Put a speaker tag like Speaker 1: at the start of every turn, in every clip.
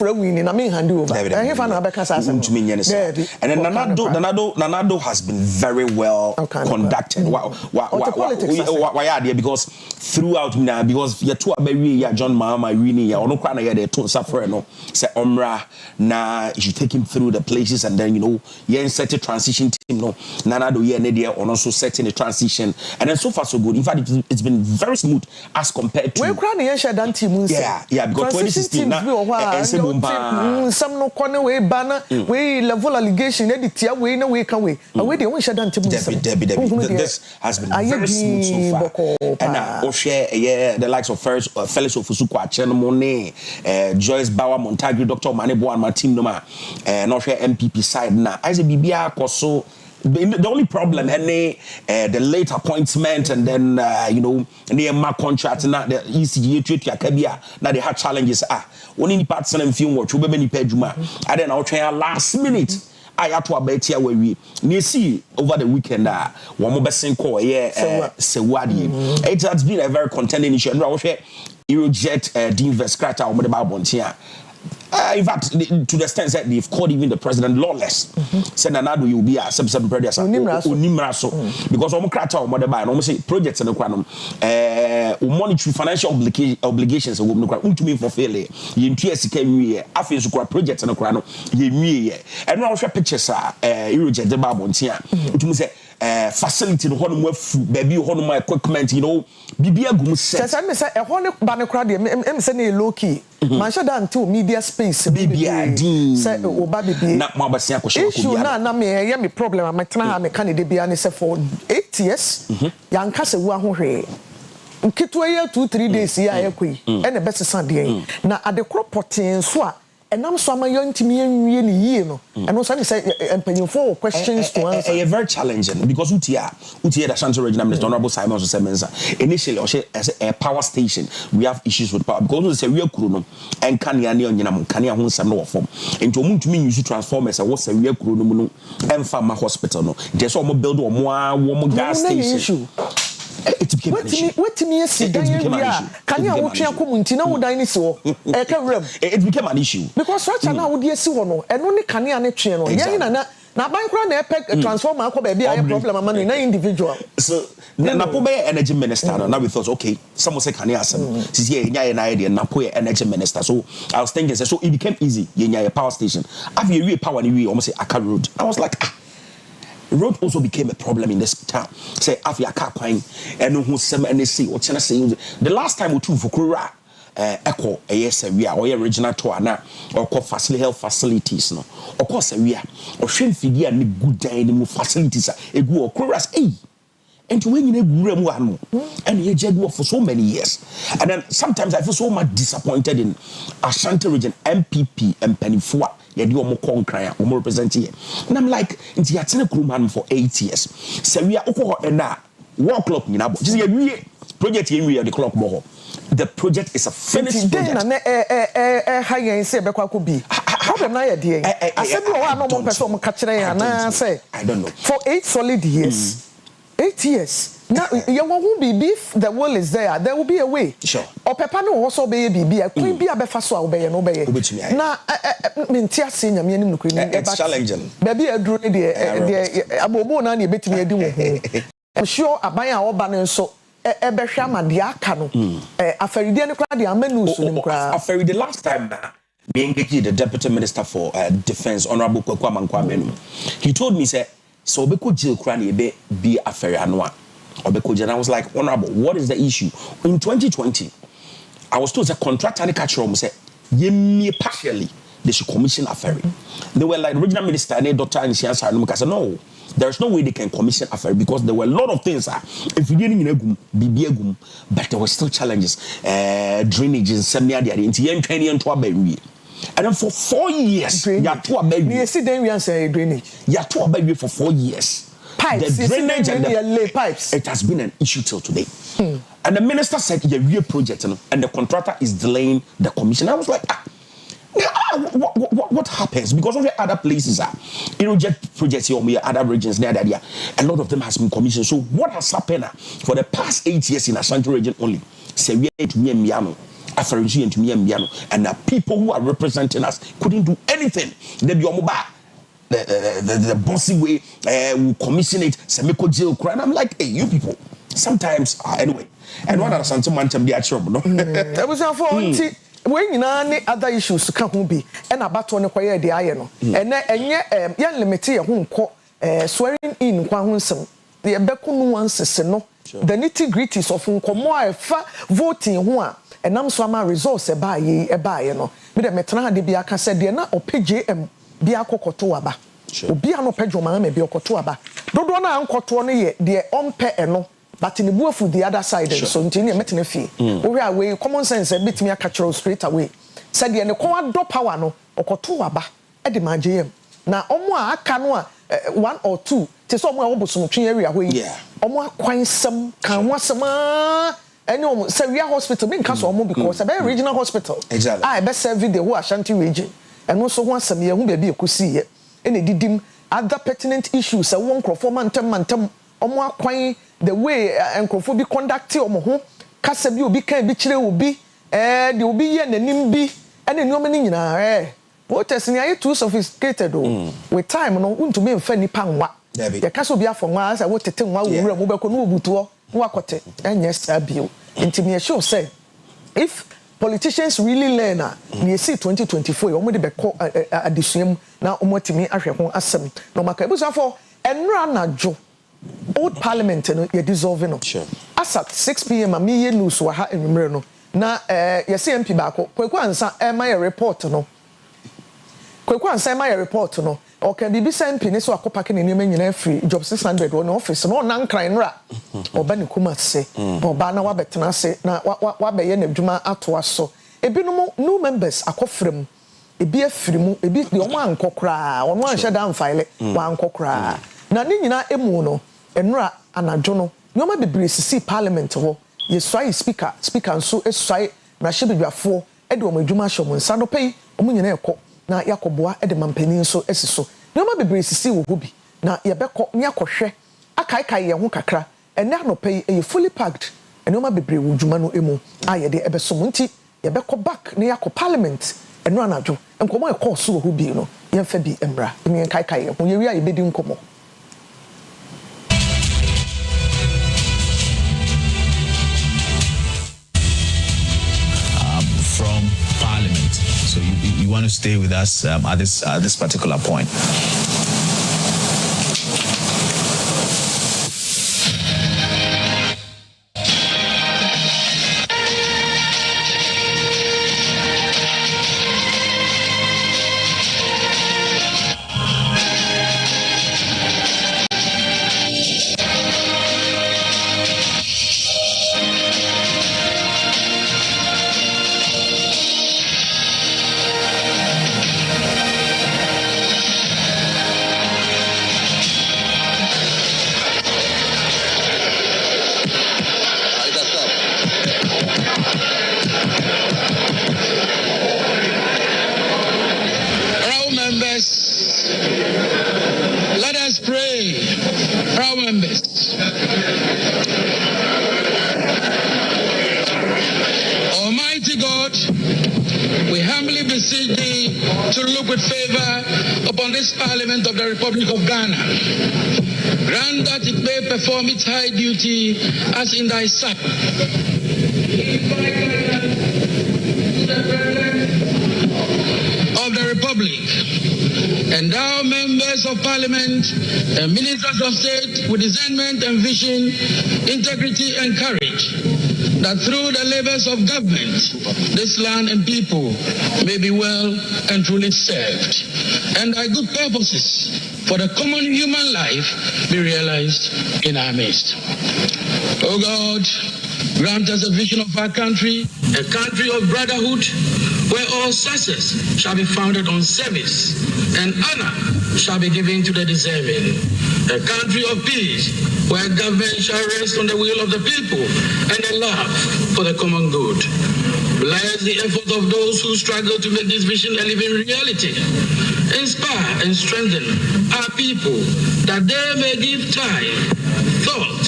Speaker 1: winning, I mean, hand over. And then
Speaker 2: Nanado has been very well conducted. Why are they? Because throughout now, because you're too very John Mahama Rini, or no kind of to suffer no say Omra na you should take him through the places and then set a transition team no Nanado Nedia or also setting a transition and then so far so good. In fact, it's been very smooth as compared to because 2016
Speaker 1: some no corner way banner we level allegation edit way no way can we away the one shadan team
Speaker 2: this has been very smooth so far and now share the likes of Felix Ofusuku Achenomone Joyce Bauer Montague Dr. Manebo and my team no ma no share MPP side now as a BBA koso. The only problem the late appointment and then near my contract now the ECGA to Akabia now they had challenges only the parts and film watch we many pejuma and then I'll try last minute Ayatwa Betia where we see over the weekend one more best call Sewadi. It has been a very contending issue and I'll share Eurojet Dean Vescrata or Modeba in fact, to the extent that they've called even the president lawless. Said Nanado you will be a sub predator Unimraso because Omokrata or Modeba and almost say projects in the Quanum monetary financial obligations to me for failure. You TSK affairs projects in the Quanum ye and now pictures Eurojet the Babontia to say facility no hono afu baby hono my equipment bibia gum set say
Speaker 1: e hono ba ne kra de em say na low key man sha dan to media space
Speaker 2: bibia din
Speaker 1: say oba bibia
Speaker 2: na mo abasia ko sheko
Speaker 1: issue na me me problem am tena ha me kan de bia ne say for 8 years yanka se wu ahohwe nkito ye 2-3 days ya yakoi e ne besesa de na adekro poten so a enam so amayantimi enwie ne yie no and also say empanyefo questions to answer
Speaker 2: very challenging because utia the Central Regional Minister Honorable Simon Mensah initially as a power station we have issues with power because we say we kuro no and kania ne onyina mo kania ho nsam no form enti omuntumi use transformers e wo say we kuro no mu no emfa ma hospital no they so mo build wo mo gas station. It became an issue. It became an issue. It became an issue.
Speaker 1: Because such an idea, and only can you channel. Now, bankrupt epic transformer baby problem among individual.
Speaker 2: So, Napobe energy minister. Now we thought, okay, someone say can you ask him? Since an idea, Napoe energy minister. So I was thinking, so it became easy. You power station. Have you power? You almost say Akua road. I was like. Road also became a problem in this town. Say, Afia Kakwine, and who some NSC or Tennessee. The last time we took for Kura, Echo, we are or original to na or call health facilities, no, of course, we are or shame figure and good dining facilities. A go or Kuras, and to win in a room and he work for so many years. And then sometimes I feel so much disappointed in Ashanti region, MPP, and Pennyfua. You do more concrete, more represent here. And I'm like, into your man for 8 years. So we are and work clock in our project in the clock more. The project is a finished project. I don't know.
Speaker 1: For 8 solid years. 8 years. Now, you won't be beef. The will is there. There will be a way.
Speaker 2: Sure.
Speaker 1: Or Papa no also be a baby. Queen be a befaso obey and obey. Now, Mintia senior meaning
Speaker 2: it's challenging.
Speaker 1: Baby, a drew the Abobo Nani bit me a do. I'm sure I buy our banner so. Ebeshama diakano. Aferidian crowd, the Amenus.
Speaker 2: Aferi the last time being the Deputy Minister for Defense, Honorable Kwame Nkrumah, he told me, say, so Beko Jill Crani be Aferi Anwa. And I was like, Honorable, what is the issue? In 2020, I was told the contractor and the catcher said, "Ye partially they should commission a ferry." They were like, regional minister and Dr. Insias I said, no, there's no way they can commission a ferry because there were a lot of things. If we didn't know, but there were still challenges, drainage in Semia, the and then for 4 years, you are to a baby.
Speaker 1: You see, then we answer drainage.
Speaker 2: You are to a baby for 4 years.
Speaker 1: Pipes,
Speaker 2: the drainage and
Speaker 1: the pipes.
Speaker 2: It has been an issue till today. And the minister said it's a real project, and the contractor is delaying the commission. I was like, what happens? Because of the other places Eurojet projects here, other regions near that area, a lot of them has been commissioned. So what has happened for the past 8 years in Ashanti region only? Say we to me Miano. afarensu yentumi ambiano, and the people who are representing us couldn't do anything. They be omoba the bossy way will commission it, semeko jail cry. And I'm like, hey, you people, sometimes anyway. And what are some man be at your no?
Speaker 1: That was our phone. When you know other issues to come be and about one acquire the iron. And yet, young limity a home court swearing in Quahunsum. The Bekunu ones no. The nitty gritties of Uncomoa voting one. And I'm swama resource a buy ye a buy, no. With a metrana de Biaka said, dear not or PJM Biako Kotoaba. Obiano Pedro Mame Biokotoaba. Dodona Uncle Tony, dear on pe no. But in the move for the other side, so until you met in a fee. We are way common sense a bit me a catcher straight away. Said the command drop power no or Kotoaba at the JM. Now, Omwa Canoa 1 or 2 to somewhere almost some area where Omwa quite some can want some. And you say we are hospital being castle because a very regional hospital.
Speaker 2: Exactly. I
Speaker 1: best serve the whole Ashanti region and also want some year who may be a could see it. And it did him other pertinent issues. A one crop for mantum. Omwa kwai the way encrofo bi conduct omo ho kasa bi obi kan bi kire obi de obi ye nanim bi ene nneoma ni nyina protest ni aye too sophisticated with time no untumi mfa nipa nwa ye kasa obi afọ nwa asa wo tete nwa wura mo beko no obutuo nwa kote enye sabio intimi show say if politicians really learn na see 2024 omo de beko adisuam na omo timi ahwe ho asem no maka ebusafo enra najo old parliament no ye dissolving no
Speaker 2: sure.
Speaker 1: As at 6 p.m. me ye news wa ha enwumre no na ye CMP baako Kwaku Ansa my report no Kwaku Ansa my report no okay BBC MP ne so akopa ke ne nneema nyina free job 600 won office no na nkran nra oba ne kuma se oba na wabetena se na wabeye na adwuma ato aso ebinom new members akofrem ebi afirimu ebi de omo ankokra ono anhye dan file wa ankokra na ni nyina emu no enura anadwo no nyoma bebre sisi parliament ho yeswai speaker nso eswai na hyebedwafo e de omadwuma hye mo nsa no pei omu nyina ekọ na yakoboa e de mampani nso esiso nyoma bebre sisi wo hobi na yebekọ nyakohwe akaikai ye ho kakra ene no pei e fully packed nyoma bebre wo dwuma no emu ayede ebesom nti yebekọ back na yakọ parliament enura anadwo enkomo ekọ so wo hobi no yemfa bi emra emi kaikai ho yewi ayebedi nkomo.
Speaker 3: From Parliament, so you want to stay with us at this particular point.
Speaker 4: Let us pray, proud members. Almighty God, we humbly beseech thee to look with favor upon this Parliament of the Republic of Ghana. Grant that it may perform its high duty as in thy sight. Of the Republic, endow members of Parliament and ministers of state with discernment and vision, integrity and courage, that through the labors of government, this land and people may be well and truly served, and thy good purposes for the common human life be realized in our midst. O God, grant us a vision of our country, a country of brotherhood, where all success shall be founded on service and honor shall be given to the deserving. A country of peace, where government shall rest on the will of the people and the love for the common good. Bless the effort of those who struggle to make this vision a living reality. Inspire and strengthen our people that they may give time, thought,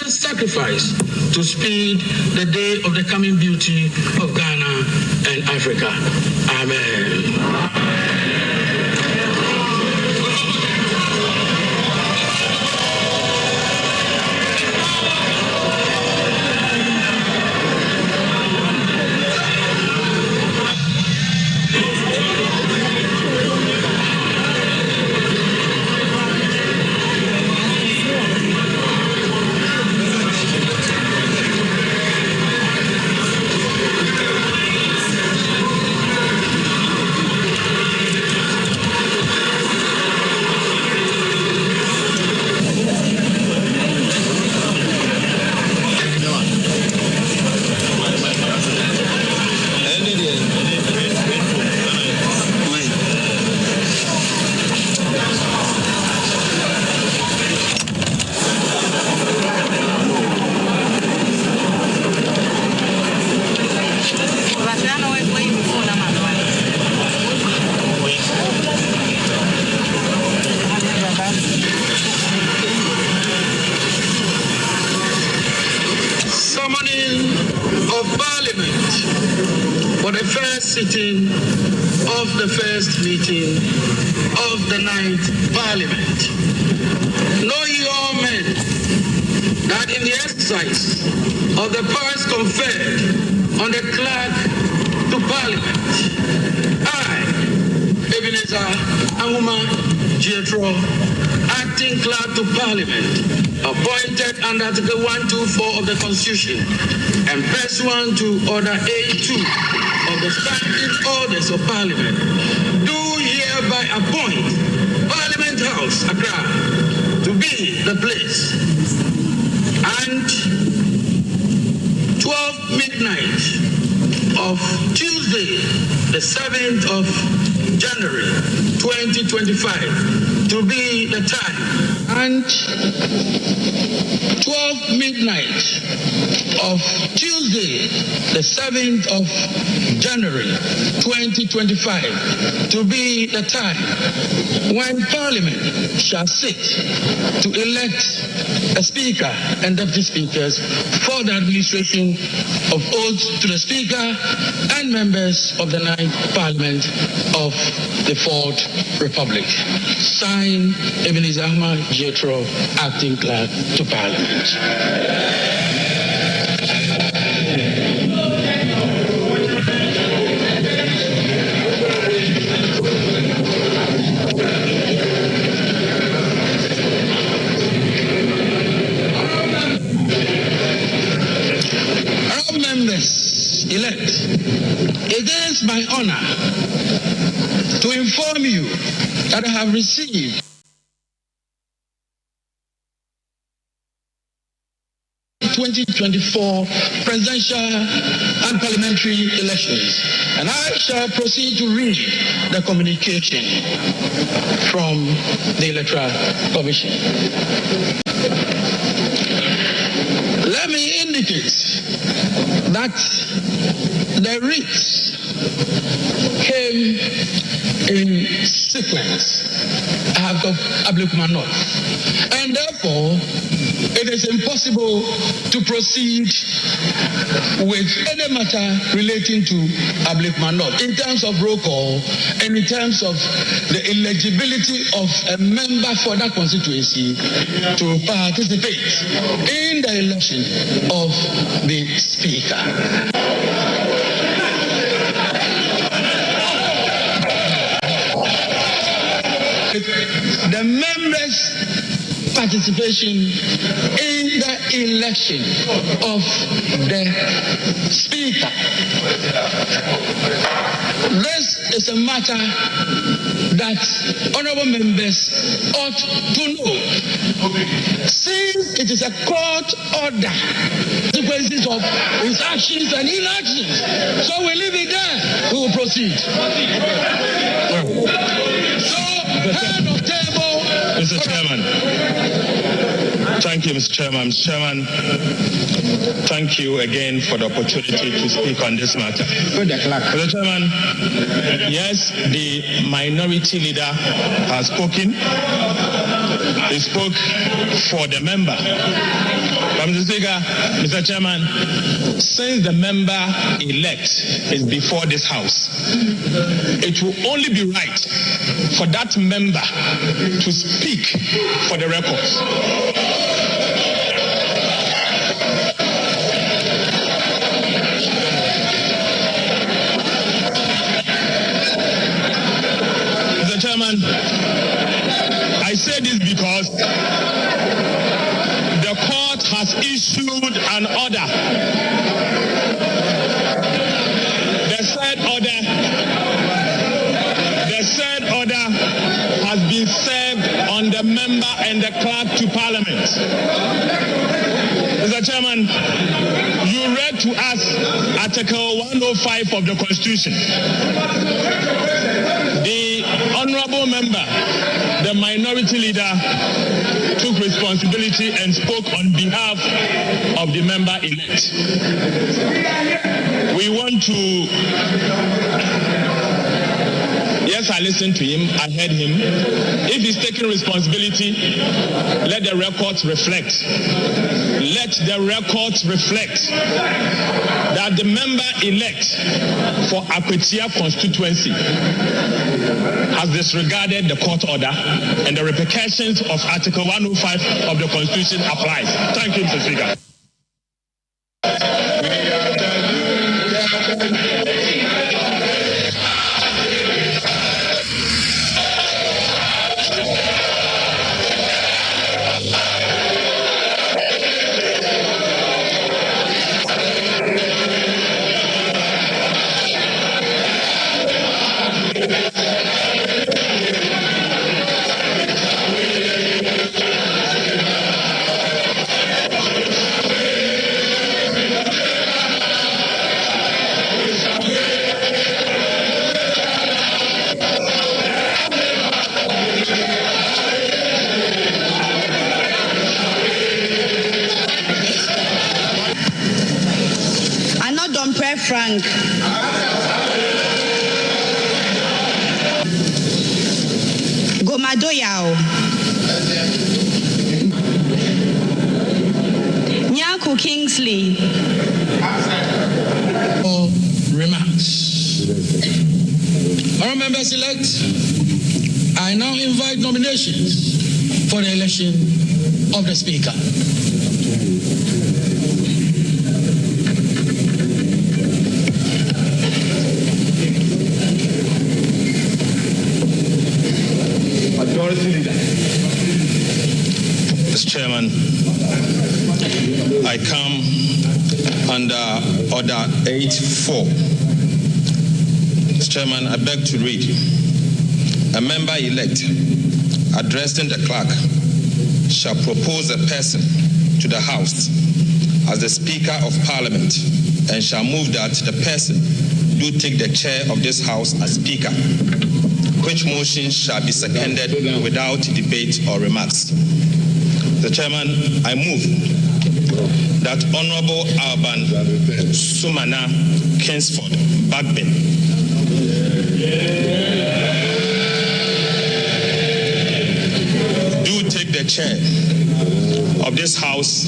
Speaker 4: and sacrifice to speed the day of the coming beauty of Ghana Africa. Amen. For the first sitting of the first meeting of the 9th Parliament. Know ye all men that in the exercise of the powers conferred on the clerk to Parliament, I, Ebenezer Ahuma Jethro, acting clerk to Parliament, appointed under Article 124 of the Constitution and pursuant to Order A2 of the Standing Orders of Parliament, do hereby appoint Parliament House, Accra, to be the place, and 12 midnight of Tuesday, the 7th of January 2025, to be the time, and 12 midnight of Tuesday, the 7th of January 2025, to be the time when Parliament shall sit to elect a Speaker and Deputy Speakers for the administration of oaths to the Speaker and members of the 9th Parliament of the 4th Republic. Signed, Ebenezer Ahuma Jethro, Acting Clerk to Parliament. All members elect, it is my honor to inform you that I have received 2024 presidential and parliamentary elections, and I shall proceed to read the communication from the Electoral Commission. Let me indicate that the writs came in sequence. I have got Ablekuma, and therefore it is impossible to proceed with any matter relating to Ablekuma in terms of roll call and in terms of the eligibility of a member for that constituency to participate in the election of the Speaker. The members' participation in the election of the Speaker. This is a matter that honorable members ought to know. Since it is a court order, consequences of his actions and inactions. So we leave it there. We will proceed. So, head of table.
Speaker 5: Mr. Chairman, thank you. Thank you, Mr. Chairman. Mr. Chairman, thank you again for the opportunity to speak on this matter. Mr. Chairman, yes, the minority leader has spoken. He spoke for the member. But Mr. Speaker, Mr. Chairman, since the member-elect is before this House, it will only be right for that member to speak for the records. Mr. Chairman, I say this because the court has issued an order. The said order has been served on the member and the clerk to Parliament. Mr. Chairman, you read to us Article 105 of the Constitution. The honorable member, the minority leader, took responsibility and spoke on behalf of the member-elect. We want to... Yes, I listened to him, I heard him. If he's taking responsibility, let the records reflect. Let the records reflect that the member-elect for Akua constituency has disregarded the court order and the repercussions of Article 105 of the Constitution applies. Thank you, Mr. Speaker.
Speaker 6: Frank. Gomadoyao. Nyaku Kingsley.
Speaker 4: Remarks. Honourable members elect, I now invite nominations for the election of the Speaker.
Speaker 5: Mr. Chairman, I come under Order 8.4. Mr. Chairman, I beg to read. A member-elect addressing the clerk shall propose a person to the House as the Speaker of Parliament and shall move that the person do take the chair of this House as Speaker, which motion shall be seconded without debate or remarks. Mr. Chairman, I move that Honorable Alban Sumana Kingsford Bagbin do take the chair of this House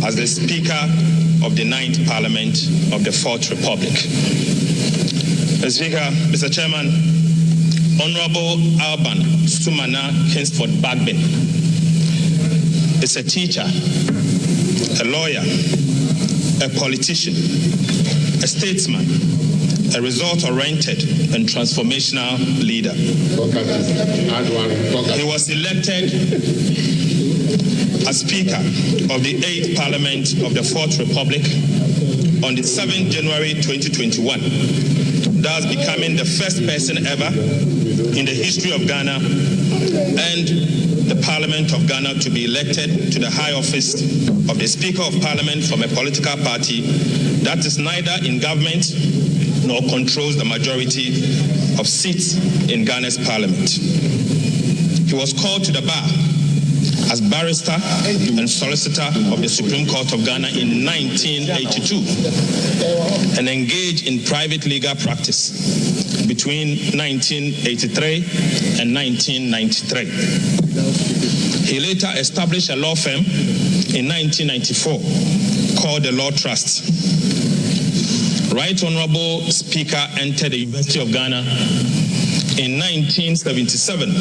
Speaker 5: as the Speaker of the 9th Parliament of the 4th Republic. Mr. Speaker, Mr. Chairman, Honorable Alban Sumana Kingsford Bagbin is a teacher, a lawyer, a politician, a statesman, a result-oriented and transformational leader. He was elected as Speaker of the 8th Parliament of the 4th Republic on the 7th January 2021, thus becoming the first person ever in the history of Ghana and the Parliament of Ghana to be elected to the high office of the Speaker of Parliament from a political party that is neither in government nor controls the majority of seats in Ghana's Parliament. He was called to the bar as barrister and solicitor of the Supreme Court of Ghana in 1982 and engaged in private legal practice between 1983 and 1993. He later established a law firm in 1994 called the Law Trust. Right Honorable Speaker entered the University of Ghana in 1977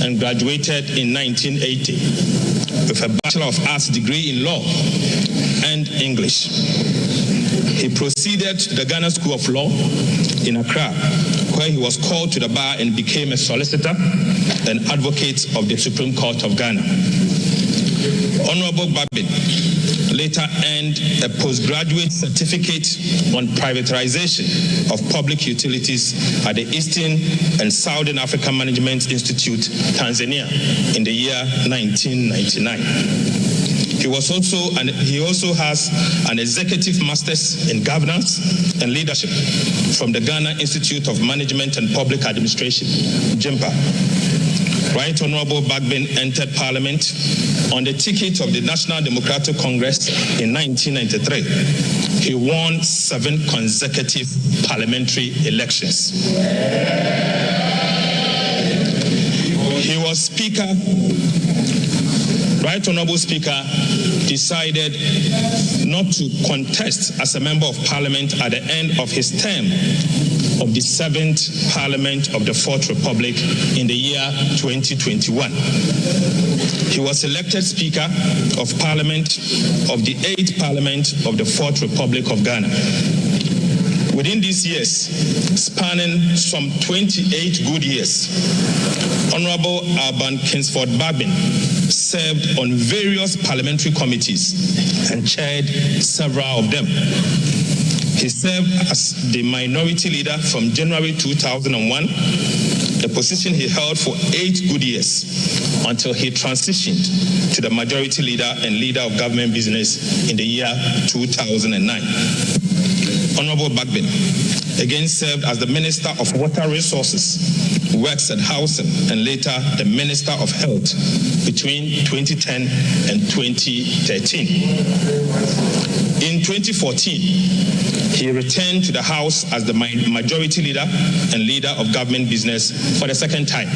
Speaker 5: and graduated in 1980 with a Bachelor of Arts degree in Law and English. He proceeded to the Ghana School of Law in Accra, where he was called to the bar and became a solicitor and advocate of the Supreme Court of Ghana. Honorable Babin later earned a postgraduate certificate on privatization of public utilities at the Eastern and Southern African Management Institute, Tanzania, in the year 1999. He also has an executive master's in governance and leadership from the Ghana Institute of Management and Public Administration, JIMPA. Right Honorable Bagbin entered Parliament on the ticket of the National Democratic Congress in 1993. He won 7 consecutive parliamentary elections. He was Speaker. Right Honorable Speaker decided not to contest as a member of Parliament at the end of his term of the 7th Parliament of the 4th Republic in the year 2021. He was elected Speaker of Parliament of the 8th Parliament of the 4th Republic of Ghana. Within these years, spanning some 28 good years, Honorable Alban Kingsford Babin served on various parliamentary committees and chaired several of them. He served as the minority leader from January 2001, a position he held for 8 good years until he transitioned to the majority leader and leader of government business in the year 2009. Honorable Bagbin again served as the Minister of Water Resources, Works and Housing, and later the Minister of Health between 2010 and 2013. In 2014, he returned to the House as the majority leader and leader of government business for the second time.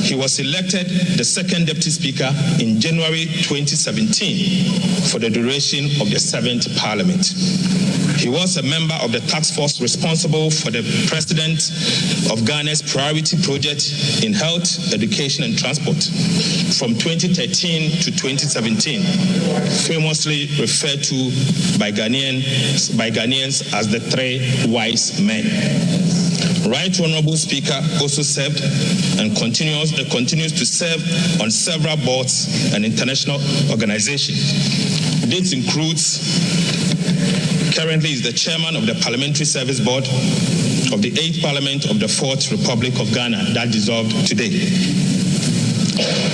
Speaker 5: He was elected the second Deputy Speaker in January 2017 for the duration of the 7th Parliament. He was a member of the task force responsible for the President of Ghana's priority project in health, education, and transport from 2013 to 2017, famously referred to by Ghanaians as the 3 wise men. Right Honorable Speaker also served and continues to serve on several boards and international organizations. This includes, currently is the chairman of the Parliamentary Service Board of the 8th Parliament of the 4th Republic of Ghana that dissolved today.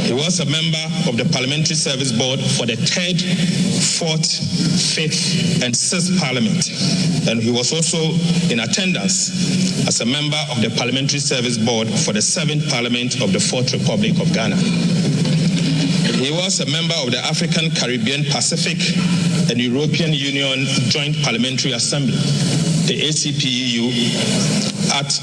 Speaker 5: He was a member of the Parliamentary Service Board for the 3rd, 4th, 5th, and 6th Parliament. And he was also in attendance as a member of the Parliamentary Service Board for the 7th Parliament of the 4th Republic of Ghana. He was a member of the African, Caribbean, Pacific, and European Union Joint Parliamentary Assembly, the ACPEU, at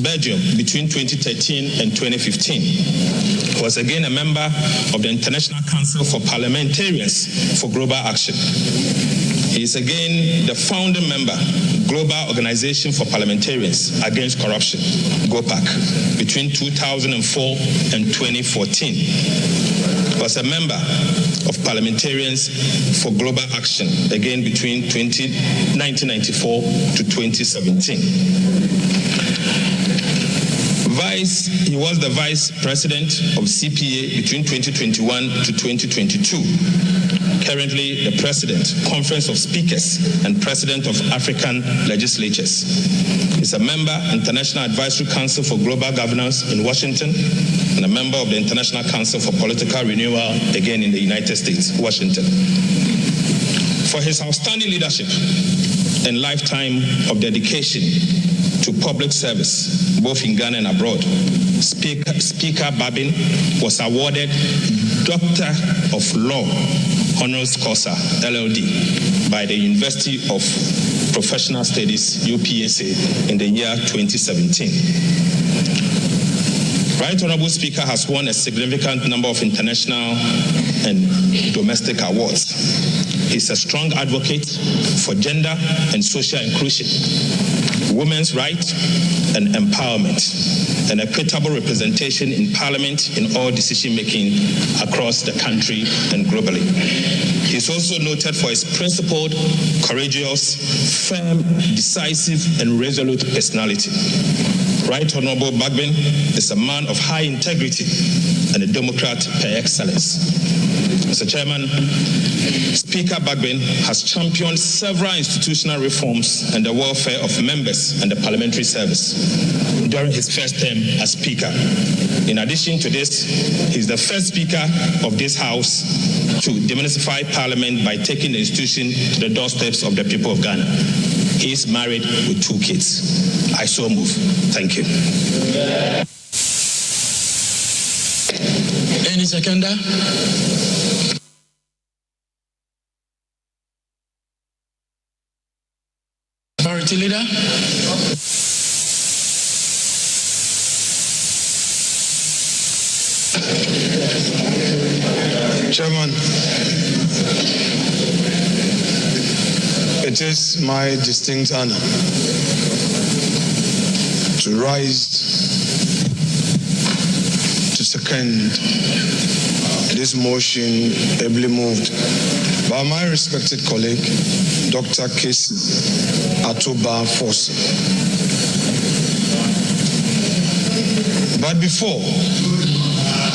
Speaker 5: Belgium between 2013 and 2015. He was again a member of the International Council for Parliamentarians for Global Action. He is again the founding member, Global Organization for Parliamentarians Against Corruption, GOPAC, between 2004 and 2014. He was a member of Parliamentarians for Global Action, again between 1994 to 2017. He was the vice president of CPA between 2021 to 2022. Currently the president, Conference of Speakers, and president of African Legislatures. He's a member, International Advisory Council for Global Governance in Washington, and a member of the International Council for Political Renewal, again in the United States, Washington. For his outstanding leadership and lifetime of dedication to public service, both in Ghana and abroad. Speaker Babin was awarded Doctor of Law Honoris Causa, LLD, by the University of Professional Studies, UPSA, in the year 2017. Right Honorable Speaker has won a significant number of international and domestic awards. He's a strong advocate for gender and social inclusion, women's rights and empowerment, and equitable representation in Parliament in all decision-making across the country and globally. He's also noted for his principled, courageous, firm, decisive, and resolute personality. Right Honorable Bagbin is a man of high integrity and a Democrat per excellence. Mr. Chairman, Speaker Bagbin has championed several institutional reforms and the welfare of members and the parliamentary service during his first term as Speaker. In addition to this, he is the first Speaker of this House to demystify Parliament by taking the institution to the doorsteps of the people of Ghana. He is married with 2 kids. I so move. Thank you.
Speaker 4: Any seconder? Majority Leader?
Speaker 7: Chairman, it is my distinct honor to rise to second this motion ably moved by my respected colleague, Dr. Casey Atuba Fosse. But before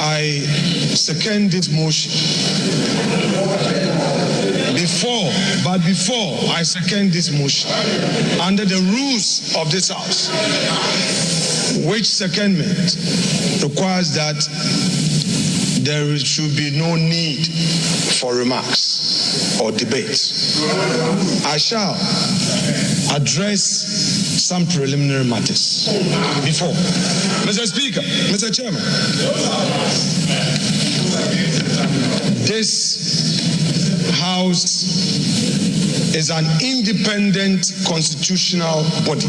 Speaker 7: I second this motion, before I second this motion, under the rules of this House, which secondment requires that there should be no need for remarks or debate, I shall address some preliminary matters before. Mr. Speaker, Mr. Chairman, this House is an independent constitutional body.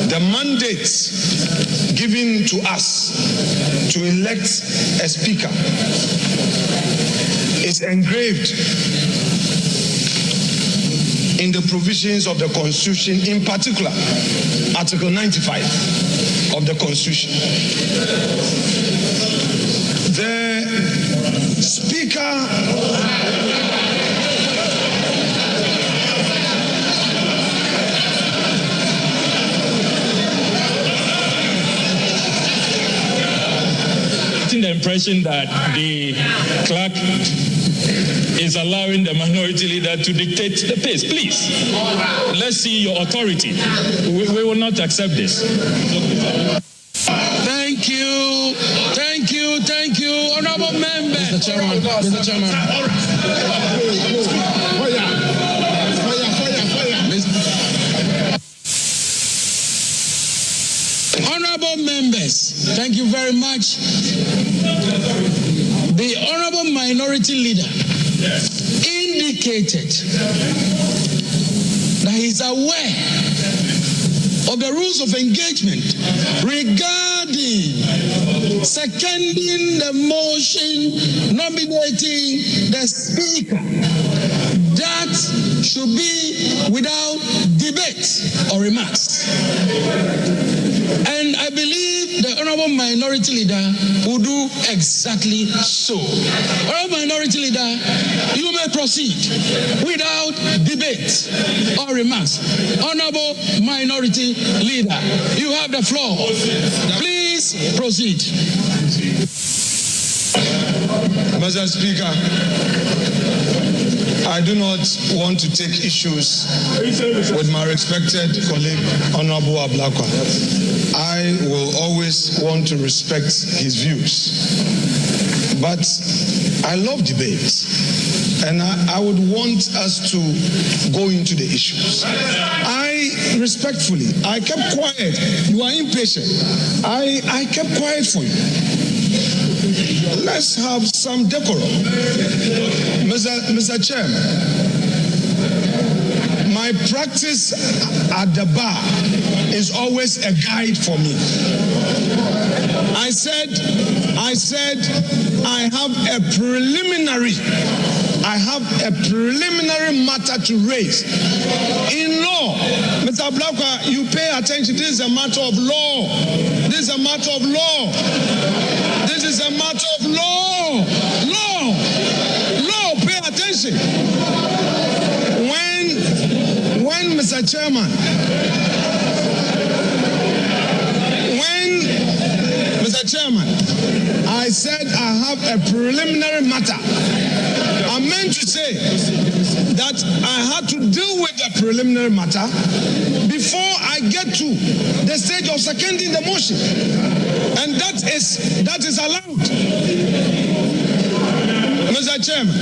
Speaker 7: The mandate given to us to elect a speaker is engraved in the provisions of the Constitution, in particular, Article 95 of the Constitution. The Speaker
Speaker 5: the impression that the clerk is allowing the minority leader to dictate the pace. Please, let's see your authority. We will not accept this.
Speaker 4: Thank you. Thank you. Thank you. Honorable member. Mr. Chairman. Mr. Chairman. Honorable members, thank you very much. The Honorable Minority Leader indicated that he is aware of the rules of engagement regarding seconding the motion nominating the Speaker. That should be without debate or remarks. And I believe the Honorable Minority Leader will do exactly so. Honorable Minority Leader, you may proceed without debate or remarks. Honorable Minority Leader, you have the floor. Please proceed.
Speaker 7: Mr. Speaker, I do not want to take issues with my respected colleague, Honorable Ablakwa. I will always want to respect his views. But I love debates, and I would want us to go into the issues. I I respectfully, I kept quiet. You are impatient. I kept quiet for you. Let's have some decorum. Mr. Chairman, my practice at the bar is always a guide for me. I said I have a preliminary matter to raise. In law, Mr. Blakwa, you pay attention. This is a matter of law. This is a matter of law. This is a matter of law. Law, pay attention. When Mr. Chairman, I said I have a preliminary matter, I meant to say that I had to deal with the preliminary matter before I get to the stage of seconding the motion. And that is allowed. Mr. Chairman.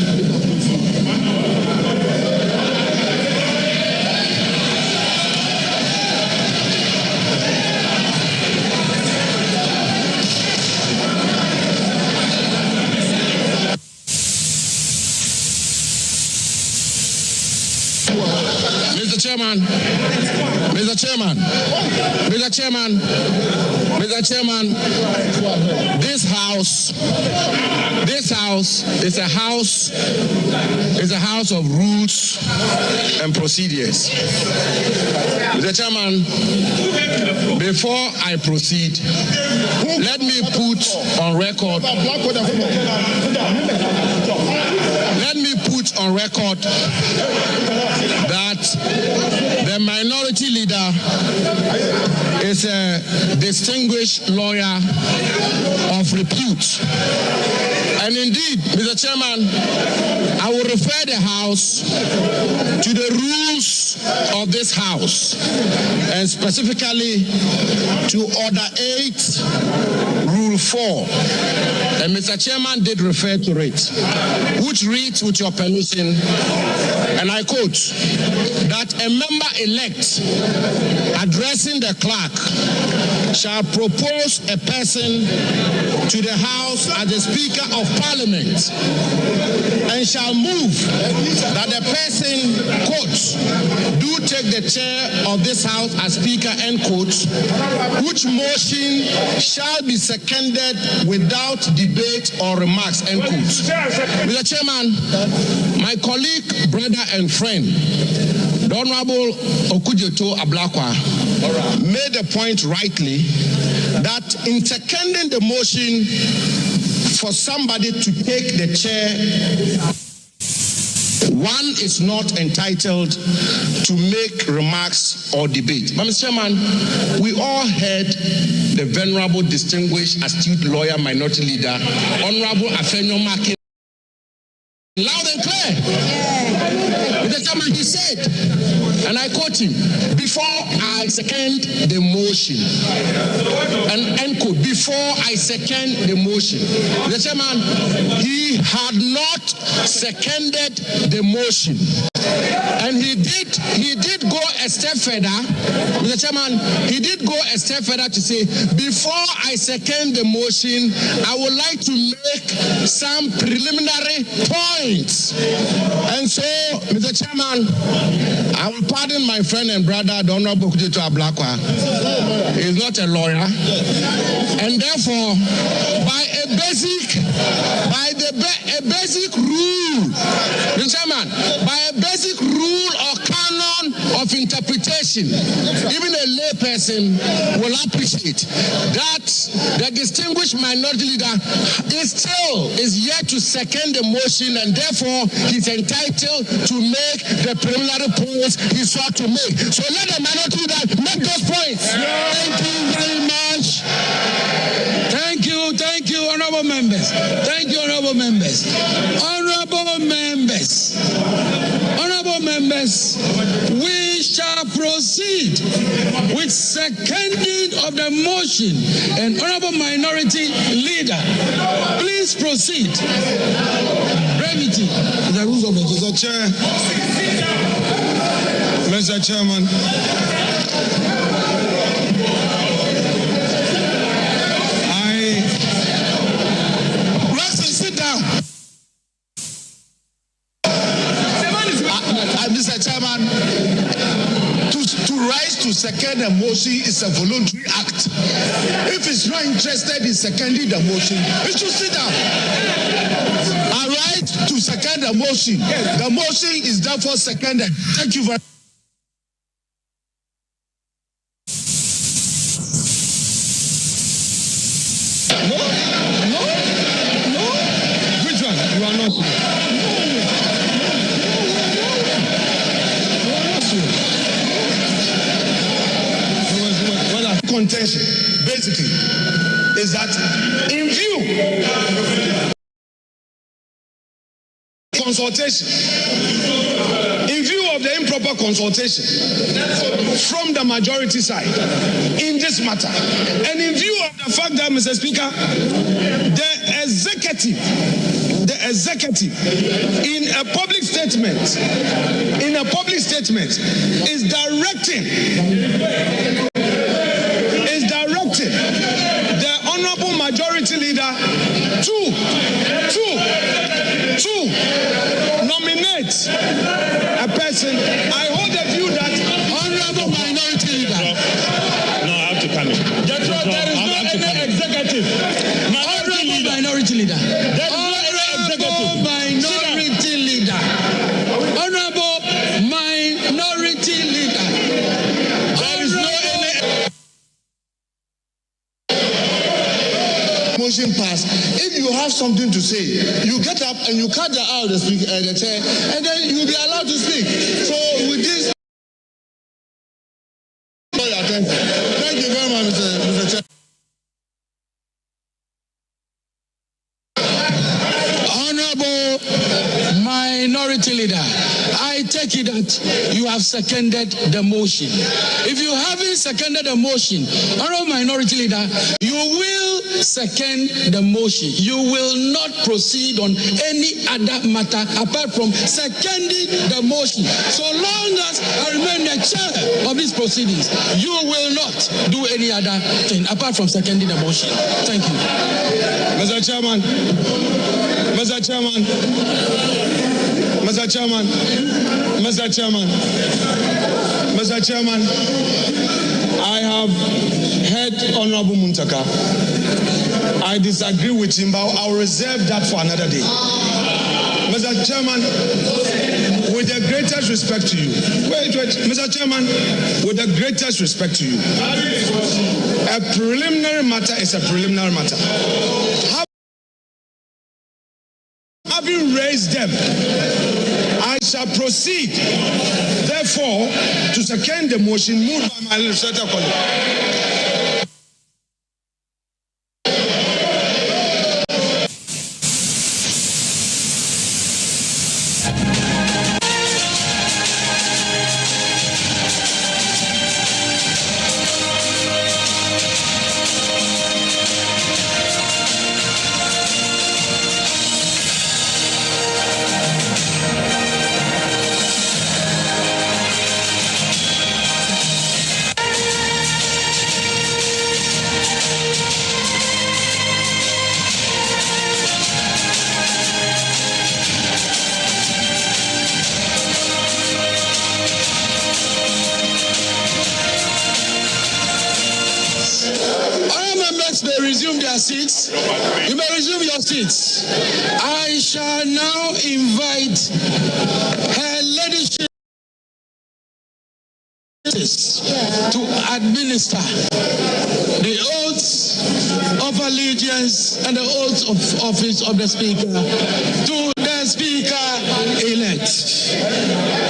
Speaker 5: Mr. Chairman, this house is a house of rules and procedures. Mr. Chairman, before I proceed, let me put on record that the minority leader is a distinguished lawyer of repute. And indeed, Mr. Chairman, I will refer the House to the rules of this House, and specifically to Order 8, Rule 4. And Mr. Chairman did refer to it, which reads, with your permission, and I quote, that a member-elect addressing the clerk shall propose a person to the House as the Speaker of Parliament and shall move that the person, quote, do take the chair of this House as Speaker, end quote, which motion shall be seconded without debate or remarks, end quote. Mr. Chairman, my colleague, brother and friend, the Honorable Okujeto Ablakwa, made the point rightly that in seconding the motion for somebody to take the chair, one is not entitled to make remarks or debate. But Mr. Chairman, we all heard the venerable, distinguished, astute lawyer, minority leader, Honorable Afenyo Makin, loud and clear. Mr. Chairman, he said, and I quote him, before I second the motion, and end quote, before I second the motion. Mr. Chairman, he had not seconded the motion. And he did go a step further, Mr. Chairman, he did go a step further to say, before I second the motion, I would like to make some preliminary points. And so, Mr. Chairman, I will pardon my friend and brother, the Honorable Okujeto Ablakwa. He is not a lawyer. And therefore, by a basic rule, Mr. Chairman, by a basic rule or canon of interpretation, even a lay person will appreciate that the distinguished minority leader is yet to second the motion, and therefore he's entitled to make the preliminary points he sought to make. So let the minority leader make those points. Thank you very much. Thank you, honorable members. Thank you, honorable members. Honorable members, we shall proceed with seconding of the motion. And honorable minority leader, please proceed. Brevity. The rules of the chair.
Speaker 7: Mr. Chairman,
Speaker 8: sit down. Mr. Chairman, to rise to second a motion is a voluntary act. If it's not interested in seconding the motion, it should sit down. I rise to second the motion. The motion is therefore seconded. Thank you very much.
Speaker 7: Contention basically is that in view of the improper consultation from the majority side in this matter, and in view of the fact that, Mr. Speaker, the executive in a public statement is directing the honorable majority leader to nominate a person. I hold the view that honorable minority leader.
Speaker 5: No, I have to come in.
Speaker 7: There is no any executive.
Speaker 8: Honorable minority leader. Honorable minority leader. Honorable minority leader.
Speaker 7: There is no any
Speaker 8: motion pass. If you have something to say, you get up and you cut the out the chair, and then you'll be allowed to speak. So with this, thank you very much, Mr. Chair. Honorable minority leader, I take it that you have seconded the motion. If you haven't seconded the motion, honorable minority leader, you will second the motion. You will not proceed on any other matter apart from seconding the motion. So long as I remain the chair of these proceedings, you will not do any other thing apart from seconding the motion. Thank you.
Speaker 7: Mr. Chairman, I have heard Honorable Muntaka. I disagree with him, but I'll reserve that for another day. Mr. Chairman, with the greatest respect to you, Mr. Chairman, with the greatest respect to you, a preliminary matter is a preliminary matter. Having raised them, I shall proceed, therefore, to second the motion moved by my legislator colleague. May resume their seats. You may resume your seats. I shall now invite Her Ladyship to administer the oaths of allegiance and the oaths of office of the Speaker to the Speaker-elect.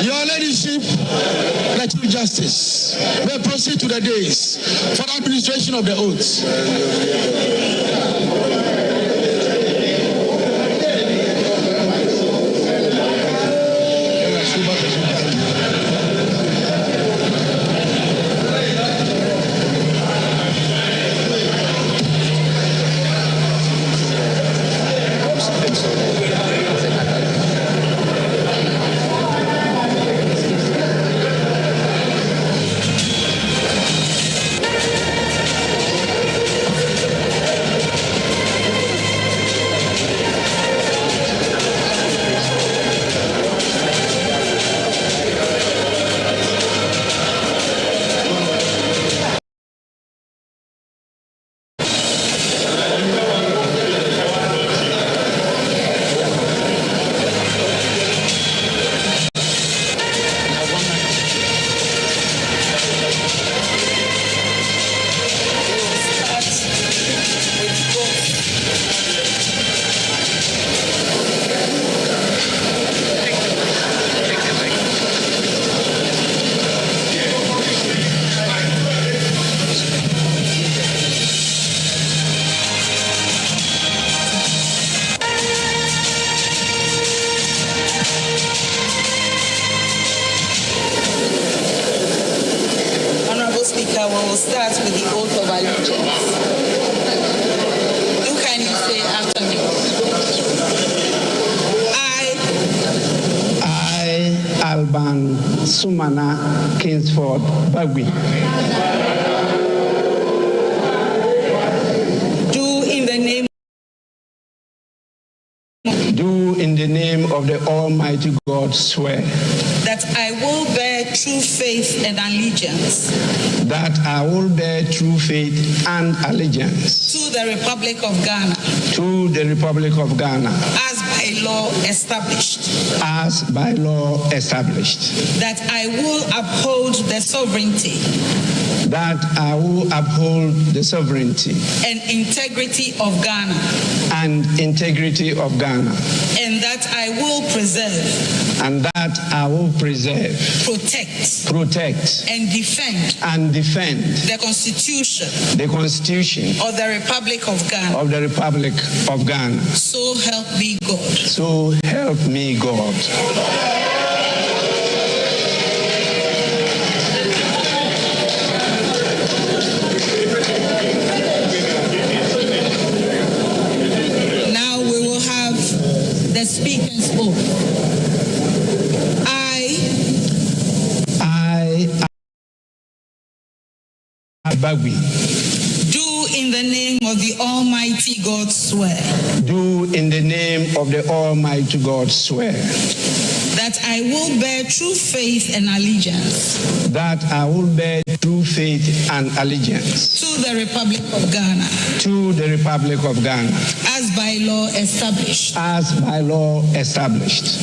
Speaker 7: Your Ladyship, the Chief Justice, may proceed to the dais for the administration of the oaths.
Speaker 6: with the oath of allegiance. Do kindly say after me.
Speaker 9: I, Alban Sumana Kingsford Bagui,
Speaker 6: Do
Speaker 9: in the name of the Almighty God swear
Speaker 6: that I will bear true faith and allegiance
Speaker 9: that I will bear true faith and allegiance
Speaker 6: to the Republic of Ghana
Speaker 9: to the Republic of Ghana
Speaker 6: as by law established,
Speaker 9: that
Speaker 6: I will uphold the sovereignty and integrity of Ghana, and that I will preserve, protect, and defend the Constitution of the Republic of Ghana. So help me God.
Speaker 9: So help me God.
Speaker 6: Now we will have the speaker's oath.
Speaker 9: Bagui,
Speaker 6: do in the name of the Almighty God swear.
Speaker 9: Do in the name of the Almighty God swear
Speaker 6: That I will bear true faith and allegiance.
Speaker 9: That I will bear true faith and allegiance.
Speaker 6: To the Republic of Ghana.
Speaker 9: To the Republic of Ghana.
Speaker 6: As by law established.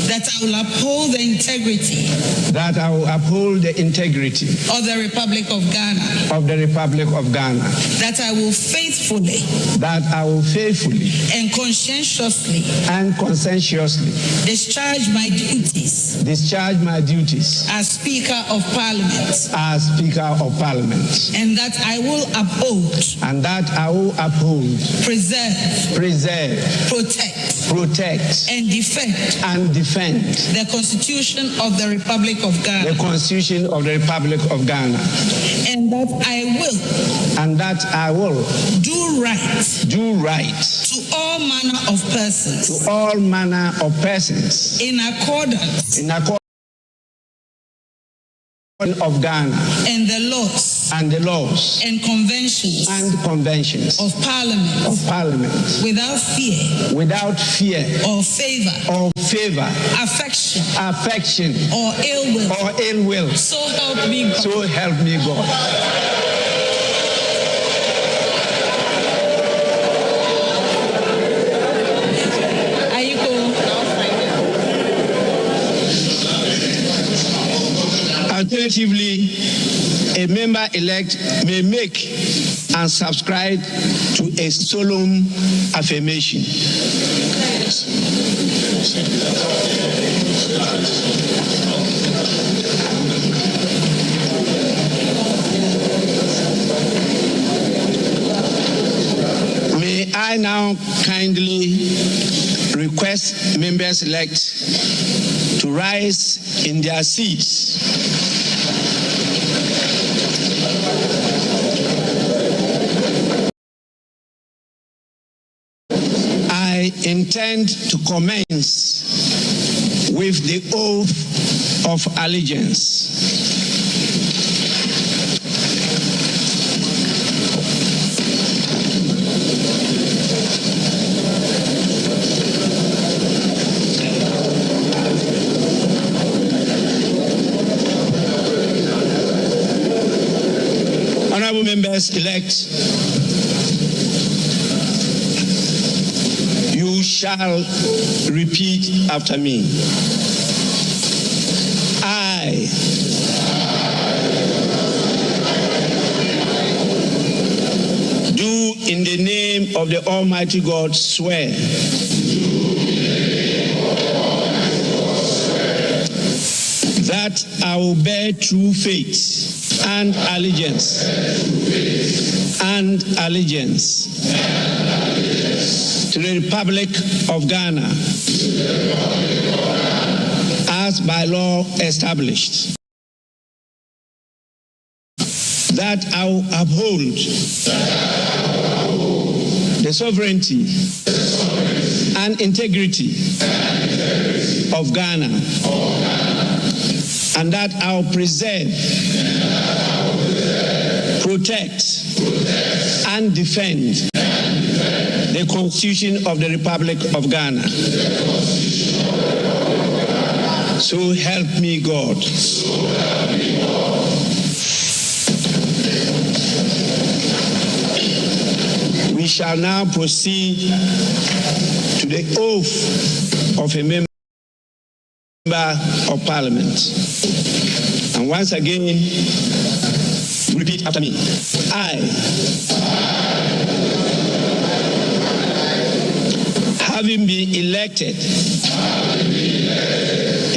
Speaker 6: That I will uphold the integrity. Of the Republic of Ghana. That I will faithfully. And conscientiously. Discharge my duties. As Speaker of Parliament. And that I will uphold. Preserve. Protect. And defend. The Constitution of the Republic of Ghana. And that I will. Do right. To all manner of persons. In accordance. Of Ghana. And the laws. And conventions. Of Parliament. Without fear. Or favor. Affection. Or ill will. So help me God.
Speaker 9: Alternatively, a member-elect may make and subscribe to a solemn affirmation. May I now kindly request members-elect to rise in their seats. I intend to commence with the oath of allegiance. Honorable members-elect, you shall repeat after me. I do in the name of the Almighty God swear that I will bear true faith and allegiance to the Republic of Ghana as by law established, that I will uphold the sovereignty and integrity of Ghana, and that I will preserve, protect, and defend the Constitution of the Republic of Ghana. So help me God. We shall now proceed to the oath of a member of Parliament. And once again, repeat after me. I, having been elected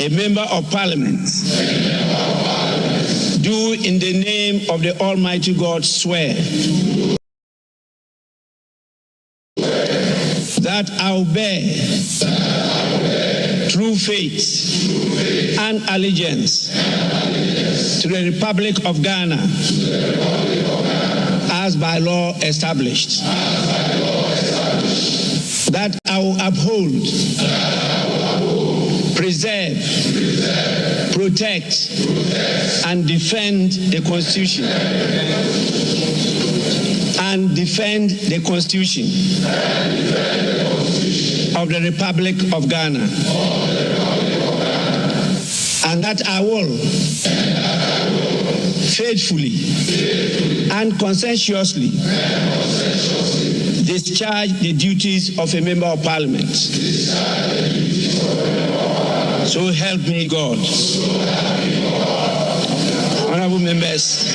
Speaker 9: a member of Parliament, do in the name of the Almighty God swear that I will bear true faith and allegiance to the Republic of Ghana as by law established, that I will uphold, preserve, protect, and defend the Constitution. And defend the Constitution of the Republic of Ghana. And that I will faithfully and conscientiously discharge the duties of a member of Parliament. So help me God. Honorable members,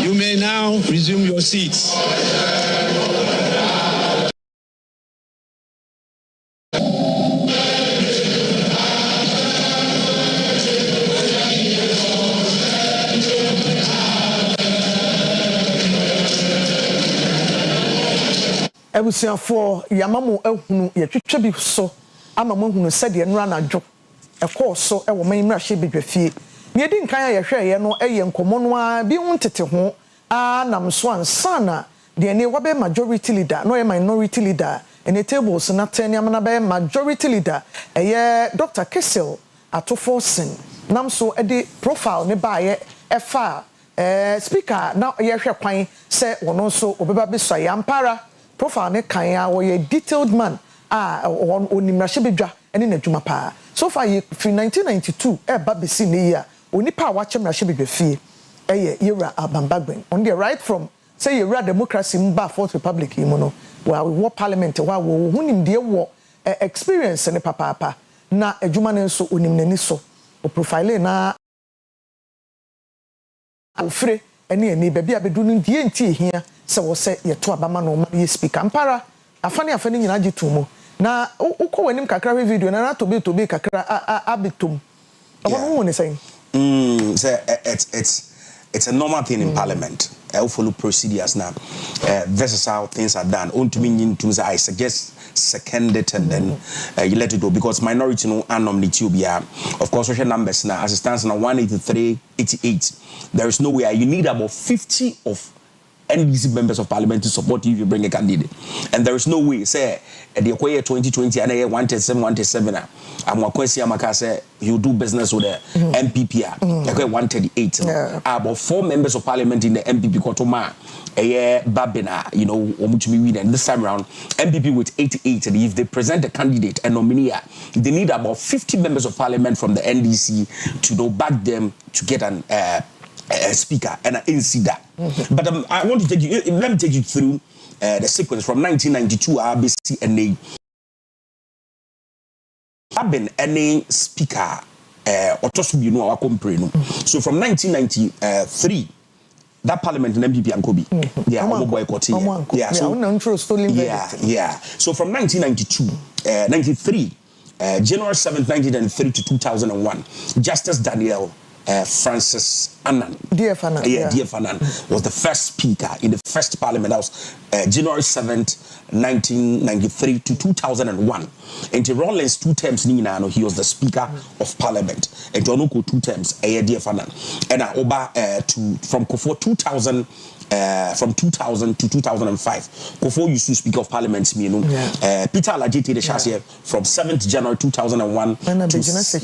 Speaker 9: you may now resume your seats.
Speaker 1: Ebusiafo yamamu ehunu yetwetwe bi so ama mahunu sede nra nadwo ekọ ewo manimra hye bedwafie ne edi nkan ya yehwe no eye nkomo no a bi huntete ho a nam so ansana de ne wabe majority leader no minority leader ene tables na tani amana be majority leader eye Dr. Kessel Atoforsen nam so edi profile ne baaye efa speaker na yehwe kwan se wono so obeba besua yampara profile ne kan ya wo ye detailed man onimrahye bedwa ene nadwuma pa so far from 1992 eba besi ne ya onipa a wache mrahye bedwa fie yewra abambagben on the right from say yewra democracy mba fourth republic no wa wo parliament wa wo hunim de wo experience ne papa na adwuma ne so onim nani so o profile na ofre ene baabi abedu no die ntie hia se wo se yeto abama no ma ye speaker ampara afani nyina gitumo na ukọ wanim kakra video na tobe kakra abitum omo woni say
Speaker 2: it's a normal thing in parliament. I follow procedures now. This is how things are done. I suggest second it and then you let it go because minority no anomaly of course social numbers now as it stands now 183 88. There is no way you need about 50 of NDC members of parliament to support you if you bring a candidate. And there is no way, say, at the Akua 2020, and 137, I'm going to say, you do business with the MPP, 138. About 4 members of parliament in the MPP, Kotoma, Babina, and this time around, MPP with 88. And if they present a candidate, a nominee, they need about 50 members of parliament from the NDC to back them to get an speaker and an insider. But I want to take you, let me take you through the sequence from 1992 RBC and they have been any speaker or just so from 1993 that parliament in MPP and Kobe so from 1992 93 January 7th 1993 to 2001 Justice Daniel Francis Annan.
Speaker 1: DF Annan.
Speaker 2: Yeah, DF Annan was the first speaker in the first parliament. That was January 7th, 1993 to 2001. And Rollins 2 terms, he was the speaker of parliament. And Jonuko 2 terms, DF Annan. And Oba from Kofo 2000. From 2000 to 2005, Kofo used to Speaker of Parliament. Peter Alajiti the Shasia from 7th January 2001 to 6th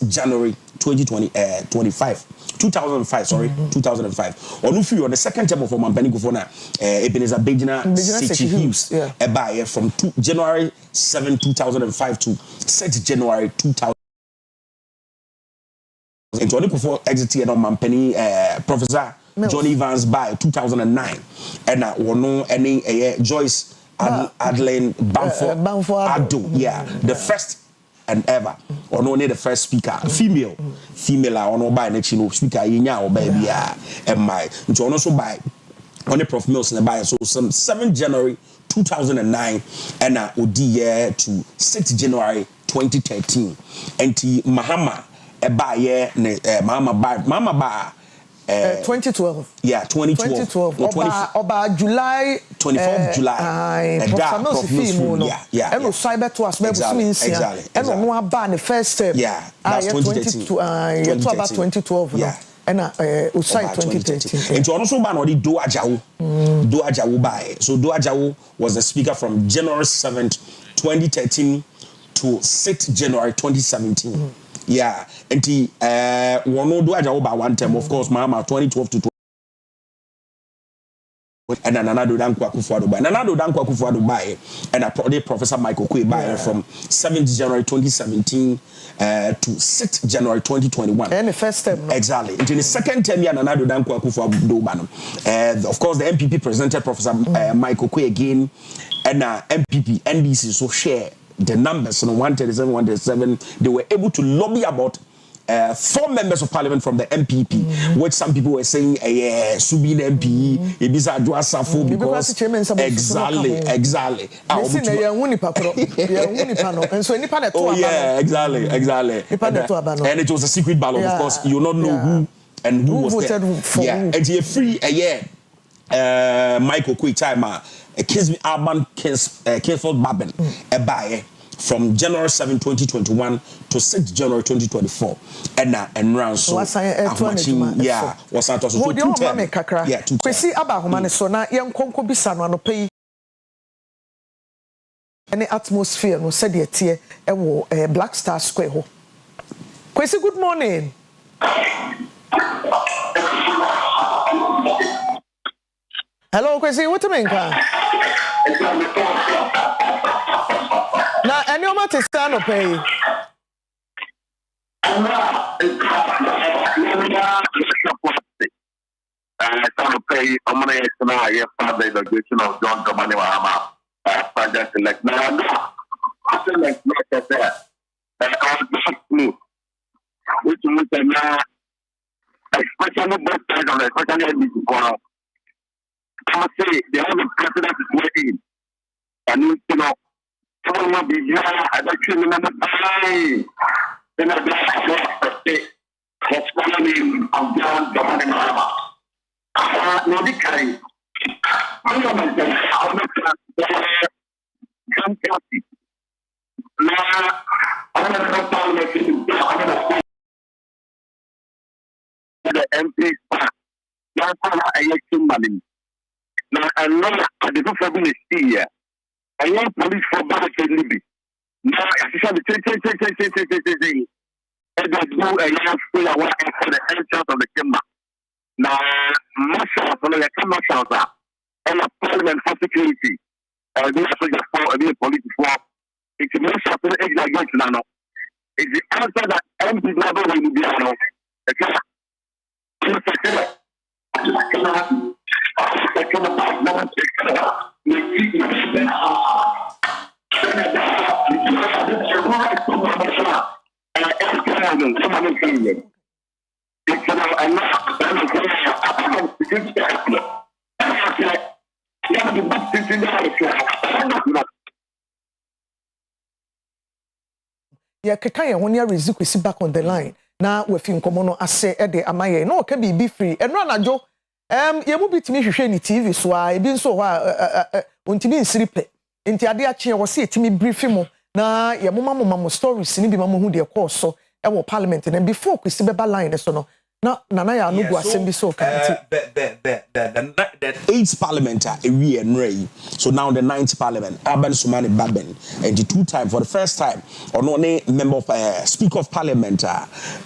Speaker 2: January 2005. 2005. Onufi on the second term of Mampani Kofona, Ebenezer Bejina Sechi Hughes, from January 7, 2005 to 6th January 2000. And Johnny Kufo exited on Mampani, Professor Johnny Evans by 2009, and any Joyce Adeline Bamford Ado, the first and ever, or only the first speaker, female, or by next speaker, or baby, and my, which also by only Prof Mills and by so some 7th January 2009, and Odi to 6th January 2013, and Mahama. Mama ba
Speaker 1: 2012.
Speaker 2: Yeah, 2012.
Speaker 1: Oba July
Speaker 2: 24th July.
Speaker 1: Yeah. And cyber to us
Speaker 2: exactly.
Speaker 1: And no about the first step.
Speaker 2: Yeah, that's 2013.
Speaker 1: About 2012.
Speaker 2: Yeah.
Speaker 1: And Usai 2013.
Speaker 2: And to also ban or the Do Ajawu. Do Ajawu by. So Do Ajawu was the speaker from January 7th, 2013 to 6th January 2017. Yeah, and the one do about 1 term, of course, Mama 2012 to 20. And another Dankwa Kufuado by another Dankwa Kufuado by and a Professor Michael Kwe by from 7th January 2017 to 6th January 2021.
Speaker 1: And the first term.
Speaker 2: Exactly. Until the second term, yeah, another Dankwa Kufuado Banum. Of course, the MPP presented Professor Michael Kwe again, and MPP NDC so share. The numbers, 137, 137, they were able to lobby about 4 members of parliament from the MPP, which some people were saying, Subin MP, Ibisa Adwa Safo, because exactly. Oh yeah, exactly. And it was a secret ballot, of course. You don't know who and who was
Speaker 1: voted
Speaker 2: there.
Speaker 1: For who.
Speaker 2: And you're free Michael Quick Timer. Kismi Alban Kingsford Babin, from January 7, 2021 to 6th January 2024. And round so was that also 2 terms. Yeah, 2 terms.
Speaker 1: Kwesi abahomane so na yenkonko bisa no anopai any atmosphere no said the tie ewo Black Star Square ho. Kwesi, good morning. Hello, Kwesi, what do you mean? Now, any of my stand up pay.
Speaker 10: Pay money now. Yes, Sunday the graduation of John Domani Wahama. Project like now. I feel like not that. And I was not smooth. Which means now, especially both sides of the especially I must say, they have a president is waiting. And you know, someone be here, I don't remember then I say, what's going on John Domani Mahama. No, the carry. I'm not the MP election money. Now, I know I did not have here. I want police for back in Libya. Now, I shall be and there's no a young school I want for the entrance of the chamber. Now, marshals, the marshals are and a parliament for security. This is just for a police for it's a marshal for the exaggeration now. It's the answer that MP never will be on.
Speaker 1: Yeah, Kakaya, when you're back on the line. na wafi nkomo no ase de amaye na oka bibi free enro anajo ye mu bitimi hwehwe ni TV so a ebi nso ho a ontimi nsiripe enti ade ache wo se etimi briefing mo na ye mo mamo stories ni bi mamo hu de course so e wo parliament na before kwesi beba line so no na ya no go asem bi so kanti
Speaker 2: the 8th parliament we and so now the 9th parliament Urban Sumani Baben and the 2 time for the first time or no member of speaker of parliament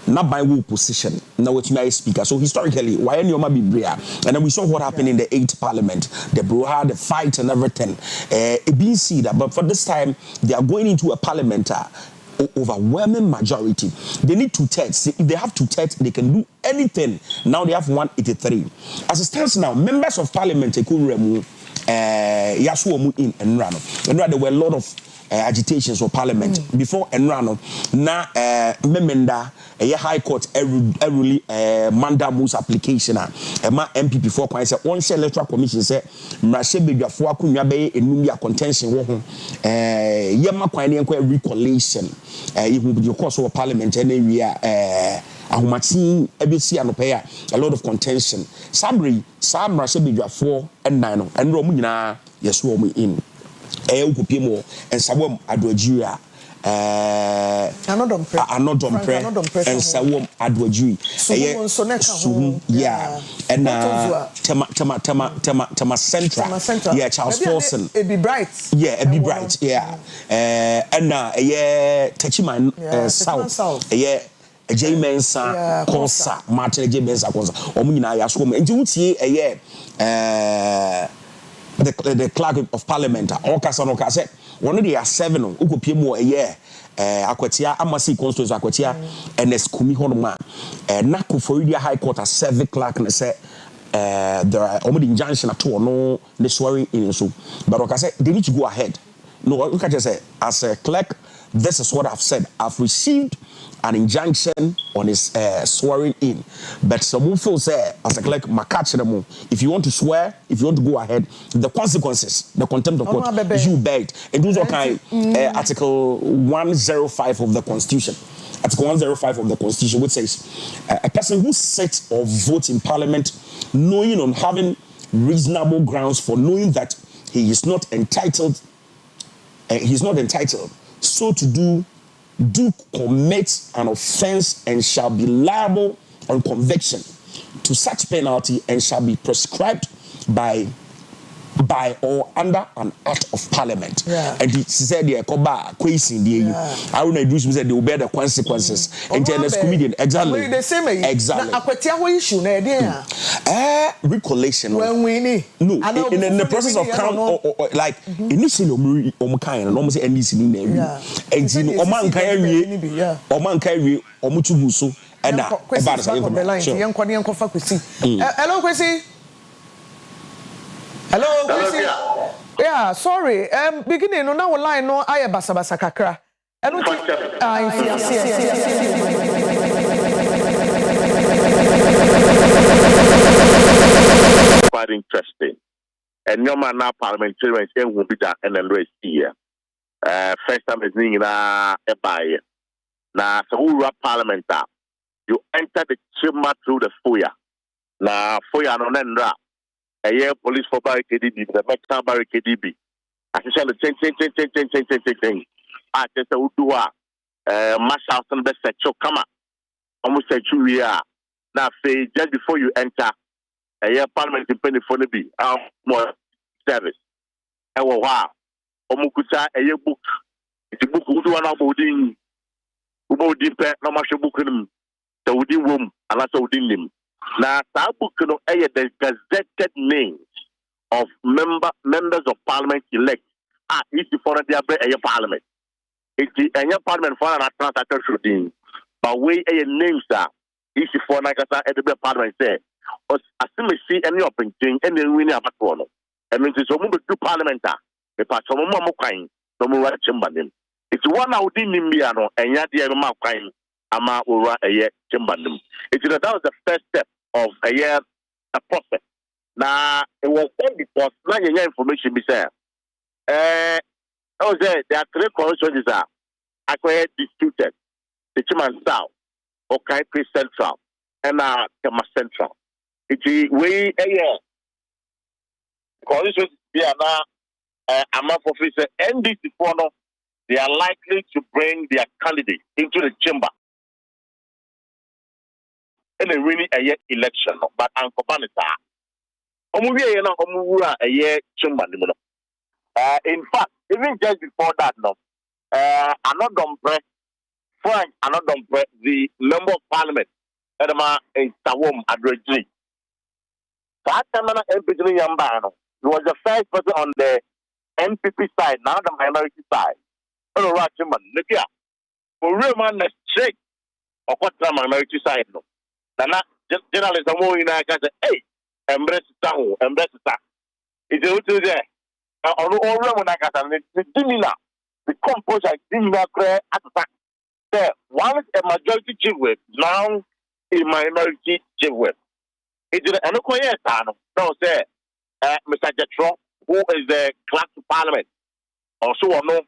Speaker 2: not by will position now which may speaker so historically why any be bria and then we saw what happened in the 8th parliament the brouhaha the fight and everything it being seen that but for this time they are going into a parliament overwhelming majority. They need 2/3. If they have 2/3, they can do anything. Now they have 183. As it stands now, members of parliament in and there were a lot of agitations for parliament before Enrano. Na memenda high court every manda moves application ma MPP for kwan say one share electoral commission say mrahye bedwafo akonwa be enum contention wo ho yema kwan ne enko recollation ihu bi course of parliament na wi ahomatin abesi anope a lot of contention sabri sam mrahye bedwafo ennan no enro mu nyina yeso mu in ukupimo and sawom adwajua anodom and sawom adwajui yeah and tema central yeah Charles Forson
Speaker 1: it be bright
Speaker 2: yeah and Techiman South yeah J Mensah Kosa Martin J Mensah Kosa omunyina ya so enti wutie the clerk of parliament all kasa no kasa one of the 7 ukopie mu akwatia amasi constituency akwatia ns kumi honoma na Koforidua high court as 7 clerk na say there are already injunction at all no the swearing in so but okase they need to go ahead no look at just say as a clerk this is what I've said I've received an injunction on his swearing in but some feel say as a clerk makachiremo if you want to swear if you want to go ahead the consequences the contempt of court you begged and those are kind article 105 of the constitution Article 105 of the Constitution, which says a person who sits or votes in Parliament knowing on having reasonable grounds for knowing that he is not entitled so to do commit an offense and shall be liable on conviction to such penalty and shall be prescribed by or under an act of parliament. And he said the Koba quasin the I don't know said they will bear the consequences. And Janus comedian exactly. Exactly.
Speaker 1: Issue
Speaker 2: recollection.
Speaker 1: When we need
Speaker 2: in the process of count or like initially kind and almost any sin in there. And Oman Kairi Omutubuso and
Speaker 1: hello Kwesi. Hello, yeah, sorry. Beginning no now line no aye basa kakra.
Speaker 10: Quite interesting. And no man now parliamentarians will be that and then race here. First time is na a buy. Now so who run parliament you enter the chamber through the foyer. Now foyer no nendra. A year police for barricade the metal barricade be. I said the change. I just Asieduaa Marshal and best set come almost said you are now just before you enter a year parliament in penny for the be more service. Wow. Omukusa a year book. It's a book who do an aboarding Ubo deep no much book in him. The wooden room and also within him. Now, the gazetted names of members of parliament elect are easy for the parliament. It's the parliament for an attractor shooting. But way names are easy for Nagasa at the parliament say, as soon as see any open thing, and then we never follow. And when it's a move to parliament, the Passomo kind, no more Chimbanim. It's one out in Nimbiano, and yet the Emma kind, Ama Ura a year Chimbanum. That was the first step of a year a process. Now it was done because now your information be said. I was there are 3 constituencies are acquired disputed. The Chiman South, okay, Central, and Tema Central. It's way a year. Because I'm for NDC for they are likely to bring their candidate into the chamber in a really a year election. But Uncle Banita, a year chamber. In fact, even just before that, another Frank, the member of parliament, Edema in Tawom Adrejli. That time, Yambano, he was the first person on the NPP side, now the minority side. Oh, right, Nikia. For real man, the straight or what the minority side, no. Then, journalism, I can say, hey, embrace town, embrace that. It's a little there. On all when I got the Dimina, the composer, Dimina, at the back. There, once a majority chief whip, now a minority chief whip. It's an Oyerepa Tano. No, sir. Mr. Jetro, who is the clerk to parliament, also known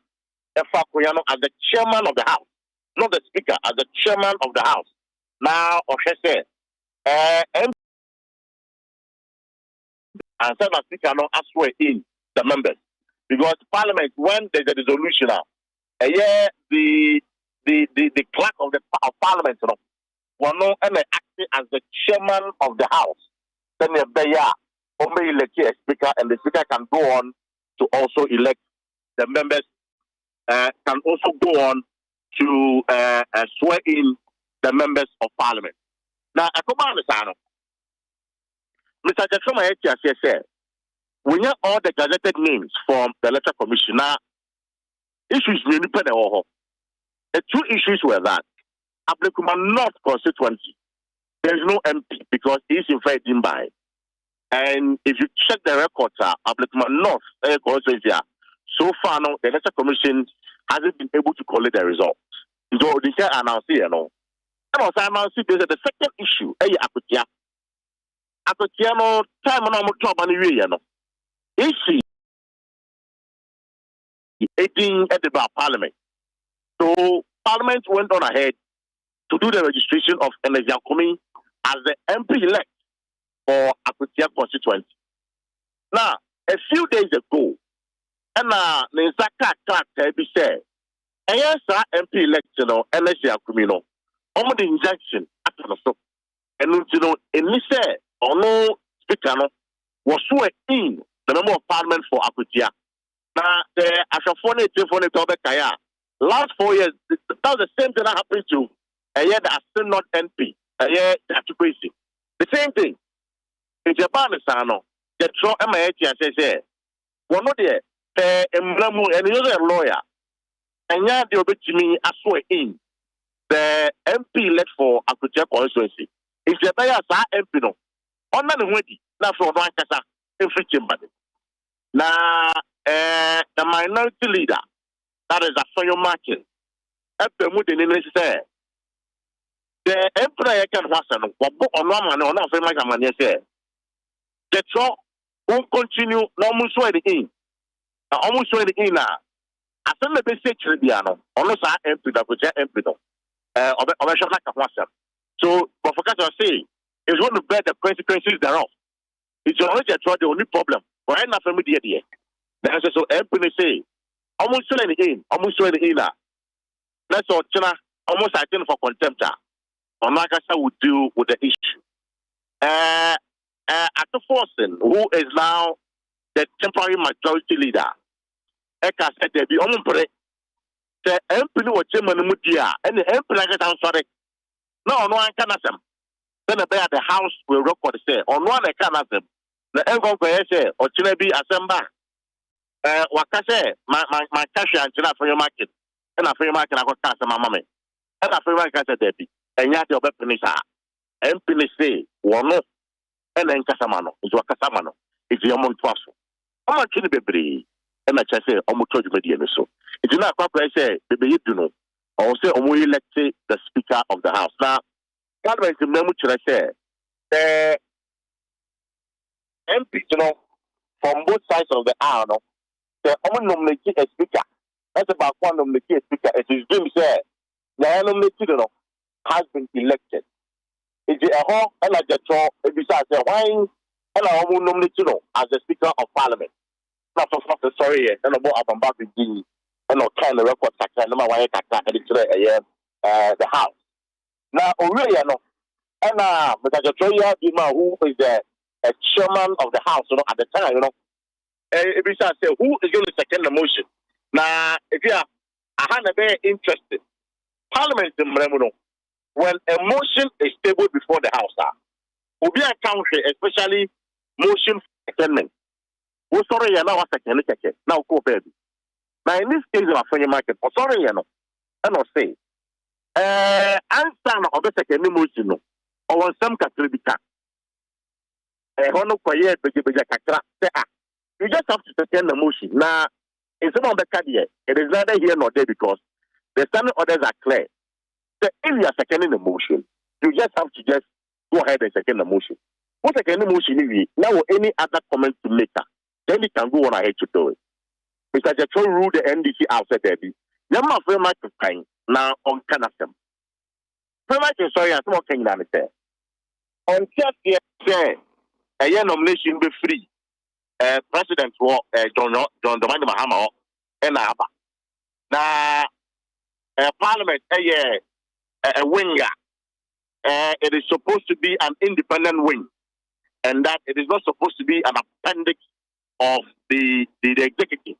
Speaker 10: as the chairman of the house, not the speaker, as the chairman of the house. Now, Oshe and said the speaker now swear in the members because parliament when there's a resolution now, the clerk of parliament, one know and acting as the chairman of the house. Then only elect a speaker, and the speaker can go on to also elect the members. Can also go on to swear in the members of parliament. Now, Mr. Jackson said, we have all the gazetted names from the electoral commission. Now, issues really put the two issues were that Ablikuma North constituency, there is no MP because he's in fact in by. And if you check the records, Ablikuma North constituency, so far now the electoral commission hasn't been able to collect the results. So they can announce here, no. And also announce the second issue, Akua. Akua no time no more trouble anyway, no. Issue 18 at the parliament. So parliament went on ahead to do the registration of Energy Akumi as the MP elect for Akua constituency. Now, a few days ago, and Mensah Clark said, yes, MP election or Energy Akumi no, almost the injunction at the stop. And in this or no speaker no was sworn in the member of parliament for Akua. Now, the Ashafone Tifone Tobekaya, last 4 years, that was the same thing that happened to a year that are still not NP, a year that you crazy. The same thing. In Japan, the Tro MIT says, one of the and you're a lawyer, and yeah, the obituary as swear in the MP elect for Akua constituency. If you're MP no, on the way, not for one casa in free chamber. Now, the minority leader, that is Asieduaa Martin, the emperor can wasn on one man or not for my money. The Tro won't continue no more swearing in. Almost swearing in now. I send the basic Tridiano, almost MP that was MP. So, but for I say, it's going to bear the consequences thereof. It's already the only problem. But I'm not familiar yet. That's so MP say, almost swearing in, That's all, China, almost I think for contempt. Onagasa would deal with the issue. Akua Forsen, who is now the temporary majority leader, Eka said there be ombre. The MP was German Mudia, and the MP like I'm sorry. No one can ask them. Then the house will record say on one I can ask them. The Engon say or Chinebi Assemba. Wakase, my cash and China for your market. And I for your market I got cash my mommy. And I for your market said there be. And yet your bepenisa. MP say one and then Casamano. It's Wakasamano. It's your Montwasso. I'm not kidding baby. And I say, almost told you, so it's not proper. I say, baby, you know, or say, let's say the Speaker of the House. Now, Parliament, remember, I say, the MP, from both sides of the aisle, the only nominated a Speaker. That's about one nominated Speaker. It is Jim said, the nominated, has been elected. Is it a hall and like the draw besides the wine and I will nominate you as the Speaker of Parliament. Not for sorry, and about Abamba Bigi and not kind of record and my the House. Now, already, and but the Joya Bima, who is the chairman of the House, at the time, besides, who is going to second the motion? Now, if you are very interested, Parliament in Bremuno, when a motion is tabled before the House, will be a country, especially motion for secondment. Oh, sorry, now a second, now go baby. Now, in this case, I'm for market, oh, sorry, and I'll say, answer of the second motion, or on some category, you just have to second the motion. Now, in some of the career, it is neither here nor there because the standing orders are clear. So if you are seconding the motion, you just have to just go ahead and second the motion. What second the motion, now any other comment to make, then you can go on ahead to do it. Because the true rule the NDC outside there. You must very much time now on Canada. Very much sorry, I'm not saying that there. On just say a year nomination be free. President John Dramani Mahama and Abba. Now, Parliament a winger. It is supposed to be an independent wing, and that it is not supposed to be an appendix of the executive.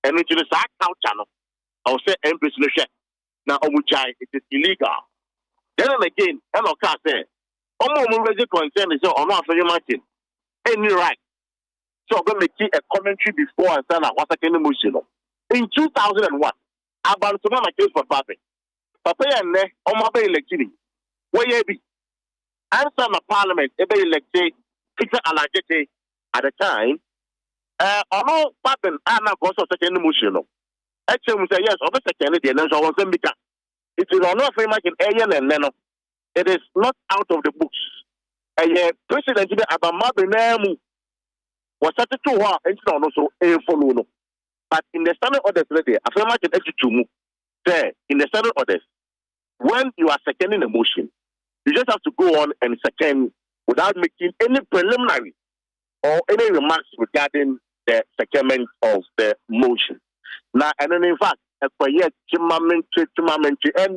Speaker 10: And which is a count channel. I'll say empress now Omuchai, it is illegal. Then again, hello, can't say. Almost concern is not for your martin. Any right. So I'm going to make a commentary before and say what's a kind of motion. In 2001, about to my case for Pape. Pape and ne on my election. Where you be? Answer my parliament, ebe elected Peter Alajete at the time. Ono Pape Anna was a second motion. Actually, we say yes, of a second, and then so was it is not very much in Alien and Neno. It is not out of the books. President Abama Benemu was such a 2 hour and also a follow. But in the standard orders, I feel like there in the standard orders, when you are seconding a motion, you just have to go on and second without making any preliminary or any remarks regarding the secondment of the motion. Now, and then in fact, and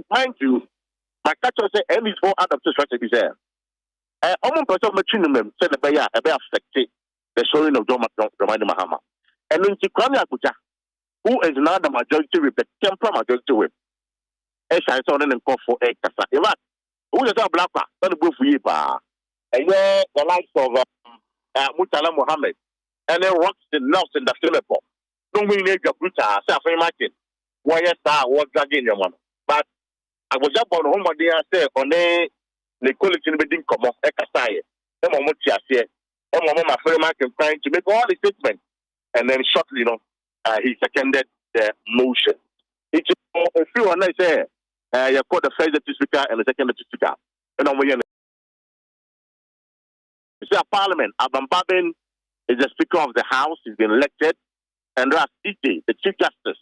Speaker 10: mind you, my catcher said, and it's all out of the strategy there. Almost person machinum said a affected the showing of Dramani Mahama. And then Chikwani Akuja, who is now the majority whip, the temporal majority whip. I saw them call for a casa. In fact, who is a black man? Don't go for you, and yeah, the likes of Mutala Mohammed, and then rocks the nose in the Philippines. Don't mean a bruta, self imagine. Why yes, I was dragging your one. But I was up on home day I say on the quality bedding come off Ekasai. The moment I say, and my friend Martin trying to make all the statements. And then shortly, he seconded the motion. It's a few and I say, you call the first deputy speaker and the second deputy speaker. And I'm going to say, Parliament, Abam Babin is the Speaker of the House, he's been elected, and Ras Ite, the Chief Justice,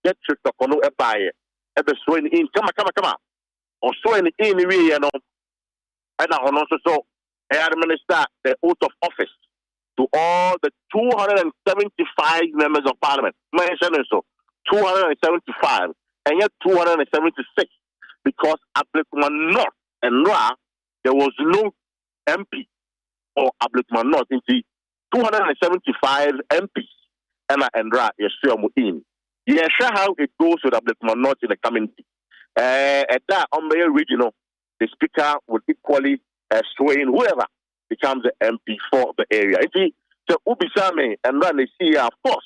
Speaker 10: get tricked up on a buyer, ever swearing in, come on, or swearing in the way, and I also saw administer the oath of office to all the 275 members of Parliament. Mentioning so, 275, and yet 276, because Ablikman North and Ra, there was no MP or Ablikman North in the 275 MPs. And Ra, yes, in. Yeah, sure how it goes with Ablikman North in the community. At that, on the regional, the Speaker would equally sway in whoever becomes the MP for the area. So Ubisame and then they see, of course,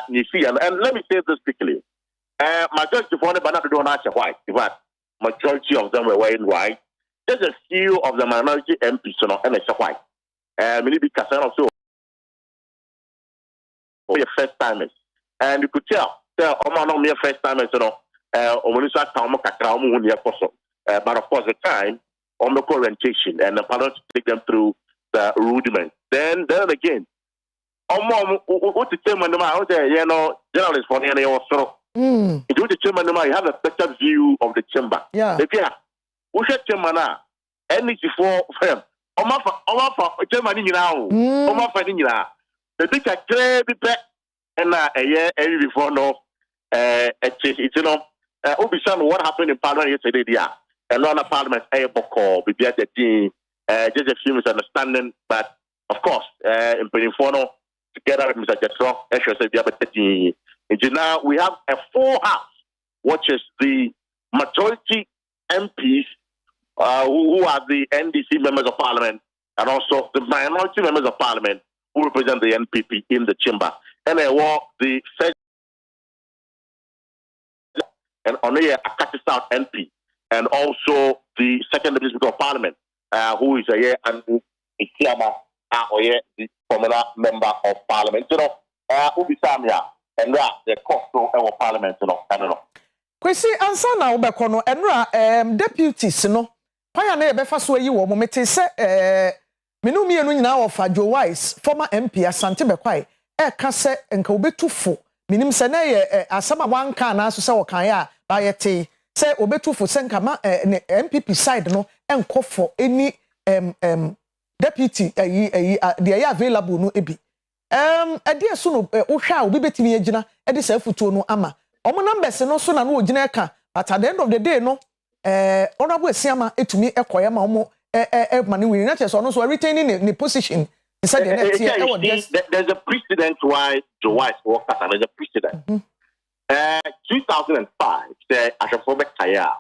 Speaker 10: you see, and let me say this quickly. Majority for the banana don't ask white, but majority of them were wearing white. There's a few of the minority MPs, and it's white. Maybe Kassan also your first timers, and you could tell, your first timers, but of course, the time on the orientation and the parents take them through the rudiment. Then again, what to tell my journalists for the also If you the chairman, you have a better view of the chamber.
Speaker 1: Yeah.
Speaker 10: If you who said chairman any for firm. Oma chairman now. Oma for the big clear and a year every before no it's what happened in Parliament yesterday, yeah. A lot of Parliament call be the team, just a few misunderstanding, but of course, in Penifono, together with Mr. Jetro, now we have a full house, which is the majority MPs who are the NDC members of Parliament, and also the minority members of Parliament who represent the NPP in the chamber. And I want the first and only a Akati South MP, and also the second Deputy Speaker of Parliament, who is a and Isiama, the former member of Parliament. You know, Ubisamia, and the cost of Parliament, you know, I don't know.
Speaker 1: Kwesi ansa na obekono enra deputies no kwaya na ebefa so yi wo momete se menu mienu nyina ofa Joe Wise former MP Asante Bekwai ka se enka obetufo minim se na ye asama wanka na so se wokan ya ba yete se obetufo se nka ma MPP side no enkofo any deputy they are available no ebi ade so no wohwa obi betimi agina ade se afutuo no ama omo numbers no so na no ogina ka but at the end of the day no honorable Asiama etumi ekoya ma omo mani we na chese ono so retaining the position inside the next year
Speaker 10: there's a precedent why Joe Wise worked as there's a precedent 2005 say Ashafobe Kaya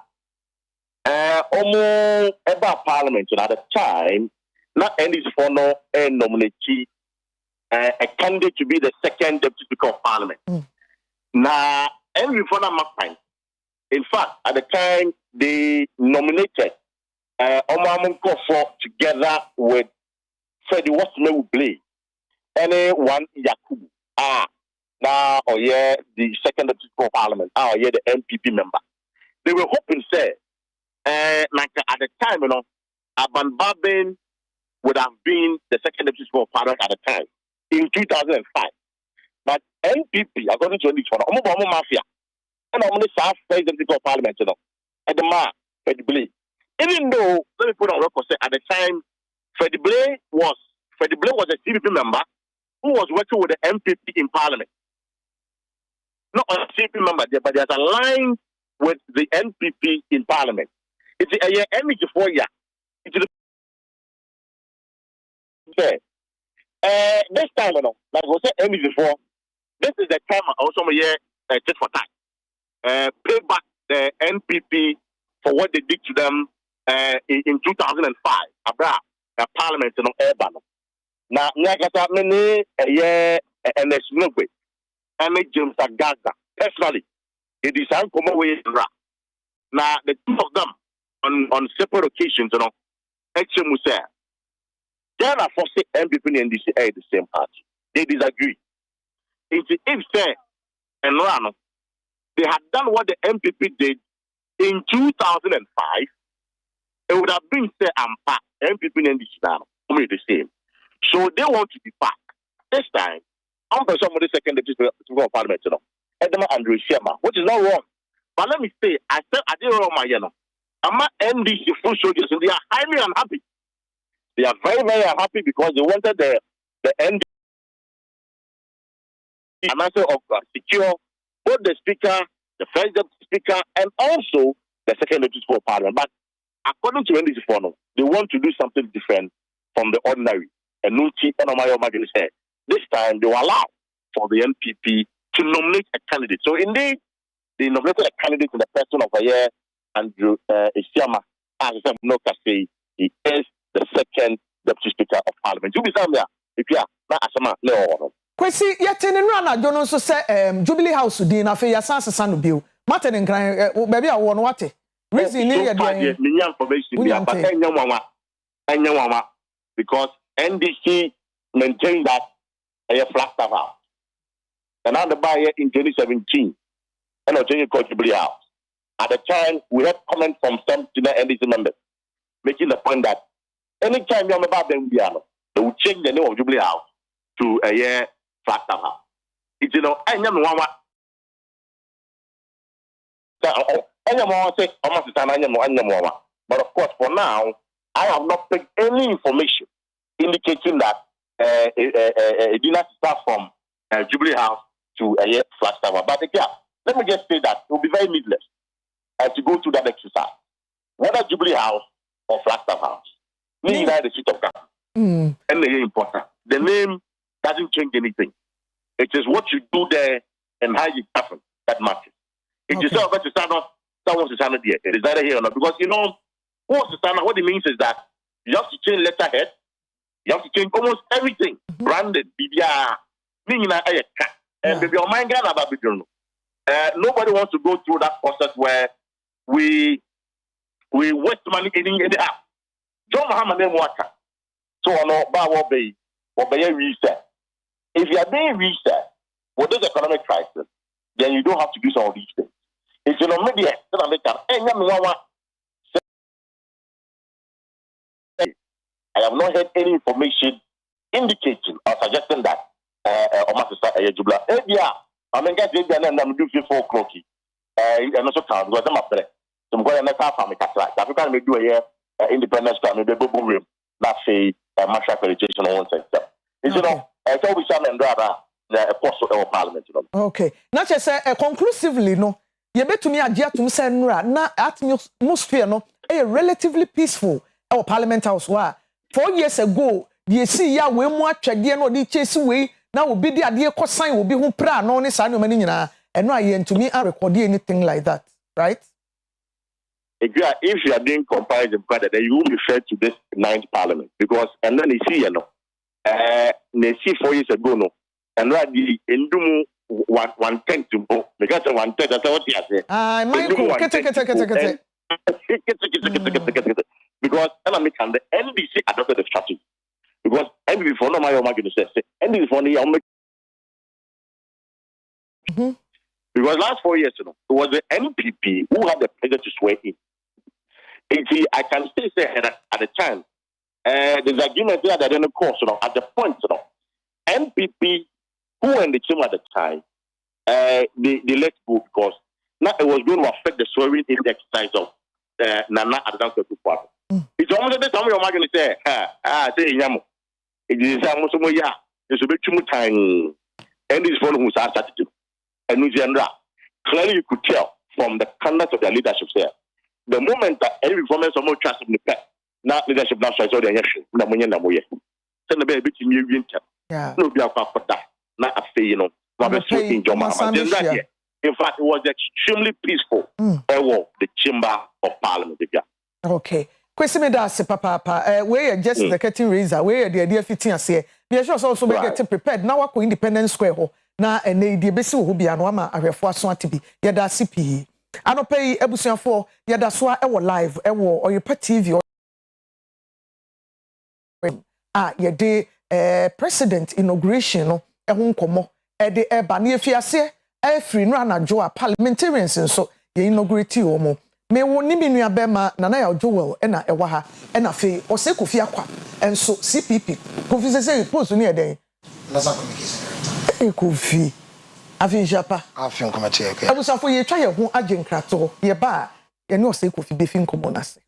Speaker 10: omo eba parliament at the time not any for no nominate a candidate to be the second deputy speaker of Parliament. Now every for that in fact, at the time they nominated Omamun Kofo together with Freddie Watson Blay, anyone Yakubu. Now the second deputy speaker of Parliament. The MPP member. They were hoping, say, like at the time, you know, Aban Babin would have been the second deputy speaker of Parliament at the time in 2005. But NPP, according to this one, Omo Mafia. And I'm going to serve president of Parliament, you know, at the mark, Freddie Blay. Even though, let me put on record, at the time, Freddie Blay was a CPP member who was working with the MPP in Parliament. Not a CPP member there, but there's a line with the NPP in Parliament. It's a year energy for you. It's this time, you know, like I said, energy before. This is the time I also year just for time. Pay back the NPP for what they did to them in 2005. Abra, Parliament, you know, urban. Now, Nyagata many a year and there's no way. And James Agaga, personally, it is uncommon way. Now, the two of them on separate occasions, you know, actually, Musa, they are for NPP and NDC the same party. They disagree. If say and Rano, they had done what the MPP did in 2005, it would have been say MPP and NDC only the same. So they want to be back. This time, I'm for somebody second deputy speaker of Parliament, you know, Edema Andrew Shema, which is not wrong. But let me say, I didn't wrong my I'm not NDC full soldiers, and they are highly unhappy. They are very, very unhappy because they wanted the NDC an answer of secure both the speaker, the first deputy speaker, and also the second deputy speaker of Parliament. But according to NDC Fono, they want to do something different from the ordinary. And Nuchi and Omayo Magin said, this time they will allow for the MPP to nominate a candidate. So indeed, they nominated a candidate in the person of Andrew Isiama. As I said, he is the second deputy speaker of Parliament. You be somewhere if you are not Asama no.
Speaker 1: Kwesi yete ne nra na jono so se Jubilee House din na fe yasanse sanu biu mate ne nkran baby awo no wate reason ni ye dey
Speaker 10: me information bi abata enya nwanwa because NDC maintained that a flat house and now the buyer in 2017 and I change called Jubilee House. At the time we had comments from some senior NDC members making the point that anytime you are about them they will change the name of Jubilee House to a flat house. It's you know, But of course, for now, I have not picked any information indicating that a dinner start from Jubilee House to Flagstaff. But again, let me just say that it will be very needless to go through that exercise. Whether Jubilee House or Flagstaff House, meaning the seat of government. And they're important. The name doesn't change anything. It is what you do there and how you govern that matters. It is not about to stand up, someone's to stand up here. It is either here or not. Because what's the standard? What it means is that you have to change letterhead, you have to change almost everything. Branded, BBR, and baby, nobody wants to go through that process where we waste money in the app. John Muhammad name water. So no Bawa Bay or Bay reset. If you are being reset with this economic crisis, then you don't have to do some of these things. If you know media, then I make I have not heard any information indicating or suggesting that Asieduaa. Yeah, I mean, guys, I'm doing 4 o'clock. And also time because I'm up there. So I'm going to have family cataract. African may do a independence time, maybe boom room. That's a martial accreditation on one sector. It's always something rather a post of parliament.
Speaker 1: Okay. Not just conclusively, no. You bet to me a dear to send na atmosphere no relatively peaceful our parliament house wa 4 years ago you see ya we mu atwade no di chase we na obi di ade ko sign obi hu pra no ne sa no mani nyina eno aye to me record anything like that, right?
Speaker 10: If you are doing comparison, then you will refer to this 9th parliament because and then you see they see 4 years ago no and right the endumu 1/10 to go because 1/10 that's what you say.
Speaker 1: Michael
Speaker 10: because the NDC adopted the strategy because NDC for no my NDC for the because last 4 years, it was the NPP who had the pleasure to swear in. I can still say at the time, there's agreement there that in the course, at the point, NPP who were in the chamber at the time, they let go because now it was going to affect the swearing in the exercise of Nana Adams Party. It's almost the time you're going to say, say Yamo. It is almost a year. It's a bit too much time. And this one who started to do. And New Zealand, clearly you could tell from the conduct of their leadership there. The moment that any reformers are more trust in the pet, now leadership now says all the action, the money and the way. Send a baby to new winter. No, be a for that. Not a fee, in Joma. In fact, it was extremely peaceful. The chamber of parliament.
Speaker 1: Okay. Kwesi me da se papa we just the curtain raiser we the idea fitting ase be sure also be get prepared now wako Independence Square ho na ene die besi wo bia no ama ahwefo aso atibi ye da CP anopa yi ebusuafo ye da so e wo live e wo Oyerepa TV ye de president inauguration no e ho nkomo e de e ba na efiase e free no anajo a parliamentarians nso ye inaugurate o mo me woni minua bema Nana ya Joel ena ewa ha ena fe ose Kofi Akwa enso CPP Kofi say post ni eden
Speaker 11: nasa communication
Speaker 1: Kofi afin japa
Speaker 11: afin communication
Speaker 1: abusafo ye twa ye ho agenkrato ye ba ye ne ose Kofi be fin komo na se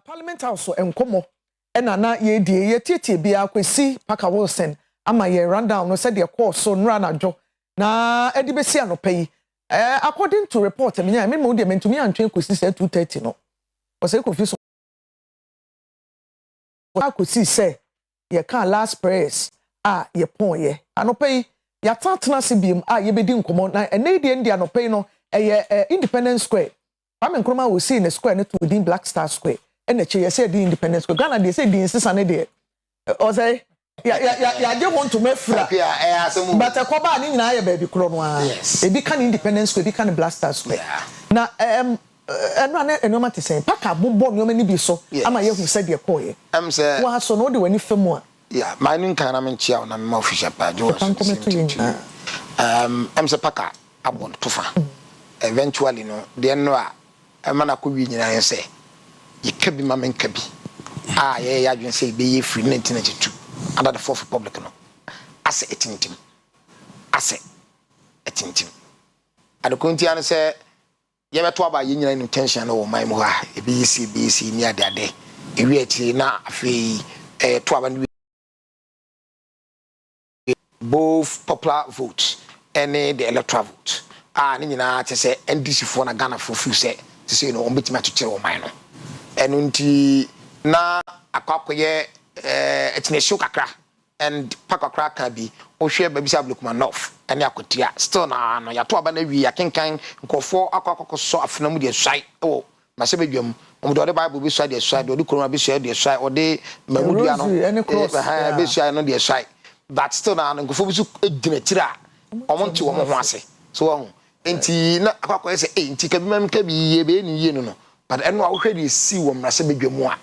Speaker 1: Parliament House so enkomo ena na ye die ye tietie bia kwesi Parker Wilson ama ye rundown no said the course so nra na dwo na edi besi anopai according to report me mo de mentumi antwen kwesi say 2:30 no o say kofi so kwesi say ye kan last prayers ye pon ye anopai ya tatena se biem ye bedi nkomo na ene die ndi anopai no Independence Square Kwame Nkrumah will see in the square to within Black Star Square. And the chair said the Independence Square. Ghana they say the insisane there. Or say yeah just want to make flat. But a koba ni na ya baby kronwa. Yes. E bi kan Independence Square, bi kan Black Star Square. Na eno ma te say paka bombo no mani bi so ama ye hu said the koye.
Speaker 11: Say
Speaker 1: wa so no de wani femu a.
Speaker 11: Yeah, my name kan na me chia na me official page. Say paka abon tofa. Eventually no de no a emana ko wi nyina yese yikabi ma menkabi ye adwen say be free 1992 under the Fourth Republic no ase etintim adokonti an say ye beto aba ye nyina intention no my mo ha e BC ni ade ewi ati na afi to aba no both popular votes and the electoral vote ni nyina te say NDC for na Ghana for few say to say no ombeti ma to kire o man no eno nti na akwakoye etinesho kakra and pakakra ka bi o hwe ba bisa blokuma north ene akotia still na no ya to aba na wi akenkan nkofo akwakokoso afenam de swai o ma se bedwam omo de bible bi swai de swai de korona bi swai de swai o de mamudua no be swai no de swai but still na nkofo bi su edinatira omo nti wo ho ase so enti na akwakoye se enti ka bi mam ka bi ye be ni ye no but eno a wo hwe de si wo mra se bedwamu a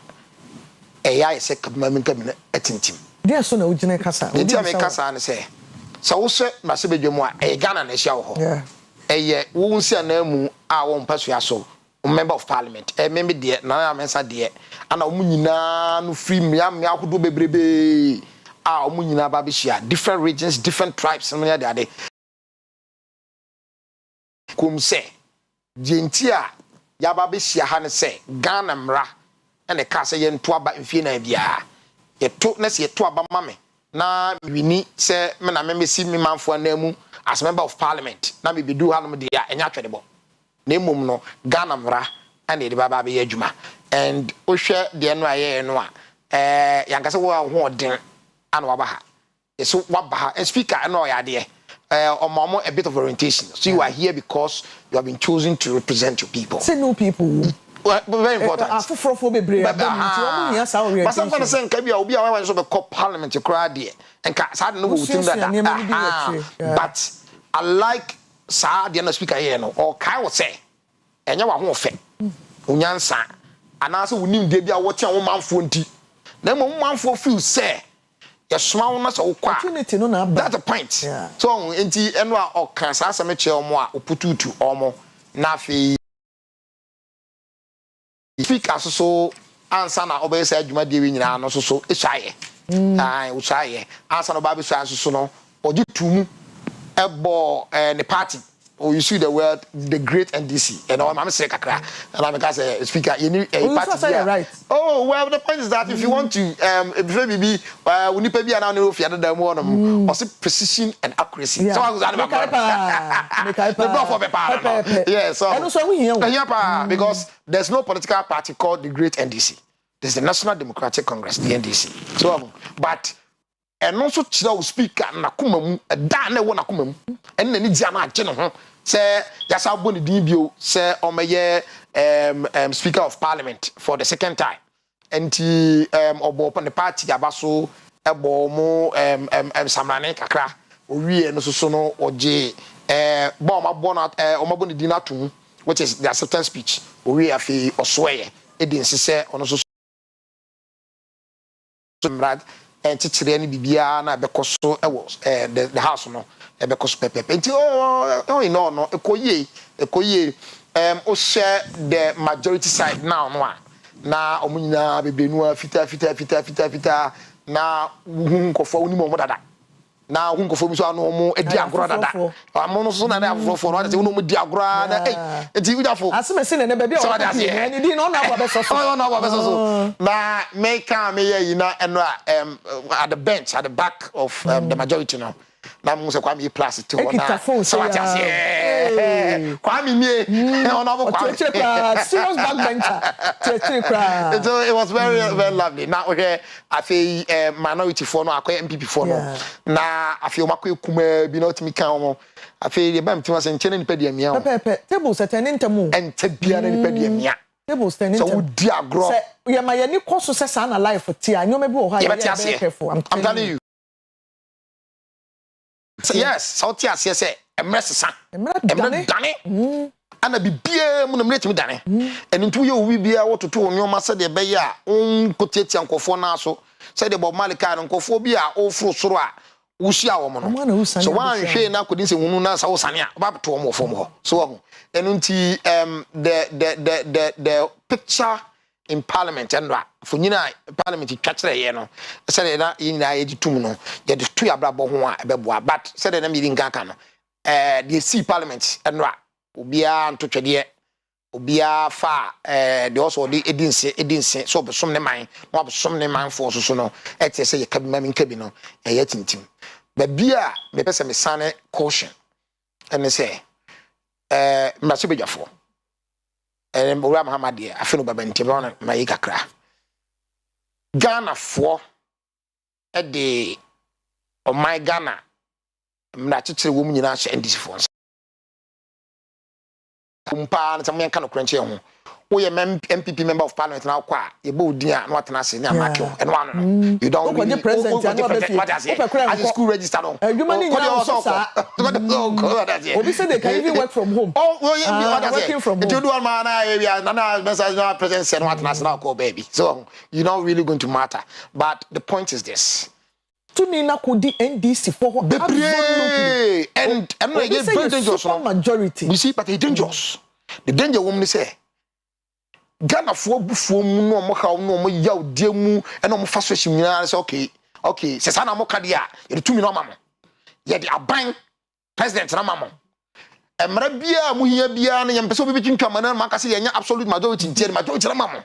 Speaker 11: eya se ka bi mam ka bi na etintim
Speaker 1: dia so na ugine kasa
Speaker 11: enti am kasa na se so wo se mra se bedwamu a Ghana na hia wo ho eye wo nsi anamu a wo mpaso ya so member of parliament member de na Mensah de ana wo nyina no free miam ahodo bebrebe a wo nyina ba be hia different regions different tribes no ya de kum se jenti a ya ba be hia ha ne se Ghana mra ene ka se ye nto aba mfie na bia ye to na se ye to aba mame na wini se me na memesi me manfo na mu as member of parliament na me bedu ha no de ya enya twedebo na emom no Ghana mra ene de baba be adwuma and o hwe de no aye no a yanka se wo ho odin ana waba ha so waba ha speaker no ya de omomo a bit of orientation so you are here because you have been chosen to represent your people.
Speaker 1: Say no people.
Speaker 11: Well, very important.
Speaker 1: Afufrofo bebre but
Speaker 11: some kind of say nka bia obi a wan so be call parliament kra de nka sa de no go tin that but I like sa de na speaker here no or kai wo say enya wa ho fe onyansa ana so wonim de bia wo tia wo manfo nti na mo manfo feel say yes ma na so kwa
Speaker 1: opportunity no na
Speaker 11: that's the point so enti eno a okan sa asem che omo a opututu omo na fe speaker so ansa na obese adwuma de wi nyina no so ehwaye wo hwaye ansa no ba be so no oji tumu ebo the party or you see the word the great NDC and I'm say kakra and I'm because speaker you need a party
Speaker 1: right.
Speaker 11: Oh well the point is that if you want to before we need to be an no fear the one or precision and accuracy so I was yeah so
Speaker 1: and also we
Speaker 11: here because there's no political party called the great NDC. There's the National Democratic Congress, the NDC. So but and also chira speaker na kumamu da na wo na kumamu en na ni dia na age no ho say yasa boni din bio say omeye speaker of parliament for the second time enti obo upon the party abaso ebo mo samrane kakra owie no so no oje bo ma bo na omaboni din atum which is the acceptance speech owie afi osoye edin sese ono so mrad and chichire ni bibia na bekoso the house no bekoso pepe enti no ekoye o share the majority side now no na omunyina bebrenu fita na nkofo oni mo dada na hu nkofo bi so ano mo edi agoro dada amo no so na na afofo no say wo no mo di agoro na enti wujafo
Speaker 1: aseme se ne baby o ni di no na abo beso so
Speaker 11: no abo beso so na me kan me ye na eno at the bench at the back of the majority now na mo se kwa me plus to na so what you say kwa me mie ona bo kwa
Speaker 1: serious backbencher
Speaker 11: so it was very very lovely now here I feel minority for no akwa MPP for no na I feel makwa kuma bi na otimi kan mo I feel the bam tima se nchene ni pedi amia o
Speaker 1: pepe table setani ntemu
Speaker 11: ente bia na ni pedi amia
Speaker 1: table setani ntemu
Speaker 11: so we di agro
Speaker 1: se ye ma ye ni koso se sa na life ti anyoma bi wo ha ye be careful
Speaker 11: I'm telling you yes so ti ase se emre sesa emre dane ana bibia mu na mre timi dane enu ye obi bia wototo onyoma se de be ya kotiatia nkofo na so se de Bob Malika na nkofo bi a ofuro soro a wusia wo mo no so wan hwe na kodin se hunu na sa wo sane a ba to mo fo mo so wo enu nti the picture in parliament and for nyina parliament twakere ye no se de na nyina ye ditum no ye de to yabrabo ho a beboa but se de na mi dinga ka no the see parliament and obia ntotwede obia fa de also de edinse so besom ne man no besom ne man for so no ete se ye kabi mami kabi no ye tintim ba bia me pese me sane caution and say mraso bedwafo Owura Muhammad ye afeno baba ntebe ona mayi kakra Ghana fo e de o my Ghana mna chichire wo munyina hye ndisi fo kumpa na tamu yanka no kranche ho wo ye MPP member of parliament na kwa ye bo odin a na watena se ne amake ho eno ano no you don't really
Speaker 1: president and
Speaker 11: what as school register no
Speaker 1: obi say they can even work from home
Speaker 11: working from home you do man na Mensah na president say no watena se na call baby so you not really going to matter but the point is this
Speaker 1: to me na kodi NDC for
Speaker 11: absolutely and it's very dangerous
Speaker 1: majority
Speaker 11: you see but it's dangerous the danger woman say Ghana for bufuo mu no mo ha no mo yaw die mu e no mo fa so him nyina say okay se sana mo ka dia ye tumi no mamo ye di aban president na mamo emra bia mu hia bia na ye mpese obi bitwintwa mana ma ka se ye nya absolute majority ntiere majority na mamo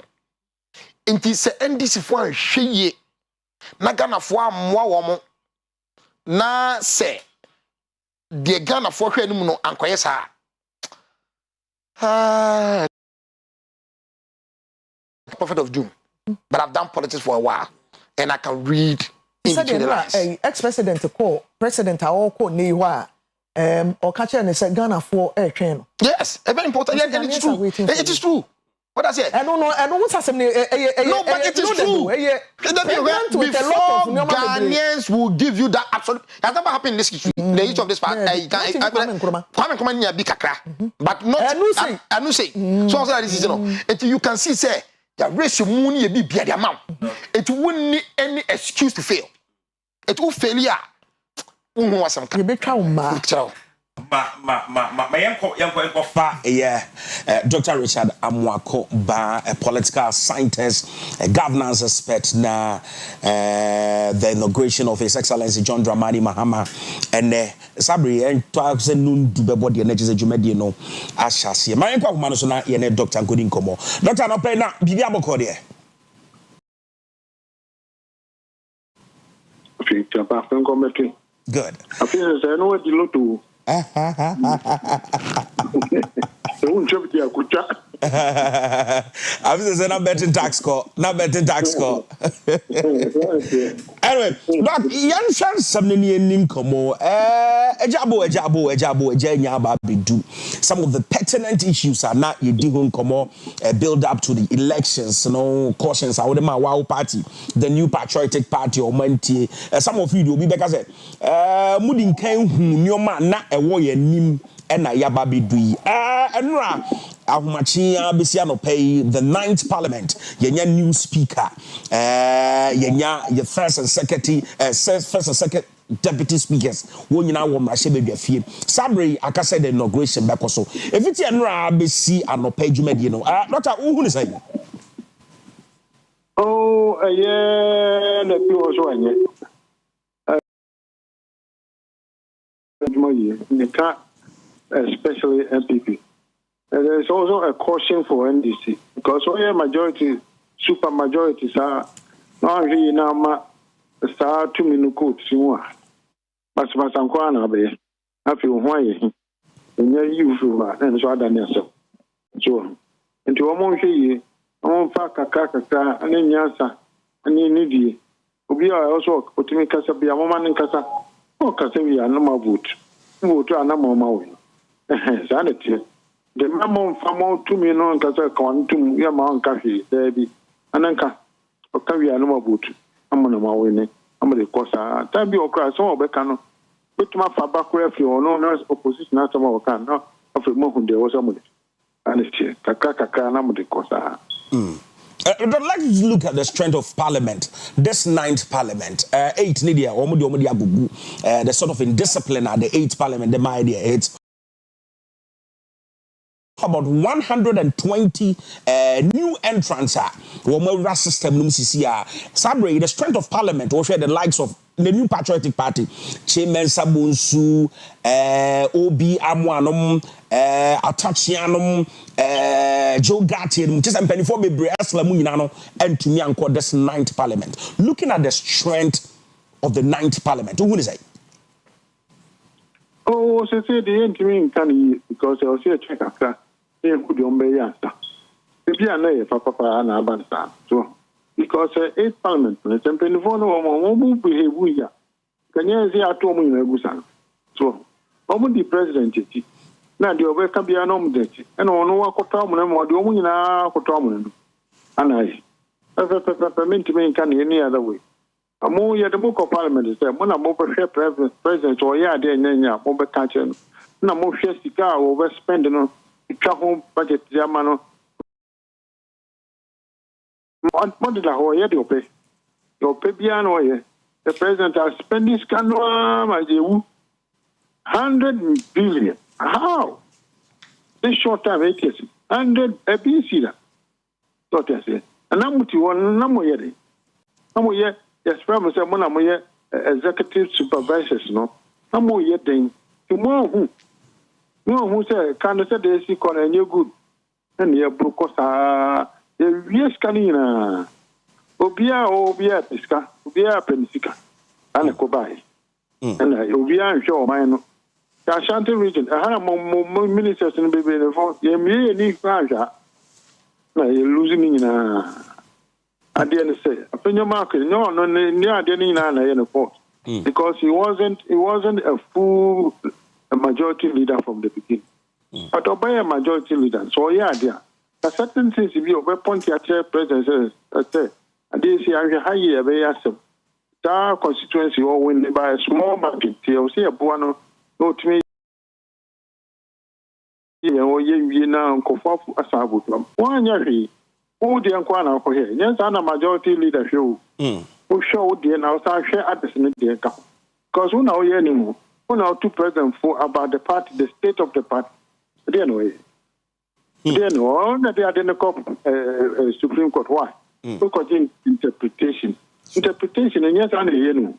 Speaker 11: enti se NDC fo ahweye na Ghana fo amwa wo mo na se de Ghana fo hwe ni mu no ankoye sa prophet of doom but I've done politics for a while and I can read into the lines.
Speaker 1: Ex-president call president our call Niwa or catch and say Ghana for air train.
Speaker 11: Yes, very important. Yeah, and it's true. It is true. What I said?
Speaker 1: I don't know what's happening.
Speaker 11: No, but it is true. Before Ghanaians will give you that absolute. It has never happened in this history. The age of this part. Kwame Nkrumah be kakra, but not. I know say. So this is until you can see say the ratio money be the amount. It wouldn't need any excuse to fail. It will fail ya. Unwa some.
Speaker 1: You be trauma.
Speaker 2: My yanko fa Dr. Richard Amwako ba a political scientist, a governance expert na the inauguration of His Excellency John Dramani Mahama and Sabri and talks and noon to be body energies a jumedi no ashasi. My yanko manusona yene Dr. Nkudin Komo. Dr. no play na Bibia Bokode. Good.
Speaker 10: I feel I know what you look to.
Speaker 2: I'm saying not betting tax score. Anyway, but young chance something in Komo. Some of the pertinent issues are not you do Komo build up to the elections, cautions. I would my wow party, the new patriotic party or Menti. Some of you will be because Mudin came who man not a warrior nim. Ena yaba bidui enra ahomachi abesia no pay the 9th parliament yenya new speaker yenya your first and second deputy speakers wonyina wo mrahye bedwafie Sabri akase the inauguration bekoso efiti enra abesi anopa dwumadi no doctor uhu ni say
Speaker 10: na bi wo so anye
Speaker 12: especially MPP. And there is also a caution for NDC because all majority, super majorities are not really now. Start 2 minute quotes. But Masankwana be. I feel why you feel and so I done yourself. So, into a month, I won't pack a kaka and then yasa and you need we are also put me casa be a woman in casa. Oh, casa we are no more vote. Vote to a number more. Sanity. The mamma from all 2 million casa con to your mount coffee, there be an anchor. Or can we are no more vote? I'm on my winning. I'm the cosa. That be or cry some becano. But my fabac if you or no opposition at some of can now of a moment there was somebody. And it's here. Kaka, I'm the cosa.
Speaker 2: Let's look at the strength of Parliament. This 9th Parliament, 8 Nidia, the sort of indiscipline at the 8th Parliament, the my idea, it's about 120 new entrants. Our system, Sabre, the strength of Parliament, or share the likes of the new Patriotic Party, Mensah, Obi Amwanum, Atachianum, Joe Gatti, just a penny for me, Breaslamunano, and to me, and call this 9th Parliament. Looking at the strength of the 9th Parliament, who is it?
Speaker 12: Oh, so say the end to me can because I was here check after. Could you obey answer? If you are nay, Papa and Abansa. So, because 8th Parliament, the temple for no one behave we are. Can you see at home in a Gusan? So, the president, now the over can be an omelette, and on no cotamum or the woman in our cotamum. And I meant to make any other way. A more yet the book of Parliament is there. When I'm over here, president or yeah, there, Nanya, over catching. No more shares the car over spending on. Home budget, Yamano. What did I hear you pay? Your pay piano, the president has spent this canoe, my dear, 100 billion. How? This short time, 8 years, 100 a BC. What I say, and I'm with you one number yet. I'm yet, yes, promise, I'm one executive supervisors, no. I'm more yet, then, tomorrow. No, who said, can I say they see con and you good? And you broke us, yes, canina. Obia, Pisca, Obia, Pensica, and a cobai. And Obia, show mine. Ashanti region, I had more ministers in the baby, you may need Raja. You're losing in I didn't say, opinion market, no, near Denina in the port. Because he wasn't a full. A majority leader from the beginning. But obey a majority leader. So yeah, there. A certain things if you obey point your chair president says, and they say I high year very awesome. That constituency or win by a small market. You see a buono no to me. You now conform as I would come. 1 year, who the Akua for here? Yes, I'm a majority leader show. Who show the now share at the Senate. Because who know you anymore? Who now to present for about the party, the state of the party. They know it. They know that they are in the Supreme Court. Why? Because interpretation. Interpretation, and yes, I know.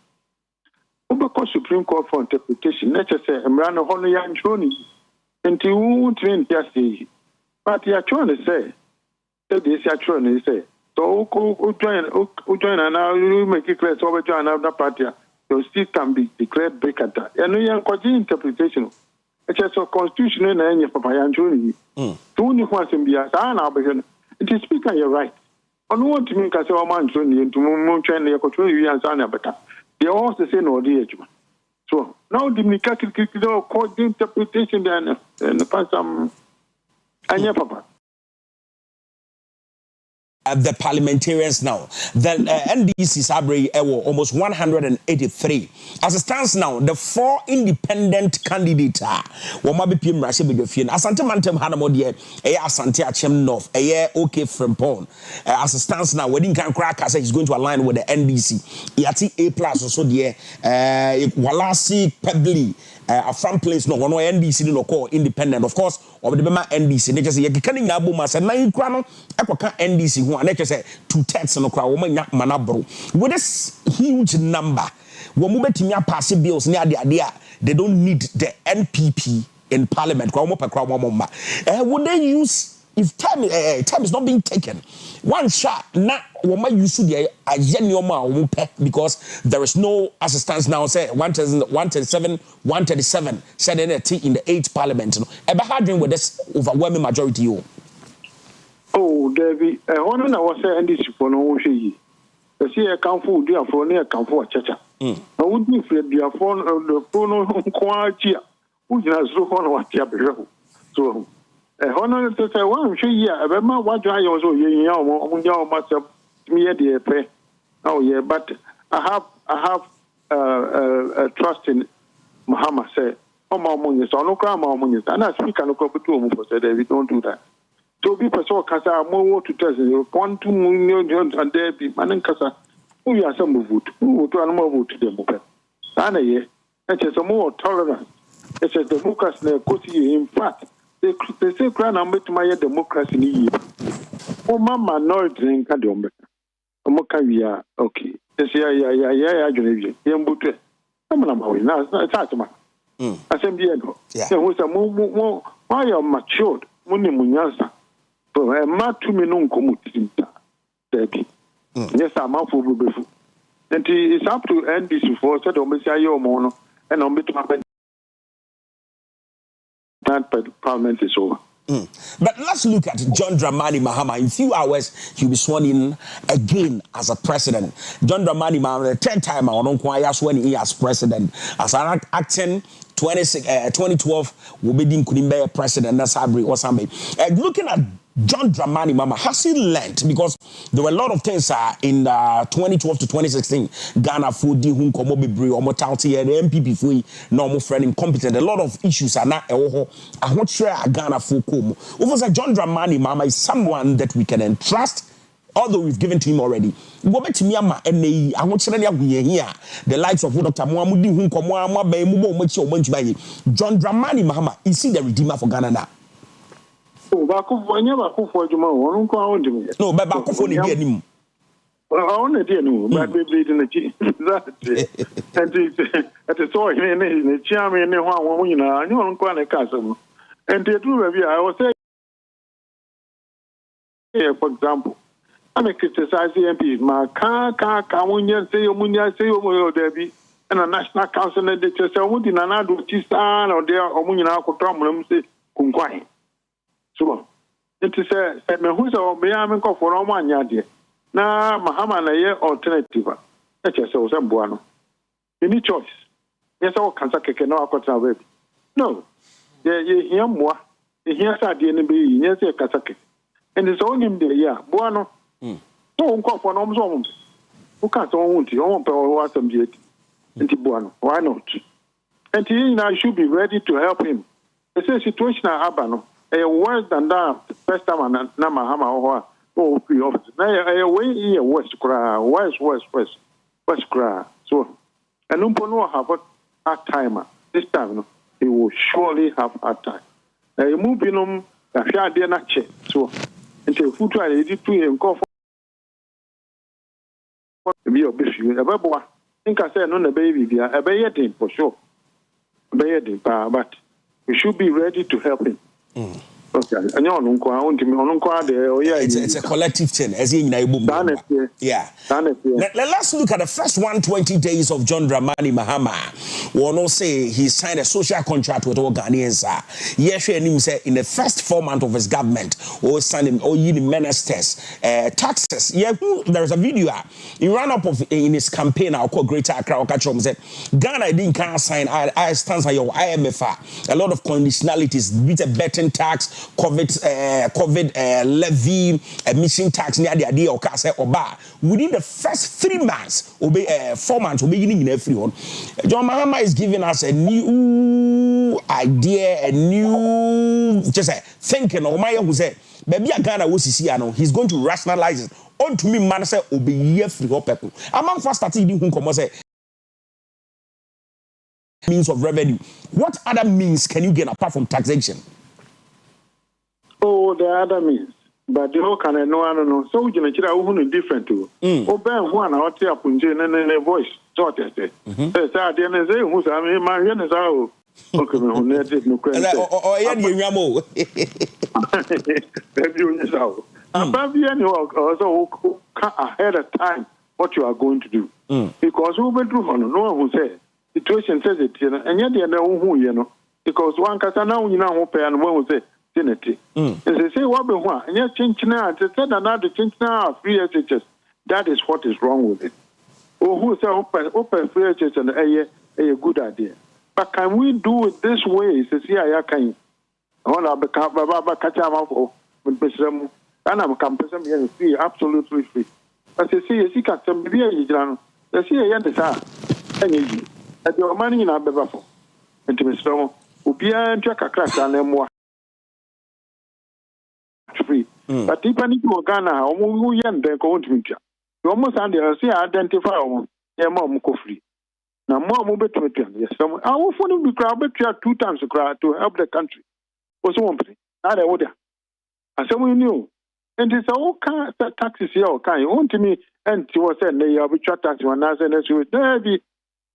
Speaker 12: Because Supreme Court for interpretation, let's just say, I'm running on young Johnny. And you won't just say, but you are trying to say, that this you are trying to say. So, who join and now you make it clear over to another party. Your seat can be declared vacant. And we are continuing interpretation. It's just a constitutional and any Papa Anjuni. Two new ones in the Asana. It is speaker, you're right. On what to make us our man Johnny to Monchan, the Cotonou and Sanabata. They all the same or the age. So now the Mikaki court interpretation then and pass some Anya Papa.
Speaker 2: The parliamentarians now. The NDC Sabre almost 183. As it stands now, the 4 independent candidates are Wamabi PM Rashe Bedofian, Asante Mantem Hanamodie, Asante Achem North, OK Frempon. As it stands now, Wedding Can Crack as he's going to align with the NDC. Yati A plus also there, Walasi Pebli. A front place no one NDC no call independent. Of course, or the Bema NDC. They just say, you can't even boom as a 9 crown, Equaka NDC, who are just say 2/3 no crowd, woman yak manabro. With this huge number, when we bet me pass bills near the idea, they don't need the NPP in parliament. Would they use, if time is not being taken, one shot, not woman you should because there is no assistance now. Say 137 said in the 8th parliament. Ever harding with this overwhelming majority.
Speaker 12: Oh, Debbie, I want to was saying this for no she. The see a council, dear for near council at Chacha. I wouldn't feel dear phone the phone quiet here. Who has so on what you have. So, a honor to say, well, she, yeah, I remember what I also, you myself, me, dear pay. Oh, yeah, but I have trust in Muhammad, say, oh, my money, so no crime, my money, and I speak on a couple of for said, we don't do that. So people saw Casa more to test you, 1, 2 million, and there be man and Casa, who are some vote, who would run more vote to them. And a year, and it's a more tolerant. It's a democracy, in fact. They say crown and make my democracy. Oh, my minority in Kadom. Omoka, okay. Yes, yeah, Yambutre. I'm not now. It's not my assembly. There was a more why are matured, Muni Munyansa. So a matu minun comutinta. Debbie. Yes, I'm out for before. And it's up to NDC for said on Messiah Mono and on bit my that parliament is over.
Speaker 2: But let's look at John Dramani Mahama. In a few hours, he'll be sworn in again as a president. John Dramani Mahama, the 10th time I don't quite sworn in as president. As an acting 2012, will be the Kunimbe president. That's how looking at John Dramani Mahama, has he learned? Because there were a lot of things in 2012 to 2016. Ghana food, whom Komo Bibri, or Mortality, and the MPP free, normal friend, incompetent. A lot of issues are not. I'm not sure Ghana food. Over John Dramani Mahama is someone that we can entrust. Although we've given to him already. The likes of Dr. Muhammadi, whom John Dramani Mahama, is he the redeemer for Ghana now?
Speaker 12: No, but
Speaker 2: back for the dear.
Speaker 12: Well, I only did know, but we bleed in the cheese. And it's all in the chairman and one, you know, I don't quite a castle. And they do review. I was saying, for example, I'm a criticizing MP. My car, Kamunya, say, Munya, say, Debbie, and a national council, and they just say, what did I do? Chistan or there, or Munya, Cotam, say, Kunquai. So, it is a who's a Miami for 1 year. Now, Mahama, a year alternative. That's just so Buano. Any choice? Yes, all Kansaka can now cut away. No, you hear more. Here's our DNB, yes, a Kasaki. And it's only in the year. Buano. Don't call for no zone. Who can't own you? Own power some jet. And Buano. Why not? And he now should be ready to help him. It's a situation at Abano. Worse than that, first time and Namahama or free office. Now, way here, West Cra, West Cra. So, and Umpono have a hard time. This time, he will surely have hard time. You move in a fair day not check. So, until food trial, you do him call for be a bit. I think I said, no, the baby, a baby for sure. A baby, but we should be ready to help him. Okay.
Speaker 2: It's a collective thing. As in, yeah. Let's look at the first 120 days of John Dramani Mahama. We will say he signed a social contract with all Ghanaians. Yes, in the first 4 months of his government, or signed him, or ministers, taxes. Yeah, there is a video. He ran up in his campaign. I'll call Greater Accra. Said Ghana didn't sign. I stands on your IMF. A lot of conditionalities with a betting tax. COVID levy, emission tax near the idea of Kase Oba. Within the first 3 months, 4 months, beginning in everyone. John Mahama is giving us a new idea, a new thinking. Or Maya who said, "Baby, Ghana was he's going to rationalize it." On to me, man, say, "Obe ye free people." Among first starting doing who say means of revenue. What other means can you get apart from taxation?
Speaker 12: Oh, the other means. But the whole can no one know. So we can actually different too. Oh, Ben, one out here, Punjin and a voice. Sort of say. Yes, I didn't say who's I mean, my is out. Okay, no question.
Speaker 2: Or Yamo.
Speaker 12: Maybe is out. And Babian also ahead of time what you are going to do. Because who went through no one will say. Situation says it, and yet they know who you know. Because one can now you know and one will say. And they say, what be one? And yet, change now, they said another change now, free SHS. That is what is wrong with it. Oh, who say open free SHS and a good idea. But can we do it this way? Says, yeah, can. All of the Baba catch them up with Besram, and I'm camping here free, absolutely free. But they say, you can some beer, you know, they say, I understand. And at your money in our Baba. And to Mr. Ubia Jack a crack and then more. Free. But if I need to Ghana, who yen then go to India. You almost identify your mom free. Now, more mobile to it. Yes, I will follow the crowd, but you have 2 times a crowd to help the country. Was one thing, not a order. And so we knew. And it's all kind of taxes here, kind of to me, and she was saying they are which tax one as and as you would there be.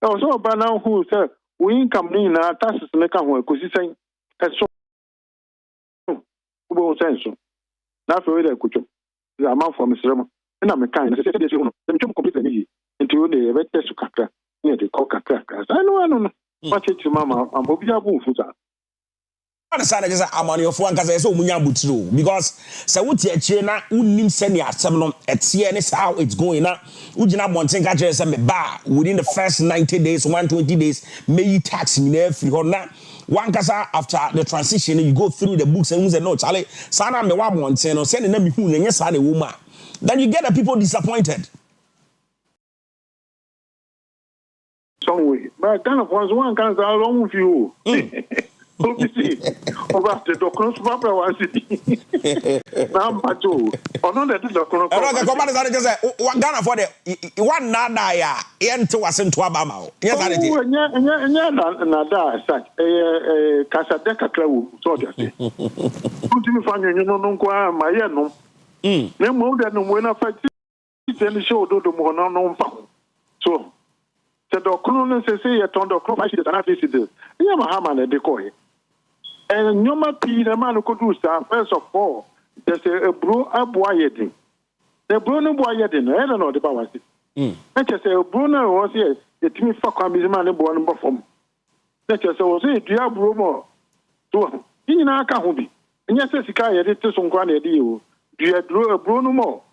Speaker 12: Also, by now, who said, we income in our taxes make a work because he's saying, who says so. That's the way they could. The amount for Mr. Rama. And I'm a kind of completely into the better to near the coca crackers. I know. Watch it to Mamma and Bobia Bufuza.
Speaker 2: I understand that I'm on your phone because I saw Munyabutru. Because Sawuti Chena, Unim Senia Seminum at CNS, how it's going up. Ujina Monten catches a bar within the first 90 days, 120 days, may tax in every corner. One casa after the transition, you go through the books and no Charlie, Sana me one or sending them who and yes, a woman. Then you get the people disappointed.
Speaker 12: Some way, but kind of one comes along with you. Obviously, over the doctor's papa was it. Now, Pato, or not that the doctor.
Speaker 2: The commanders are just one gun for the one Nada, Ent was in Twabama. Yes, I did.
Speaker 12: And Nada, such a Casadeca Club, so to say. Put me find you know, my no. No more than when I fight and show do the more non found. So, the doctor say a ton of crop, I see that I visit it. You have a hammer and a decoy. And no matter the man who could do stuff, first of all, there's a bro aboyedin. The Bruno boyedin, I don't know the power. I just say Bruno was here, the team for coming man born from. Let us say, do you have Bruno? So, in our Kahubi. And yes, I did some grand idea. Do you have Bruno more?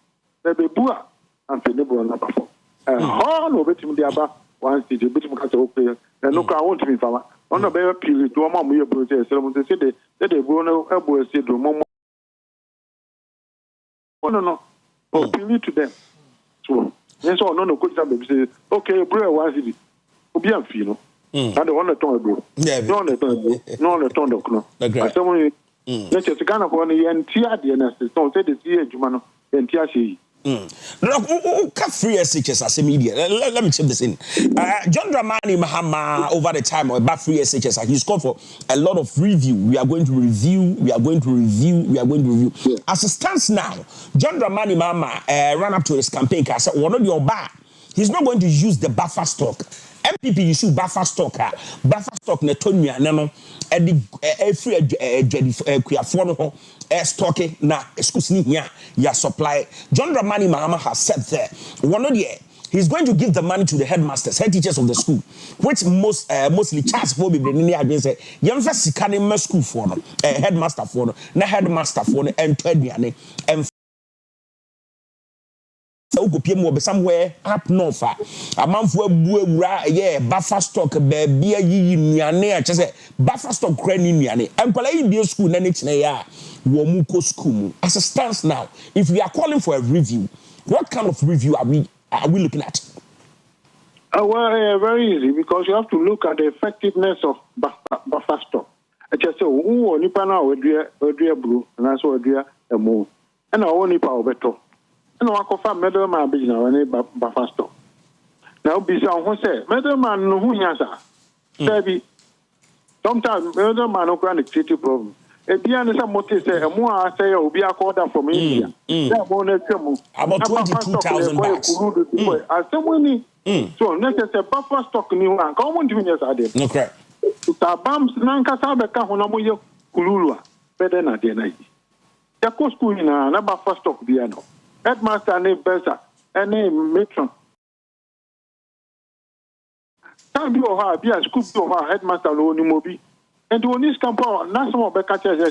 Speaker 12: The Bua and Fenibro number 4. And how no bit him the other once did you bit him cut open and look, I want to be farmer. On a better period to a mom, we are British. So they said that they will know a boy said, no, appeal to them. So, yes, or no, good time. Say, okay, bro, was it? Be a fino. I don't want to turn, bro. No, the turn of no. Like someone, let's just kind of one and tear the NS. Don't say the sea, Jumano, and Tiashi.
Speaker 2: Cut free SHS as a media. Let me check this in. John Dramani Mahama over the time or back free SHS. He's called for a lot of review. We are going to review. Yeah. As it stands now, John Dramani Mahama ran up to his campaign. I said, "One of your bar." He's not going to use the buffer stock. MPP use buffer stock. Buffer stock netonia nano. Free kuyafono stocking na excuse here ya supply. John Dramani Mahama has said there one of the he's going to give the money to the headmasters, head teachers of the school, which mostly Charles will be bringing against it. Young first can school for no headmaster for no na headmaster for no and go PM be somewhere up north. A month for yeah, buffer stock, baby, nnuane, say buffer stock nnuane. And play in school, then it's ya Womuko school. As it stands now, if we are calling for a review, what kind of review are we looking at?
Speaker 12: Well, very easy because you have to look at the effectiveness of buffer stock. I just say, who only pana would do blue, and that's what do a move, and I only power better. And I can find middleman business and buffer stock. Now, be someone say, middleman who answer. Maybe sometimes middleman no can create a problem. Ebiane sa mote say emo a say obi akoda from India. That mo na twem.
Speaker 2: About 22,000 bucks.
Speaker 12: Asemweni. So next say buffer stock ni wan. Ka mo ntimi nyesa ade.
Speaker 2: No correct.
Speaker 12: Tabams nanka sa be ka ho na mo ye kululu a. Better na de na yi. Ya ko school na buffer stock bia no. Headmaster ne Mensah ene matron. Can be or be a school or headmaster lo ni mobi. And to this campaign, national back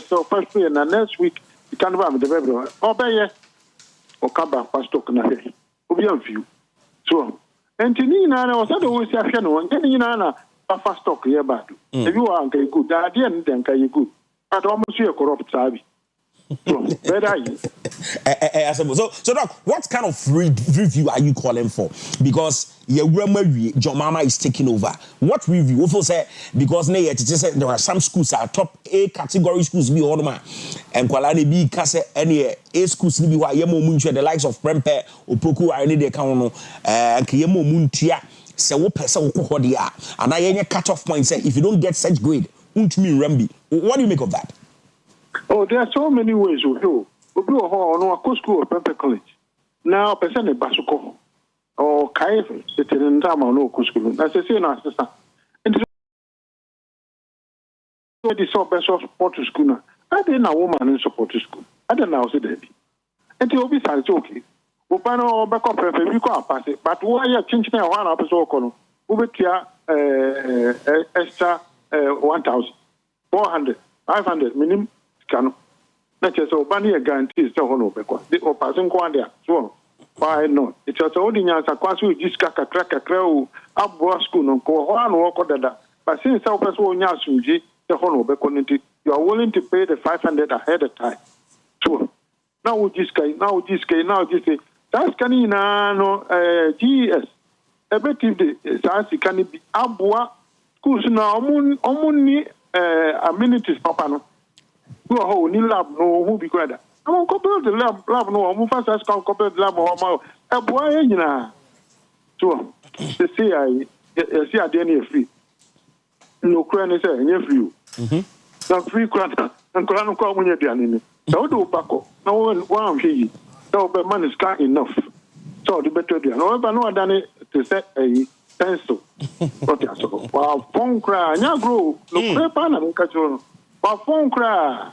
Speaker 12: so first and next week you can have the baby. Obey or come back fast talk na here. Obi on view. So and Tinina was that always a piano and Tinina fast talk here bad. If you are good, I didn't think you good. But almost you corrupt sabi. So
Speaker 2: Doc, what kind of review are you calling for? Because your John Mama is taking over. What review? What say? Because there are some schools are top A category schools be on ma, and Kwalani B kase any A schools be wa yemo munche the likes of Prempe Opoku are any de kawono and Kiyemo Muntia se wo pesa wo ko dia and I cut off point say if you don't get such grade untumi rembi. What do you make of that?
Speaker 12: Oh, there are so many ways we do. We do a school of Pempe College. Now, person in Basuko or Kaif, it's in Tama no school. That's the same as the and the so best of support to school. I didn't know woman in support to school. I didn't know the and the office is okay. Upano back up we can't pass it. But why are changing one episode? Ubetia extra 1,400, 500 minimum. Can not just Obani guarantees the honor because the passing quandia. So why not? It's just only as a quasi discaka crack a crow up school on go on walk that. But since South West Yasuji, the honor beckonity, you are willing to pay the 500 ahead of time. So now this guy, now this that's canina no GS. Effectively, Sasi can be Abua schools now omuni amenities papa no. Who are ni lab no who be greater. I won't couple the lab no move fast as couple the lab or a boy na. So the see I dey free. No crown is a free. Na free crown and crown ko mun ye diane. So do bako. Na one fee. So be man is car enough. So the better diane. No ba no dane to set a pencil. What ya so. Wow, phone cry nya grow. No paper na nka cho. Phone cry.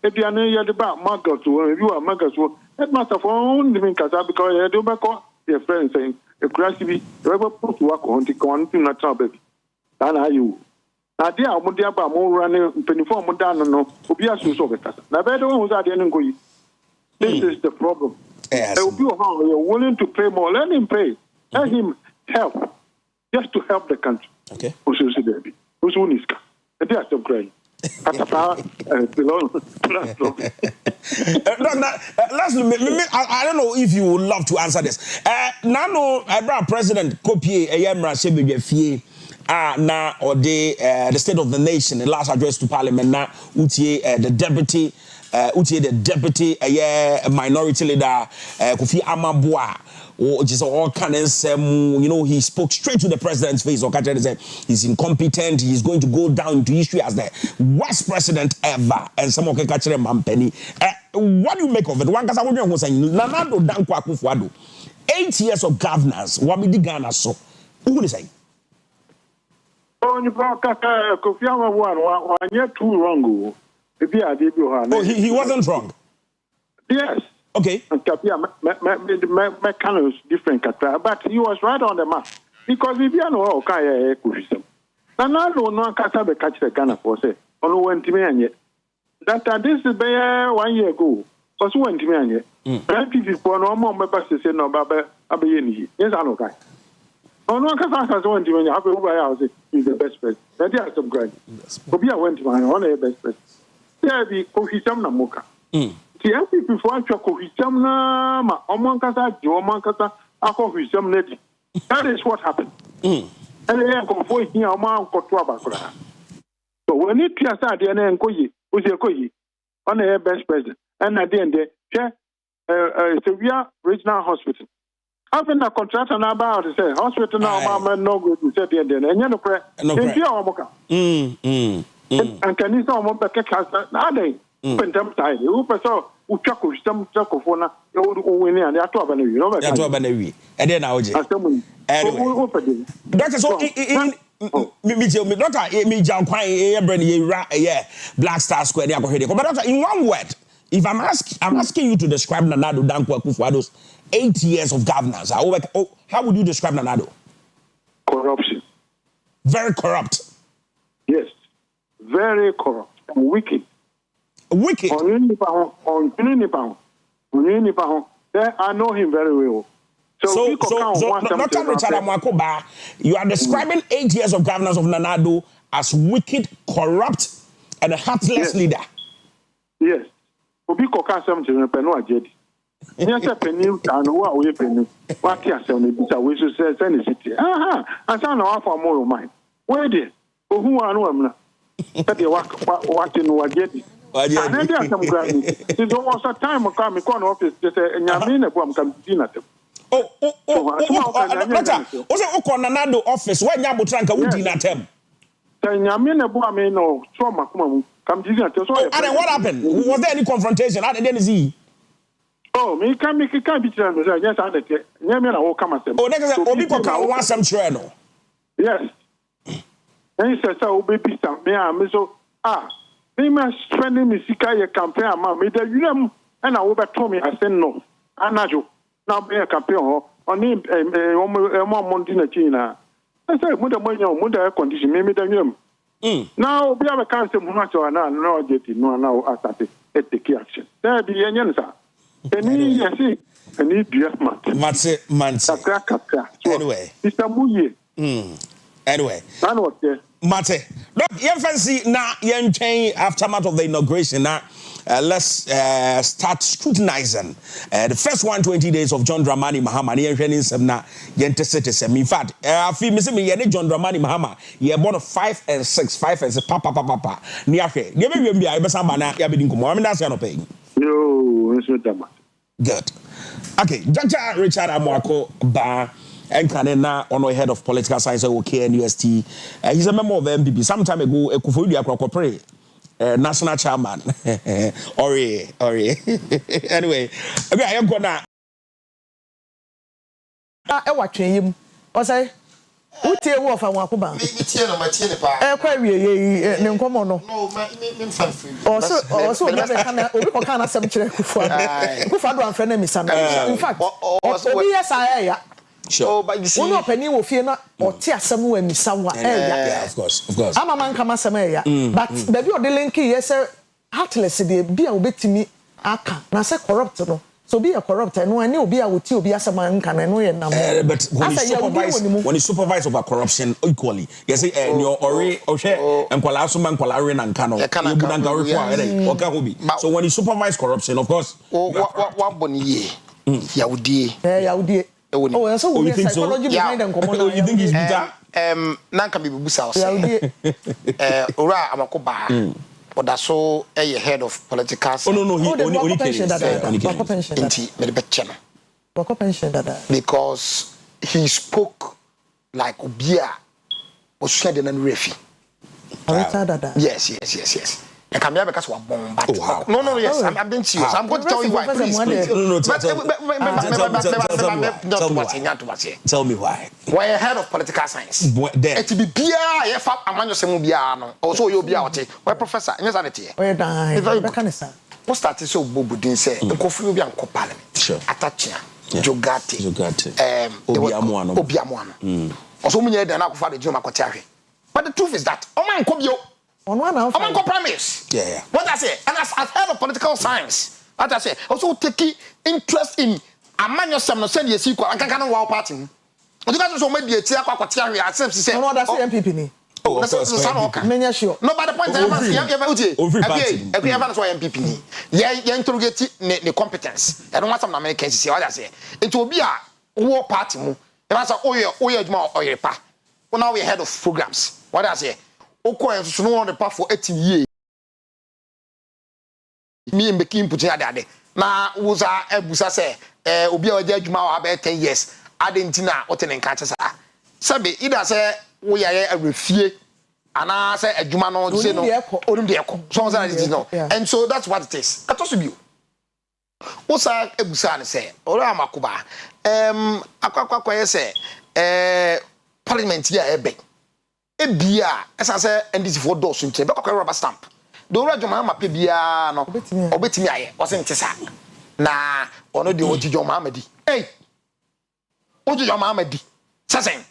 Speaker 12: If you are near the back, Marcus, you are Marcus, that must have only been Casa because I do back on your friend saying, a crash be ever put to work on the quantity not baby. Then are you? Now, dear, Mudiaba, more running 24 Mudana, no, Ubia Susovita. Now, better one was at the end. This is the problem. You're willing to pay more, let him pay. Let him help, just to help the country.
Speaker 2: Okay.
Speaker 12: Who's baby? Who's Uniska? And they are so great. I don't
Speaker 2: know if you would love to answer this. Nano, President Kopie Ayemra Shebefie na or the State of the Nation, the last address to Parliament na utie the deputy minority leader Kofi Amabua. Or just all kind of he spoke straight to the president's face. Or said he's incompetent. He's going to go down into history as the worst president ever. And some can catch him Mampeni. What do you make of it? One because I was saying, Nanado Danko Akufo-Addo, 8 years of governance. What did Ghana so? Who would say?
Speaker 12: Oh, you brought Kofi Amabua. One year too wrong.
Speaker 2: Oh, he wasn't wrong.
Speaker 12: Yes.
Speaker 2: Okay.
Speaker 12: My kind different, but he was right on the map because if you know okay, ecosystem. Now no kata catch the Ghana for say. Ono went to me and that this is 1 year ago. Because went to me and yet. People no more members say no baba abeyeni. Yes, I know guy. Ono kata went to me and Abu is the best friend. That is some great. Obi went to my one best friend. There be cohesum na moka. The MP before I talk of his na ma omankasa jomankasa ako hisam nedi. That is what happened. And then go for here oma ko to abakura. So when it clear say dey na enkoyi, ozi on the best president. And at the end there, Sevilla Regional Hospital. Having a contractor now about to say hospital now no good to say the end and you know no And can you say more back a nade? Pentam side, who person who chuck with some chocofona, you would win and they are 12 and you know,
Speaker 2: that's what I and then I'll Doctor, so me doctor, me John Quine, yeah, Black Star Square, but doctor, in one word, if I'm asking you to describe Nanado Dankwa Kufuado's 8 years of governance, how would you describe Nanado?
Speaker 12: Corruption.
Speaker 2: Very corrupt.
Speaker 12: Yes, very corrupt and wicked.
Speaker 2: Wicked.
Speaker 12: On Unipaho. I know him very well.
Speaker 2: So Dr. Richard Amwakoba, you are describing 8 years of governance of Nanado as wicked, corrupt, and a heartless leader.
Speaker 12: Yes. Obi koka asem tiri penu ajedi. Nya se penu anu wa oye penu. Wa ti asem ne bisa we so se ne city. Asa na wa for more mind. We dey. Ohu anu amna. E dey wa ti no ajedi. Na dey asem grani. It was a time come me come office say nyame na bu am kam di na tem.
Speaker 2: Doctor, o se o ko Nanado office wa nya botra nka wudi na tem.
Speaker 12: Nyame na bu am no trauma kuma mu.
Speaker 2: And then what happened? Was there any confrontation? How did they see?
Speaker 12: Oh, me can't be trying to yes, I did. Nyamina will come and say,
Speaker 2: oh, next Obi Koka want some channel.
Speaker 12: Yes. And he says, oh, baby, me so, me must spending me sika ye campaign, me the you and I will tell me, I said no. Anajo, now be a campaign on him, more money in China. I said, mother air condition, me the now, we have a council much or no, getting no, now, I started to take action. There be an answer. And he be a month.
Speaker 2: Anyway,
Speaker 12: Mr. Muye.
Speaker 2: Anyway,
Speaker 12: I know what there.
Speaker 2: Mate, look, you fancy now, young change aftermath of the inauguration. Now, let's start scrutinizing the first 120 days of John Dramani Mahama. In fact, I feel me John Dramani Mahama. He born 5 and 6, 5 and 6. Papa. Niake. Give me be I besa mana ya bidin kumo. I mean that's not paying. Good. Okay, Dr. Richard Amwako Ba. Enkanena ono head of political science at KNUST. He's a member of MPP. Some time ago, Ekufuidi Akwakopre, national chairman. Ori. Anyway, okay, I am gonna.
Speaker 1: Ewa him. O say, utie wo fa Wakuba.
Speaker 11: Tie no ma tie ne pa.
Speaker 1: Kwa wie ne nkomo no.
Speaker 11: No, me fan free.
Speaker 1: Also obi kana asem kire Kufuado amfre na misana. In fact, obi yesa ya.
Speaker 2: Sure.
Speaker 1: But you see, one penny will fear not or tear somewhere, Miss Sawa.
Speaker 2: Yeah, of course.
Speaker 1: I'm a man come as a mayor. But baby, or the linky, yes, sir, heartless, be a bit to me. Aka, na say corrupt, no. So be a corrupt, and no, I knew be a with you, be as a man can, and no,
Speaker 2: but when you supervise over corruption equally, yes, and your or share and Palasuman, Palarin and Cano, so when you supervise corruption, of course,
Speaker 11: what bonnie, Yaudi.
Speaker 1: Oh, so
Speaker 2: you think so?
Speaker 1: Yeah.
Speaker 2: You think he's bitter?
Speaker 11: Nanka be busa ora amakoba. Oda so head of political.
Speaker 2: Oh no, he only
Speaker 1: pension.
Speaker 11: Because he spoke like Obia was said in a refi. Yes. I can never catch one bomb. No, yes, I'm being serious. I'm going to tell you why.
Speaker 2: Tell me why.
Speaker 11: Why a head of political science? It be Bia, if I'm on your Semubiano, also you'll be out. Why, Professor? Yes, I tell you. What started so Bobudin said, the coffee will be on co-parliament.
Speaker 2: Sure.
Speaker 11: Atachia, Jogati, Obiamuano. Also, we need an aqua de Juma Kotari. But the truth is that, oh man, Kobio.
Speaker 1: On one of
Speaker 11: I'm promise.
Speaker 2: Yeah.
Speaker 11: What I say, and as head of political science, what I say, also take interest in a man yourself, no send your secret, and can't wow party. But you guys also made the Tia Quatiari, I said, say,
Speaker 1: no, that's MPP.
Speaker 11: Oh, that's the son.
Speaker 1: Many sure.
Speaker 11: No, but the point I have why MPP. Yeah, you interrogate the competence. I don't want some Americans to say what I say. It will be a war party. And I say, Oyerepa. Well, now we're head of programs. What I say. Okwa so no on the path for 18 years. Me and Bekim put there. Na was ebusa say obi a adwuma about 10 years. Adentina oten enka sa. Sabe ida say we are a refie ana say adwuma no say no onum de ekọ so say it is no and so that's what it is atoso bi osa ebusa ne say ora amakoba akwakwa ye say parliament ya ebe ebia esa say ndc for do so nche be kwakwa rubber stamp do ora joma ma pe bia no obetimi aye o se ntesa na ono de ojijo Muhammadi ojijo Muhammadi sasen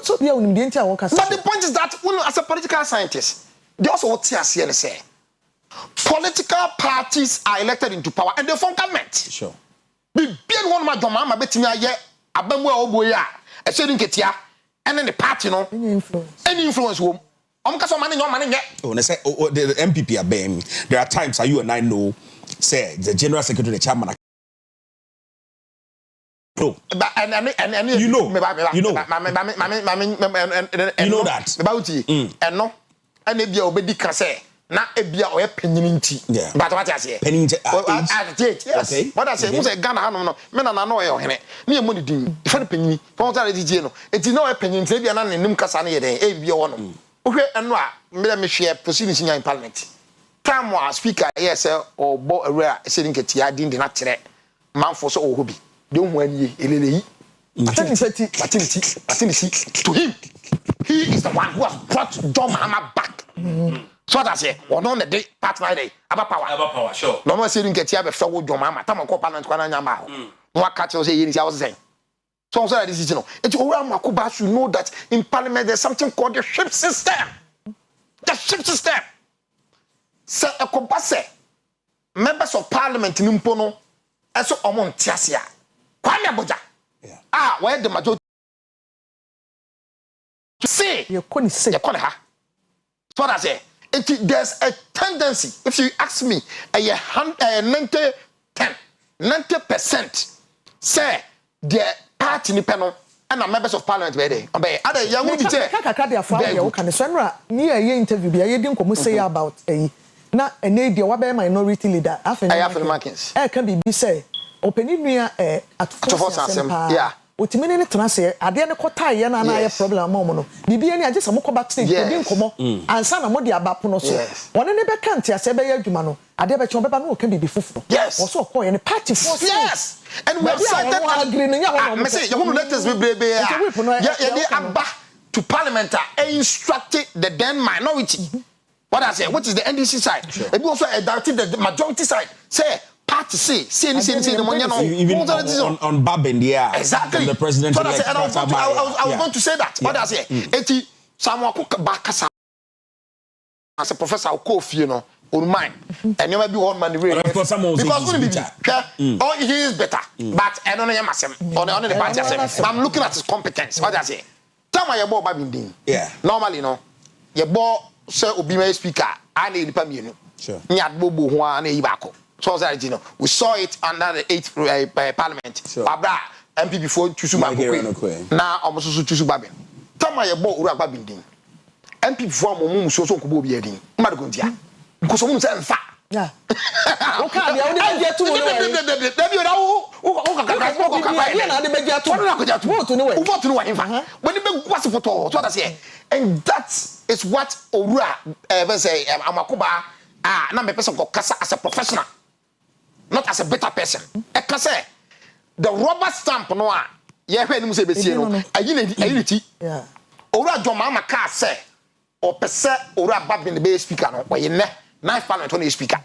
Speaker 1: so yeah unim de ntia wo kasa
Speaker 11: but the point is that when as a political scientist they also what here and say political parties are elected into power and they form government
Speaker 2: sure
Speaker 11: be bien one ma joma ma betimi aye abamu a oboye a e se nketia and the party no any influence wo kasa man nye
Speaker 2: oh na say the MPP abem there are times you and I know say the general secretary the chairman no
Speaker 11: and
Speaker 2: you know
Speaker 11: that about and no and ebia obedi ka say na ebia oye penyini nti but what I say
Speaker 2: penyini
Speaker 11: yes okay. What I say mo say Ghana hanom no me na no oye ohene me e mo ni din ifa penyini for what I DJ no enti na oye penyini nti ebia na nim kasa na ye den ebia wo no ohwe eno a me hwe proceedings in parliament time was speaker yes or bo area saying ketia din de na kire manfo so ohobi de hu ani eleleyi atinity to him he is the one who has brought John Mahama back so that say one on the day partner day about power
Speaker 2: sure
Speaker 11: no more saying ketia be fa wo John Mahama tam ko parliament kwa nya ma ho no aka tell say yeni sia was saying so that this is no it ora makoba should know that in parliament there's something called the ship system se ekobase members of parliament nimpo no eso omon tiasia kwame aboja where the majority say
Speaker 1: you couldn't say
Speaker 11: ha so that say there's a tendency if you ask me a 90% say the party ni peno and members of parliament be there obey other young would say
Speaker 1: kakaka dey afọ ya wo kan so nra ni ye interview bi ye di nkomo say about na ene dey wa be minority leader
Speaker 11: Africans
Speaker 1: can be say openi nua at force
Speaker 11: yeah
Speaker 1: otimene ne transe ade ne kota ye na na ye problem mo no bibi ani age samo ko backstage ko di nkomo ansa na mo di abapo no so wona ne be kan tia se be ya adwuma no ade be chon be ba no kan bibi fufu so ko ye ne party force
Speaker 11: yes and we have cited me say you want letters be brebe yeah they aba to parliament instructed the then minority what I say which is the NDC side e be also directed the majority side say party say the money
Speaker 2: even on Babin
Speaker 11: exactly
Speaker 2: the president
Speaker 11: I was going to say that what I say eti someone cook back as a professor Akua you know on mine and never be one man because he is better but I don't know him on the party I'm looking at his competence what I say time I bought Babin normally no you bought say obi my speaker I need the mienu sure nya bobo ho an e bako so that you know we saw it under the 8th parliament babra MPP for chusu baboko na omosusu chusu babin tama ye bo uru agbabin din MPP for mo so nkobo obi edin madu kontia nkoso mu se mfa
Speaker 1: yeah okay dia oni begia tu no
Speaker 11: debi oda wo na de begia tu vote no we vote no we mfa when be kwase photo so that say and that is what owura say amakoba na me person go kasa as a professional not as a better person e kasa the rubber stamp no a ye hwe ni mu se besie no ayiniti
Speaker 1: yeah
Speaker 11: owura joma maka say o pese owura babin the be speaker no we ne nice parliament on the speaker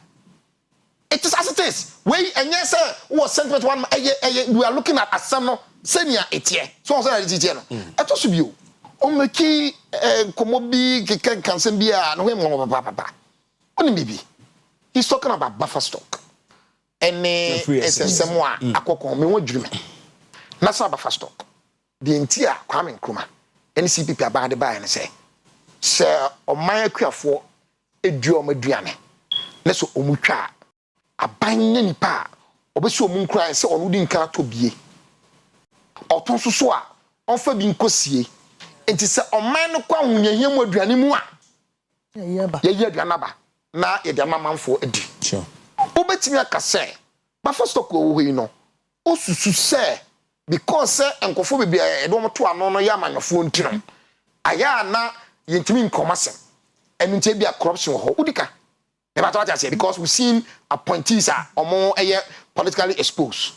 Speaker 11: it is as it is we enye say was sentiment one we are looking at asam senior etie so say that etie no eto so bio o meki komobi kan sem bia no we mo papa oni bibi he's talking about buffer stock any SSMwa akoko me wodwume national buffer stock the entire Kwame Nkrumah NCPP abade ba ne say oman akuafo edu omaduane ne so omutwa aban nipa obeso omunkran se onu di nka to bie oton soso a onfa bi nkosie enti se oman no kwa hunyahia mu aduane mu a ye aduane ba na ye de mamanfo edi
Speaker 2: sure
Speaker 11: obetimi aka se ba first talk wo yi no osusu se because enkofo bibia e do moto ano no ya amanyofo ntino aya na yentimi nkomasem enu ntie bia corruption ho udika e ba to what say because we seen appointees are omo politically exposed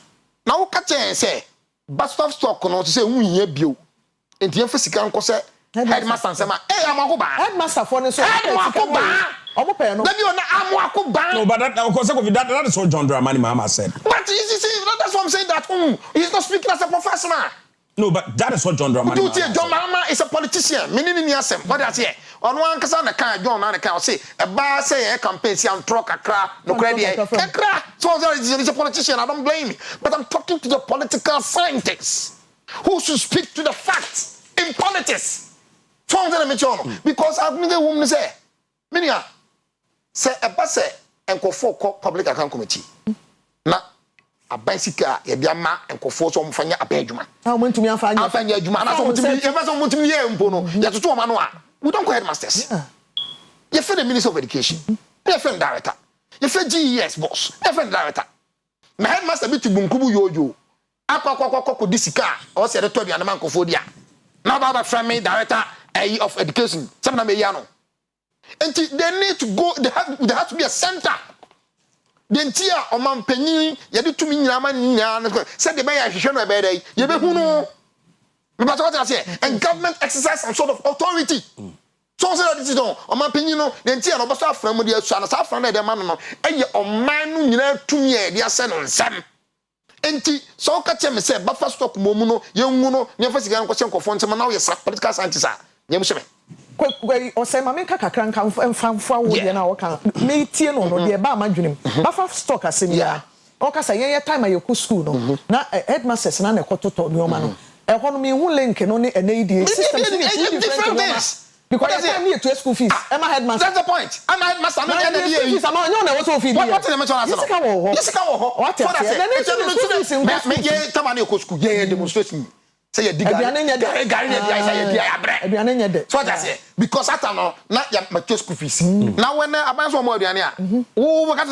Speaker 11: now we catch say bust of stock no say unye bio enti yem fisika nko say headmaster nsema amako ba
Speaker 1: headmaster for ne so
Speaker 11: amako ba
Speaker 1: omo pe no
Speaker 11: let me on amako ba
Speaker 2: no but that of course that is what John Dramani Mahama said
Speaker 11: but you see that's what I'm saying that he's not speaking as a professional.
Speaker 2: No, but that is what John Dramani
Speaker 11: John Mahama is a politician. Meaning in Yasem. What does he? On one person, the kind John and can say a bar say a campaign, see, and truck a cra, no credit. So he's a politician. I don't blame him. But I'm talking to the political scientists who should speak to the facts in politics. So because I've been the woman say, Minia say a basse and go for public account committee. Now, a bicycle, a diama, and go for some fanya a bedroom.
Speaker 1: I went to me and find
Speaker 11: you, man. I want to be here, Mpono. You have to do a manual. We don't go headmasters. You feel the Minister of Education. You feel director. You feel GES boss. You feel director. My headmaster be to Bunkubu Yoyo. Akwa disika or say the Toby and the man Kofodia. Now about family director of education. Some of them yano. And they need to go, there has to be a center. Then tia o man panyin ye de tumi nyama nya said the bay ahwehwe no be dey ye be hu no me ba what I say and government exercise some sort of authority so say that this is on o man panyin no then tia no be so afran mu de asu na sa afran na de man no eye o man no nyina tumi e de ase no nsam enti so ka che me say bafa stock momu no ye nwu no ne fa siga nko che nkofo ntem na wo ye political scientist a nye mu shebe
Speaker 1: kwai o say mama nka kakra nka mfamfo wo de na wo kan me tie no no de ba madwenem bafa stock asemi ya o ka say ye time aye ku school no na headmasters na ekototo ni o ma no e ho no me hu link no ne enedi system because they me to school fees am I headmaster
Speaker 11: that's the point I'm a headmaster I'm not the
Speaker 1: fees am I no so fees
Speaker 11: what is the mention as no yes ka wo ho
Speaker 1: what
Speaker 11: me ye time na ku school ye demonstration say you dig gari na abre so that's it because at no na ya my school fees now when aban so mo aduane a wo ka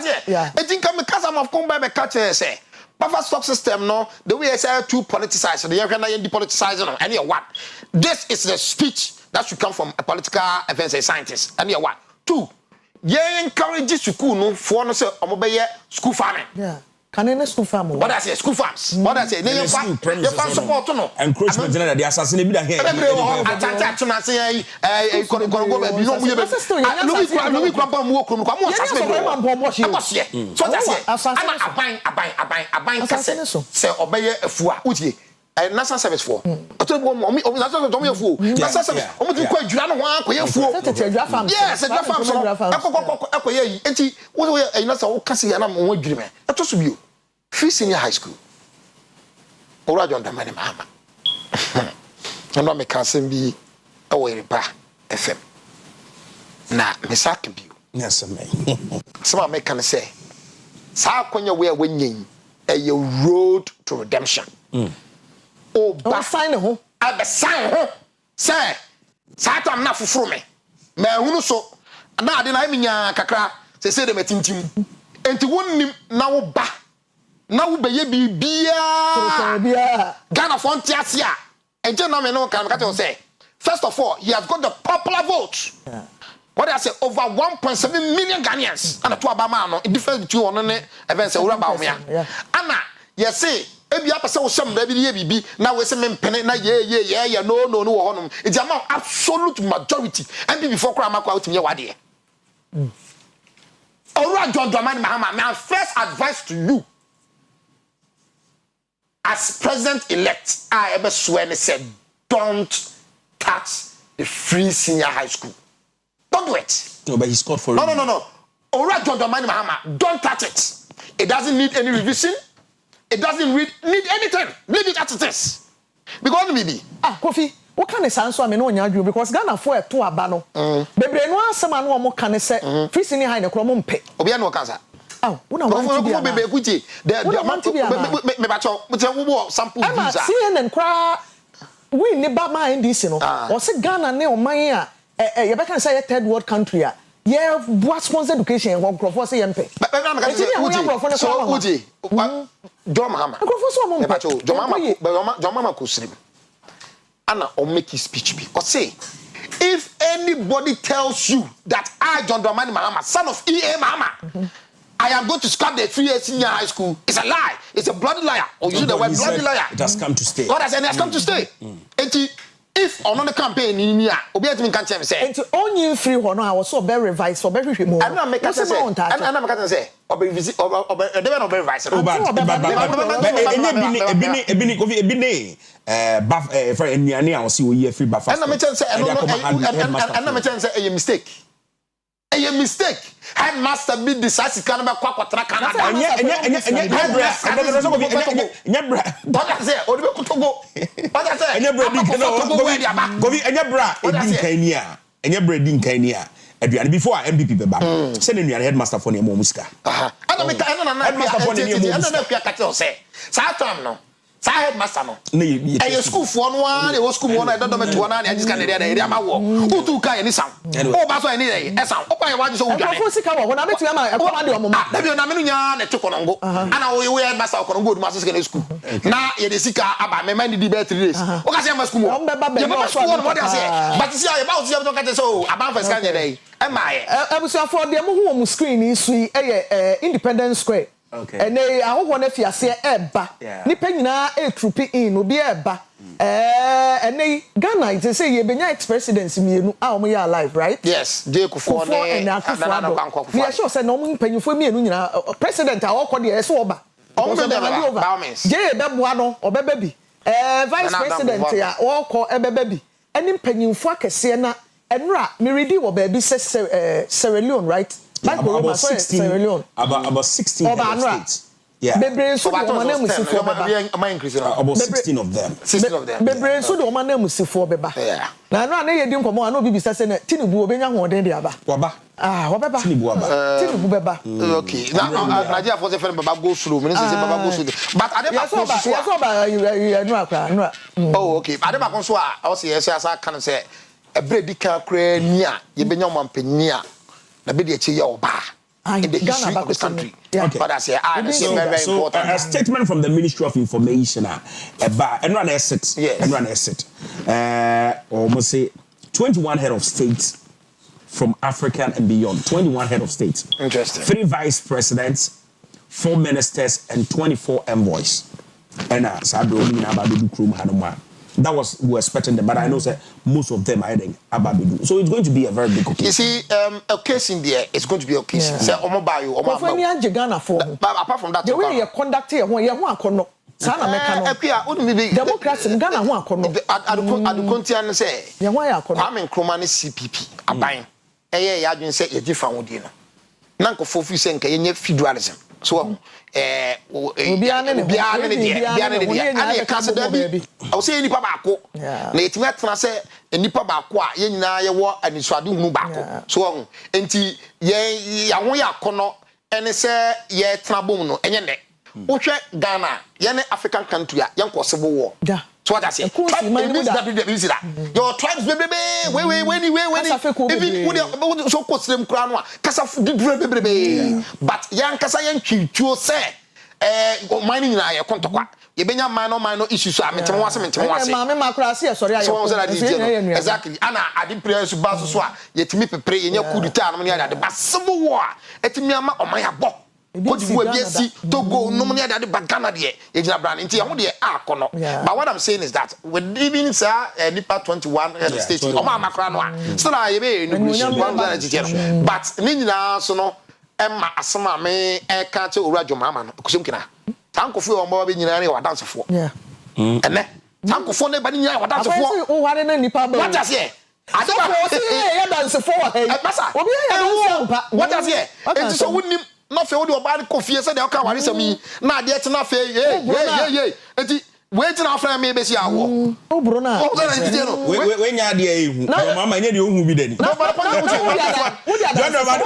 Speaker 11: say I think am kasa of come by catch say Buffer stock system no the way I say too politicized the year na depoliticizing no and what this is the speech that should come from a political events scientist and what two ye encourage school no for no say omobeye school farming
Speaker 1: can any school farm
Speaker 11: what I say school farms what I say you farm support no
Speaker 2: encroachment na the assassin be da here
Speaker 11: atanta tuna say go be no mu ye kwa mu okro kwa mu assassin so that's it aban kase say obeye afua utie national service for otobo national service afu national service omo ti kwa adwura no ho akoye afuo yes adwura farm so akoye yi enti wo na say wo kase ya na mo adwiri me eto so bio free senior high school ora John Dramani Mahama no me kase bi Oyerepa FM na me sak bio
Speaker 2: yes me
Speaker 11: some me can say sa akonya we wanyin a road to redemption oh ba
Speaker 1: sign ho
Speaker 11: abe sign ho say sa am na fufuru me hunu so na ade na eminya kakra say de metintim enti wonnim na wo ba na wo beye bibia Ghana frontiers ya enje na me no kan ka tell say first of all he has got the popular vote what I say over 1.7 million Ghanaians and to abama no difference between one and events ura ba o ya ana you say ebi apese wo hyem da bi ye bibi na we se mempene na ye no wo honum it amount absolute majority and before kra makwa utimi ye wade Ora John Dramani Mahama my first advice to you as president-elect I ever swear and said don't touch the free senior high school. Don't do it.
Speaker 2: No, but he scored for
Speaker 11: No. Ora John Dramani Mahama, don't touch it. It doesn't need any revision. It doesn't need anything. Leave it as it is. Because maybe
Speaker 1: Kofi, what can the answer me no nya because Ghana for to aba no. Bebre no asema no mo kan say free senior high na kro mo mpe.
Speaker 11: Obi an wo kansa.
Speaker 1: Una want to
Speaker 11: be kuti. Me ba cho, wo sample visa.
Speaker 1: CNN kra we ne ba ma NDC no. O se Ghana ne o man a you can say a third world country a yeah what sponsor education one crop for say mpe.
Speaker 11: So Uji John Mahama. John Mahama ko srim. ana o make his speech be or say if anybody tells you that I John Dramani Mahama son of EA Mahama I am going to scrap the 3 years senior high school. It's a lie. It's a bloody liar. Or you the word bloody liar.
Speaker 2: It has come to stay.
Speaker 11: God has said it has come to stay. If on the campaign in India, Obiatimi can't say.
Speaker 1: And to only free one, I was so very revised for very more.
Speaker 11: I'm not making say. I'm not making say. Or visit or they not very revised. Oh, but
Speaker 2: buff for any I will see we free buff.
Speaker 11: And I'm say a mistake. A mistake. Headmaster be decisive can be kwatra Canada.
Speaker 2: Before MPP beba say the headmaster for the muska
Speaker 11: headmaster for the sa headmaster no e school for no one e school one I don't know to one and just can dey ama wo utu kan ni sound o ba so ni dey e sound o pa e wa so udwane
Speaker 1: for sika wo na metu ama e ko ma de omo ma
Speaker 11: da bi na menu nya na tekonongo ana wo headmaster korongo du ma so sika school na ye de sika aba me man di be 3 days o ka say ma school mo ye ba school one mo dey say but see ye ba o see you ka say so aba first kan dey e ma ye
Speaker 1: abusu for dem hu mo screen ni su e Independence Square.
Speaker 2: Okay.
Speaker 1: And they are one of your say eba. Nipa nyina e trupi in obi eba. And they Ghana they say ye benya ex-presidency mienu a omo ya alive, right?
Speaker 11: Yes, dey Akua
Speaker 1: and Akua. We sure say no mo mpanyufo mienu nyina president a okọ de so oba.
Speaker 11: Omo be over.
Speaker 1: Je beboa no obeba bi. Vice president ya okọ ebeba bi. Eni mpanyufo akese na enra miridi wo ba bi Sierra Leone, right?
Speaker 2: About 16 about 16 states. Yeah.
Speaker 1: About 16
Speaker 11: of them. 16 of them.
Speaker 1: Bebre so do man musifo beba.
Speaker 11: Yeah.
Speaker 1: Na no na ye di nkomo ana obi bisa se na Tinubu obenya hoden de aba.
Speaker 2: Waba.
Speaker 1: Wabeba.
Speaker 2: Tinubu aba.
Speaker 1: Tinubu beba.
Speaker 11: Okay. Now Nigeria for the friend baba go slow. Me say baba go slow. But Adeba so
Speaker 1: no akra no.
Speaker 11: Oh, okay. Adeba kon so a o say yes asa kan say e bredi kan kra ni a ye benya mampani a na be de eche ya oba in the history of this country.
Speaker 1: Okay.
Speaker 11: But I say very important.
Speaker 2: A statement from the Ministry of Information about and run asset.
Speaker 11: Yes.
Speaker 2: And run asset. Almost say 21 head of states from Africa and beyond. 21 head of states.
Speaker 11: Interesting.
Speaker 2: 3 vice presidents, 4 ministers, and 24 envoys. And that was we were expecting them, but I know that most of them are heading Ababedu. So it's going to be a very big occasion.
Speaker 11: You see, a case in there, it's going to be a case. Say, apart from that,
Speaker 1: the way you conduct here, when you want to Sana mekano. Democrats in Ghana ho akono.
Speaker 11: Adukontian say.
Speaker 1: Ye ho ya akono.
Speaker 11: Kwame Nkrumah ne CPP aban. Eye ya adwen say ye gifa wodi no. Na nkofo fi say nka ye federalism. So obiane ne ana ye ka se da bi. O say nipa baako. Na yetimi atena say nipa baako a ye nyina ye wo aniswade hunu baako. So enti ye ya ho ya akono ene say ye tena bom no enye ne. Wohwe Ghana yene African country a yenko civil war.
Speaker 1: Yeah.
Speaker 11: So what I say? Your tribes baby even so close them crown one kasa baby but yan kasa yan twitwo say mining na ye kontokwa ye benya minor issues so ametemo wase
Speaker 1: mama makrasi sorry ayo
Speaker 11: exactly ana adi prayer so baso so a yetimi pepre ye nya kudita no ne ade ba civil war etimi ama oman abo What you Togo, no money at the Bagana de Brand into Akono. But what I'm saying is that with even Nipa 21 states, Oma Macrano, still I but Nina Sono, Emma Asama me, can't tell Rajo Mama, Kusumkina. Tanko for more being or dance for. Yeah. And then Tanko for nobody or dance for. Oh, I didn't Nipa. What does he? I don't dance for. What does he? And so wouldn't no fe wodi oba ko fie se de ka ware sami na de tena fe enti we tena afra me be si awo
Speaker 1: o bro na
Speaker 2: we nya de ehu mama nya de ohu bi dani no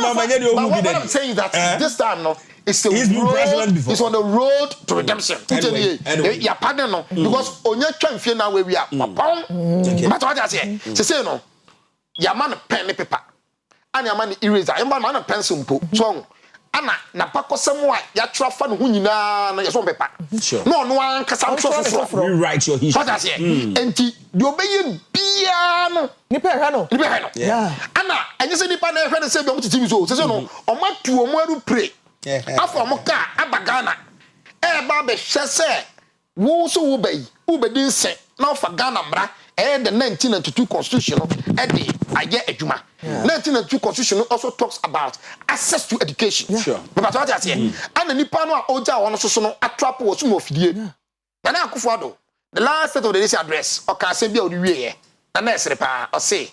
Speaker 2: mama nya de ohu bi dani
Speaker 11: I'm saying that this time no it's on the road to redemption ya pardon no because onya twa mfie na we wi a pon but what I say no ya man pen paper and ya man eraser ya man pencil mpo so ana na pakosem wa ya trafa no hunyina na yeso bepa no no an kasa nso
Speaker 2: rewrite your history
Speaker 11: what I say enti de obeye bia no
Speaker 1: nipa hwe no
Speaker 11: yeah ana enye se nipa na hwe ne se bi o titi so se no o matu o mo aru pray afọ mo ka abagana ba be hwe se wo so wo bai wo be din se na ofa Ghana mra the 1992 constitution the aye adwuma 1992 constitution also talks about access to education but what I say and nipa no a oja wono so no atrap wo so mo fidie na na Akufo Addo the last state of the nation address o ka say bia o wie na na esere pa o say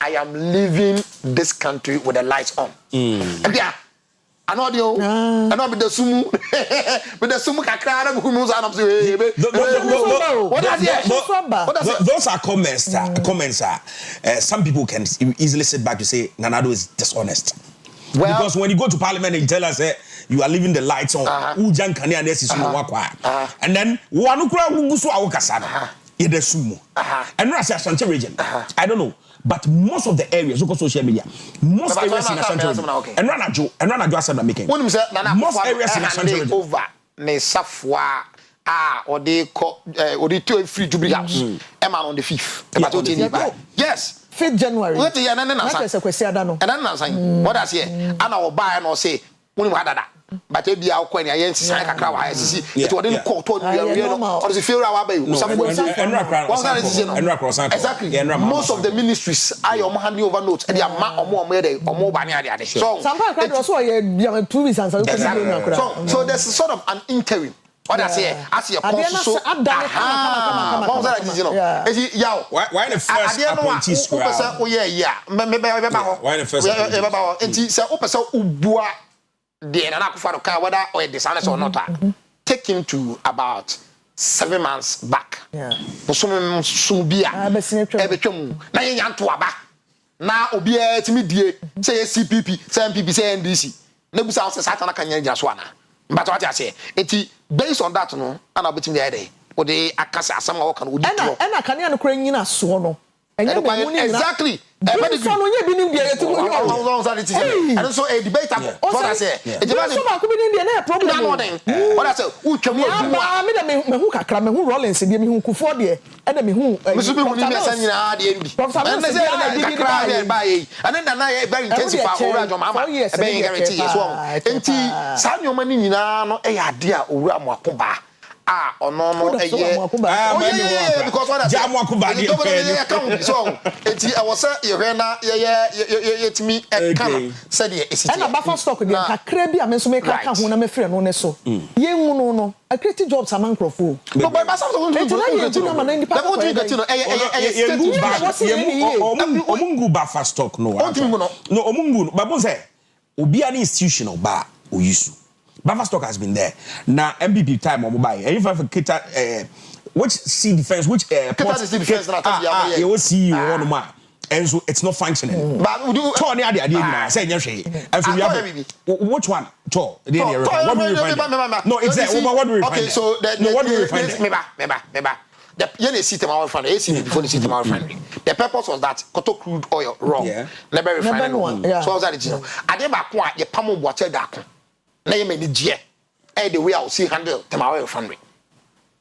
Speaker 11: I am leaving this country with the lights on bia anodio anobi the sumu with the sumu kakra na buhu so anam say
Speaker 2: those are comments some people can easily sit back to say Nanado is dishonest because when you go to parliament and tell us you are leaving the lights on ujan kane and this is and then one kura gusu awokasa no ye the sumu and no say Ashanti region I don't know. But most of the areas, look social media, most areas in Ashanti region, and Ranajo said I'm making. Most areas in Ashanti region
Speaker 11: over ne Safwa or they call or they do free Jubilee House. Emma on the 5th. Yes,
Speaker 1: 5th January.
Speaker 11: What the what I say? And I will buy and I'll say, but they be out when I ain't saying a crowd. I see it wouldn't call to or the fear our baby. Exactly. Most of the ministries I am handing over notes and they are more made or more banner. So
Speaker 1: sometimes so
Speaker 11: there's sort of an interim. What I say, I see a post so
Speaker 2: why the first appointees why the first
Speaker 11: the Akufo Addo whether or dishonest or not, take him to about 7 months back. Some beer, ebetwam na yanto aba na obi etimi die say CPP, say MPP, say NDC. Na busa say Satan kan nyanya so ana. But what I say, based on that no, and obetimi dey dey. O dey akasa asam a woka no odi to.
Speaker 1: Na kan ya no kura nyina so no.
Speaker 11: Exactly. And so a debate what I say. What I say, who can
Speaker 1: who kakra me who Rollins dey me who Kufo dey and me who
Speaker 11: and then na very intensive owura jomama e be guarantee yes one enti sa nyoma ni nyina no e ya de a owura mo akoba no because what I say so enti I was say you na yetimi e kan said e esiti
Speaker 1: and buffer stock dey kakra bi a me so me kaka ho na me frɛ no ne so ye hu no a creative jobs am microphone
Speaker 11: but buffer stock go
Speaker 2: omungu buffer stock no omungu babo say obi an institutional ba oyisu buffer stock has been there. Now MPP time on mobile. And if I forget which sea defense, which
Speaker 11: defense
Speaker 2: you will see you on ma. And so it's not functioning.
Speaker 11: But we do
Speaker 2: Tony idea say and so we have which one? What do you refine? No, it's there. What do we refine?
Speaker 11: Okay, so
Speaker 2: what do we refine?
Speaker 11: Remember. The yen system our friend, ACV before the system our friend. The purpose was that cotton crude oil wrong. Never refined one. So was that it, you know. Adeba kwa ye pamo water dako. Na ye me ni je the way I will see handle Tamawa refinery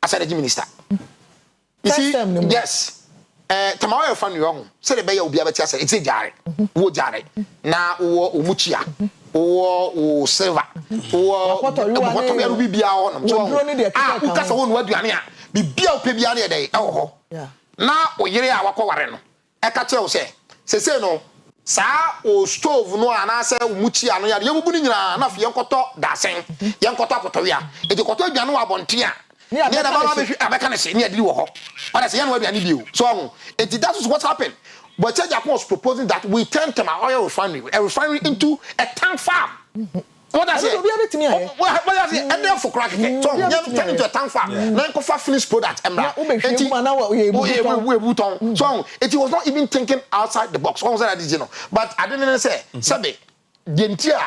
Speaker 11: as a minister. You see, yes, Tamawa refinery wrong. Say the bayer will be able to say it's a jare, wo jare. Na wo umuchia, wo silver, wo what will be bia on. So ukasa won waduane a bibia opebiane dey e wo ho. Na oyire a wakọ ware no. E ka che wo say no sa o stove no anase umuchi ano ya yebubu ni nyina na fe yenkoto dasen yenkoto apotowia ejikoto aduane wa bonte a ne da baba be abeka ne se ne adiri wo ho ona se yanu aduane bi o so that is what happened. But Akua was proposing that we turn Tema oil refinery into a tank farm. What I say? What I say? And then for crack it. So you turn into a tank farm. Then go for finished product. So it was not even thinking outside the box. What was that? You know. But I didn't say. Sabe, dientia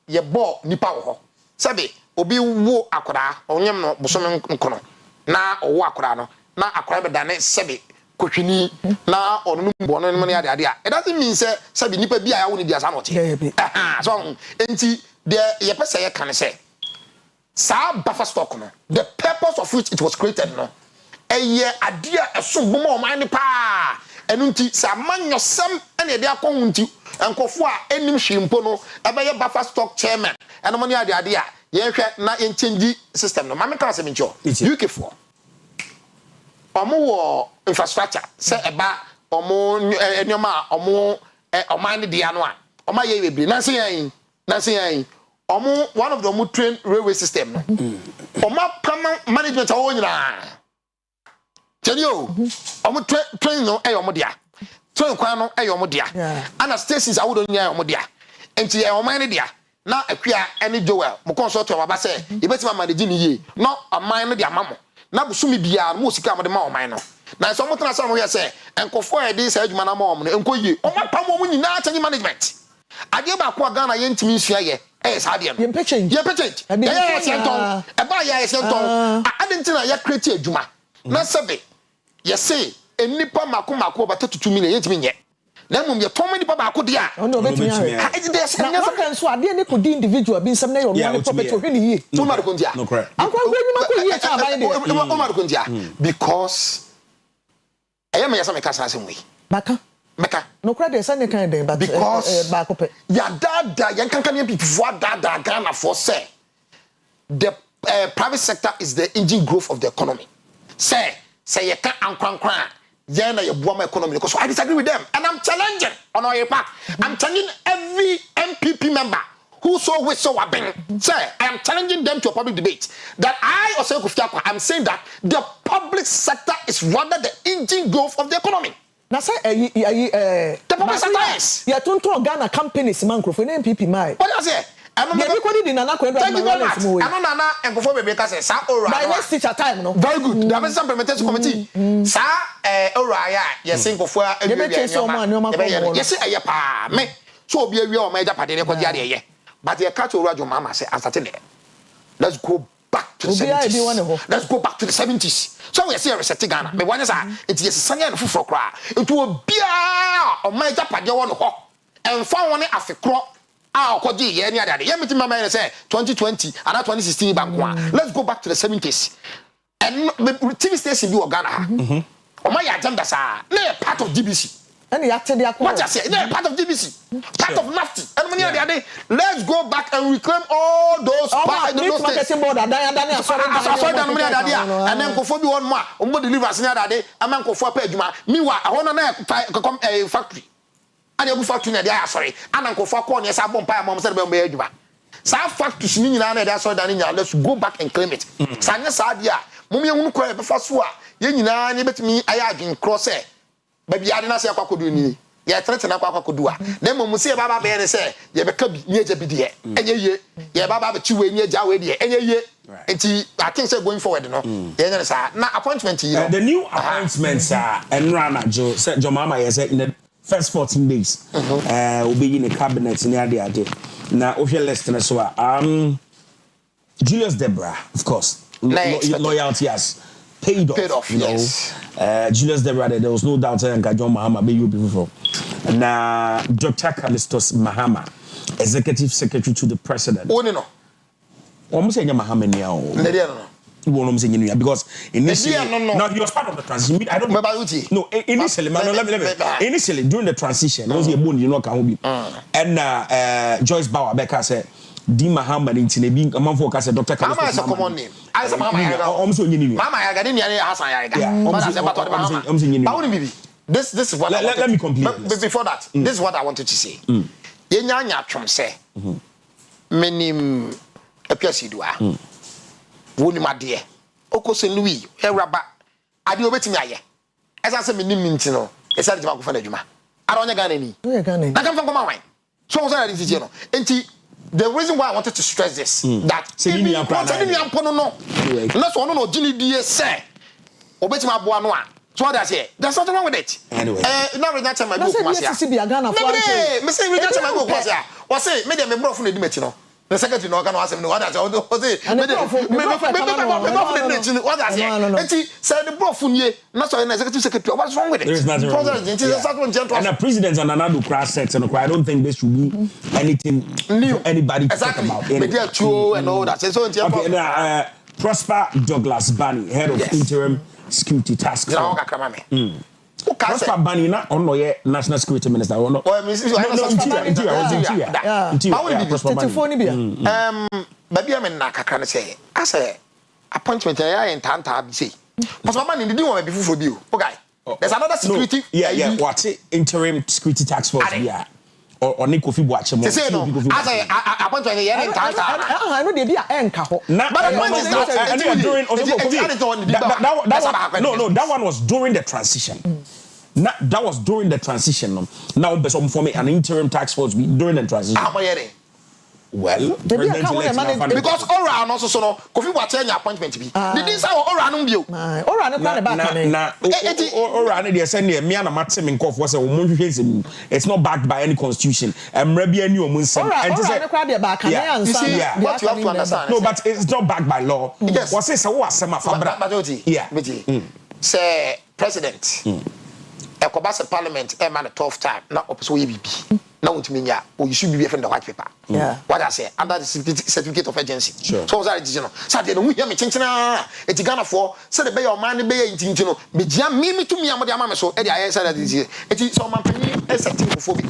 Speaker 11: ye bo nipa wo. Sabe, obi wo akoda. Onyem no bosom nkono. Na owo akoda no. Na akoda be dane sabe. Kwhwini na onu mbo no ade. It doesn't mean say sabe nipa bia ya wo ni dia sa no che. So enti the ye person ye can say sa buffer stock no the purpose of which it was created no eye adia esom boma oman ni pa enu nti sa man yosem ene de akon nti enkofo a enim hwimpo no ebe buffer stock chairman eno mo ni ade a ye hwe na ye change system no mama ka se me ncho UK for omo wo infrastructure se eba omo enyoma omo oman ni dia no a oma ye bebre nanse yan omo one of the omo train railway system no oma pama management awo nyina tell you omo train no omo dia train kwan no omo dia ana stations awo do nya omo dia enti oman ni dia na akua ene Joel mo consult wa ba se e betima manage ni ye no oman no dia mamo na busumi bia mo sika mo de ma oman no na so mo tena so mo ye se enkofo e de se adwuma na ma omo no enkoye omo pam omo nyina change management ade ba ko Ghana ye ntimi nsua ye sa ade no ye pechange ye senton e ba ye senton ade ntina ye create adwuma na sebe ye say enipa mako ba 32 million ye ntimi nye na mum ye ton nipa ba ko de a
Speaker 1: no betimi ha ade de se nya so so ade ne ko di individual bi nsem na yo no property ohwe ni ye
Speaker 11: no ma ko ndia
Speaker 1: akwa nyuma ko ye cha ba de
Speaker 11: o ma ko ndia because me yasa me kasa asem we meka
Speaker 1: no credit dey send kan den but ba ko pe
Speaker 11: ya dada yan kankan yan people dada Ghana for say the private sector is the engine growth of the economy say ye can ankwankwan yan na ye boa economy because I disagree with them and I'm challenging on Oyerepa I'm challenging every MPP member who so wish so abeng say I am challenging them to a public debate that I also I'm saying that the public sector is rather the engine growth of the economy.
Speaker 1: Na say the
Speaker 11: public sector is
Speaker 1: ya tonto Ghana companies man crofo na MPP mai
Speaker 11: what you say
Speaker 1: everybody di nana kwendo
Speaker 11: thank you very much nana enkofo bebe ka say sa ora
Speaker 1: by next teacher time no
Speaker 11: very good the Assembly Implementation Committee sa ora ya yes enkofo yes aye pa me so obi awie o ma eja pade ne ko dia de ye but ye catch ora jo mama say ansate there let's go back to the 70s. Let's go back to the 70s. So we see a reset Ghana. Me wanya sa it is sanya no fufo kra. It will be o ma japade won ho. Emfa won afekro a okoji ye ni adade. Ye meti mama say 2020 and 2016 bankwa. Let's go back to the 70s. And TV station bi o Ghana. O ma ya agenda sa. Na part of GBC.
Speaker 1: And you actually
Speaker 11: what I say, part of GBC, part of NAFTI. And when you're there, let's go back and reclaim all those parts.
Speaker 1: And
Speaker 11: then go for one more. Umbo delivers in that day. A man go for page. Meanwhile, I want to a factory. And you factory there, sorry. And I go for corn. Yes, I won't buy a mom's bedroom. Sa factory meaning that's all done. Let's go back and claim it. Sanya Sadia, Mummy won't cry before Swa. Yenina, you bet me, I have been cross. Baby ya na se akwakodu ni ya tretina akwakodu a na mum se baba be ne se ye be ka bi ni eja bi de enye ye ye baba be chiwe ni eja we de enye ye enti I think say going forward no ye nyane sa na appointment you know
Speaker 2: the new appointments are enra na jo say jo mama ye say in the first 14 days obi in the cabinet ni ade na official list na so Julius Debra of course loyalty has paid off, you
Speaker 11: yes.
Speaker 2: know. Julius Debra, there was no doubt that John Mahama be you before. Now, Dr. Callistus Mahama, Executive Secretary to the President.
Speaker 11: Oh, no.
Speaker 2: Almost any Mahama now. You won't say anything because initially, no, he was part of the transition. I don't know. No, initially, initially during the transition, was a bone, you know, can be. And Joyce Bauer Becker said, Di Mahama in being a man for Dr. Callistus.
Speaker 11: Mama is a common name. As a Mama Yaga, this is what
Speaker 2: let me complete.
Speaker 11: But before that, this is what I wanted to say. Yenya Trump say, Menim Asieduaa. Woni madie. Oko St. Louis, Eraba. Adi obetimi aye. Esa se menim ntino. Esa de ma ko fa na adwuma. Ara onya Ghana ni.
Speaker 1: Onya Ghana ni.
Speaker 11: Na kan fa ko ma wan. So so na di tie no. Enti the reason why I wanted to stress this that even no Gini DA say obetimi aboa no a so what I say there's nothing wrong with it
Speaker 2: anyway
Speaker 11: now we not tell my book was here me say we not tell my book was here was say me dem me bro fu na di mati no the secretary no can ask him what I say what I say said the bro funye not so executive secretary what's wrong with it?
Speaker 2: There is nothing wrong with it. And the president and another crash sex and I don't think there should be anything new for anybody to talk about.
Speaker 11: And all that. So
Speaker 2: okay, Prosper Douglas Bani, head of interim security task force. Prosper Bani na ono ye national security minister ono.
Speaker 11: Baby am na kakra ne say ase appointment ya entanta bi say Prosper Bani didn't want be fufu bi o guy there's another security
Speaker 2: what interim security task force yeah or Kofi Boache mo
Speaker 11: say no ase appointment ya entanta
Speaker 1: no dey be enka ho
Speaker 2: that one was during the transition. That was during the transition. Now, for me, an interim task force during the transition. Well,
Speaker 11: because Ora and also so Kofi Boache appointment be. Did this our Ora no bio?
Speaker 1: Ora no plan back
Speaker 2: Ora they send me and Matem in Kof was it's not backed by any constitution. Rebbe any omunse.
Speaker 11: What you have to understand.
Speaker 2: No, but it's not backed by law.
Speaker 11: Yes.
Speaker 2: What says what Sema Fabra?
Speaker 11: Yeah. Say president. Ekobasa parliament man a tough time na opso EBP na untimi nya o you should be from the white paper what I say under the certificate of agency so that is no say no hu me chenchena eti Ghana for say the be your man be intinti no me gia me to me amode amame so e dey say that is eti so man pani e certificate for be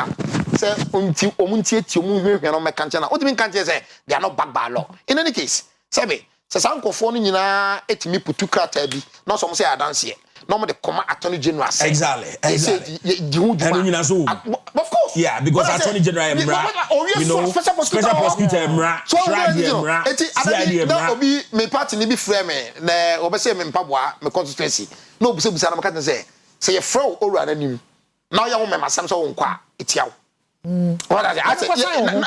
Speaker 11: say onti omunti eti omu hwehwe no me kanche na odimi kanche say they are not backed by law in any case say be say sankofo no nyina etimi putu krata bi no so mo say adanse no the command attorney general
Speaker 2: exactly
Speaker 11: of course
Speaker 2: yeah because attorney general you know special prosecutor
Speaker 11: that obi me party ni bi frame me na obese me mpaboa me constituency no obise busa na maka say you throw ora na nim now you want me masam so won kwa etiaw what I say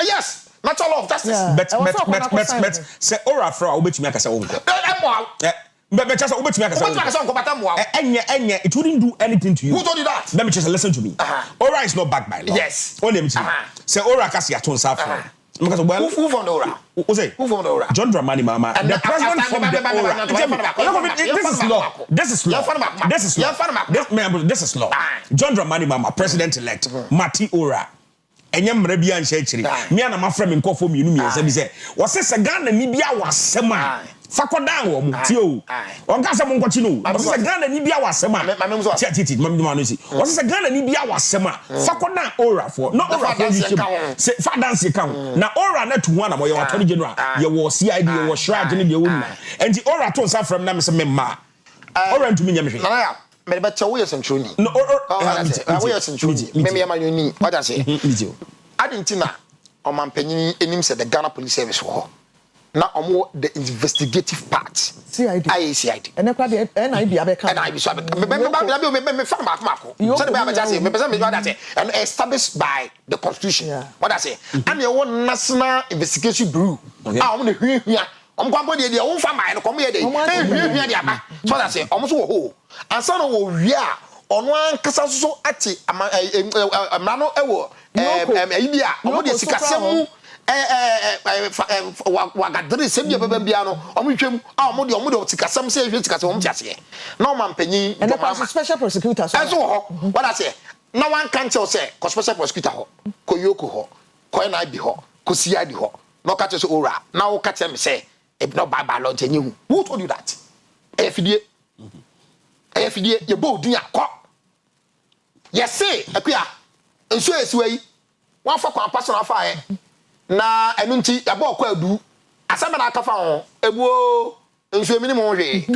Speaker 11: yes natural of justice
Speaker 2: but say ora throw obetumi aka say won kwa but just it wouldn't do anything to you.
Speaker 11: Who told you that?
Speaker 2: Let me just listen to me. Ora is not backed by law.
Speaker 11: Yes.
Speaker 2: Only me. Say Ora kasi aton safra. Because well,
Speaker 11: who from the Ora?
Speaker 2: Who say?
Speaker 11: Who from the Ora?
Speaker 2: John Dramani Mama. The president from the Ora. This is law. This is law. This is law. This is law. John Dramani Mama, president elect. Mati Ora. Enyem mrebia nche chiri. Me na mafra me nkofo mienu miensa bi se. Wo se Ghana ni bia wasem a fakodan wo mu ti o. Onka se mo nkwachi no. Wo se Ghana ni bia wasem a. Titi mamduma no si. Wo se Ghana ni bia wasem a fakodan ora for. No ora for you se fa dance kan. Na ora na tu na mo ye attorney general. Ye wo CID ye wo shrage ni de wo na. Enti ora to nsa from na me se me ma. Ora ntumi nya me hwe.
Speaker 11: Me better we centroni.
Speaker 2: No,
Speaker 11: we centroni. Me amanyoni. What I say? Adentina omampanyin enim said the Ghana Police Service ho. Na omo the investigative part.
Speaker 1: CID.
Speaker 11: CID.
Speaker 1: And kwa de NIB abeka.
Speaker 11: NIB so me fan back mako. So the be just say me person me what I say and established by the constitution. What I say? And the one National Investigation Bureau. Omo de hwehwia omkwampo de won fa mai no kom ye de hwehwia de aba. So that say omo so wo ho. Ansa no wo wi a ono ankasa so ati amrano ewo ibia omo de sikasemu wagadre sebia baba bia no omo twem omo de sikasem se hwe sikasem omo tiase na o mampanyin
Speaker 1: and the special prosecutor so
Speaker 11: ho what I say na one can tell say ko special prosecutor ho ko yoko ho ko na bi ho ko CID ho no catch so ora na o catch me say e no baba lo ntenyu who told you that efidie ye bo din akọ yes say Akua enso esiwai wan fa kwa person afa na enu nti ya bo kwa adu asema na aka fa ho ebuo enso emi ni mo hwe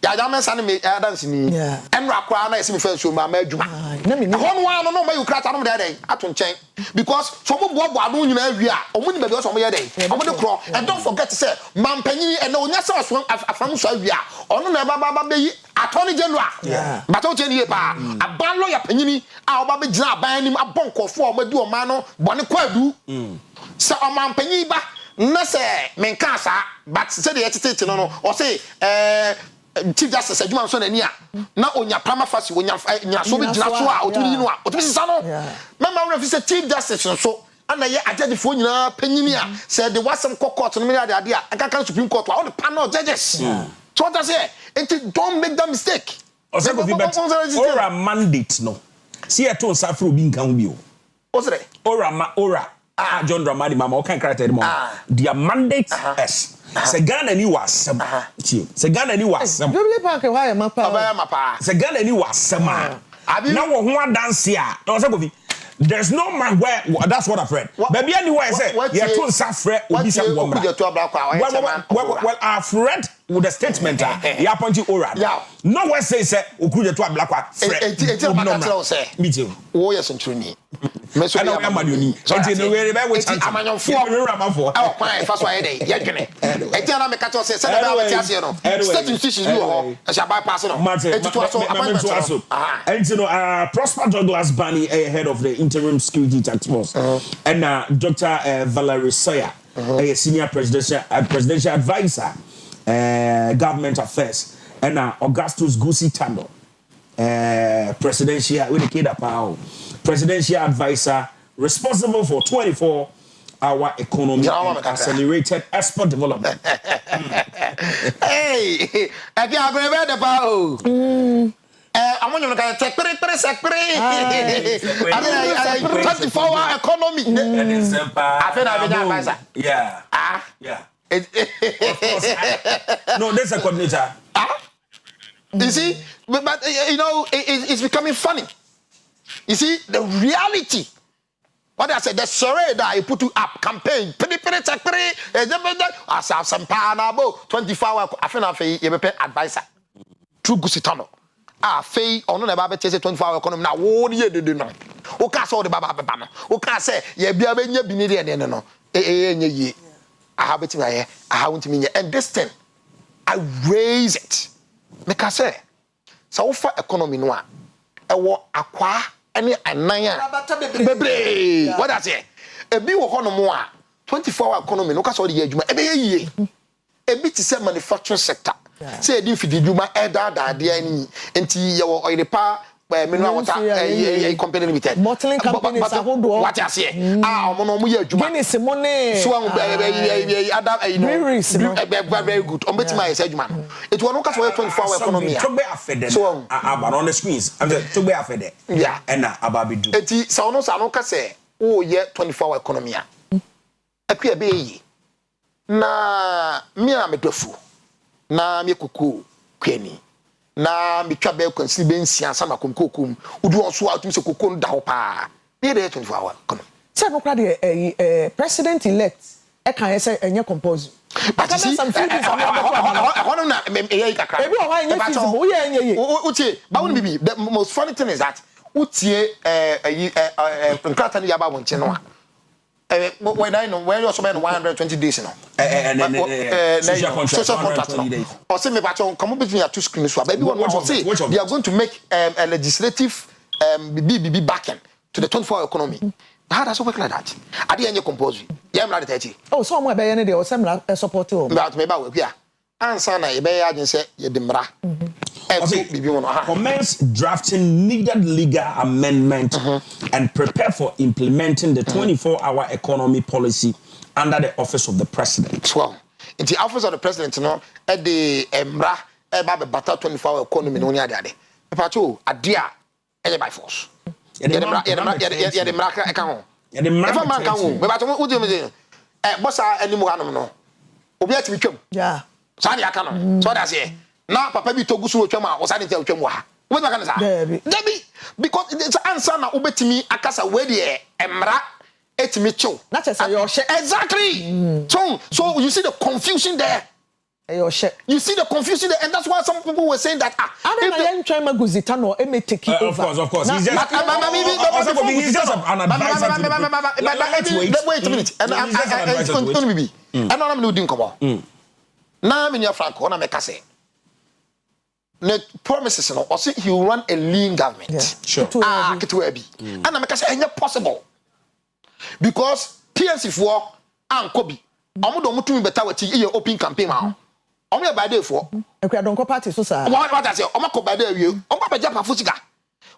Speaker 11: ya ja Mensah ni me dance ni enra kwa na esi me fa enso ma adwuma
Speaker 1: na me ni
Speaker 11: ho no no ma yukrata no dey ato nchen because so mo bo adu nyina awi a omo ni ba bi so mo ye dey omo de kro and don't forget to say mampanyin and onya se so afam so awi a ono na baba be attorney general but o cheni pa aban lawyer panyini a oba be gina aban nim abonkofo o madu o ma no bone kwadu se o mampanyin ba na se menka sa but se de etete no o say Chief Justice Adjuma so nani a na onya prima facie onya so be gina so a otumi no a otumi sisa no mema we fi say Chief Justice so ana ye ajadifo nyina panyini a said the wasam court no me ade ade a aka Supreme Court all the panel judges so what I say don't make that mistake
Speaker 2: ora mandate no see e to nsafro obi nkan ho bi o
Speaker 11: osere
Speaker 2: ora John Dramani mama o kan character mo their mandate is se Ghana ni wasem se Ghana ni wasem
Speaker 1: Jubilee Park wa ya mapa
Speaker 2: se Ghana ni wasem na wo ho adanse a no se go there's no man where that's what I've read. Baby, anywhere say you to nsafre obi se womra. Well, I've read with the statement he appointed Ora. No one say okuje to ablakwa fre. Me too.
Speaker 11: Oh yes ntruni.
Speaker 2: Me so ya amadioni. Enti no we be we chant.
Speaker 11: Amanyonfo. E kwan fa so ayede ye dwene. Enti na me ka to say na we tiase no. State institutions no ho. E sha bypass no. Enti to so appointment so.
Speaker 2: Enti no Prosper Douglas Bani head of the interim security task force and Dr. Valerie Sawyer a senior presidential advisor government affairs and Augustus Gusi Tando presidential with the kid presidential advisor responsible for 24-hour economy and accelerated export development.
Speaker 11: Hey, if you are going to the power. I'm going to take 24-hour economy. I feel I'm advisor.
Speaker 2: Yeah. Yeah. Of course. No, that's a coordinator.
Speaker 11: You see, but you know, it's becoming funny. You see, the reality. What I said, the survey that I put to up campaign. I have some panabo 24-hour. I feel I'm advisor. True Gusitano. Fei ono na ba be tese 24-hour economy na wo ye de no o ka so de baba baba no o ka say ye bia be nya bi ni de no nya yi aha betima ye aha wontimi nya and this thing I raise it me ka say so wo fa economy no a e wo Akwa ene anan a bebre what I say e bi wo hono mo a 24-hour economy no ka so de ye adwuma e be ye yie e bi ti say manufacturing sector say di fidi djuma eda de ani enti ye wo Oyerepa mineral water company limited
Speaker 1: bottling companies ahodo
Speaker 11: what you say omo no mo ye adjuma
Speaker 1: Guinness mo ne
Speaker 11: so adam very good on betima ye adjuma no it won ka so 24-hour economy
Speaker 2: so about on the screens I'm just to be afede
Speaker 11: yeah
Speaker 2: and ababedu
Speaker 11: enti so no ka say o ye 24-hour economy a akua be yi na mi a medofu na me kuku kwani na me twa be kwansi be nsia sama konkokum udu onso atum se kokon da ho pa be dey 24-hour kono
Speaker 1: say no kra de president elect e kan say enye compose
Speaker 11: but see some feelings hono na e kakra
Speaker 1: ebi o wa enye fees bo ye enye ye
Speaker 11: utie ba won bibi the most funny thing is that utie nkrata ni yaba won che no when I know where you're spending 120 days now. Social contract. Or say me baton come between your two screens. Baby one say they are going to make a legislative BBB backing to the 24-hour economy. How does it work like that? I didn't compose. Yeah, I'm not 30.
Speaker 1: Oh, so I'm be any or some support you.
Speaker 11: But me ba we answer na e be agency ye demra.
Speaker 2: Commence drafting needed legal amendment and prepare for implementing the 24-hour economy policy under the office of the president.
Speaker 11: Well, in the office of the president, no, at the emra, about 24-hour economy, no, near there. Pacho, a dear, by force. The Mraka account. The Mraka account. But what do you mean? Bossa any more no. Obiat we come.
Speaker 1: Yeah.
Speaker 11: Sani akano. So that's it. Now papa bi togusu otwama o sani tell otwam wa. We make an answer. Debi because it's answer na obetimi akasa we de emra etimi chew.
Speaker 1: Not just your share.
Speaker 11: Exactly. So you see the confusion there.
Speaker 1: Your share.
Speaker 11: You see the confusion there, and that's why some people were saying that
Speaker 1: if the try maguzitano e may take it over.
Speaker 2: Of course. He's just an advisor.
Speaker 11: Wait a minute. And I'm looking come on. Now I'm in your Franco, and I'm a casse. The promises, you know, or say he will run a lean government.
Speaker 2: Yeah, sure.
Speaker 11: And I'm a casse, and it's possible. Because PNC for and Kobe, I'm not going to better with your open campaign now. I'm not by day for.
Speaker 1: And we don't go party, so sir.
Speaker 11: What I say, I'm not by day, you. I'm not by Japan Fusica.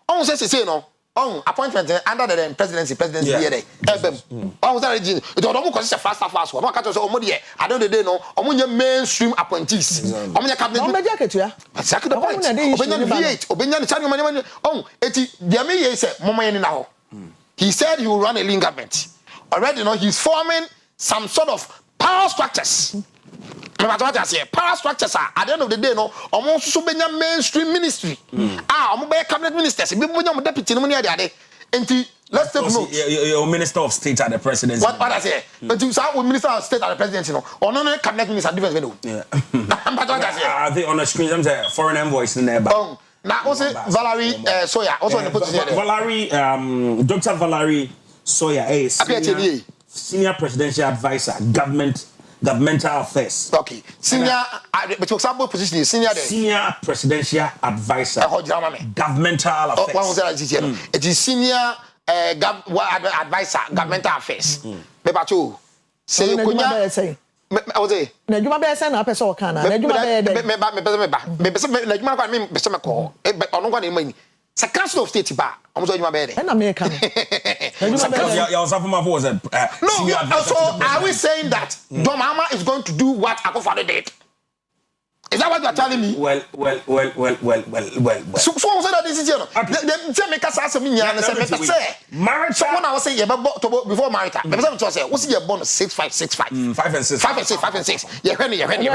Speaker 11: Almost says, say no. on appointment under the presidency here dey was that region it omo ko se fast one ka to say omo dey I don't dey no omo mainstream appointees omo nya cabinet
Speaker 1: omo media ketua
Speaker 11: exactly the point obenya V8 obenya ni chani mani on eti dia me ye say momo ye ni na ho he said he will run a lean government already he's forming some sort of power structures power structures are at the end of the day omo so benya mainstream ministry omo be cabinet ministers be benya deputy no money ade enti let's take note
Speaker 2: your minister of state at the presidency
Speaker 11: what I say enti so minister of state at the presidency no cabinet minister difference no
Speaker 2: I think on the screen I'm say foreign envoys in there
Speaker 11: now also Valerie Soya also in the position
Speaker 2: Valerie Dr. Valerie Soya is senior presidential advisor governmental affairs.
Speaker 11: Okay. Senior, but for example, position is
Speaker 2: senior presidential advisor. Governmental affairs.
Speaker 11: What was that? It is senior advisor, governmental affairs. Bebacho. Say you kunya. I was say.
Speaker 1: Na juma be say na person kana. Na juma be dey.
Speaker 11: Me na juma kwa me be say me ko. Ono kwa na mani. Sa council of state ba. Omo so juma be dey.
Speaker 1: Na me kana.
Speaker 2: No, so
Speaker 11: are we saying that Domama is going to do what Akua did? Is that what you are telling me?
Speaker 2: Well.
Speaker 11: So that this is the make us ask me and say marriage. Someone I was saying before marriage. Say what's your bonus 6565 5 and 6.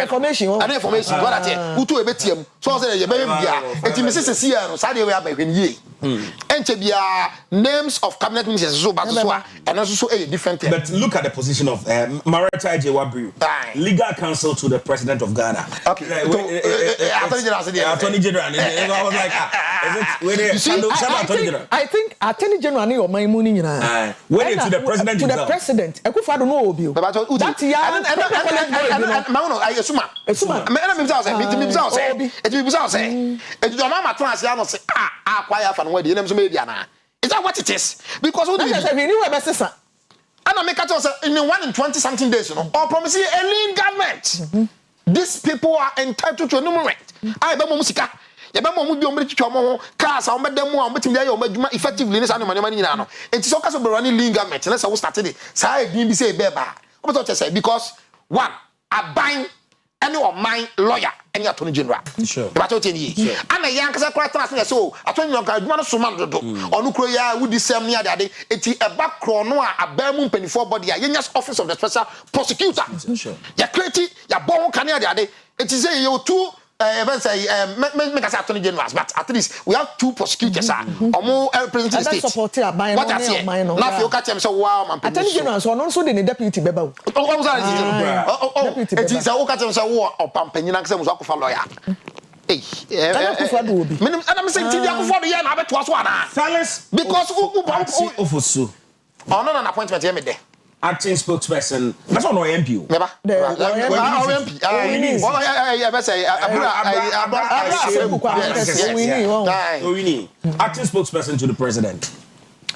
Speaker 1: Information.
Speaker 11: What I tell who to a betium. So say you baby bia. It me say see no say we are by when ye. Ente bia names of cabinet ministers so bad so and also so a different thing.
Speaker 2: But look at the position of Marita Asieduaa legal counsel to the president of Ghana.
Speaker 11: Okay. Attorney General.
Speaker 2: I was like,
Speaker 1: I think Attorney General ni o man mu ni nyina.
Speaker 2: When to the president
Speaker 1: himself. To the president. Akua do no obi o. That ya.
Speaker 11: Maunu ayesuma. Me na me bisa say, it be bisa say. It do mama trans ya no say Akua ya fa no we dey na so me bia na. Is that what it is? Because who do you
Speaker 1: say
Speaker 11: and I make it say in 1 in 20 something days or promising a lean government. These people are entitled to enumerate. I be mo musika. Ye be mo mu bi o mre twitwa mo cars a o medam a o betimi ya o madwuma effectively ne sa no mane nyina no. Enti so ka so be running lean government na say we started it. Sa edin bi say be ba. O be to say because one aban any of my lawyer any attorney general.
Speaker 2: Sure.
Speaker 11: But what you sure. And a young kasa kwata na so attorney general ka adwuma no so man dodo. Onu kro ya wudi sem ne ade eti e back kro no a abamu mpanifo body a yenyas office of the special prosecutor.
Speaker 2: Sure.
Speaker 11: Ya create ya bon kan ade eti say you two even say make us attorney generals but at least we have two prosecutors omo representing the state.
Speaker 1: Support aban no
Speaker 11: na fi o ka tell me say wow man
Speaker 1: attorney general so no so the deputy beba o.
Speaker 11: O say eti say o ka tell me say wo opampanyin na say mo Akua lawyer.
Speaker 1: Akua do obi.
Speaker 11: Menim ana me say ti Akua do ye na abeto so ana.
Speaker 2: Fellas
Speaker 11: Because
Speaker 2: Ofosu.
Speaker 11: Oh no appointment here me there.
Speaker 2: Acting spokesperson. That's not MP.
Speaker 11: Never. MP.
Speaker 2: Acting spokesperson to the president.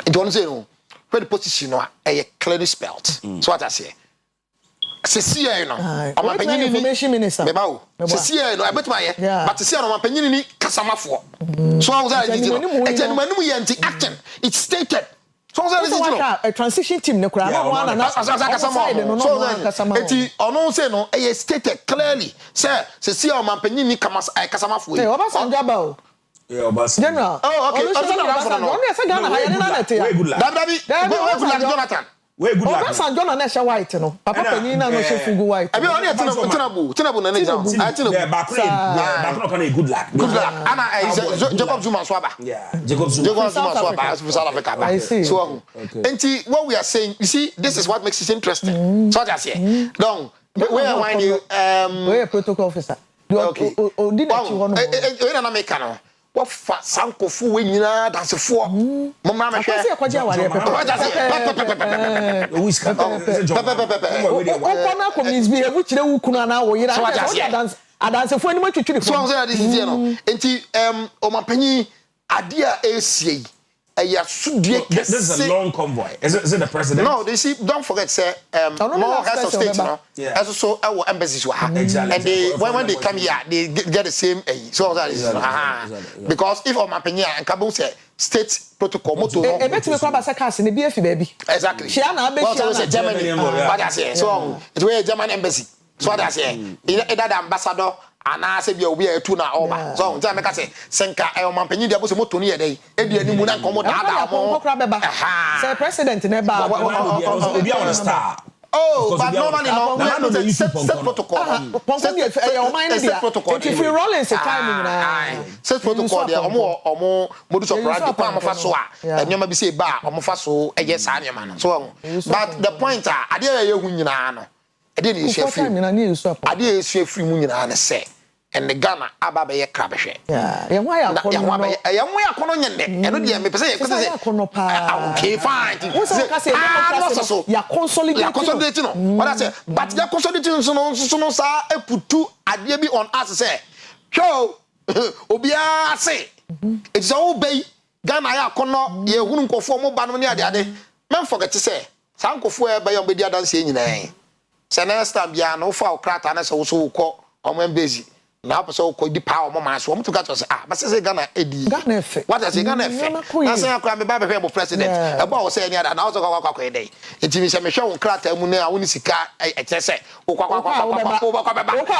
Speaker 11: Don't say no. Where the position a clearly spelled. So what I say. See you know. I'm a
Speaker 1: information minister.
Speaker 11: See you know. I bet my but see I'm a penny ni kasama for. So I was acting. It's stated. So
Speaker 1: a transition team ne kura na one na
Speaker 11: eti ono say no e stated clearly say see o mampanyin ni kasama fo
Speaker 1: e Obasanjo aba o general
Speaker 11: okay Obasanjo
Speaker 1: no say Ghana ha na na te ya
Speaker 11: Jonathan
Speaker 2: we good luck
Speaker 1: Obasanjo na she white no papa panyin na no she fugu white
Speaker 11: abi oni Tinubu na exam Tinubu
Speaker 2: back no can good luck
Speaker 11: ana Jacob Zuma so aba Jacob Zuma so aba South Africa ba so enti what we are saying you see this is what makes it interesting so just here donc we are winding
Speaker 1: we protocol officer okay did that you want
Speaker 11: we na make no what sankofu we nyina dansefo mo ma me hwe
Speaker 1: akwase akwaje aware pepe na community be ebu kire wu kunu na wo yira adansefo ani matwitwiri
Speaker 11: so say this is no enti o mapanyi ade a esie
Speaker 2: This is a long convoy. Is it the president?
Speaker 11: No, they see. Don't forget, say more heads of state, as so our embassies were, and they when they come here, they get the same. So that is because if my opinion and Kabul say state protocol, moto. Exactly. Well, Germany, but I say so. It was a German embassy. So what I say, either ambassador. And I said, you'll be a tuna over. So, Jamaica say, Senka, Elman Penny, there was a motor near day. Eddie, and Muna Commodore.
Speaker 1: Say, President, never
Speaker 2: be on a star.
Speaker 11: Oh, but normally, no, set protocol. Set protocol.
Speaker 1: If you roll in, time,
Speaker 11: set protocol there, or more modus operandi, Pamafasoa, and you may be say bar, or Mofaso, a yes, I am. So, but the point I dare you win. I didn't share free. I didn't share free money and say, and the Ghana Abba ye crabbe.
Speaker 1: Yeah, why I am
Speaker 11: okay, fine. You're consolidating. What I say, but you're consolidating so I put two ideas on us say, show Obia say, it's all bay Ghana Yakono, ye wouldn't go for more banana the other. Man forget to say, Sanko for by your media dance in name. Senesta bia no fa okrata na so so ko oman bezi na so ko di power mama so mo to got say but say Ghana edi
Speaker 1: Ghana efe
Speaker 11: what say Ghana efe na say akra me ba be for president e ba o say any other na so kwa dey enti mi se me hwe okrata mu na woni sika e kire say o kwa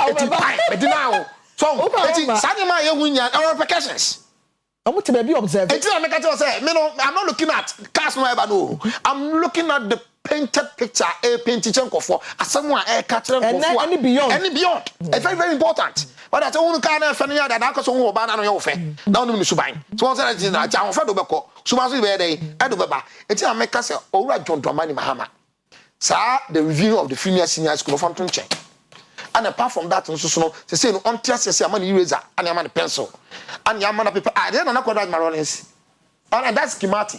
Speaker 11: eti pai me di now so eti sanima ye hunya repercussions
Speaker 1: I'm to be observed.
Speaker 11: I'm not looking at cast no ever no. I'm looking at the painted picture, a painted chunk for as someone a catcher
Speaker 1: any beyond.
Speaker 11: It's very, very important. But that's all kind of funny that I can go banana your fan. Now, no, Subine. So, I said, I'm fed over. So, I say, I do Baba. It's a make us all right, John Dramani Mahama. Sir, the review of the female senior school of Fountain Check. And apart from that, so they say, on trust, say, I'm an eraser and I'm a pencil. And you're a paper. I didn't know what my Rollins. And that's Kimati.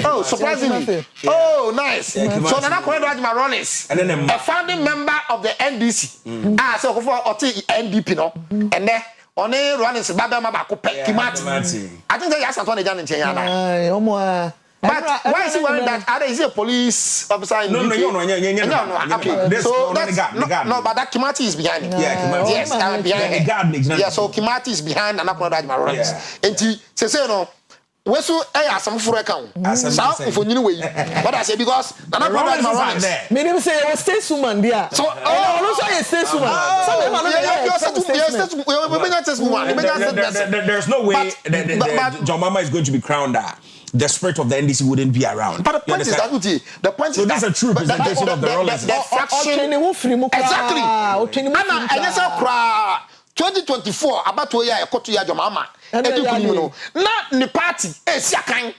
Speaker 11: Oh, surprisingly. Oh, nice. So then I call my Rollins. And then a founding member of the NDC. Ah, so for NDP, no. And then on a Rollins, Baba Mabaco, Kimati. I think they asked Anthony Jan in China. But why is he wearing that? Is he a police officer? No. Okay. So that's no, but that Kimati is behind him.
Speaker 2: Yeah, Kimati.
Speaker 11: Yes, behind him. Yeah, so Kimati is behind and I'm not Marons. And he says, no. We so some for account. South if you way. What I say because I'm not Marons.
Speaker 1: Me say I stay suman there.
Speaker 11: So
Speaker 2: there's no way that John Mama is going to be crowned there. The spirit of the NDC wouldn't be around.
Speaker 11: But the point is that the point
Speaker 2: so this is a true presentation of the Rollins.
Speaker 11: The faction exactly. And yes, 2024 about to year to your mama. Not the party siakan.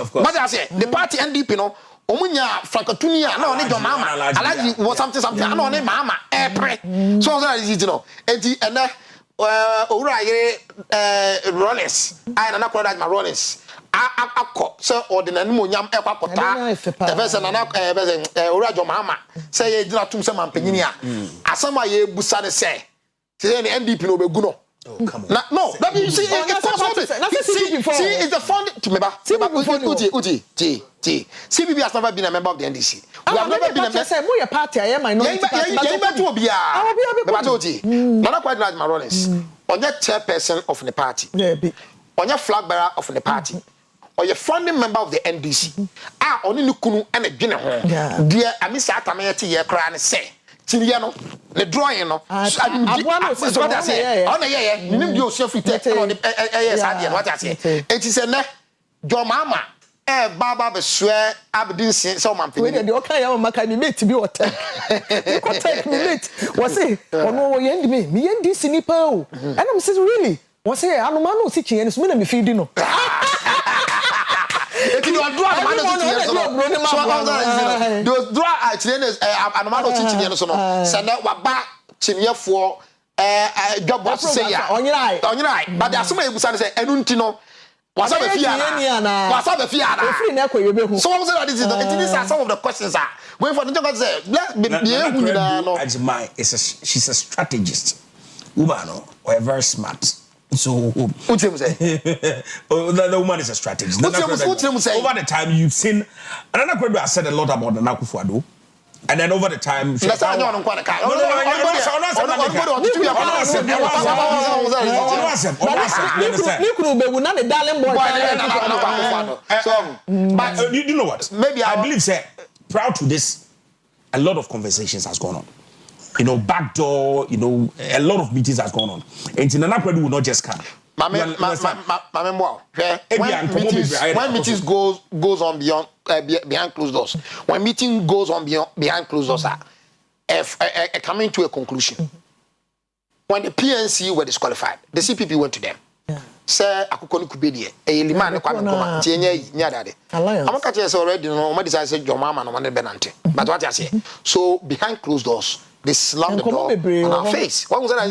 Speaker 2: Of course.
Speaker 11: But I say the party NDP no omunya frankatunia na oni your mama. Alaji was something na oni mama epre. So that is it no. Enti ene owura ye Rollins. I na call that my Rollins. Akọ so ordinary monyam ekwakota person na owura your mama say ye dina tum say mampanyini a asama ye busa ne say NDP no begu no.
Speaker 2: Oh, come on.
Speaker 11: No, that you see, it's the fund to member. CBB has never been a member of the NDC. We have never been a member.
Speaker 1: Say, party, I am minority party.
Speaker 11: Not quite like Maronis. On your chairperson of the party. On your flag bearer of the party. Or your founding member of the NDC. Only Nukunu and a general. Dear Amisa Tamayati, your crown say. Tiliano, the drawing, no. That's what I say. Oh, yeah. You need your self on the what I say. It is a your mama. Baba be swear Aberdeen so man.
Speaker 1: Wait, the okay, I'm making me to be what. You could take me late. Was it? Oh no, me and this nipo. And I'm saying really. Was it? I'm no sitting and it's me feeding no.
Speaker 11: If you are drawing those draw actually anomaly teaching so no send waba chinia for job boss say ya on your eye but there some ebusa say enu ntino wasa be fia na so what say this is these are some of the questions are when for the job say
Speaker 2: she's a strategist woman or very smart So,
Speaker 11: what you say?
Speaker 2: The woman is a strategist. Over the time, you've seen, and I said a lot about the Akufo-Addo. And then over the time,
Speaker 11: that's why I don't want to car.
Speaker 2: But you know what? Maybe I believe, say, proud to this, a lot of conversations has gone on. You know, backdoor, you know, a lot of meetings has gone on. And Nana Akua-Addo will not just come.
Speaker 11: When meetings goes on beyond behind closed doors, when meeting goes on behind closed doors, coming to a conclusion. When the PNC were disqualified, the CPP went to them. Sir, Akukoni Kubedi, a liman, a Kwame, Nyadade. I'm catching us already. No, my desire said your mama no one Benante. But what I say, so behind closed doors, they slammed the door on our face. What was that?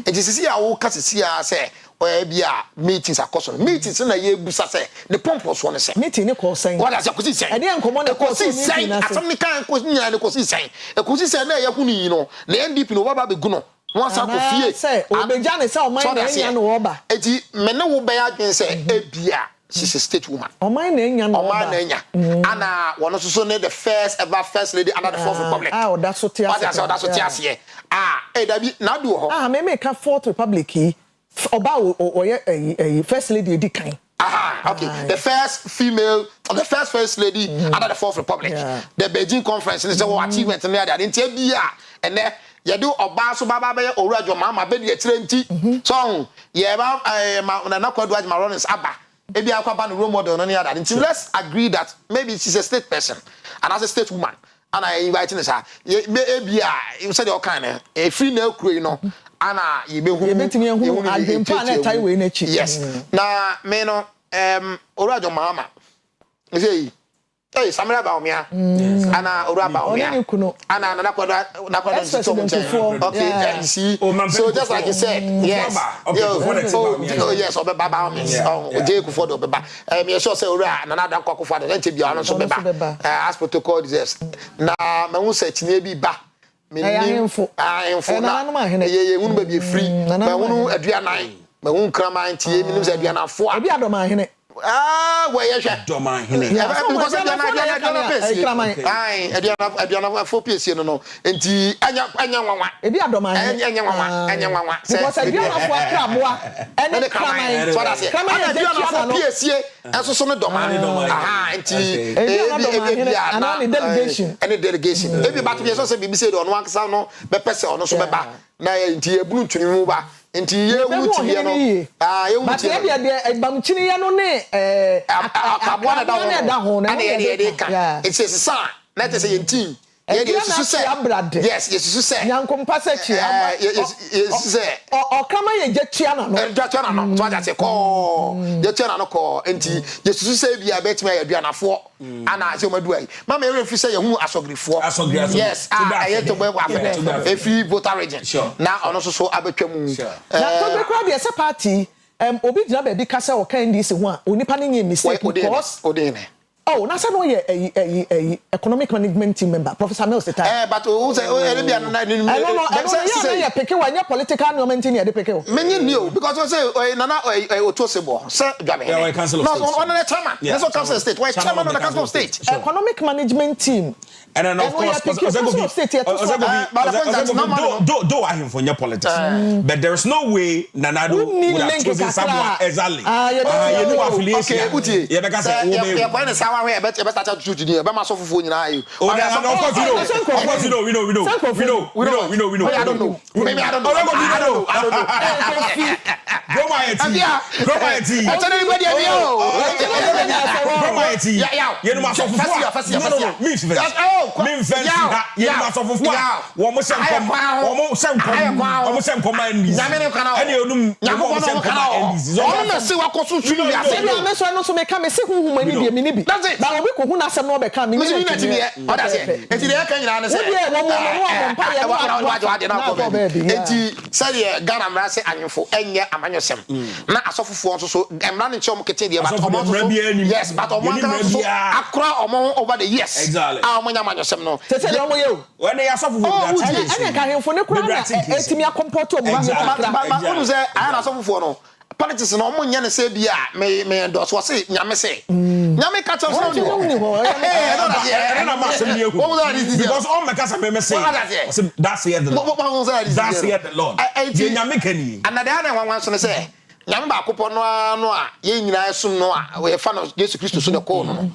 Speaker 11: It is see our see say. Or be meetings are costing meetings in a year. The pump was one say meeting. What does you say? I didn't come on a course saying, as some kind of question, and the course saying, a course is a you know, the NDP no Baba Guno. Once I could say, Obejan is our mind and Oba. Eti, Mena will be again say, Ebia, she's a state woman. Oh, my name, and Anna, one of the first lady under the Fourth Republic. Oh, that's what that's what you say. Now do may make a Fourth Republic. About a first lady decline. Okay. The first female, the first lady under the Fourth Republic. The Beijing conference is our achievement in there. And then you do Obaso Baba or Rajo Mama, baby at 20. So, yeah, Nana Akua-Addo Maron's Abba. Maybe I'll come role model on the other. Until let's agree that maybe she's a state person and as a state woman. And I invite her. Maybe you said all kind of a female crew, you know. Anna, you be who yes. Now, Meno, Orajo Mama. You say, hey, Samara Baumia, Anna Ora Baumia, Anna Nakwa, okay, you see. So just like you said, yes, yes, or Baba, oh, Jake for the Baba. Me sure say Ora, another cock for the Lentibiano, so Baba, as protocol is now, Mamu said, maybe back. I am for ye won't be free. My one Adriana, my own crama and tea, means Adriana for Adriana. Ah, where you shall do my henny. Because Adriana 4 piece, you know, and tea, and Yamawa, and Yamawa, and Yamawa, because Adriana for Crabwa, and the crime, what I say, Adriana 4 piece here, and so some domain, and tea, and only delegation, any delegation. Everybody is also be said on one sound, no, but person or no, so bad. Now, tea, blue to remove. Inti ye wuti ye no ye wuti ye de bamchini ye no ne akabwa da ho na ye de ka it is sign let us say inti ye de susu say yes yes susu say nyankompa say chi yes say o kama ye jetia na no to aja say ko jetia na no ko inti ye susu say bia betima ye aduanafo ana say o madu ai mama ye refi say ye hu asogrifo yes aye to be wa efi voter region na ono so abetwamu na to be crowd ye say party obi gina be bi kasa o kan dis ho a onipa ne nye mistake because oh, na say no ye economic management team member Professor Mensah time. But who say Arabia no yeah pick one your political no maintain here dey pick o. Menye new because we say nana otosebo. Say dwabe. No, on the chairman. That's what council state. Why chairman on the council state? Economic management team. And then of course do I him for your politics. But there is no way Nana would have chosen someone exactly. You know affiliation. Okay, you because say we bet start to do the be so fufu nyina you. Oh, of course you know. We know. I don't know. Maybe I don't know. Go my tea. I tell anybody go my tea. You know so fufu. Me fancy you know so fufu. Wo mo sem kom and this. Any onum wo sem kom and this. Oh na se wa koso tru ya. Se na me so no so me ka me se huhu mani de me ni bi. Ba wo be ko hu na asem no be ka me ni na ti be. What I say? Enti de ka nyina na se. Enti say de Ghana mra se anwefo enye amanyosem. Na asofofo nso so emra ne chom kete de ba omo so. Yes, but omo kan so akra omo over the years. Ah omo nya amanyosem no. Say de omo ye o. When they asofofo enya ka hemfo ne kura na etimi akompoto omo ba. Ba unu say aya na asofofo no. politics no mo nya ne say bia me endorse wo say nyame say nyame ka tell so
Speaker 2: because all my case me say that's here the Lord that's here the Lord nyame kani
Speaker 11: anade na wanwan so ne say nyame ba akopɔ no a ye nyina esum no a we fa no Jesus Christ so ne ko no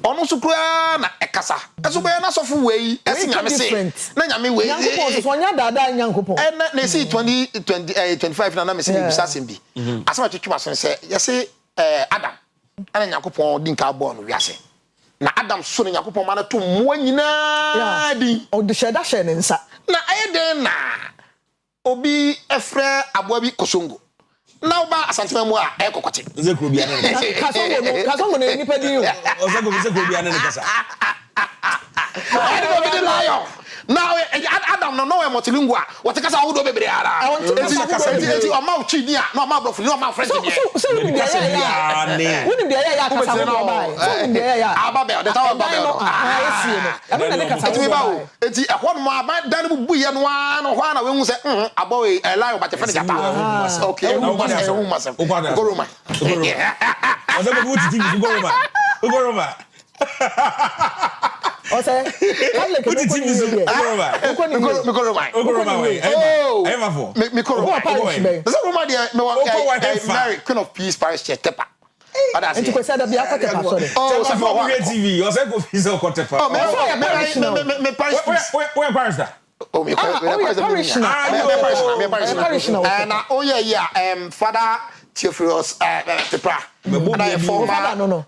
Speaker 11: ono so kura na ekasa eso be na sofo wei esi nyame say na nyame wei
Speaker 1: nyankopɔ so nya dada nyankopɔ
Speaker 11: na see 2025 na me say bisa sembi asema twetwa so say yesi Adam ana nyankopɔ din ka bɔ no wiase na Adam so ne nyankopɔ ma na to mo nyina din
Speaker 1: o de sheda she ne nsa
Speaker 11: na ayeden na obi efre aboa bi kosongo na oba asantema mu a ekokote
Speaker 2: zekro bia ne
Speaker 1: kasongo ne nipa din o
Speaker 2: zekro bia ne kasa
Speaker 11: I don't be the lion. Now Adam no multilingual. What the kasa wodo bebre ara. Enti o ma uchi dia, no ma brofo, no ma friend dia.
Speaker 1: So we dey ya. Woni dey ya kasa wo bai. So we dey ya.
Speaker 11: Ababel, the tower Babel.
Speaker 1: Esie no. Ebe na ne kasa wo bai.
Speaker 11: Enti ehwo no ma dan bu buye no ano hwa na we hu se abo we lion ba te friend japa. Okay, we must. Go Roma.
Speaker 2: Oza go wuti TV go Roma. Go Roma.
Speaker 1: Ose kale ke
Speaker 11: Mary Queen of Peace Parish Church Tepa.
Speaker 1: Enti ko sada bia kwete pa sorry.
Speaker 2: Oh, so for TV, o se go fi so kwete pa.
Speaker 11: Oh, me parish.
Speaker 2: Where parish that?
Speaker 11: Oh, me parish. Na oh yeah, Father Theophilus Tepra.
Speaker 1: No.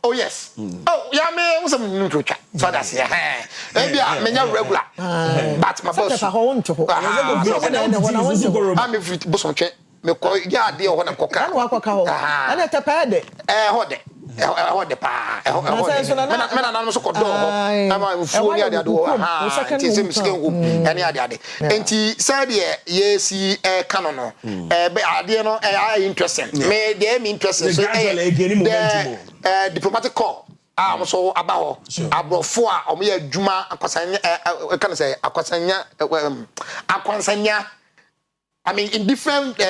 Speaker 11: Oh yes. Oh, yeah, me was some neutral. So that's yeah. Maybe I mean regular. But my boss. I'm if it boss on check. Me call ya dey on koka.
Speaker 1: Anu akoka ho. Ana tepa de.
Speaker 11: Hode. Hode pa. Me na na so kodo ho. Ama fu ni ade do. Ti se misike hu. Ene ade. Enti say de yesi kano no. Be ade no interesting. Me dey me interesting. So diplomatic call. So about abrofo a omo ya adwuma akwasanya can say akwasanya I mean in different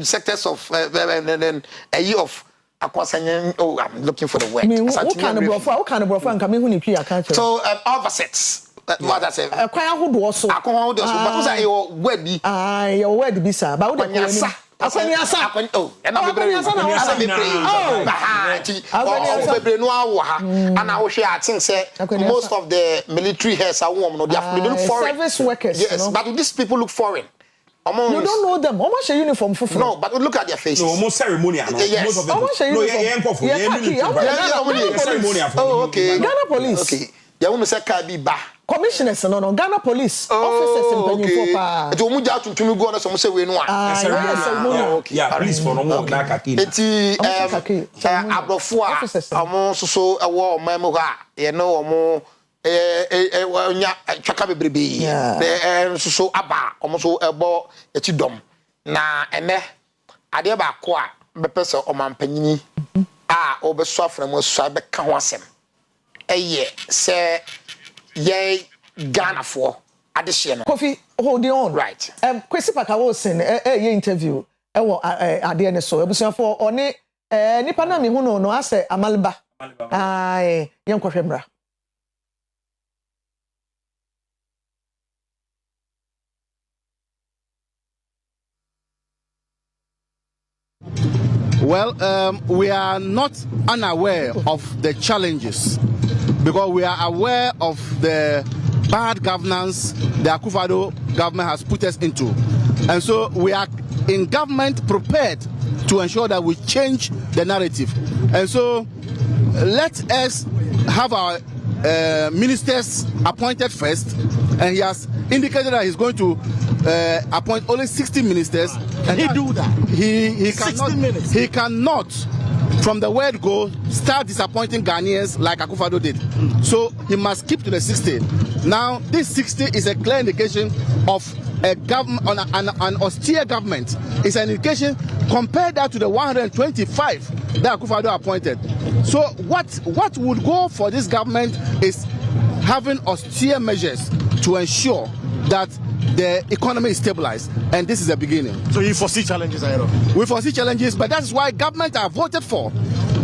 Speaker 11: sectors of a year of akwasanya. Oh, I'm looking for the word.
Speaker 1: What kind of brofo and come hu ni twi aka.
Speaker 11: So opposites. What I say?
Speaker 1: Kwan ahodo so.
Speaker 11: Akon ahodo so. But say your word bi.
Speaker 1: Your word bi sir. But what dey
Speaker 11: Akwanyasa. Oh, and I'm bebre no awo ha. And I wish I think say most of the military heads are warm. No, they look foreign.
Speaker 1: Service workers.
Speaker 11: Yes, but these people look foreign.
Speaker 1: You don't know them. How much a uniform for?
Speaker 11: No, but look at their faces.
Speaker 2: No, almost ceremonial.
Speaker 11: Yes.
Speaker 2: Most of them.
Speaker 11: Oh, okay.
Speaker 1: Ghana police.
Speaker 11: Okay. You want to say Kabi
Speaker 1: commissioners no Ghana police officers in Penifo pa.
Speaker 11: Eti omu ja tuntum go na so mo say we no a.
Speaker 2: Yeah, police for no more na kaki.
Speaker 11: Eti abrofo a omo soso ewo omamo ha ye no omo nya twaka bebrebe. Soso aba omo so ebo eti dom. Na ene ade ba ko a bepese omampanyini a obeso aframo so abeka ho asem. Eye se ye Ghana for addition.
Speaker 1: Kofi, hold on.
Speaker 11: Right.
Speaker 1: Kwesi Pakawo sen ye interview ewo ade ne so ebusuafo oni nipa na me hu no ase amalba. Ai yen kwahwemra.
Speaker 13: Well, we are not unaware of the challenges because we are aware of the bad governance the Akufo government has put us into. And so we are in government prepared to ensure that we change the narrative. And so let us have our ministers appointed first, and he has indicated that he's going to appoint only 60 ministers. And
Speaker 14: he do that?
Speaker 13: He cannot. He cannot, from the word go, start disappointing Ghanaians like Akufo did. So he must keep to the 60. Now, this 60 is a clear indication of a government, an austere government. It's an indication. Compare that to the 125 that Akufo appointed. So what would go for this government is having austere measures to ensure that the economy is stabilized, and this is the beginning.
Speaker 14: So you foresee challenges ahead of?
Speaker 13: We foresee challenges, but that's why government are voted for.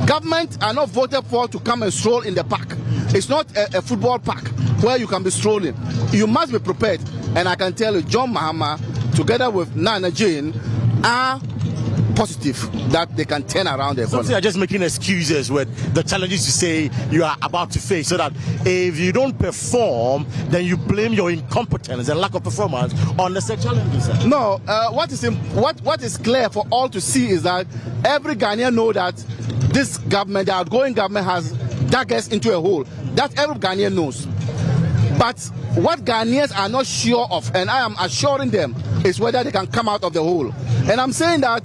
Speaker 13: Government are not voted for to come and stroll in the park. It's not a football park where you can be strolling. You must be prepared, and I can tell you, John Mahama, together with Nana Jane, are positive that they can turn around the economy.
Speaker 14: Some are just making excuses with the challenges you say you are about to face, so that if you don't perform, then you blame your incompetence and lack of performance on the said challenges.
Speaker 13: No, what is clear for all to see is that every Ghanaian know that this government, the outgoing government, has dug us into a hole. That every Ghanaian knows. But what Ghanaians are not sure of, and I am assuring them, is whether they can come out of the hole. And I'm saying that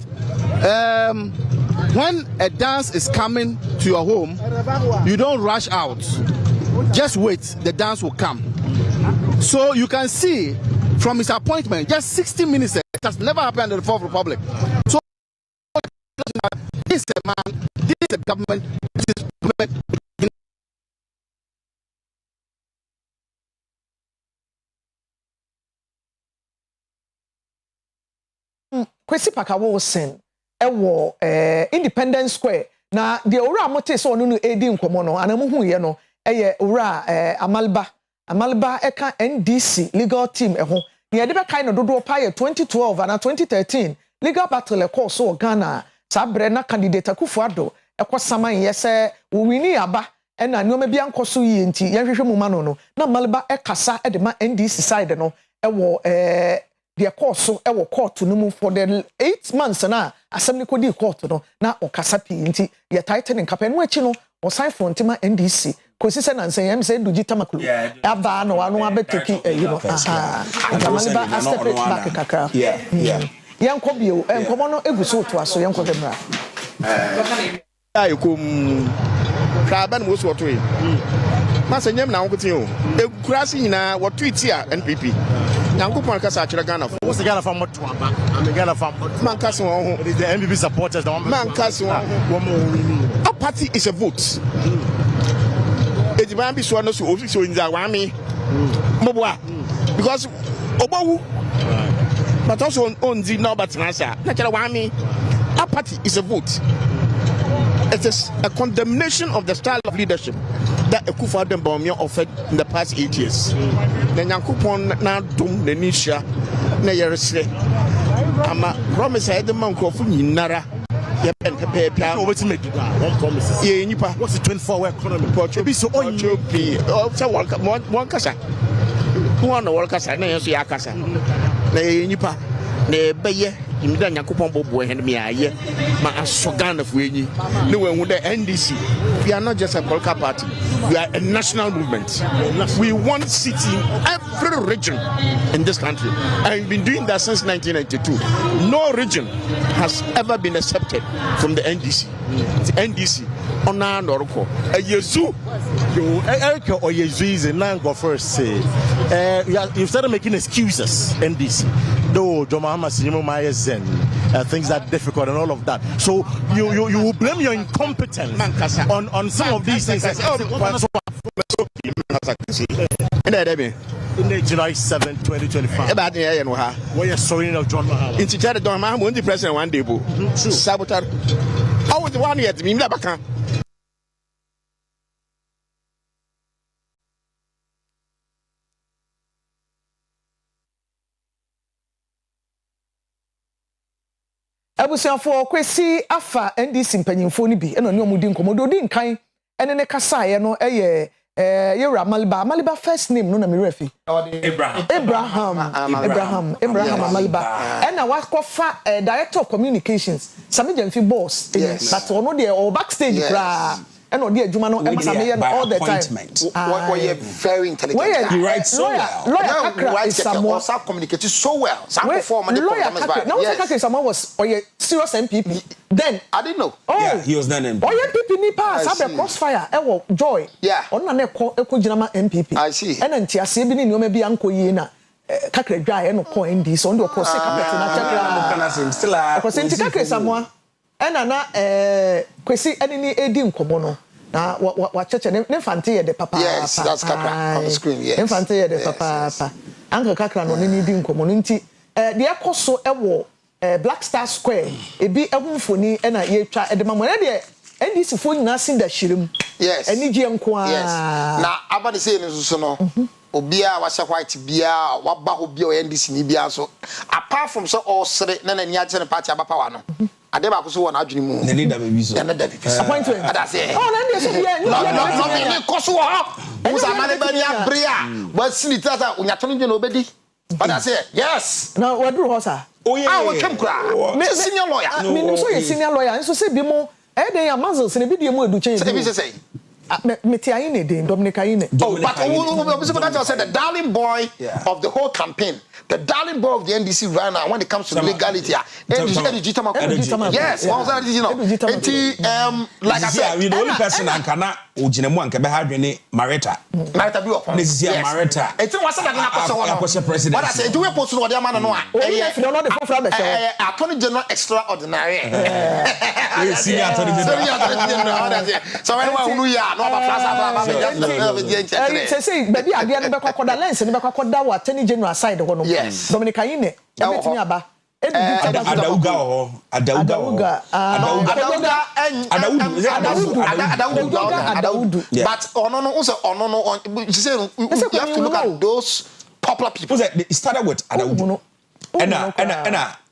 Speaker 13: when a dance is coming to your home, you don't rush out. Just wait, the dance will come. So you can see from his appointment, just 60 minutes, it has never happened in the Fourth Republic. So this is a man, this is a government, this is government.
Speaker 1: Kwesi Pakawosen ewo Independence Square na de owura mote so onu edi nkomo no anamuhu ye no eye owura Amalba eka NDC legal team eho ye de be kai no dodo pa ye 2012 and 2013 legal battle course so Ghana sabre na candidate Akufo-Addo ekosaman ye se wo wini aba na nneoma bia nkoso yi enti ye hwehwe mu ma no na Amalba ekasa de ma NDC side no ewo the course ewo court no mu for the 8 months na assembly ko di court no na okasa pi nti ye tightening campaign no achi no o sign front ma NDC kosi se na nsen yam se duji tamakulu aba no anu abeteki Amalba step back kakra yanko bio enkomo no eguso to aso yanko demra
Speaker 11: ayikom traban mo so to yi masanyem na nkotin o ekurasi nyina wo tweet a NPP Yankupon kasa achira Ghana for.
Speaker 14: What's the Ghana for what I'm the Ghana for.
Speaker 11: Man kasi won ho.
Speaker 14: It is the MPP supporters that
Speaker 11: man kasi won ho. A party is a vote. Ejiban bi so no so office o nza wa mi. Moboa. Because obawu. But also on the no but answer. Na kira wa mi. A party is a vote. It is a condemnation of the style of leadership that Akufo-Addo offered in the past 8 years. The Yankupon na dum the nisha na yeresre. Ama promise I the man ko fu nyinara ye pen pepe
Speaker 14: over to make one promises.
Speaker 11: Ye nipa.
Speaker 14: What's the 24-hour economy?
Speaker 11: Portrait be so on you be. Oh, so one kasa. One no kasa na yeso ya kasa. Na ye nipa na beye imida Yankupon bobo hen me aye ma asogana fu enyi. No when the NDC, we are not just a political party. We are a national movement. We want seats in every region in this country. And we've been doing that since 1992. No region has ever been accepted from the NDC. The NDC, Ona Noroko, a Yezu.
Speaker 14: Eric Oyezu is a non-go first say. You started making excuses, NDC. Though Jomahama Sinimo Maya Zen, things that difficult and all of that. So you will blame your incompetence on some of these things. In the July 7, 2025.
Speaker 11: About the year,
Speaker 14: where you're sorry of John Mahama.
Speaker 11: In Chichara, Don Mahama, when the president one day, saboteur. I was the one yet, me never can.
Speaker 1: Abusiafo kwesi afa NDC mpanyimfo ni bi eno ne omudi nkomodo di nkan ene ne kasa ye no eye yewra Amalba first name no na me refi Abraham Amalba ena wakofa director of communications Sami Jamfi boss but ono de o backstage kra ena odi adwuma no Sami ye all the time
Speaker 11: why you very intelligent
Speaker 2: you write so well
Speaker 11: lawyer communicate so well some perform and
Speaker 1: lawyer no someone was serious MPP then
Speaker 11: I didn't know
Speaker 2: he was then MPP
Speaker 1: MPP ni pass have crossfire ewo joy on na eko ginama MPP
Speaker 11: I see
Speaker 1: ena ntiase bi ni nneoma bi anko yi na kakra dwa ye no point ndi so ndo ko se carpet na chakra
Speaker 2: still are
Speaker 1: ko se ntikakra samoa ena na kwesi eni ni edi nkomo no na wa cheche ne fante ye de papa
Speaker 11: yes that's kakra on the screen yes
Speaker 1: infante ye de papa anka kakra no ne di nkomo no nti de ekoso ewo Black Star Square ebi ehunfoni na ye twa edema mo na de NDC fo nyina sin da hyirim
Speaker 11: yes
Speaker 1: enigye nko a
Speaker 11: yes na abade say ne so no obia wa hye white bia wa ba ho bia o NDC ni bia so apart from so all sere na ni agye ne party aba power no ade ba ko so wona adwene mu
Speaker 2: ne da baby so
Speaker 11: ne da baby
Speaker 1: appointment
Speaker 11: ada say
Speaker 1: oh na ndie so bia
Speaker 11: no ko so ha musa mane ba ni abrea wa sini tata onyato no na obedi ada say yes
Speaker 1: na wadru ho sa
Speaker 11: oh yeah we come kra me senior lawyer
Speaker 1: me so ye senior lawyer nso se bi mo dey amazons ne bi dey mu edu chen
Speaker 11: say bi say
Speaker 1: me ti ayi ne dey Dominic ayi ne
Speaker 11: oh but that said the darling boy of the whole campaign, the darling boy of the NDC right now when it comes to legality energy tamako yes what was that you know like I said
Speaker 2: the only person and kana ojinemu anka be ha dwene Marita
Speaker 11: bi opon
Speaker 2: this is Marita
Speaker 11: enti was that na koso wono
Speaker 2: president
Speaker 11: what I say do we post no dey man no a
Speaker 1: if you not the for be say
Speaker 11: attorney general extraordinary
Speaker 2: senior attorney general
Speaker 11: so anyone who ya no ba plaza
Speaker 1: say baby ade no be kwakoda lens no be kwakoda wa attorney general side ho no Dominic Ayine ebetimi aba Adaudu.
Speaker 11: But you have to look at those popular people.
Speaker 2: It started with Adaudu. And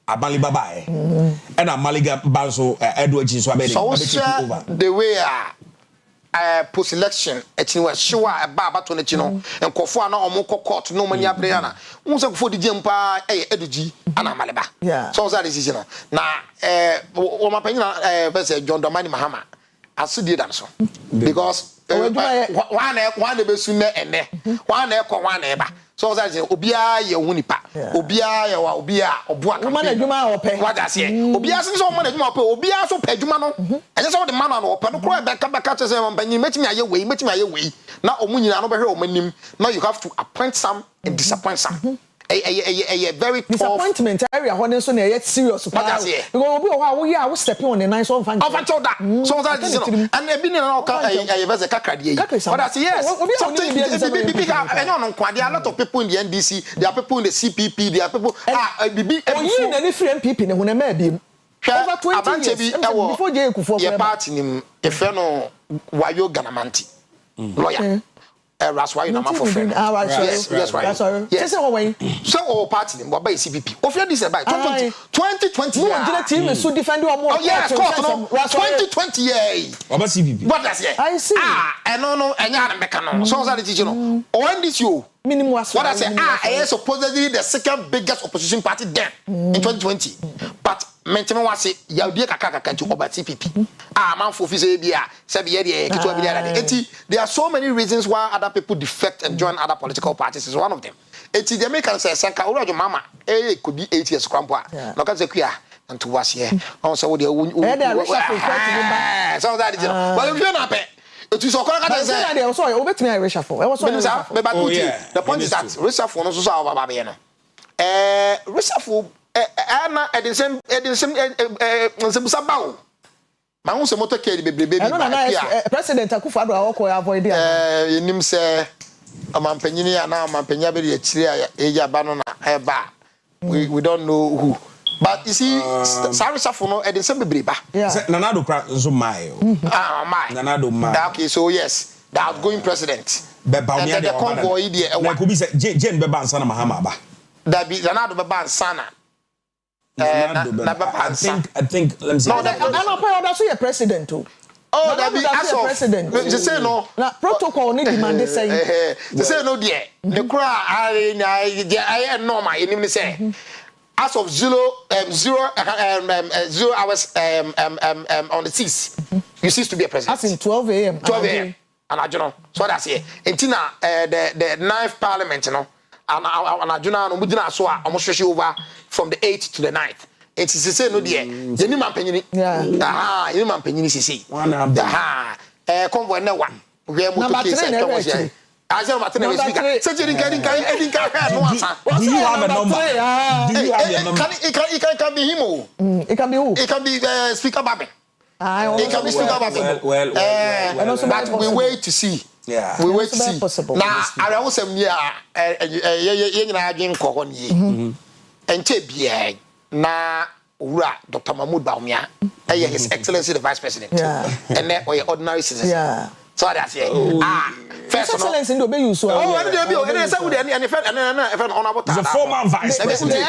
Speaker 2: Abali Baba. And Maliga Banso Edward Jinswabe.
Speaker 11: So the way post-election etini sure aba to ne no nkofo ana omoko court no mani abreana unse kofo di jempa eduji ana maleba so that decision na o mapanyina verse John Domani Mahama asudie dan so because one be sunne ene one ekọ one eba so that obia ye hunipa obia ye wa obia oboa
Speaker 1: kan man adwuma ope
Speaker 11: wada se obia se so man adwuma ope obia so pa adwuma no enye so de man na ope no kro beka se mpanyi metimi aye wei na omunyina no be hwe omanim now you have to appoint some and disappoint some a very
Speaker 1: disappointment area ho so na ye serious because obi o ha wo ya wo step on the nice on fan
Speaker 11: that so that is and e bi na o ka e verse kakrade but I say yes something big no kwade a lot of people in the NDC there are people in the CPP there are people bibi
Speaker 1: you na ni free MPP ne ho na ma bi over 20 years before je ekufo
Speaker 11: your party nim e fe no wayo ganamanti lawyer that's why you know my friend. Yes, right. Yes. So all party them by CPP. Of your this by 2020.
Speaker 1: No team so defend you more.
Speaker 11: Oh yes, course no. 2020 year.
Speaker 2: What about CPP?
Speaker 11: What does it?
Speaker 1: I see.
Speaker 11: No, enya meka no. So that is you know. On this you.
Speaker 1: Minimum
Speaker 11: what I say I supposedly the second biggest opposition party then in 2020. But menteme wase ya die kakaka to over CPP. Man for say bia say be dey kitu be dey. There are so many reasons why other people defect and join other political parties is one of them. The American say sanka urajo mama could be 8 years crampo. No ka say kuya and to was here. On so dey so that is well if you na pe it is okora ka say
Speaker 1: sorry obetimi reshuffle
Speaker 11: the point is that reshuffle no so our baba no reshuffle na edin sem sabaw ma hu se moto ke bebrebe
Speaker 1: bi president Akufo-Addo awoko avoid
Speaker 11: enim se amampanyini ya na amampanya be de akire ya ba no na eba we don't know who. But you see, Sarisa no edin sem bebreba.
Speaker 2: Nanado kra nso mai.
Speaker 11: My.
Speaker 2: Nanado mai.
Speaker 11: Okay, so yes, the outgoing president.
Speaker 2: And
Speaker 11: the convoy there.
Speaker 2: Na could be Jane Beba and Sana Mahama ba.
Speaker 11: That be Nanado Beba and Sana.
Speaker 2: I think let me see.
Speaker 1: No, that's your president too.
Speaker 11: Oh, that be as
Speaker 1: president.
Speaker 11: You say no.
Speaker 1: Na protocol need demand say.
Speaker 11: You say no there. The cry I normal you say. As of 0 hours on the 6th, you cease to be a president.
Speaker 1: As in 12 a.m.
Speaker 11: 12 a.m. And I don't know. So that's it. Until the 9th parliament, you know, and I don't know, we so almost switch over from the 8th to the 9th. It's say no dear. The new man penny. Yeah. You man penny see. Convoy no one. We are more to I say Martin is speaker. Say you can no answer.
Speaker 2: Do you have a number? Do you have a number?
Speaker 11: It can be him.
Speaker 1: It can be who?
Speaker 11: It can be Speaker Babe. It can be Speaker Babe.
Speaker 2: Well.
Speaker 11: But we wait to see.
Speaker 2: Yeah.
Speaker 11: We wait to see. Now, I was some year, you know, and Tibia, na Ura, Dr. Mahmoud Baumia, His Excellency the Vice President, and then we ordinary citizens.
Speaker 1: Yeah.
Speaker 11: So that's it. First
Speaker 1: Excellence in the way you saw.
Speaker 11: Oh, and honorable
Speaker 2: the former vice president.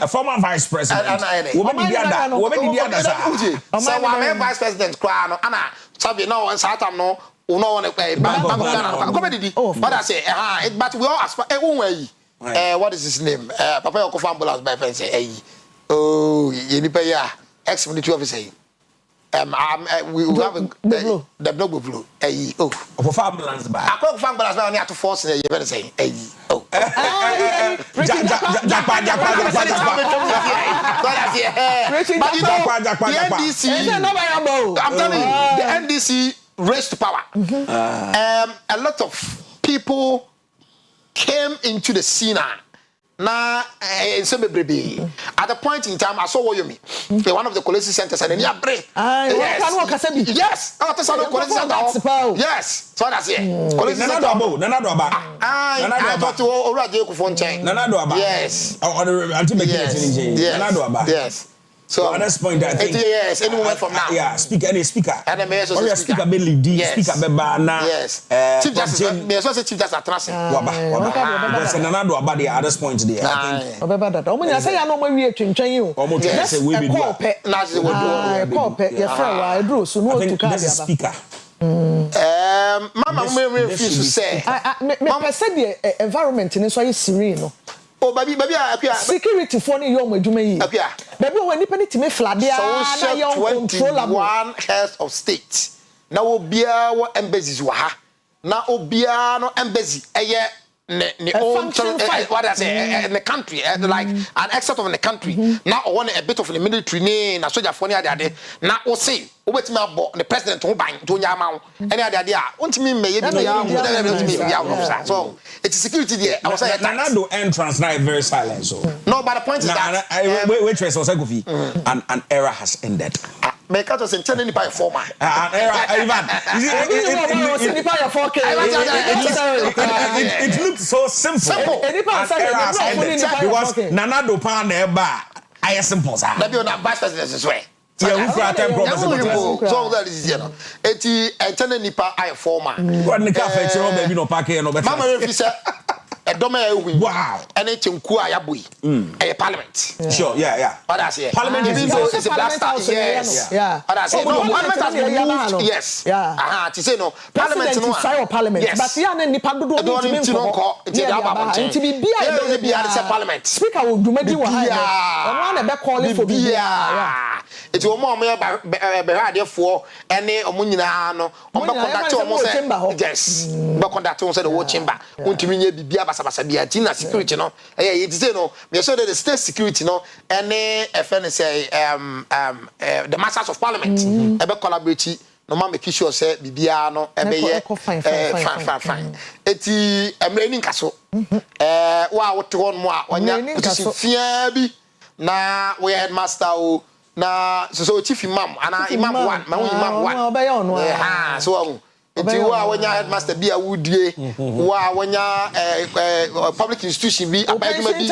Speaker 2: A former vice president.
Speaker 11: Vice president crown Anna Sabi no and Satam no but I say but we all aspire what is his name? Papa Okofambolas by friend say oh Yenipa ex-military officer. We have the no blue.
Speaker 2: For ambulance by.
Speaker 11: I call for ambulance now near to force you better say oh. But you know the NDC I'm telling you the NDC raised to power. A lot of people came into the scene na at the point in time I saw Woyomi one of the college centers and then yes yes so that's it yes so
Speaker 2: at this point I think
Speaker 11: yes anyone from now
Speaker 2: speaker
Speaker 11: and the
Speaker 2: speaker be lead speaker be na
Speaker 11: chief justice me so say chief justice atrase
Speaker 2: because Nanado Aba there at this point there I think
Speaker 1: that omo say ya no mo wie twentwen yi o
Speaker 2: omo say we be do
Speaker 11: na say we do
Speaker 1: call pe ya fra wa edro so no to ka
Speaker 2: speaker
Speaker 11: mama me refuse to say
Speaker 1: me person the environment ni so yi serene no
Speaker 11: oh baby Akua
Speaker 1: security for ni yo madwuma yi
Speaker 11: Akua
Speaker 1: baby when nipa ni time flade na yo controllable
Speaker 11: one heads of state na obia wo embassies wa ha na obia no embassy ne own what I say in the country like an excerpt of the country now one a bit of the military ne na soldier for ni ade na o say o betimi abo the president who ban to nya ma any ade a ontimi meye bi so it's security there I was saying
Speaker 2: Nanado entrance now very silent so
Speaker 11: no but the point is that
Speaker 2: wait trace was Gofi an era has ended
Speaker 11: make out us intending by former
Speaker 2: an era Ivan it looks so simple because Nanado pan eba I simple sir
Speaker 11: that be on vice president is way
Speaker 2: yeah who for time promise
Speaker 11: so that is you know eti intending nipa I former
Speaker 2: what the cafe chiro baby no park here no better
Speaker 11: mama refisa Edoma ewi
Speaker 2: wow
Speaker 11: ene tinku ayaboi parliament
Speaker 2: sure yeah
Speaker 11: what I say
Speaker 2: parliament
Speaker 11: is a blaster yes
Speaker 1: yeah
Speaker 11: what I say no parliament has been moved yes to say no parliament no
Speaker 1: parliament but ya na nipa dodo
Speaker 11: do ntimi nko enti da ba
Speaker 1: enti bibia
Speaker 11: e parliament
Speaker 1: speaker wo dwumadi wa ha ono na be call for bibia
Speaker 11: enti wo mo be radefo ene omo nyina no omo conduct omo say yes be conduct omo say the war chamber ntimi nya bibia basabasa bia tina security no you say no me so the state security no any FN say the masters of parliament e be collaborate no ma make sure say bibia no e be ye fine eti emreni nkaso wa wote hon mo a onya fia bi na we headmaster o na so chief imam ana imam one ma imam one so enti wa wonya headmaster bi a wudie wa wonya public institution bi abaduma bi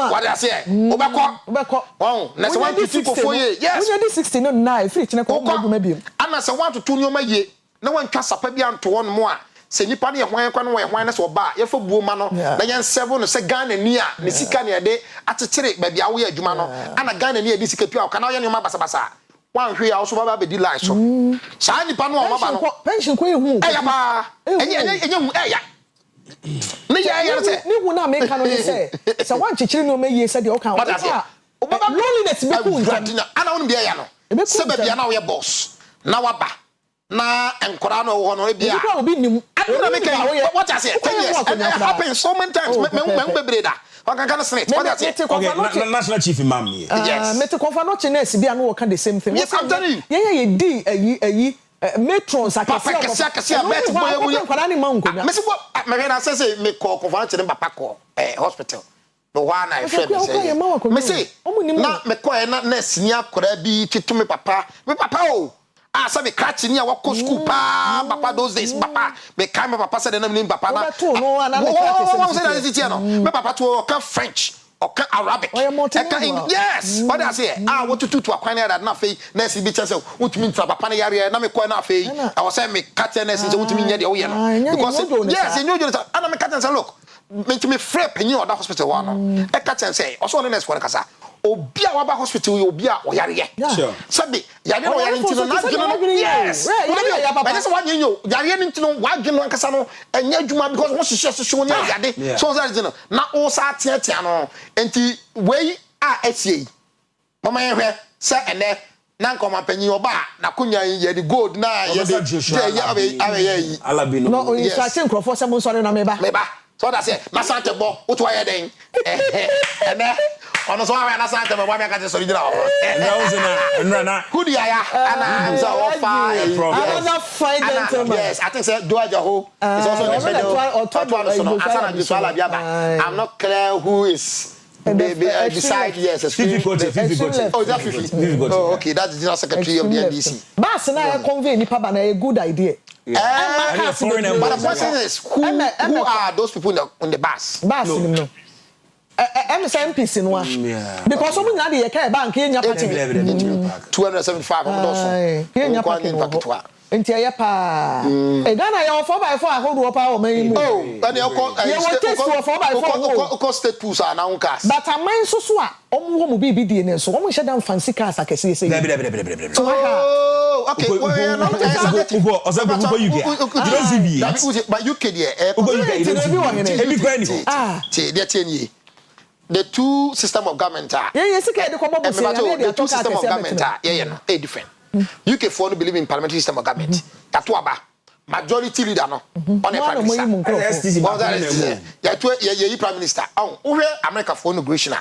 Speaker 11: what I say obekọ wow na se want to keep for ye yes
Speaker 1: when you 16 no na free chine ko aduma bi
Speaker 11: ana se want to tu nyoma ye na wantwa sapa bi anto won mo a se nipa ne hwan kwa no hwan na se oba ye fa buo ma no na yen seven no se Ghana ni a ne sika ne de atekere ba bia wo ye adwuma no ana Ghana ni a de sika pia ka na wo ye ne ma basabasa one hwe also baba be di line so sa nipa no o ma no
Speaker 1: pension ko ehu
Speaker 11: eya ba enye hu eya ne ya se
Speaker 1: ni hu na me ka no ne se se wan chichiri no me ye se de o kan o baba loneliness be ku ntam
Speaker 11: ana won bia ya no se ba bia na wo ye boss na waba na enkora no wo no e bia
Speaker 1: obi nim
Speaker 11: ana me ka what I say it happens so many times me be breda Wakakana straight. What that's it.
Speaker 2: Okay, national chief imam here.
Speaker 11: Yes.
Speaker 1: Mete konfano chinesi bi anu work the same thing.
Speaker 11: Yes, I'm telling you.
Speaker 1: Yeah, di matrons
Speaker 11: akasi bet boy.
Speaker 1: Kwara ni manko.
Speaker 11: Me se me na say me call konfano chine papa ko hospital. no one I friend me say na me koy na senior kora bi titu me papa oh say me catch ni a wako school papa those days papa me kai me papa say na me papa na me papa to ka French or Arabic. Yes. What I say? What to acquire that nothing. Nancy be chance what means papa na yare na me koy na fe. I was say me catch Nancy what mean ya because yes, you know and me catch and say look make me free penny or that hospital one. I catch and say also next one kasa. Obi a waba hospital obi a oyare. Sure. Sabi yare no yare ntino na dweno. Yes. But this one you yare ntino wa dweno nkasa no enya adwuma because won hihye won yade. So that is no. Na o sa tiatia no enti wey a atie. Mama yehwe se ene na nkoma panyin oba na kunya ye the gold na ye ye
Speaker 2: alabino.
Speaker 1: No, you start think crofo se mo sore na meba.
Speaker 11: So that say na sante bo utu aye den. Ene ono so awe na sante bo me ka te sori dira o.
Speaker 2: Na
Speaker 11: who di aya ana so offer
Speaker 1: another fine gentleman.
Speaker 11: Yes, I think say Doaja Ho is also in the middle. I'm not clear who is beside yes,
Speaker 2: Fifi
Speaker 11: Oh, is that Fifi? Oh, okay, that's the general secretary of the NDC.
Speaker 1: But na convey ni papa na a good idea.
Speaker 11: But the question is who are those people on the bus?
Speaker 1: No. MPs in one. Because someone had the bank in your party.
Speaker 11: 275
Speaker 1: Enti ayepa e Ghana ya 4x4 ahodo pa o man
Speaker 11: oh and you call 4x4 state pools are now cars
Speaker 1: but aman so a omo mo bibi die ne so omo sheda fancy cars akese say so
Speaker 11: oh okay but UK there the two system of government are the two system of government are different. UK for no believe in parliamentary system of government. That waba majority leader no on the prime minister. Prime minister. America for inauguration.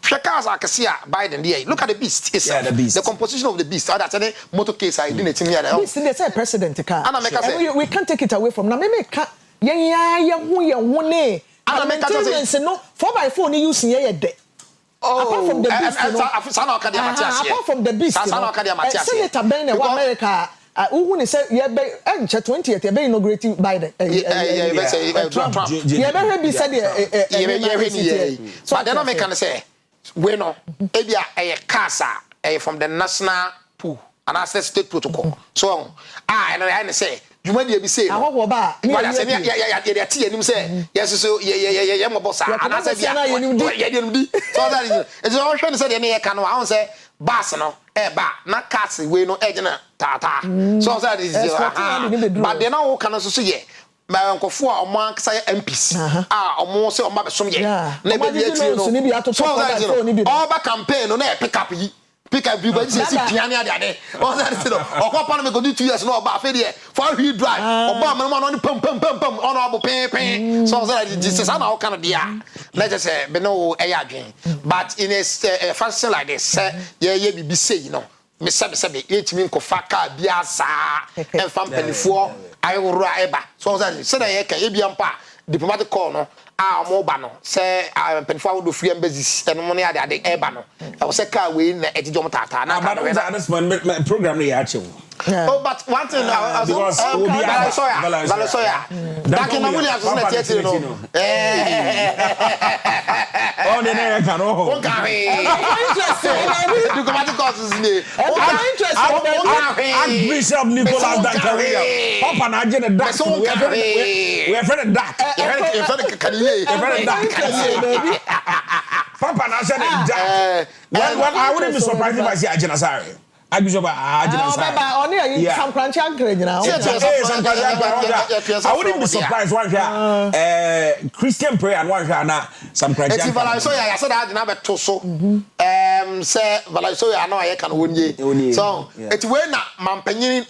Speaker 11: Biden there. Look at the beast itself.
Speaker 2: Yeah, the beast.
Speaker 11: The composition of the beast. That's any motor case I didn't think here.
Speaker 1: Beast they say president car. We can't take it away from now. Maybe can ne. No 4x4 ni use here de. Apart from the beast, apart from the beast, Senator Ben of America, who say, yeah, 20th, you're inaugurating Biden. Trump. Yeah, be said,
Speaker 11: so then I can say, bueno, Ebia a casa from the national pool and I said state protocol. So, and I say, you might be saying, I hope about yes, so yeah, my boss, and I said, so that is it's all trying to say, any can I say, Bassano, not castle, we no agent, tata. So that is, but then I can also say, my uncle for a monk say MPs, almost on my some year. Maybe all back campaign on air pick up. Pick up people say piano there. All that is no. Or Parliament go do 2 years no about failure. For he drive. Obama man on pum honorable pay. So that this is how kind of dia. Let us say be no adwen. But in a function like this, yeah be say you know. Me say etimi nkofa ka bia saa enfam penifo ayewura eba. So that say that e bia mpa diplomatic call no mo ba no say penifo wo do free embassies eno mo ne ade eba no e wo say ka we na ejijom tata na
Speaker 2: ka this program no ya chew.
Speaker 11: Oh, but one thing because Valosoya. That can only have to say no.
Speaker 2: Oh, the name can oh.
Speaker 11: Interesting. Diplomatic courses me.
Speaker 2: I'm Bishop Nicholas Dankaria. Papa na je the dark. We are friend dark.
Speaker 11: You friend dark.
Speaker 2: Papa na je the dark. Well, I wouldn't be surprised if I see Ajina Sari. I wouldn't be surprised one Christian prayer and one some Christian.
Speaker 11: I said I didn't have a torso. Say Valasoya, I know I can win ye. So it's when Mampenny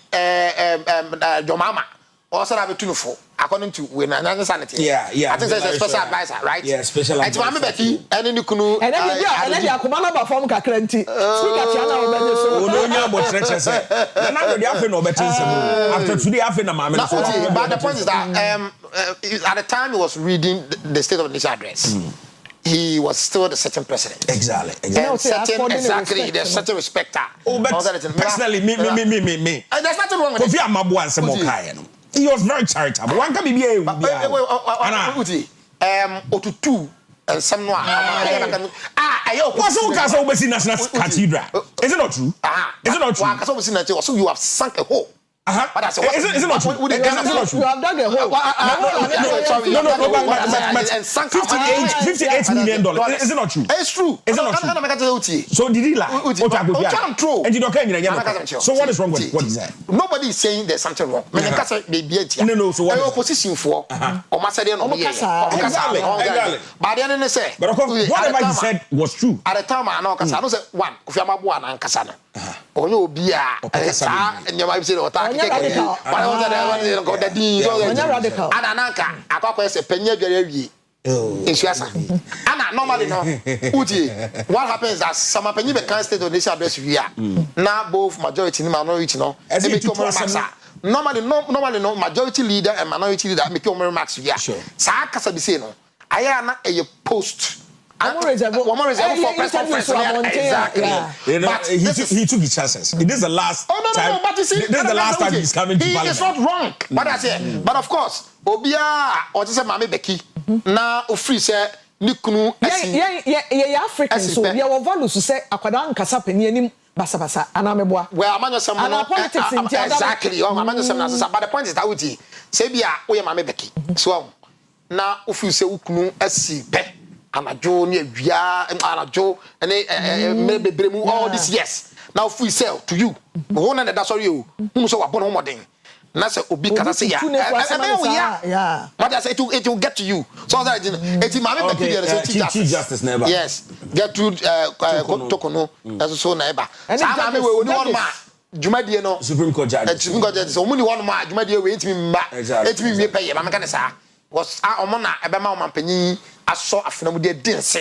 Speaker 11: Jomama also have a tuneful. According to when another sanity.
Speaker 2: Yeah.
Speaker 11: I think there's a special advisor, right?
Speaker 2: Yeah, special advisor.
Speaker 11: It's Mammy Betty, and then you can. And then
Speaker 1: you are command of form Kakrenti. Speak at China or after today, after the moment. But
Speaker 11: the point is that at the time he was reading the State of the Nation address. he was still the certain president.
Speaker 2: Exactly.
Speaker 11: And certain, there's certain respecter.
Speaker 2: Oh, but personally, me.
Speaker 11: There's nothing wrong with it.
Speaker 2: He was very charitable. One can be
Speaker 11: Otutu and some
Speaker 2: what's the National Cathedral? Is it not true? Is it not true?
Speaker 11: So you have sunk a hole. But I said,
Speaker 2: is it not true?
Speaker 1: You have dug a hole.
Speaker 11: And sunk
Speaker 2: $58 million. Is it not true?
Speaker 11: It's true.
Speaker 2: Is it not true? So did he lie?
Speaker 11: And
Speaker 2: you don't so what is wrong with what he said?
Speaker 11: Nobody is saying there's something wrong. No, so what opposition for exactly. But then they say,
Speaker 2: but of course, whatever he said was true.
Speaker 11: At the time, I know Kasano said one, Kufyama and Kasano. Oh, you be and your wife said, radical. And Ananka, Akua is a penny very in Suasa. Anna, normally, no. Uti, what happens that some penny can state on this address we are. Now both majority and minority, no. Normally, no majority leader and minority leader make your max we are. Sakasa be saying, I am not a post. One more reserve for press conference. Exactly.
Speaker 2: You know, but he took his chances. This is the last time.
Speaker 11: But you see,
Speaker 2: this is the last time he's coming to Parliament.
Speaker 11: It's not wrong. But I say, but of course, Obia or just Mami Becky. Now, free say, Nikunu.
Speaker 1: Yeah, African. So we have values to say, Akwadan Kasapeni. Basa anameboa.
Speaker 11: Well, amanya some
Speaker 1: politics in
Speaker 11: exactly. Amanya some but the point is that we say bia we Mami Becky. So now, if you say ukunu asi pe. Anajo ni wia anajo maybe bremu all this yes now if we sell to you who na that sorry you who so wabon homodin na say obi kasa say ya yeah but I say it will get to you so that it mama be there say
Speaker 2: chief justice never
Speaker 11: yes get to tokono that's so na eba sa mama we oni one ma jumadie no
Speaker 2: Supreme Court judge
Speaker 11: so muni one ma jumadie we etimi mba etimi we pay mama kan say was omona ebe ma omampanyin aso afenamu de dense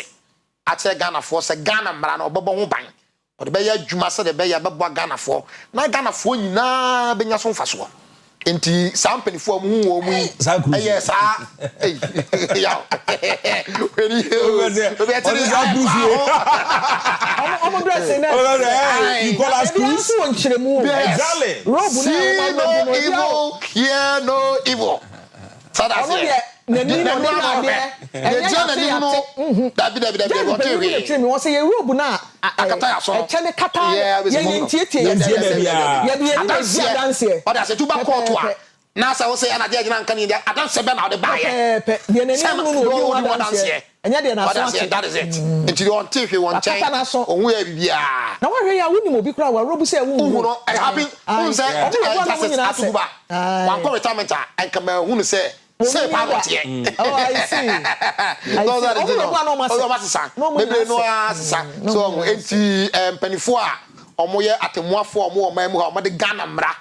Speaker 11: ate Ghana for se Ghana mra na obebo ho ban o de be ya dwuma se de be ya bebo Ghana for na Ghana for nyina benya so mfaso enti sampani for mu hu mu yes ya we
Speaker 2: you call us cruise
Speaker 11: exactly no evil here no evil so that's it David
Speaker 1: what say you robe na akata so echele kata ye ntiete
Speaker 11: but I say to back court wa na say we say na dey gina nkan dey adan se be na dey buy
Speaker 1: ye nenu no obi wa dance enya dey na so
Speaker 11: that is it until you until you want change ohun ya bibia
Speaker 1: na wa hwe ya woni obi kura wa robu say wu
Speaker 11: no I happy who say atuba wan ko retirement and come who say say pilot here.
Speaker 1: Oh, I see.
Speaker 11: Those are the maybe no answer. So, enti penifo a omo ye atemuafo omo man mu ha omo de Ghana mra.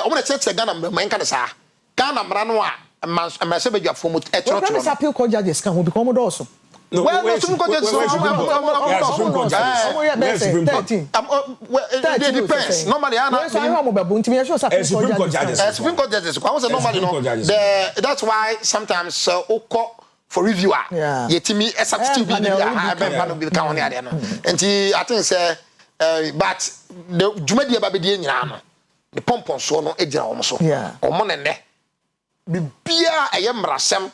Speaker 11: Omo de check Ghana mra man kan sa. Ghana mra no a ma se be dwafo mu e trotro.
Speaker 1: What appeal court judges can become omo do so.
Speaker 11: No, well, Supreme Court judges. It depends. Normally,
Speaker 2: Supreme Court judges.
Speaker 11: Supreme Court judges. Normally, no. That's why sometimes for reviewer, yetimi substitute be and I think say, but the Jumadi Babidi nyina the pompon so no ejira omo so. Omo nene. Bibia ayemrasem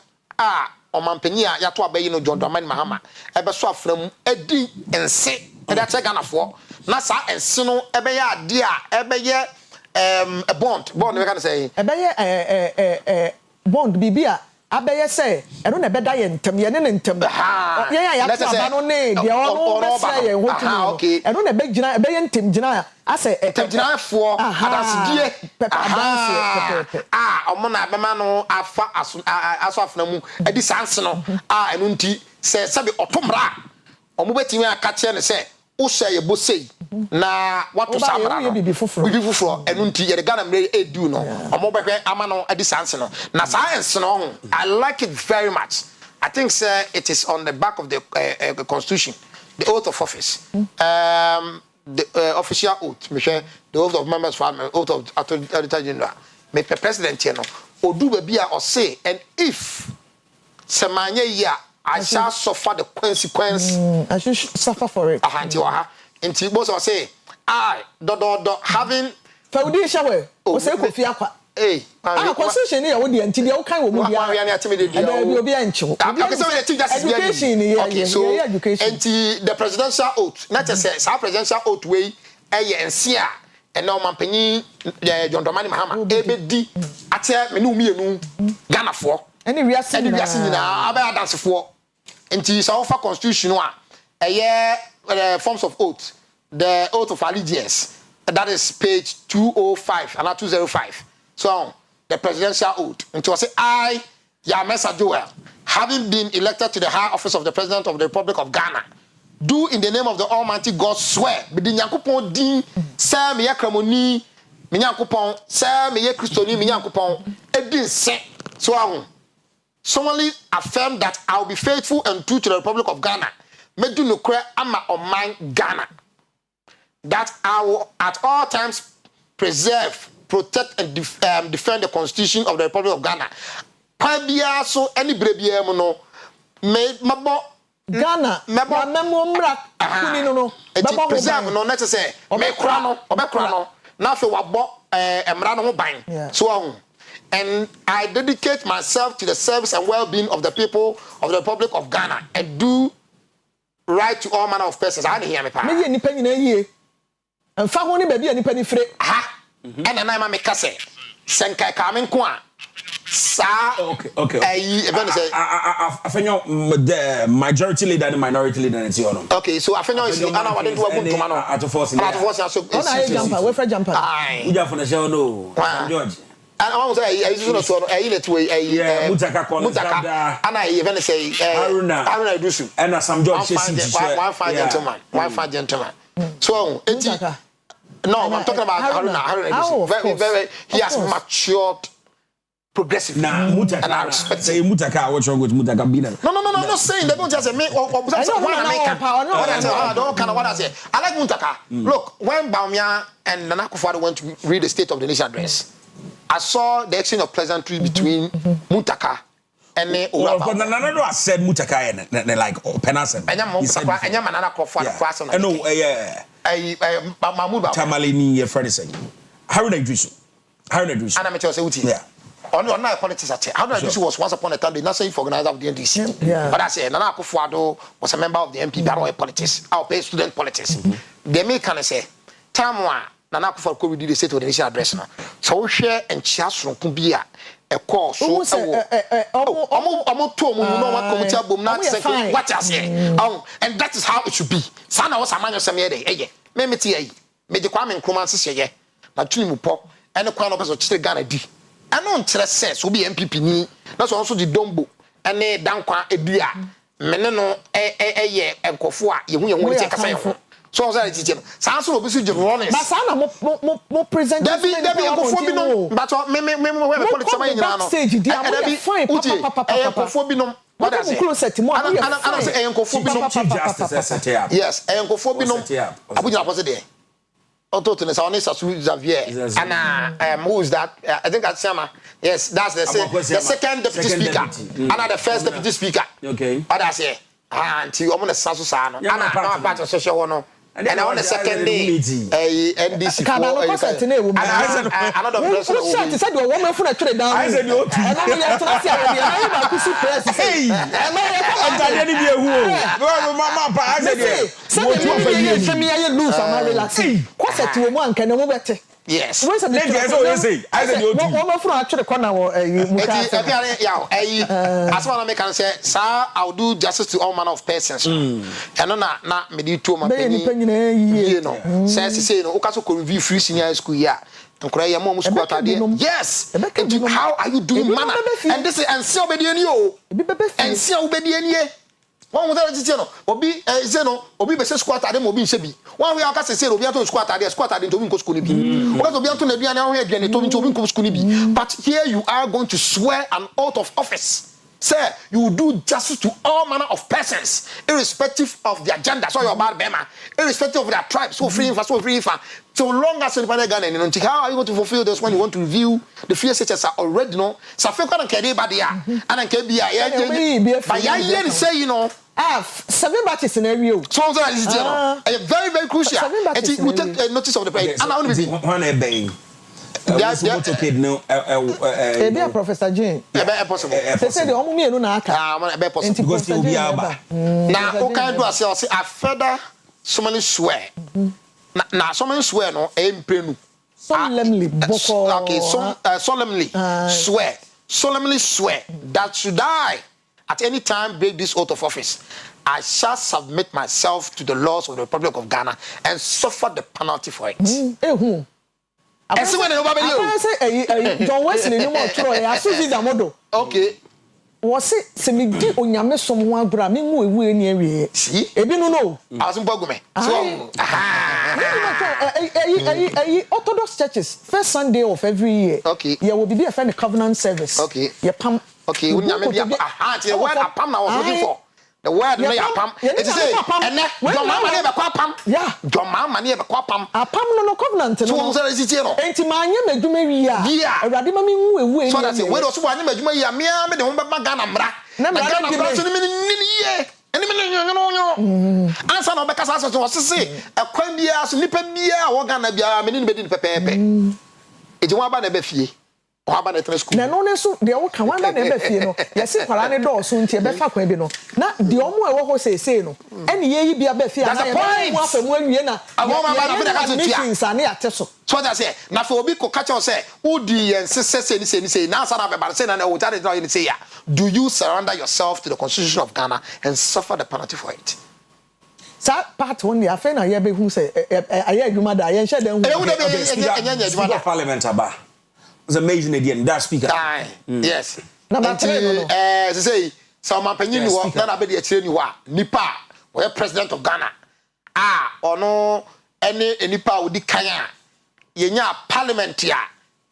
Speaker 11: Omampani a yato abayi no John Dramani Mahama ebe so afram edi ense e da che Ghana for na sa ense no ebe ya ade a ebe ye a bond we can say
Speaker 1: ebe ye bond bibia abeye say eno na beda ye ntem ye ne ntem ye ya yato aba no ne de ono be say ye hotumi eno na be gina ebe ye ntem gina ase
Speaker 11: ntem gina for adasidie omo na bema no afa aso afna mu edi sanse no eno nti se sabe otomra omo betimi aka che ne se wo hye ye bosei na wato samra no bibi fufuro eno nti ye Ghana mre edu no omo behwe ama no edi sanse no na science no I like it very much. I think it is on the back of the constitution, the oath of office. The official oath, the oath of members of parliament, oath of auditor general, me president here no odu bia or say, and if semanye ya I shall suffer the consequence.
Speaker 1: I should suffer for it.
Speaker 11: Inti boss say, I do having
Speaker 1: Faudi shower. O say Kofi Akwa. Constitution here wo dey nti dey o kan wo mu dia. And obi ancho. Education here.
Speaker 11: So
Speaker 1: education.
Speaker 11: Inti the presidential oath. Not just say presidential oath way ensia and now mampani John Dramani Mahama ebedi ate me no mienu Ghana for.
Speaker 1: Any wiase
Speaker 11: nyina aba dance for. Inti so for constitution a forms of oath. The oath of allegiance, that is page 205 and 205. So the presidential oath. And to say, I, Mensah, having been elected to the high office of the President of the Republic of Ghana, do in the name of the Almighty God swear, bidi nyankopon din, se me yakramoni, me nyankopon, se me ye Christoni, me nyankopon, edin se. So I solemnly affirm that I will be faithful and true to the Republic of Ghana. Me do no cry ama on mine Ghana. That I will at all times preserve, protect, and defend the Constitution of the Republic of Ghana. Pabia so any brebia mono me mabo
Speaker 1: Ghana memo mra kuni no
Speaker 11: preserve no let say me kra no obekra no na fe wabo emra no ho ban so and I dedicate myself to the service and well-being of the people of the Republic of Ghana and do right to all manner of persons. I hear me pa.
Speaker 1: Me ye nipa nyina yie. Mfa ho ni ba bia nipa ni frɛ.
Speaker 11: Ha. And na ma me kase. Senkai ka me nko a. Sa.
Speaker 2: Okay.
Speaker 11: Even say
Speaker 2: afenyo the majority leader and minority leader nti ono.
Speaker 11: Okay, so afenyo is ana wade do aguntuma no.
Speaker 2: Atofo se.
Speaker 11: So.
Speaker 1: Ona e jumper, we fra jumper.
Speaker 2: Uja for na show no. George.
Speaker 11: And I want to say, I used to know, Mutaka, and I even say, Haruna do so.
Speaker 2: And some George,
Speaker 11: one fine gentleman. So, no, I'm talking about Haruna. Very, he has matured progressively.
Speaker 2: Now, Mutaka, and I respect say Mutaka. What's wrong with Mutaka? No, I'm not saying they don't just say me or what I say. I like Mutaka. Look, when Baumia and Nana Akufo-Addo went to read the State of the Nation address, I saw the exchange of pleasantries between Mutaka and Oyerepa. But Nana has said Mutaka and like Penasen.
Speaker 11: And Nana Akufo-Addo.
Speaker 2: I know,
Speaker 11: Mahmoud
Speaker 2: Tamalini, your friend is saying. Haruna Idrisu.
Speaker 11: And I'm tell you, yeah. On politics at Haruna Idrisu was once upon a time the national organizer of the NDC.
Speaker 1: Yeah.
Speaker 11: But I say Nana Akufo-Addo was a member of the MP Barrow politics. I'll pay student politics. They may kind of say, Tamwa. Nana Akufo-Addo did the State of the Nation address now. So share and chance from Kumbia a course. So what I say. And that is how it should be. Sana was a man of some year. Memeti, Major Kwame Nkrumah says, Natunimupo, and the crown of us of Ghana D. I know interest says will be MPP ni. That's also the Dombo and a Dankwa Edia. Meneno and Kofua, you take a fire. So I said, "Sounds like we running."
Speaker 1: But sana mo present.
Speaker 11: There be no. But me politics man now.
Speaker 1: Stage dia mo fine. What I say?
Speaker 11: I say
Speaker 2: Chief Justice
Speaker 11: yes, Abuja was there. Auto Xavier and who is that? I think that's Sama. Yes, that's the second deputy speaker. And the first deputy speaker.
Speaker 2: Okay.
Speaker 11: What I say? Until I'm on the Sasusano. And I'm part of social one. And on the second day, NDC another person.
Speaker 1: He said, "You woman from the down."
Speaker 2: I said, "You."
Speaker 11: Yes.
Speaker 2: I said, "You."
Speaker 11: Woman from actually corner. As one American say, "Sir, I'll do justice to all manner of persons." And not me to my you know. Says say no. Okaso ko review free senior school here. Nkora ya mom school atade. Yes. How are you doing manner? And this is and see obedient you. And see obedient ye. One without it no. Obi say no. Obi be say school atade mo bi nse bi. One we aka say obi ato school atade to bi nko school ni bi. Because obi ato na bi na ho aduane to bi nko school ni bi. But here you are going to swear an oath of office Say you do justice to all manner of persons, irrespective of their gender. So you're bad Bema, irrespective of their tribe. So free for so long as you find Ghana, and how are you going to fulfill this when you want to review the fears such as already no. So I feel kind of Badia and can be a say you know.
Speaker 1: 7 batches scenario.
Speaker 11: So that is very, very crucial. And we take notice of the pain. And I want to be
Speaker 2: one a bay.
Speaker 1: Maybe Professor Jane.
Speaker 11: Possible.
Speaker 1: They said the only no naka.
Speaker 2: Because you be aba.
Speaker 11: Now, okay, do ourselves a further someone swear. Now, someone swear no aim prenu.
Speaker 1: Solemnly,
Speaker 11: okay, solemnly swear that should I at any time break this oath of office, I shall submit myself to the laws of the Republic of Ghana and suffer the penalty for it.
Speaker 1: John Wesley no more Troy. I see the model.
Speaker 11: Okay.
Speaker 1: Was it semidi onyame someone gra me nwu ewu eni ewie.
Speaker 11: See?
Speaker 1: Ebi no.
Speaker 11: Asimbogume. So
Speaker 1: Orthodox churches first Sunday of every year.
Speaker 11: Okay.
Speaker 1: Yeah, will be a friend covenant service.
Speaker 11: Okay.
Speaker 1: Yeah, pam.
Speaker 11: Okay, unyame bia the word apam na was looking for. The word no apam. It is say ene your mama na be kwa apam. Yeah. Your mama na be kwa apam.
Speaker 1: Apam no covenant no.
Speaker 11: So won say this no.
Speaker 1: Enti manye madwuma wi a. Awurade ma me nwu ewu eni.
Speaker 11: So that say we do so anye madwuma yi a me me de ho be Ghana mra. Na Ghana mra so ni ye. Eni me nyo. Ansa na obekasa so so sese ekwan bia so nipa bia wo Ghana bia me ni be di pepepe. Eji wa ba na be fie.
Speaker 1: Na no ne so de wo kan wan ba na be fie no yesi kwara ne do so ntie be fa kwan bi no na de omo e wo ho sei no ene ye yi bia be fie na ye mo afa mu awie na
Speaker 11: awon ma na be ka so tia
Speaker 1: insane ate so
Speaker 11: that say na fa obi ko catch say udi yen sese ni na asa na be bar say na wo tare ni say ya do you surrender yourself to the constitution of Ghana and suffer the penalty for it?
Speaker 1: Sa part one the affair na ye be hu say aye adwuma da ye nhye den hu
Speaker 2: Speaker of Parliament aba. It's amazing again. That speaker.
Speaker 11: Yes.
Speaker 1: Number 3
Speaker 11: say some panyin ni wo na be de akire ni wa nipa we president of Ghana ono ene nipa odi kan a yenya parliament ya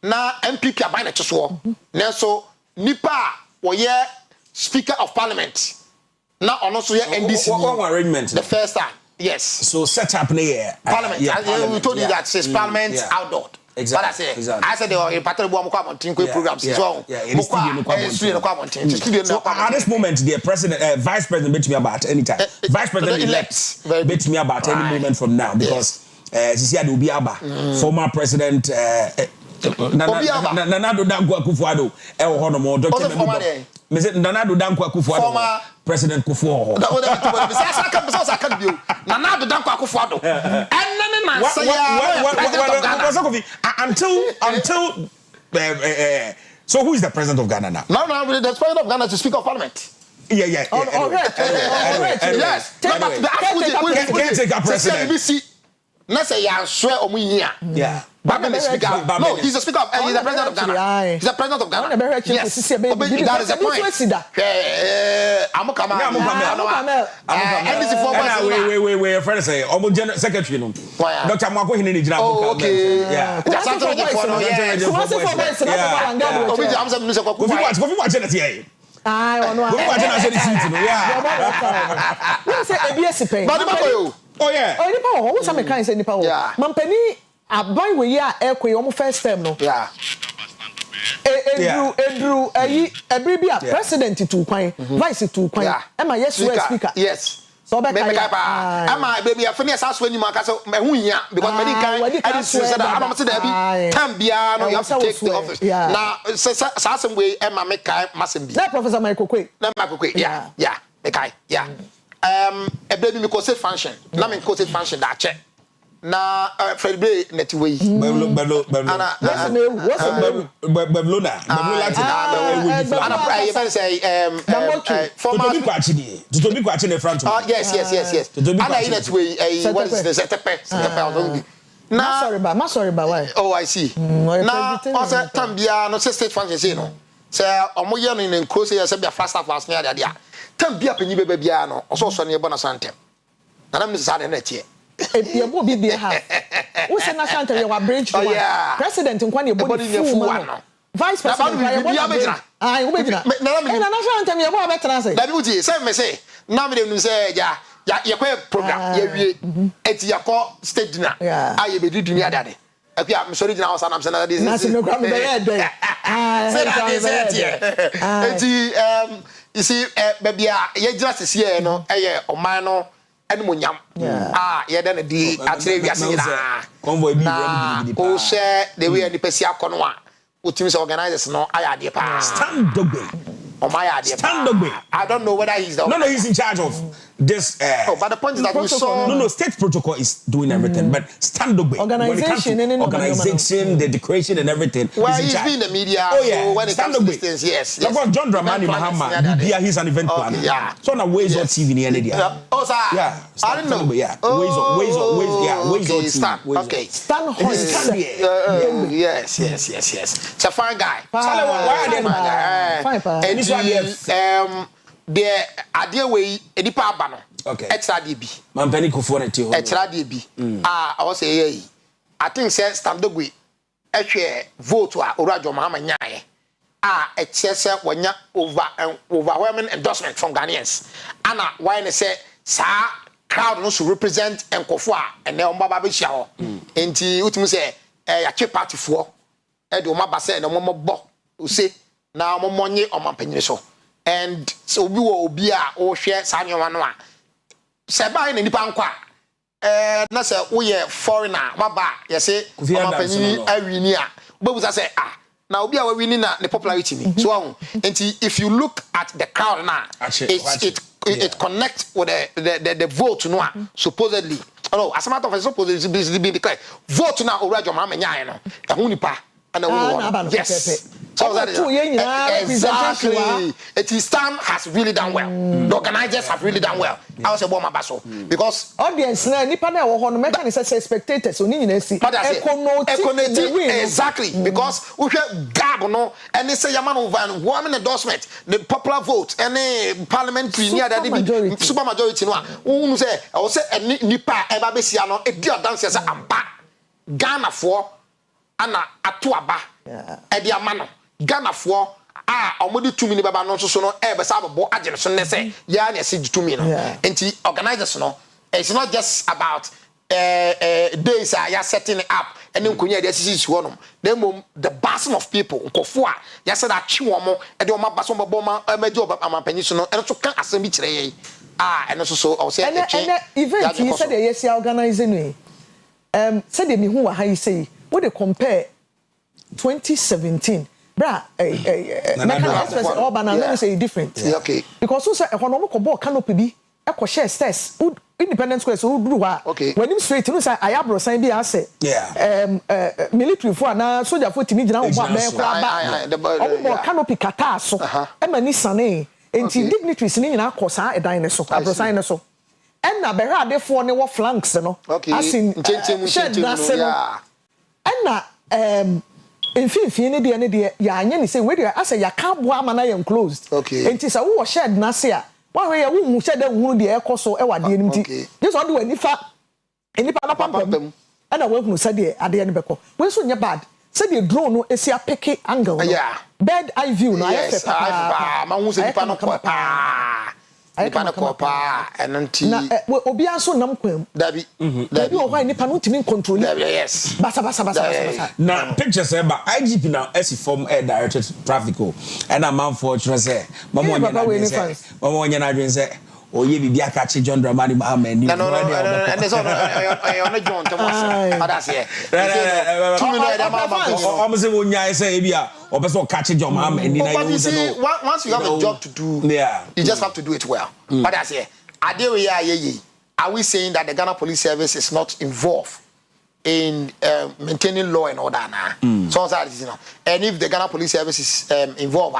Speaker 11: na MPP aban na cheso na so nipa wo ye speaker of parliament na ono so ye NDC
Speaker 2: one arrangement
Speaker 11: the first time. Yes.
Speaker 2: So set up near
Speaker 11: parliament. We told you that says parliament outdoor.
Speaker 2: Exactly.
Speaker 11: I said they were in Patrick programs. So
Speaker 2: at this moment, the president, vice president, bet me about any time. Vice president elect bet me about any moment from now because Sisi will be aba former president. Nanado Dankwa Akufo-Addo. Nanado Dankwa Akufo-Addo. Former President Kufuor.
Speaker 11: Nanado Dankwa Akufo-Addo.
Speaker 2: Until so who is the president of Ghana now?
Speaker 11: No, the president of Ghana is the Speaker of Parliament.
Speaker 2: Yeah.
Speaker 11: Yes.
Speaker 2: Caretaker president.
Speaker 11: Yeah. Babin is speaker. No, he's the speaker of he's the president of Ghana. He's the president of Ghana. Yes. That is the point. I'm coming.
Speaker 2: Wait. Friend say, General Secretary no. Dr. Mwako Hine Nijina.
Speaker 11: Oh, okay.
Speaker 2: Yeah.
Speaker 1: Oh yeah. Oh nipa wo say me kan say nipa wo. Mampani aban we ya ekwe omo first term no.
Speaker 11: Yeah.
Speaker 1: Edru every be a president to kwan, vice to kwan. Am I yes speaker?
Speaker 11: Yes.
Speaker 1: So be
Speaker 11: kai. Am I baby afani asaso anyima ka say me hu hia because me din kan I say that am say that bi time bia no you have to take the office. Now sasem we am me kai masem bi.
Speaker 1: Na Professor Michael Kwe.
Speaker 11: Yeah. Me kai. Yeah. A baby me cause function. Na me cause function that check. Na Fred Bay netway.
Speaker 2: Babylona.
Speaker 11: Ana say former
Speaker 2: to be in front of.
Speaker 11: Oh yes. Ana netway what is the setup?
Speaker 1: Na sorry ba why?
Speaker 11: Oh I see. Na also tambia no state function say no. Say omoye no in close say say be fast near there. Tambia penyi bebe bia no so ne bo na santem. Na na me say na tie.
Speaker 1: Your boy be ha. Who say national anthem your bridge to one. President nkwa na body full man. Vice President. I will be na national anthem you go better say.
Speaker 11: That be say me say. Na me dem say ya program ya wie eti yakọ stage dinner. Aye be di dunia dade. Akua me sorry gyina house am say na this.
Speaker 1: Na say no gram be dey.
Speaker 11: Say that eti you see baby ya gyina sisi e no eye oman no animonyam. Ye dey na di atere wiase nyina.
Speaker 2: Convoy bi
Speaker 11: o share the way any person akọ no a teams organizers no ayade pa
Speaker 2: stand dogbe stand dogbe
Speaker 11: I don't know whether he's the
Speaker 2: no he's in charge of this
Speaker 11: but the point is that we saw
Speaker 2: no state protocol is doing everything but stand dogbe
Speaker 1: organization
Speaker 2: the decoration and everything
Speaker 11: well he's been in the media so when it comes to these things yes
Speaker 2: of course John Dramani Mahama he's an event planner so on ways on TV near there
Speaker 11: oh sir
Speaker 2: yeah
Speaker 11: I don't know
Speaker 2: ways on
Speaker 11: TV okay
Speaker 1: stand
Speaker 11: yes it's a fine guy
Speaker 2: why are
Speaker 11: they the idea way edipa aba no
Speaker 2: okay
Speaker 11: extra dey bi
Speaker 2: mampani kofo na ti ho
Speaker 11: extra dey bi I was say I think say standogwe ehwe vote a Orajo Mahama nyae excess wonya overwhelming endorsement from Ghanaians ana why ne say sa crowd no should represent enkofo a ene ombaba be hia ho enti utum say ya che party fo e de omaba say na mombo o say na momonye omampanyire so and so we will be a share Sanyo no a se ba na nipa nkwa na se we foreigner maba ye say omampanyini awini a obebusa say na obi a wawini na the popularity ni so if you look at the crowd now it connects with the vote no supposedly as a matter of fact supposedly be declared vote na Orajo Mahama nyae no ehun nipa and yes. So that exactly. Stan has really done well. The organizers have really done well. I was a bomber basso because
Speaker 1: audience na nipa na wo ho no meka say spectators oni nyina si
Speaker 11: exactly because we hear gab no and they say yaman over woman endorsement the popular vote any parliamentary near that super majority no who say I will say nipa e ba besia no e di dance say ampa Ghana for ana atuaba e di amano Ghana for omodi tumi ni baba no so no e be sa bo agene so ne say ya na se tumi no enti organizers no it's not just about days ya setting it up and nkonya dey sisi ho no the basing of people nkofo a ya said that chi wo mo e dey o ma baso mo ma maji amampanyi so no e so kan asem bi kire ye and so I say
Speaker 1: and event you said yes organizing we said me hu wa ha you say we dey compare 2017 bra urban and say different
Speaker 11: okay
Speaker 1: because so say economic ball canopy bi e ko share stairs independent square so duru ha when him straight no say ayabro sign bi ase military for na soldier for timi gina wo ba me kra ba canopy kata so e mani sane enti dignitaries ni nyina akosa edan ne so abro sign ne so en na be ha de for ne wo flanks no asin shed na se no en na Infinity ne de ya anya ni say we dey asa ya ka bo ama na ya closed enti say wo shed na se a wa we ya wo shed da hunu de e koso e wade enim ti just all the way nipa na pampam ana we hunu say de ade ne beko we so nya bad say the drone no esi apeke angle bird eye view no ayefe
Speaker 11: pa ma hu say nipa no pa nipa na kopa enanti
Speaker 1: na obi anso nam kwam
Speaker 11: dabi
Speaker 1: o hwan nipa no timi control
Speaker 11: yes
Speaker 1: basa
Speaker 2: na pictures eba IGP now esi form air directed traffic and a man for say mama onya na adwen say oye bibi akachi John Dramani Mahama ni
Speaker 11: no and there's on John Thomas others here
Speaker 2: I'm say wonya say bia obeso catch John Mahama ni na
Speaker 11: you once you have a job to do you just have to do it well but that's here are we saying that the Ghana Police Service is not involved in maintaining law and order now so that is and if the Ghana Police Service is involved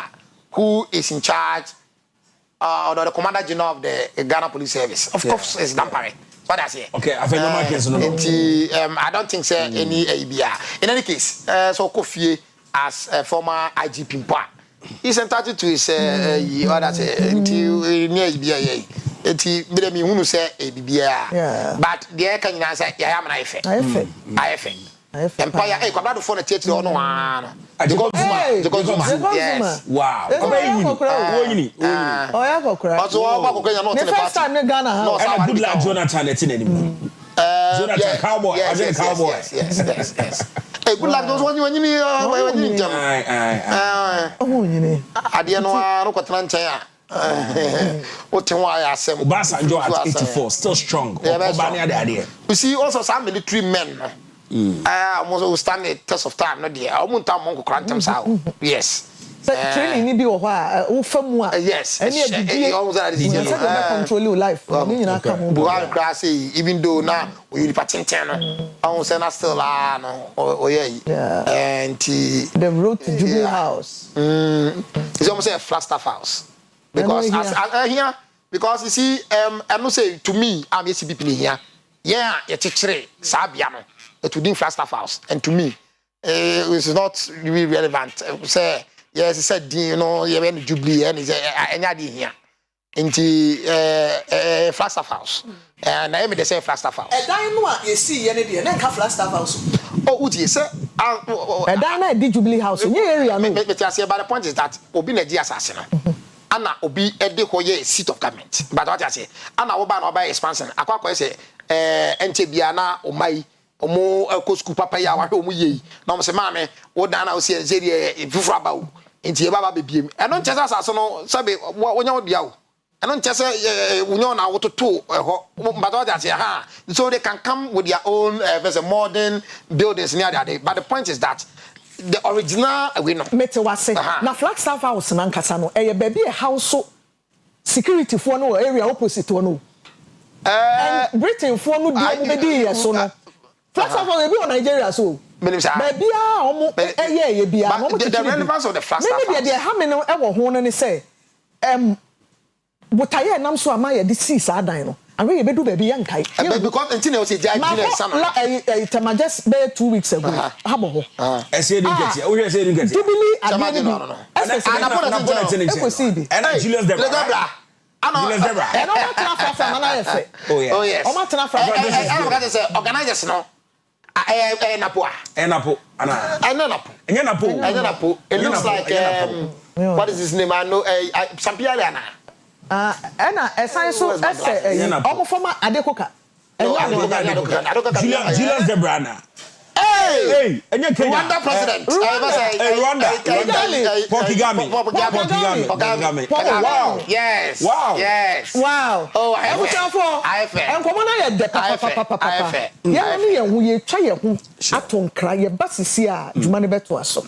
Speaker 11: who is in charge or the Commander General of the Ghana Police Service of course is Dampare what I say
Speaker 2: okay I no case no
Speaker 11: I don't think say any ABR in any case so Kofi as a former IGP Mpa he's entitled to his other say until near ABR enti me dem hunu say ABR but there can you say ya am na ife Empire, hey, kwabado for na tieti ono wa no. Jacob Zuma. Yes.
Speaker 2: Wow.
Speaker 1: Oyini. Oya kokra.
Speaker 11: But wa kokra no
Speaker 1: the first time in Ghana.
Speaker 2: No, and good luck Jonathan etineni. Jonathan Cowboy,
Speaker 11: yes,
Speaker 2: Cowboy.
Speaker 11: Yes. Hey, good luck those when you jam. Ade no kwatena nchen a. What why asem
Speaker 2: Obasanjo at 84 still strong. Obani ade.
Speaker 11: You see also some military men. Almost will stand the test of time no there. Omunta monko krantam sa. Yes.
Speaker 1: Training ni bi wo ha wo famu a.
Speaker 11: Yes.
Speaker 1: Any e
Speaker 11: almost that is easy.
Speaker 1: Control your life. Ni nyina ka mo.
Speaker 11: Buhari class even though now we patenten no. I say na still no. And
Speaker 1: the road to Jubilee House.
Speaker 11: It's almost a Flagstaff house. Because as here because you see I no say to me I'm ACP here. Yeah, you chire sabia no. It within Flagstaff house and to me it's not really relevant. Say yes, he said you know you went to Jubilee and is anyadi here. Into Flagstaff house. And I say Flagstaff house.
Speaker 1: And I know you see any day na ka Flagstaff house.
Speaker 11: Oh, what you say?
Speaker 1: And I did Jubilee House in your area.
Speaker 11: But I say, but the point is that Obi na di assassin. Ana Obi ede koye seat of government. But what I say, Ana Oba no buy expansion. Akwa ko say ente bia na omai omo ko school papa ya wa omo ye. Na mo say ma me wo dan na o say e fufura ba o. Enti e baba bebiem. E no nchese assassin no sabe wonya wo dia o. E no nchese wonyo na wototo ho. But what I say so they can come with their own modern buildings near there. But the point is that the original we know
Speaker 1: metewase na Flagstaff house na nkasa no e baby a house security for no area opposite no Britain for no dey be dey so no Flagstaff house be on Nigeria so baby a omo ye bia
Speaker 11: the relevance of the Flagstaff house
Speaker 1: maybe dey ha me no e wo ho no ne say botaye nam so ama ye dey see sa dan no and we bedu baby yankai
Speaker 11: because until we say judge son
Speaker 1: it just be 2 weeks ago habo ho
Speaker 2: Asieduaa get here we Asieduaa get here
Speaker 1: Jubilee
Speaker 11: admin no
Speaker 2: and Julius Debra
Speaker 11: Julius Debra
Speaker 1: and o matna fafa na yefe
Speaker 11: oh yes
Speaker 1: o matna fafa
Speaker 11: I got to say organizers no napo napo it looks like what is his name I know Sampiariana
Speaker 1: ena esan so ese omo former Adekoka
Speaker 2: Julius Debra na hey enye Kenya
Speaker 11: Rwanda president
Speaker 2: Rwanda Pokigami
Speaker 11: wow yes oh I have
Speaker 1: enkomo na ye de papa ya ni ye hu ye twa ye hu atonkra ye basisi a dwuma ne beto aso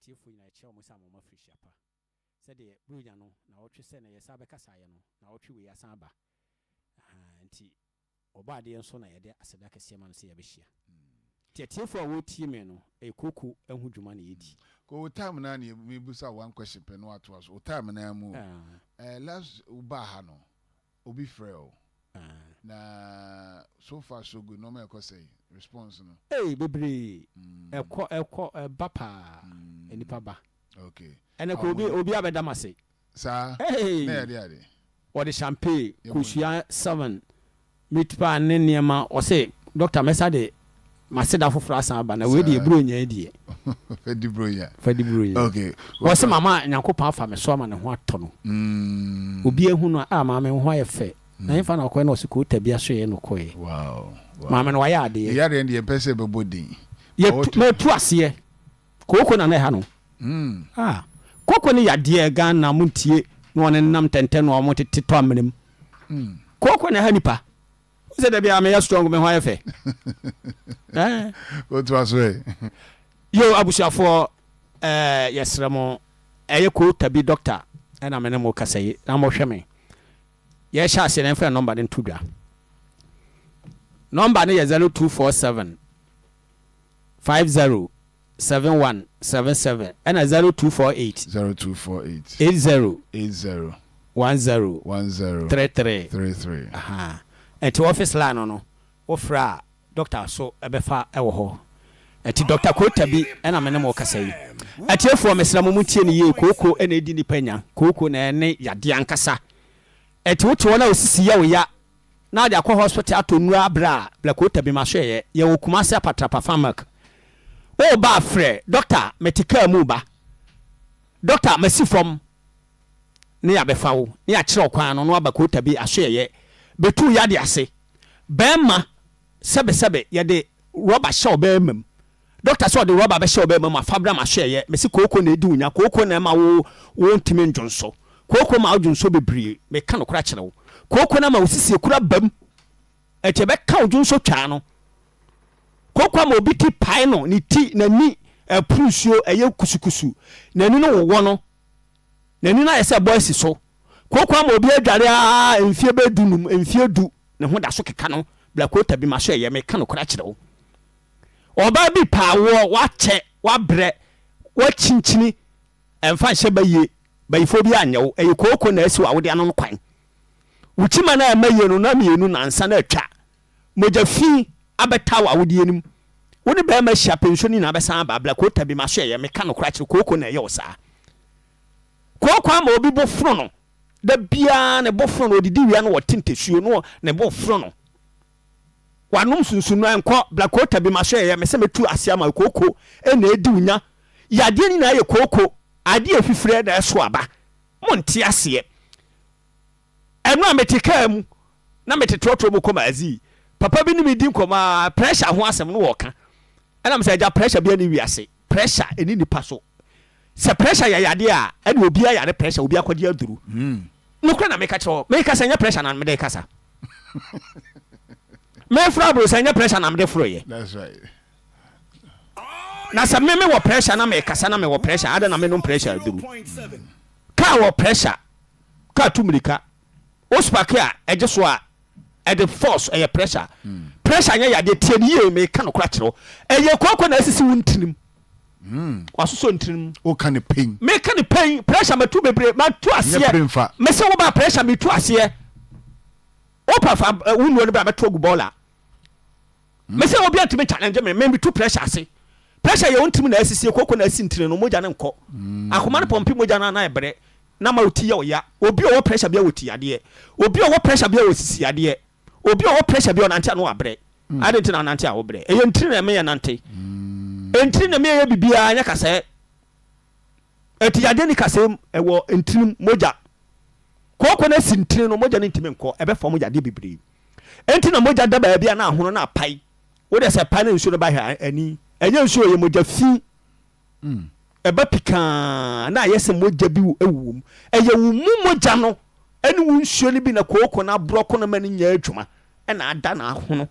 Speaker 15: atiefo nyina eche omo sa mama frishia pa se de brunya no na wotwe se na yesa bekasa ye no na wotwe we yasan ba nti oba de enso na ye de aseda kase ma no se ye behia atiefo a wotie me no ekoku ehu dwuma na yedi
Speaker 16: ko time na ni me busa one question pe no ato aso time na mu last uba ha no obi freo na so far so good no me ko say response no
Speaker 15: bebre eko bapa enipa ba
Speaker 16: okay
Speaker 15: ene ko obi abedamase
Speaker 16: sa na ade
Speaker 15: or the champagne kushia 7 mitpa ne niema o say Dr. Mensah de maseda foforo asan ba na we de ebronya die
Speaker 16: fedi bronya
Speaker 15: okay wo se mama nyankopon afa me so ama ne ho ato no obi ehu no a mama me ho ayefe na yfa na ko na o se ko tabia so ye no ko ye
Speaker 16: wow
Speaker 15: mama no ya ade
Speaker 16: ya de ndie pese be bodin
Speaker 15: ye me tu ase koko na na ha no koko ni ya de gan na muntie no ne nam tenten no mo tete to amenem koko na ha nipa se de bia me ya strong me ho ayefe
Speaker 16: o tu aso
Speaker 15: yo abusiafo yesremo eye ko tabi doctor na me ne mo kasaye na mo hweme ye sha ase na friend number den tudwa number ne 0247 507177 and 0248 80 10 aha enti office line no ofra doctor so ebefa ewo ho enti doctor Kota bi na me ne mo kasa yi enti efo mesra mo tie ne ye koko na edi ni panya koko na ne yade ankasa enti woto na osisi ya wo ya na de akwa hospital atonu abra bla Kota bi ma hwe ye wo kuma se patrapa farmak o ba frɛ doctor medical mu ba doctor masifom ne ya befa wo ne ya kyerɛ kwan no aba Kota bi ahwe ye betu ya de ase bema sebe ye de rubber show bemam doctor so de rubber be show bemam afabra ma hwe ye mesi koko na edi unya koko na ma wo ntime ndwonso koko ma odwonso bebrie me ka no kora kyerɛ wo koko na ma osisi kura bam etebe ka odwonso twa no koko ma obi ti pai no ni ti na ni prusuo eye kusukusu na ni no wo no na ni na yese boys so koko ma obi adware a mfie be dunum mfie du ne ho da so keka no bla Kota bi ma so ye me ka no kora kyerɛ wo oba bi pa wo wa che wa bre wa chinchini emfa hye baye bayifo bi anyewo eye koko na asi wa wo de anon kwan wuchima na amaye no na mienu na ansa na atwa moja fi abeta wa wo de anim wo ne ba ma hya pensioni na abesan ba bla Kota bi ma so ye me ka no kora kyerɛ koko na ye wo sa koko ama obi bofro no da bia ne bofro no odidi wia no wotentesuo no ne bofro no wanum sunsunu enko bla Kota bi ma so ye me se metu ase ama koko na edi unya yade ni na ye koko ade afifire da so aba monte ase enu ametika mu na metetrotro bo koma azi papa bi ni mi din koma pressure ho asem no woka ena me se ja pressure bi ani wi ase pressure eni nipa so se pressure ya yade a ene obi a yade pressure obi akwade aduru no kra na meka kire me kasa nya pressure na me de kasa me fra bro sanya pressure na me de fro ye
Speaker 16: that's right
Speaker 15: na sa me wo pressure na me kasa na me wo pressure ada na me no pressure duru ka wo pressure ka tumrika ospaka eje so a e de force e pressure pressure nya ya de tie ni me ka no kra kire eye kokko na asisi wuntinim wasoso ntinim
Speaker 16: o ka ne pain
Speaker 15: me ka ne pain pressure matu bebre matu ase me se wo ba pressure me tu ase o pa fa wunu ne ba beto gu bola me se wo bia ntime challenge me tu pressure ase pressure ye wontim na asisi kokko na asi ntire no moja ne nko akoma ne pompi moja na ebre na ma oti ye oya obi o pressure bia woti ade obi o pressure bia wosisi ade obi o pressure bia onante no abre ade ntina onante a wo bre eye ntire na me ye nante ntire na me ye bibia nya kase eti ade ni kase ewo ntire moja kokko na si ntire no moja ne ntime nko ebe fo moja de bibiri enti na moja da ba bia na ahono na pai wo de se pai na nsu no ba hwa ani enye nsu ye moja fi eba pika na yese moja bi ewum eye wumu moja no eni wu nsuo ni bi na kokko na broko na mani nya adwuma e na ada na ahono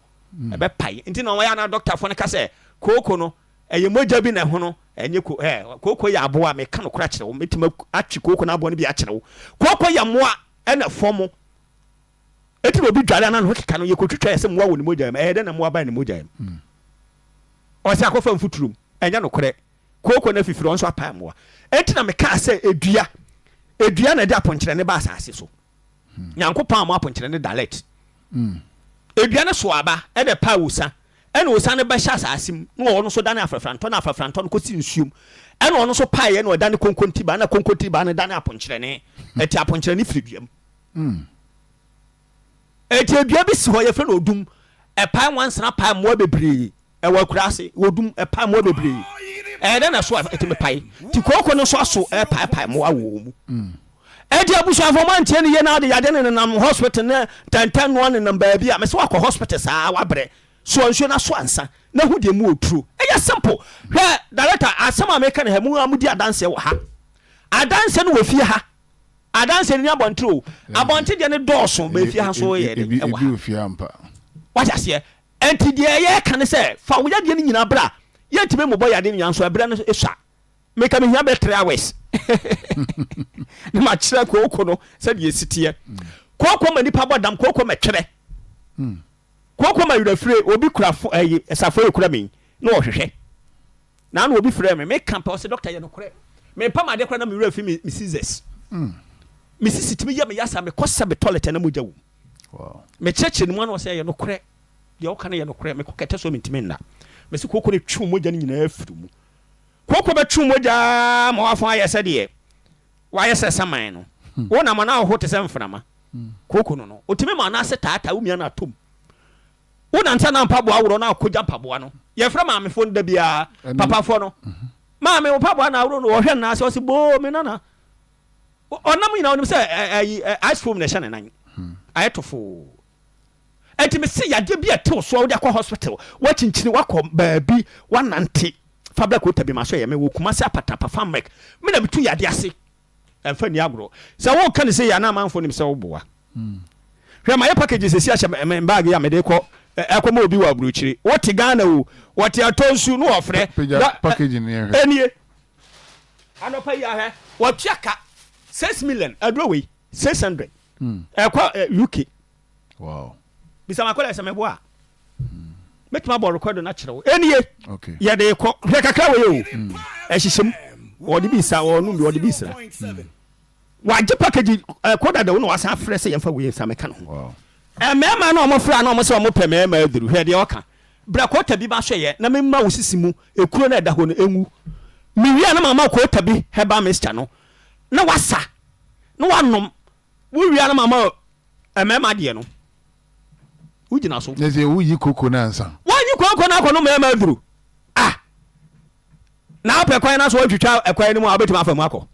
Speaker 15: ebe pai enti na wo ya na doctor fo ne ka se kokko no eye moja bi na hono enye koko ya aboa me ka no kora kyerɛ wo metima atwi koko na aboa no bi akyerɛ wo koko ya moa ɛna fomo eti obi dwale na no keka no ye kotwitwa yɛ sɛ moa wɔ ne mogya ɛyɛ dɛ na moa ba ne mogya ɔsɛ akɔfa mfuturum ɛnya no korɛ koko na fifiri ɔnso apa moa eti na me ka sɛ edua na de aponkyerɛ ne ba asase so nyankopɔn mo aponkyerɛ ne direct edua ne so aba ɛde pa wusa ɛna wusa ne ba hyɛ asase mu na ɔno so dane afrafrantɔ na afrafrantɔ no kosi nsuom ɛna ɔno so pae na ɔdane konkonti ba na konkonti ba ne dane aponkyerɛ ne eti aponkyerɛ ne firi duam eti edua bi si hɔ yɛ fɛ no odum ɛpae wansana pae mo bebree ɛwɔ kurase odum ɛpae mo bebree ɛdɛ na so eti me pae ti koko no so aso ɛpae mo awo mu eti abusu afɔma ntie ne ye na de yade ne nam hospital ne tantan no ne nam baabi a me se wakɔ hospital saa wabrɛ so nsuo na so ansa na hu de mu oturo ɛyɛ simple hwɛ director asɛm a meka ne ha mu amudi adanse wɔ ha adanse no wɔ fie ha adanse ni abɔntro abɔnte de ne dɔɔso ba fie ha so yɛ de ɛwɔ
Speaker 16: wɔ fie ampa
Speaker 15: what asie enti de yɛ ka ne sɛ fa wo yade ne nyina bra yɛntime mo bɔ yade ne nyanso ɛbrɛ no esua meka me hia bɛ 3 hours ne ma kyerɛ koko no sɛ de yɛsitiɛ koko ma nipa bɔ dam koko ma twɛrɛ koko ma yurafire obi kura esafo yɛkura me na ɔhwehwɛ na na obi frɛ me ka pa ɔsɛ doctor yɛ no korɛ me pa ma de kora na me yurafi me scissors me sisitimi yɛ me yasa me kɔsa be toilet na mo gyawo wow me kyerɛkyerɛ no ɔsɛ yɛ no korɛ deɛ ɔka no yɛ no korɛ me kɔkɛtɛ so me ntimi nna me se koko ne twu mogya no nyinaa firi mu koko be twu mogya ma wafo ayɛ sɛ deɛ wayɛ sɛ saman no wo na ma na ho te sɛ mframa koko no otimi ma na sɛ taata wo mia na atom wo na nta na mpaboa woro na akogya mpaboa no yɛ fra maame fo nda bia papa fo no maame wo mpaboa na woro no wo hwɛ na sɛ ɔse bo me nana ɔnam nyina wonim sɛ ice cream na hyɛ ne nan ayɛ tofo enti me se yade bia tew so wo de akɔ hospital wa kyinkyini wakɔ baabi wanante fabla ko tabi ma so yɛ me wo kuma sɛ apata pa famek me na bitu yade ase ɛmfa ni agro sɛ wo ka ne sɛ ya na amanfo nim sɛ wo boa hwɛ ma yɛ package sɛ si ahyɛ bag ya me de kɔ ɛkɔma obi wa aburukyire wote Ghana o wote atonsu no wɔfrɛ
Speaker 16: package ni yɛ
Speaker 15: ɛnie anopa yi ahɛ wɔtuaka 6 million adrowei 600 ɛkɔ UK
Speaker 16: wow
Speaker 15: bisa makola sɛ meboa metuma bɔ record na kyerɛw ɛnie yɛ de kɔ hwɛ kakra wɔ yɛ o ɛhyehyɛm wɔde bi sa wɔno bi wɔde bi sra wagye package koda da wo na wasa frɛ sɛ yɛmfa wɔ yɛ sa meka no
Speaker 16: wow
Speaker 15: mɛma na ɔmo fra na ɔmo sɛ ɔmo pɛ mɛma aduru hwɛ deɛ ɔka bra kota bi ba hwɛ yɛ na memma wo sisi mu ekuro na ɛda hɔ no engu miwia na mama kota bi heba mixture no na wasa na wanom wo wia na mama mɛma deɛ no wo gyina so
Speaker 16: ne sɛ wo yi koko na ansa
Speaker 15: yi koko na akɔ no mɛma aduru na apɛ kwan na so twitwa ɛkwan no mu a obetuma afa mu akɔ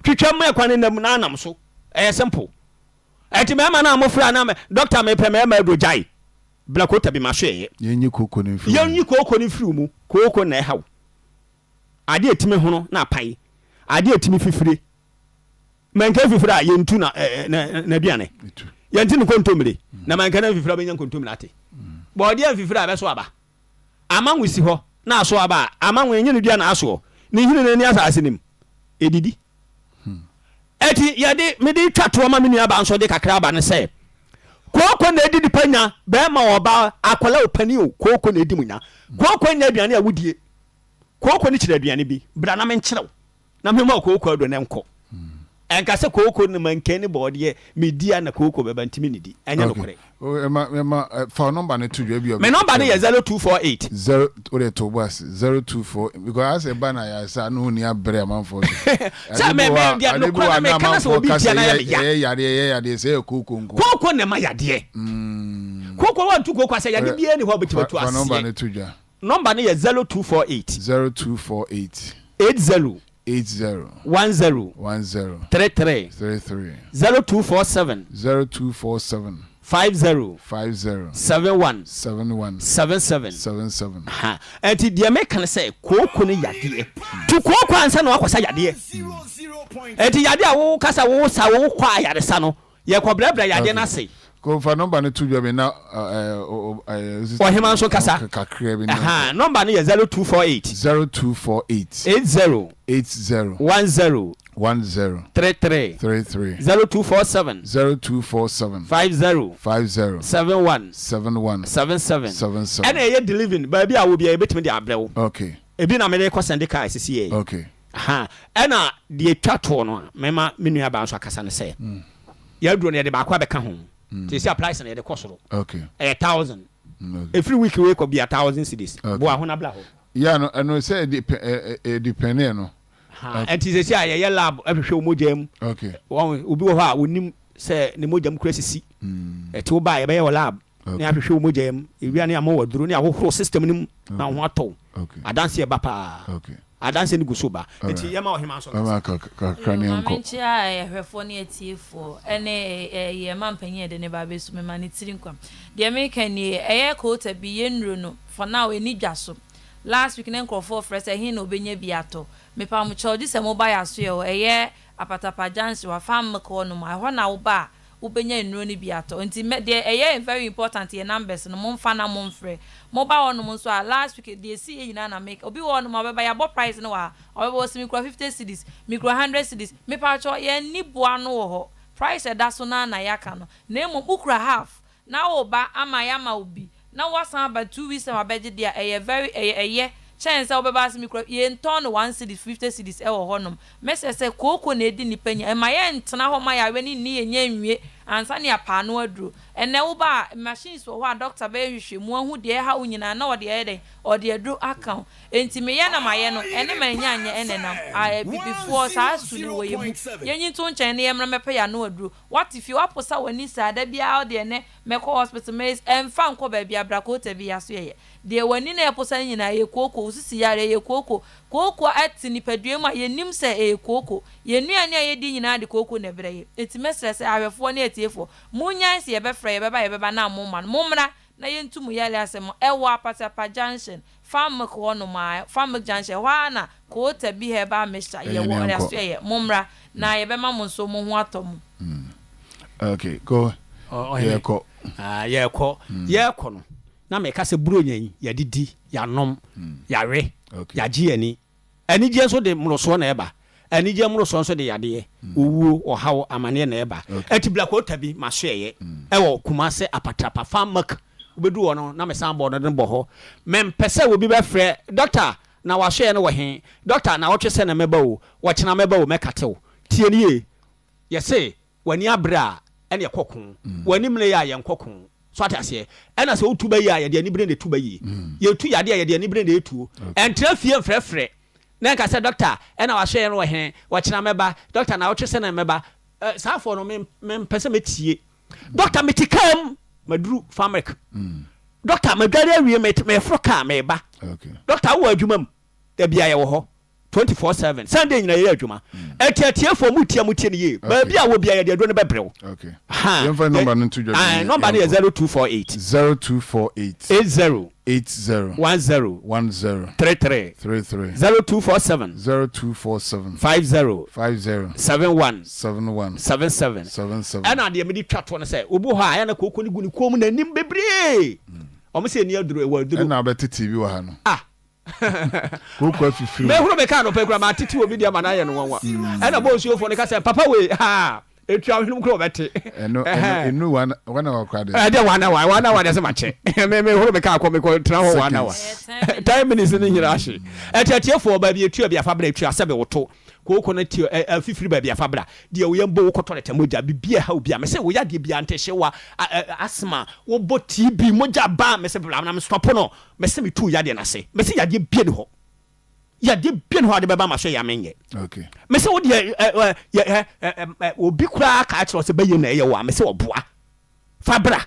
Speaker 15: twitwa mu ɛkwan no nam na anam so ɛyɛ simple eti mema na amofra na me doctor me pe mema adojai bla ko tabi ma hweye
Speaker 16: yenyi koko ne firi
Speaker 15: yenyi koko ne firi mu koko na hawo ade etimi hono na pai ade etimi fifire manka fifire a yentu na duane yenti ne kontomire na manka na fifire benya kontomire ate bo de fifire a be so aba amanwo si ho na so aba amanwo yenye ne duane aso ne hine ne asase nim edidi eti yade me de twato ma me nua ba nso de kakra ba ne se koko na edi dipanya be ma oba akola opani o koko na edi munya koko nya aduane a wudie koko ni kyerɛ aduane bi bra na me nkyerɛw na me ma koko ado ne nko enka se koko ne manke ne bɔde me dia na koko be bantimi ne di anya no kore
Speaker 16: ema phone number ne tudwa bi
Speaker 15: me number ne yɛ 0248
Speaker 16: 0 ore to boss 024 because as a banner ya sa no ni abre amanfo
Speaker 15: sa me dia no kora me kana se obi tia na ya
Speaker 16: yade se koko nko
Speaker 15: koko ne ma yade koko wa tu koko asa yade bia ni ho betima tu ase
Speaker 16: phone number ne tudwa
Speaker 15: number ne yɛ 0248 80 10 33 0247 50 71 77 ha enti dia me kan say koko ne yade tu koko ansa na wakosa yade enti yade a wo kasa wo sa wo kwa yade sa no ye ko brabra yade na se
Speaker 16: Go for number no 2 be now
Speaker 15: Himanso kasa. Number no 0248
Speaker 16: 0248 80
Speaker 15: 33 0247 50 77 and a delivering baby I will be able to abrew.
Speaker 16: Okay.
Speaker 15: Ebi na me dey send the car CCA.
Speaker 16: Okay.
Speaker 15: Ena the twato no mema menu aba so akasa ne say. Ya duro ne de ba kwa beka ho. They say price na de kosoro.
Speaker 16: Okay.
Speaker 15: 1,000. Every week we could be 1,000 cedis. Bo ahona bla ho.
Speaker 16: Yeah no, and we say depend no.
Speaker 15: And they say ya lab ehwehwe omojam.
Speaker 16: Okay.
Speaker 15: One obi wo ha wonim say ne mojam kura sisi. Eti wo ba ya be your lab. Ne ahwehwe omojam. Ewia ne amawo duro ne ahohoro system nim na ho ato.
Speaker 16: Okay.
Speaker 15: Adanse ba pa.
Speaker 16: Okay.
Speaker 15: Adanse ni gusoba. Eti yema o hima so.
Speaker 16: Krani anko.
Speaker 17: Menchi a ehwefo ne etiefo ene ye mampanyi de ne ba besu me mani tirinkwa. De me kan ni eye quota bi yenru no for now eni dwaso. Last week ne nkrofo fresh hin no benye biato. Me pa mu choji se mo ba ya so ye eye apatapa jansi wa fam ko no ma ho na wo ba ubenya nnuro ni biato nti de eye very important ye numbers no mo mfa na mo mfre mo ba wono mo so last week de see yina na make obi wono mo ba ya bo price no wa obo si micro 50 cedis micro 100 cedis me pa cho ye ni boa no wo ho price da so na yaka no na mo bukura half na wo ba ama ya ma obi na wasan ba 2 weeks na beje dia eye very eye chance obeba si micro ye nton 1 cedis 50 cedis e wo honom mesese koko na edi nipanya e ma ye ntena ho ma ya we ni ye nya nwie ansa ne apa no aduro ene wo ba machines wo doctor be hwehwe mu ahu de ha unyina na ode eden ode aduro account enti me ye na ma ye no ene ma nya anya ene nam before sa su ni wo ye mu ye nyi to nchen ne ye mra mepe ya no aduro what if you aposa wani sa da bia ode ene me ko hospital me emfa nko ba bia brakota bi ya so ye de wani na aposa nyina ye koko usisi yare ye koko ati ni padue ma ye nim se koko ye nuane ye di nyina de koko na breye enti mesrese awefo ne etiefo munya se ye befra ye beba na momra na ye ntumu yale asem ewo apatapa junction farm ko no ma farm junction wa na ko ta bi he ba mesha ye wo ya so ye momra na ye bema mo so mo ho atom.
Speaker 16: Okay, go.
Speaker 15: Ye ko no na me ka se buro nyan ya didi ya nom ya we ya ji ani je so de mroso na eba ani je mroso so de yade owu ohawo amane na eba eti black water bi ma so ye ewo kuma se apatapa farmak obedu wono na me san board no bo mem pese obi be frɛ doctor na wa hwe ne wo he doctor na wo twese na meba o wo kyena meba o mekatew tie ni ye se wani abra ene ekokon wani mle ya ye nkokon so atase ena se otuba yi ya de ani bre de tuba yi ye tu ya de ya de ani bre de etu entra fie mfrɛfrɛ na ka se doctor ena wa hwe no he wa kyena meba doctor na wo twese na meba safo no mem pese metie doctor metikam maduru farmek doctor madware awie me froka meba doctor wo adwuma da bia ye wo ho 24/7 Sunday nyina ye adwuma etiatie fo mutie ne ye ba bia wo bia ye de adwo ne bebrew
Speaker 16: okay you find number no to judge
Speaker 15: number is 0248 80 33 0247 50 71 77 ana de medi twato no say obu ho aya na kokko ni guni kom na nim bebre o me se ni aduro e waduro
Speaker 16: na beti TV wa ha no kokko afifi
Speaker 15: me huro be ka no pe kura ma titi obi dia ma na ye no wanwa ana bo osuofo ne ka say papa we ha etu ahwenu kro beti
Speaker 16: enu wana wakwade
Speaker 15: de wana de se mache me huro be ka akọ ko tra ho wana wa time minutes ni nyira ahye etiatiefo ba bi etu abi afabra etu asebe woto koko na ti afifiri ba bi afabra de wo yembo wo koto leta moja bibia ha obi a me se wo yade bia ntehye wa asma wo bo TB moja ba me se bla na me stop no me se me tu yade na se me se yade bia ne ho yade bia ne ho ade beba ma so ya menye
Speaker 16: okay
Speaker 15: me se wo de obi kura ka achiro se baye na ye wa me se oboa fabra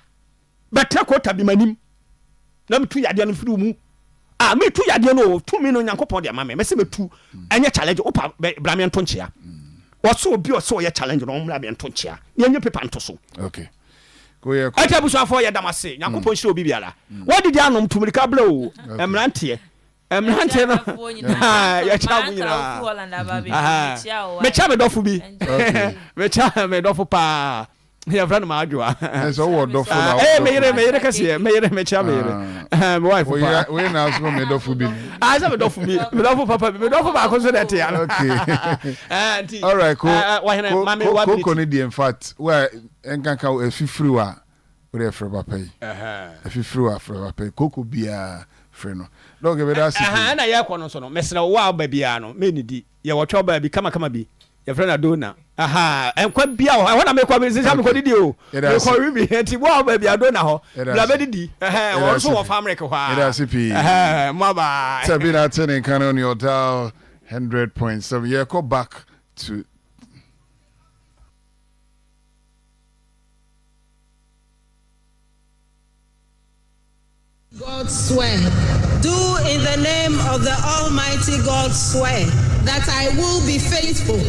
Speaker 15: betra ko tabi manim na me tu yade no firi mu me tu yade no tu mi no nyankopon de ma me se me tu anya challenge opa bra me nto nchia wo so obi o so ye challenge no mra me nto nchia ne anya paper nto so
Speaker 16: okay go ye
Speaker 15: ko atabu so afọ ye damase nyankopon hire obi biara wo didi anom tumrika bla o emrante no ya cha mu nyina me cha me dofo bi me cha me dofo pa Yeah, friend Adwoa.
Speaker 16: So what do for now?
Speaker 15: Me kasi me cha me. My wife.
Speaker 16: We now so me do for bi.
Speaker 15: I say me do for bi. Me do for papa, me do for ba ko so that ya.
Speaker 16: Okay. All right, cool. In fact, where enkanka efifiri wa we dey free papa yi. Efifiri wa free papa yi. Koko bia free no. Don't give it that.
Speaker 15: Na ya kwa no so no. Mesra wa ba bia no. Me ni di. Ye wo twa ba bi kama bi. Your friend Adona. Enkwa bia ho. I want to make kwa business am ko didi o. Me ko wi bi enti bo ba bia Adona ho. Bla be didi. Wo so wo family ko ha.
Speaker 16: It has CP.
Speaker 15: Mama.
Speaker 16: Sabina turning can on your dial 100.7. Yeah, go back to
Speaker 18: God swear. Do in the name of the Almighty God swear that I will be faithful,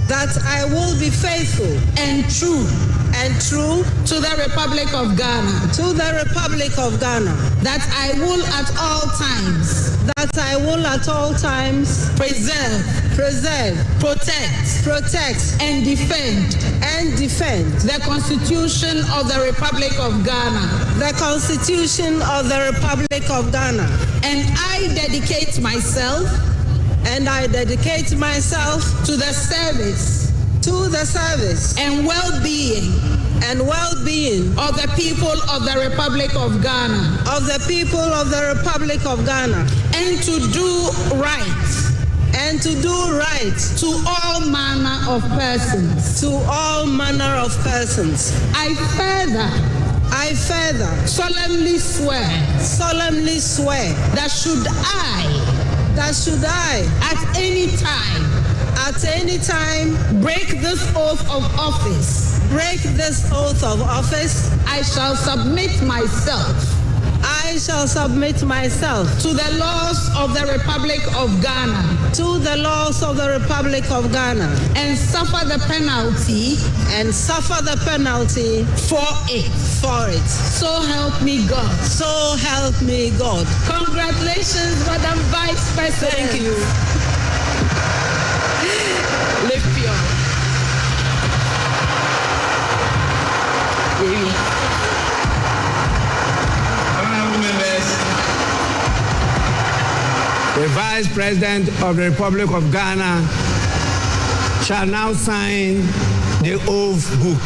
Speaker 18: that I will be faithful and true to the Republic of Ghana, to the Republic of Ghana, that I will at all times preserve, protect and defend the Constitution of the Republic of Ghana, the Constitution of the Republic of Ghana, and I dedicate myself to the service and well-being of the people of the Republic of Ghana, and to do right to all manner of persons. I further solemnly swear that should I at any time break this oath of office, I shall submit myself to the laws of the Republic of Ghana, and suffer the penalty for it. So help me God. Congratulations, Madam Vice President. Thank you. Lift your
Speaker 9: Honorable members, the Vice President of the Republic of Ghana shall now sign the oath book.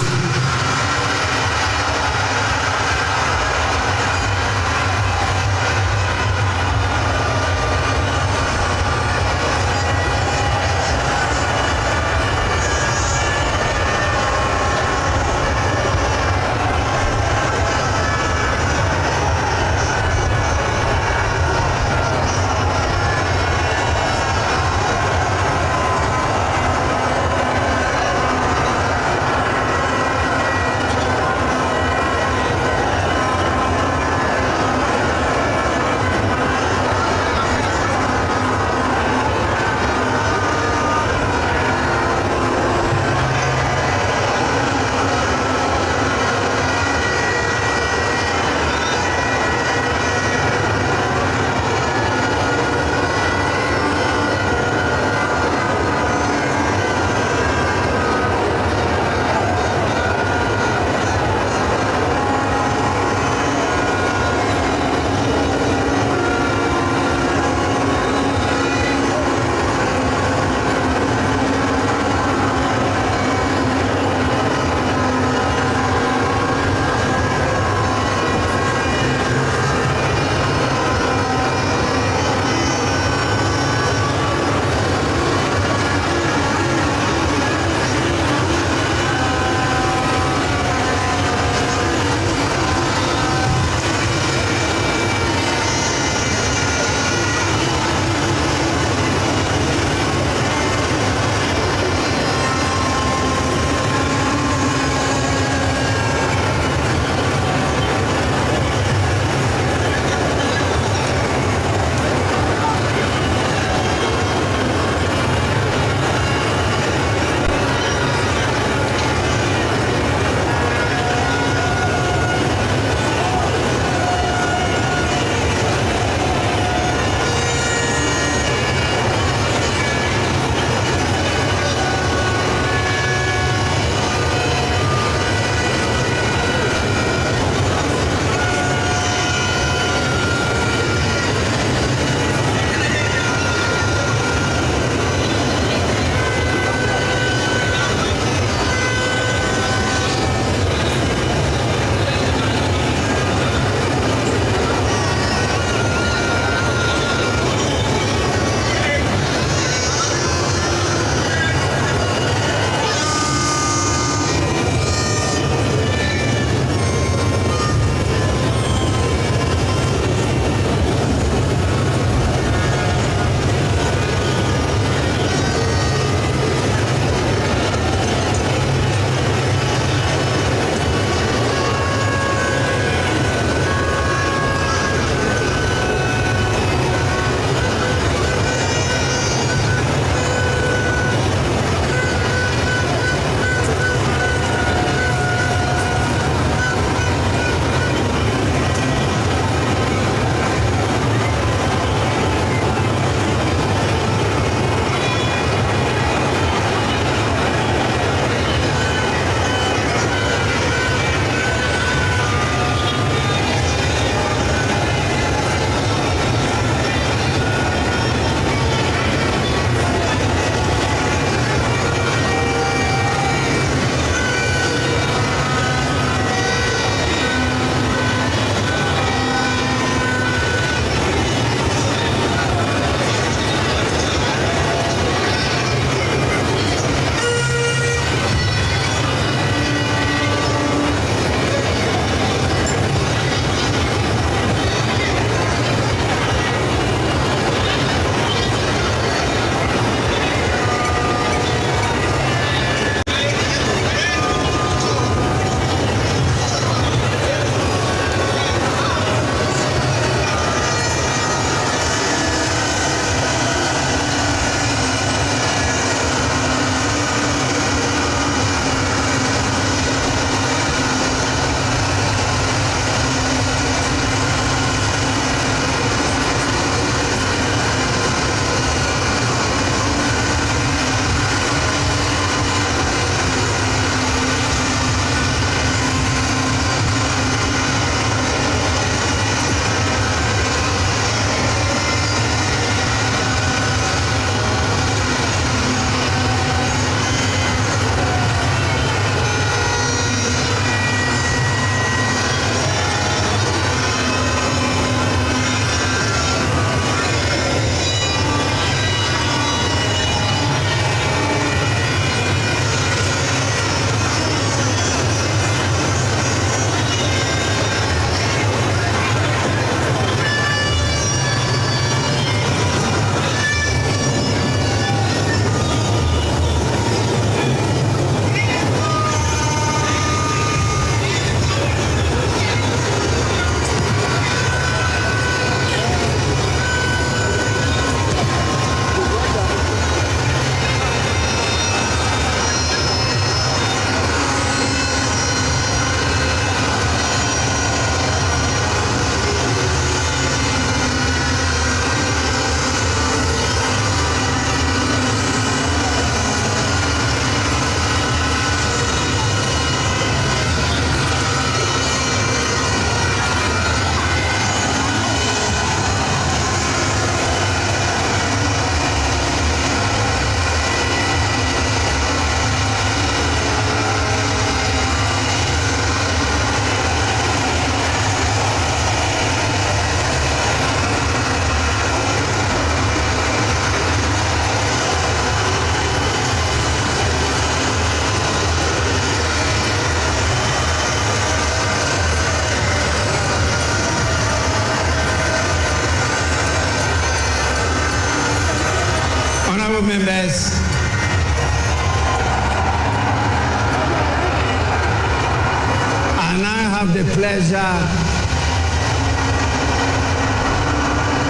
Speaker 9: have the pleasure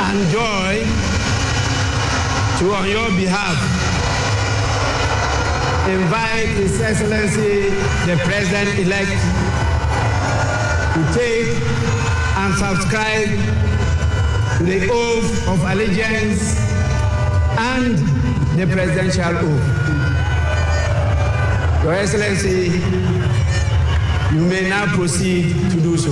Speaker 9: and joy to, on your behalf, invite His Excellency the President-elect to take and subscribe to the oath of allegiance and the presidential oath. Your Excellency, you may now proceed to do so.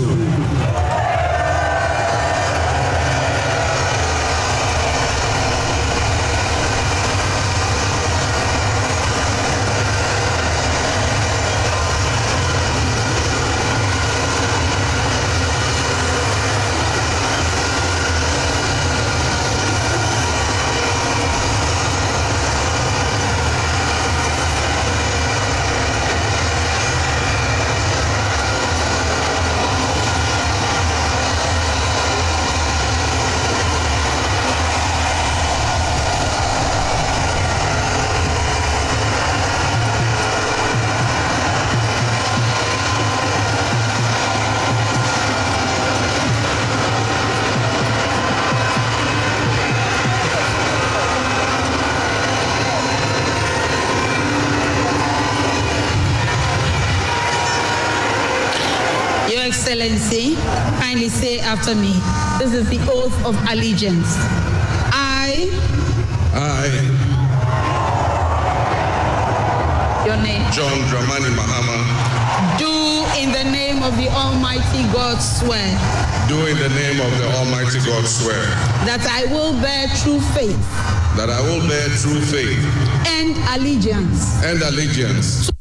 Speaker 18: Excellency, kindly say after me. This is the oath of allegiance. I. Your name.
Speaker 5: John Dramani Mahama.
Speaker 18: Do in the name of the Almighty God swear.
Speaker 5: Do in the name of the Almighty God swear.
Speaker 18: That I will bear true faith.
Speaker 5: That I will bear true faith.
Speaker 18: And allegiance.
Speaker 5: And allegiance.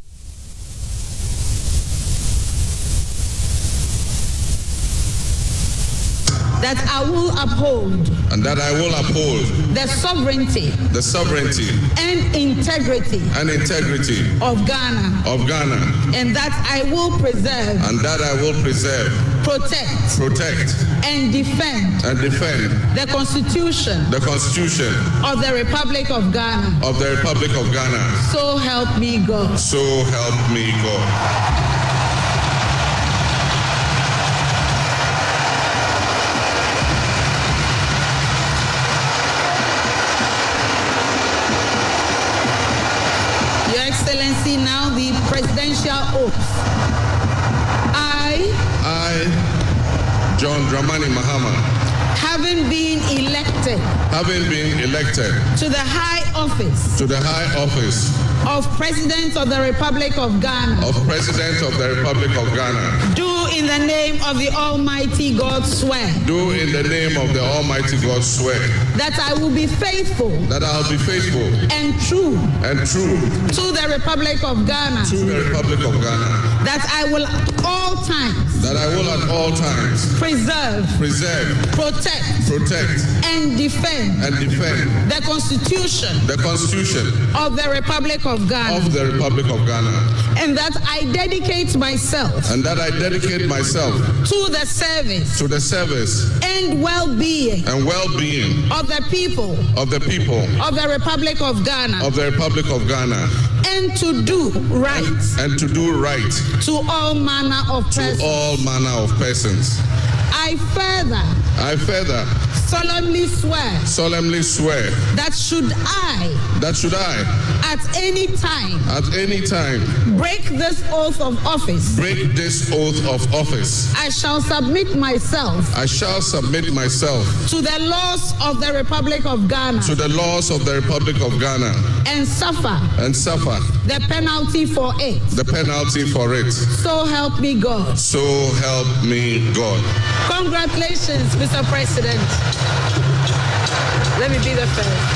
Speaker 18: That I will uphold.
Speaker 5: And that I will uphold.
Speaker 18: The sovereignty.
Speaker 5: The sovereignty.
Speaker 18: And integrity.
Speaker 5: And integrity.
Speaker 18: Of Ghana.
Speaker 5: Of Ghana.
Speaker 18: And that I will preserve.
Speaker 5: And that I will preserve.
Speaker 18: Protect.
Speaker 5: Protect.
Speaker 18: And defend.
Speaker 5: And defend.
Speaker 18: The Constitution.
Speaker 5: The Constitution.
Speaker 18: Of the Republic of Ghana.
Speaker 5: Of the Republic of Ghana.
Speaker 18: So help me God.
Speaker 5: So help me God.
Speaker 18: Excellency, now the presidential oath. I,
Speaker 5: John Dramani Mahama,
Speaker 18: having been elected
Speaker 5: to
Speaker 18: the high office of President of the Republic of Ghana, do in the name of the Almighty God swear.
Speaker 5: Do in the name of the Almighty God swear.
Speaker 18: That I will be faithful.
Speaker 5: That I will be faithful.
Speaker 18: And true.
Speaker 5: And true.
Speaker 18: To the Republic of Ghana.
Speaker 5: To the Republic of Ghana.
Speaker 18: That I will at all times.
Speaker 5: That I will at all times.
Speaker 18: Preserve. Protect. And defend. The Constitution. Of the Republic of Ghana. And that I dedicate myself.
Speaker 5: To
Speaker 18: the service. And well-being. Of the people. Of the Republic of Ghana. And to do right. To all manner of persons. I further solemnly swear that should I at any time break this oath of office, I shall submit myself to the laws of the Republic of Ghana, and suffer the penalty for it. So help me God. Congratulations, Mr. President. Let me be the first.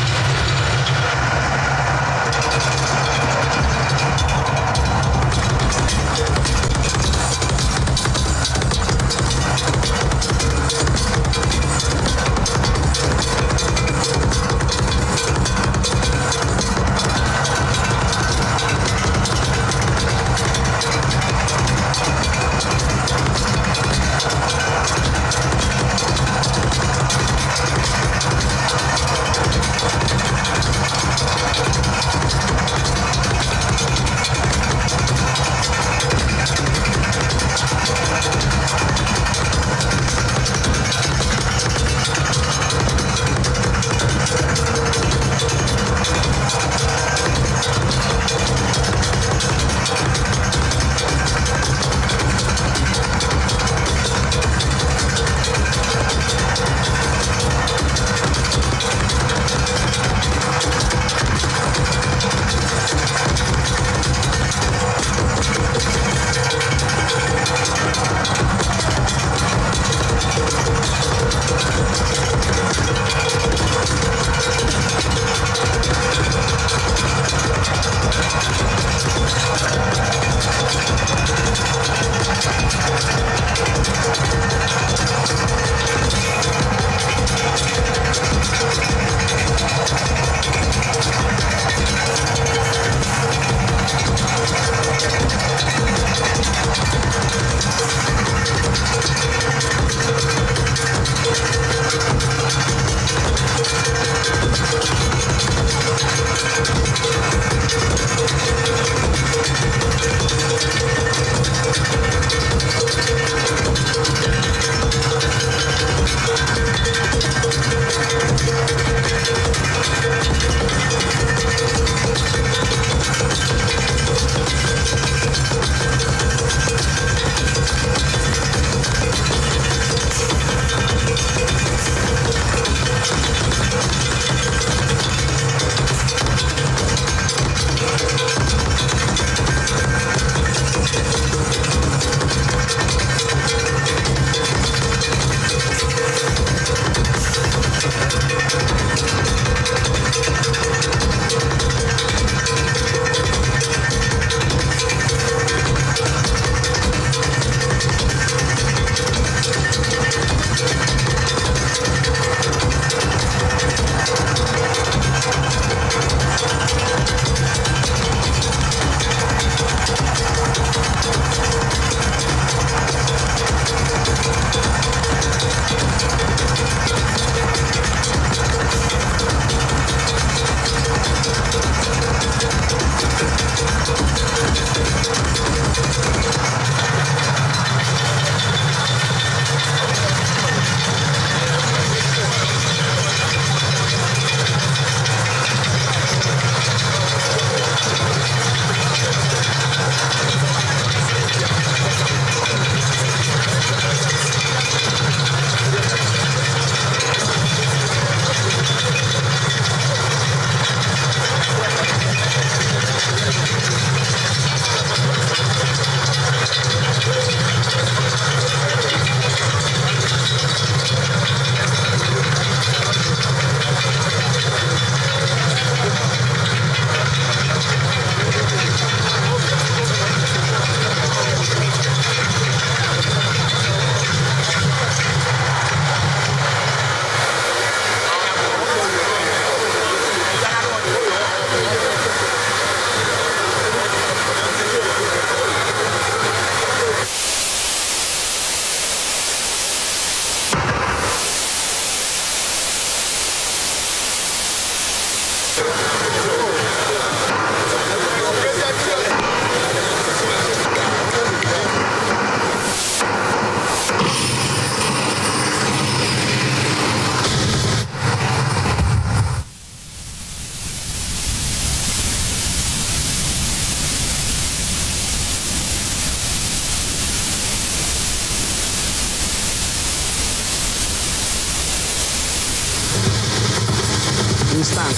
Speaker 11: stand.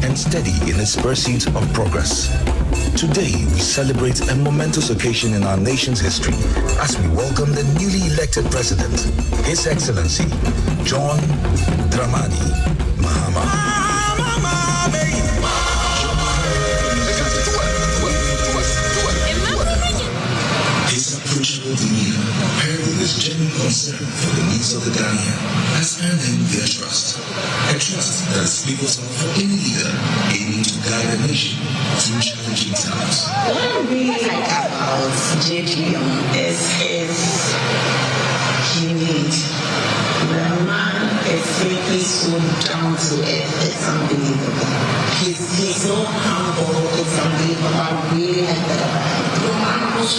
Speaker 19: And steady in its pursuit of progress. Today, we celebrate a momentous occasion in our nation's history as we welcome the newly elected president, His Excellency John Dramani Mahama. His approachable demeanor, paired with his genuine concern for the needs of the Ghanaian, has earned him their trust. A trust that speaks of any leader aiming to guide the nation through challenging times.
Speaker 20: What I really like about JG is his humility. The man is simply so down to earth. It's unbelievable. He's so humble. It's unbelievable. I really like that about him. The man was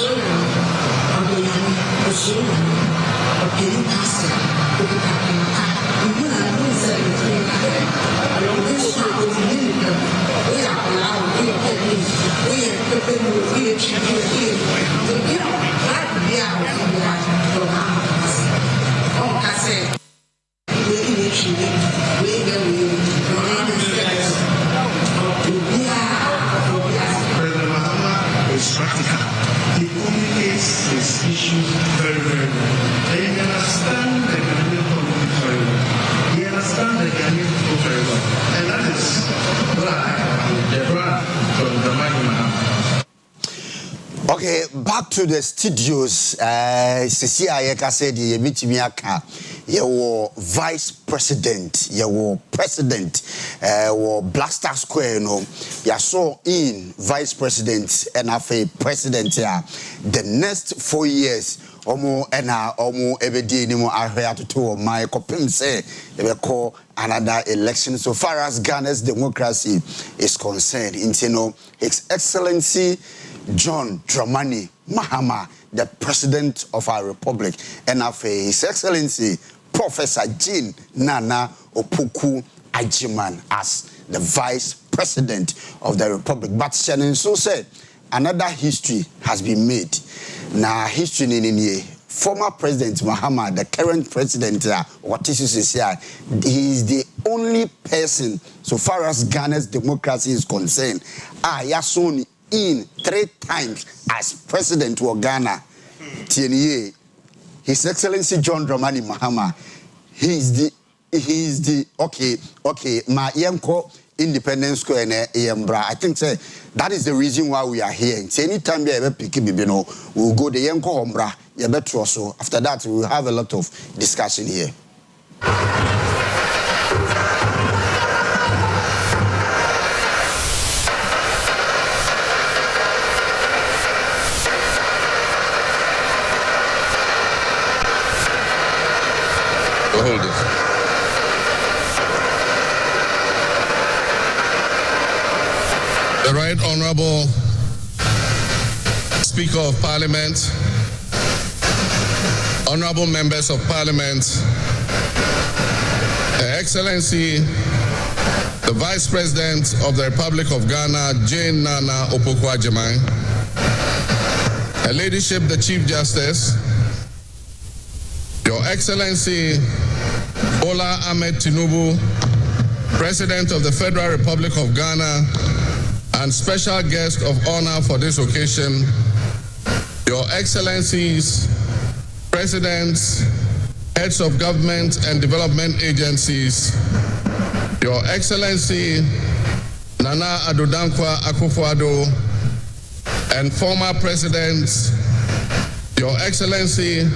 Speaker 21: practical. He communicates his issues very, very well. And he understands the Ghanaian community very well. He understands the Ghanaian people very well. And that is what I like the brand from the Dramani Mahama.
Speaker 22: Okay, back to the studios. Sisi Ayeka said ye bitimi aka ye wo vice president, ye wo president wo Blaster Square no. Ya saw in vice president and afa president ya the next 4 years omo ebedi ni mo ahwe atoto my kopim say they call another election so far as Ghana's democracy is concerned. Intino His Excellency John Dramani Mahama, the president of our republic, and of His Excellency Professor Jean Nana Opoku Ajiman as the vice president of the republic. But Shannon so said another history has been made. Now history in former President Mahama, the current president, he is the only person, so far as Ghana's democracy is concerned, Yasoni in 3 times as president of Ghana. TNA, His Excellency John Dramani Mahama, he is the okay, my yanko Independence Square and Yambra. I think that is the reason why we are here. Anytime we ever pick bibino, we'll go the yanko hombra, yabetro. So after that, we will have a lot of discussion here.
Speaker 5: Hold it. The Right Honorable Speaker of Parliament, Honorable Members of Parliament, Her Excellency, the Vice President of the Republic of Ghana, Jane Nana Opoku Agyemang, Her Ladyship, the Chief Justice, Your Excellency Bola Ahmed Tinubu, President of the Federal Republic of Ghana, and special guest of honor for this occasion, Your Excellencies, Presidents, heads of government and development agencies, Your Excellency Nana Addo Dankwa Akufo-Addo, and former presidents, Your Excellency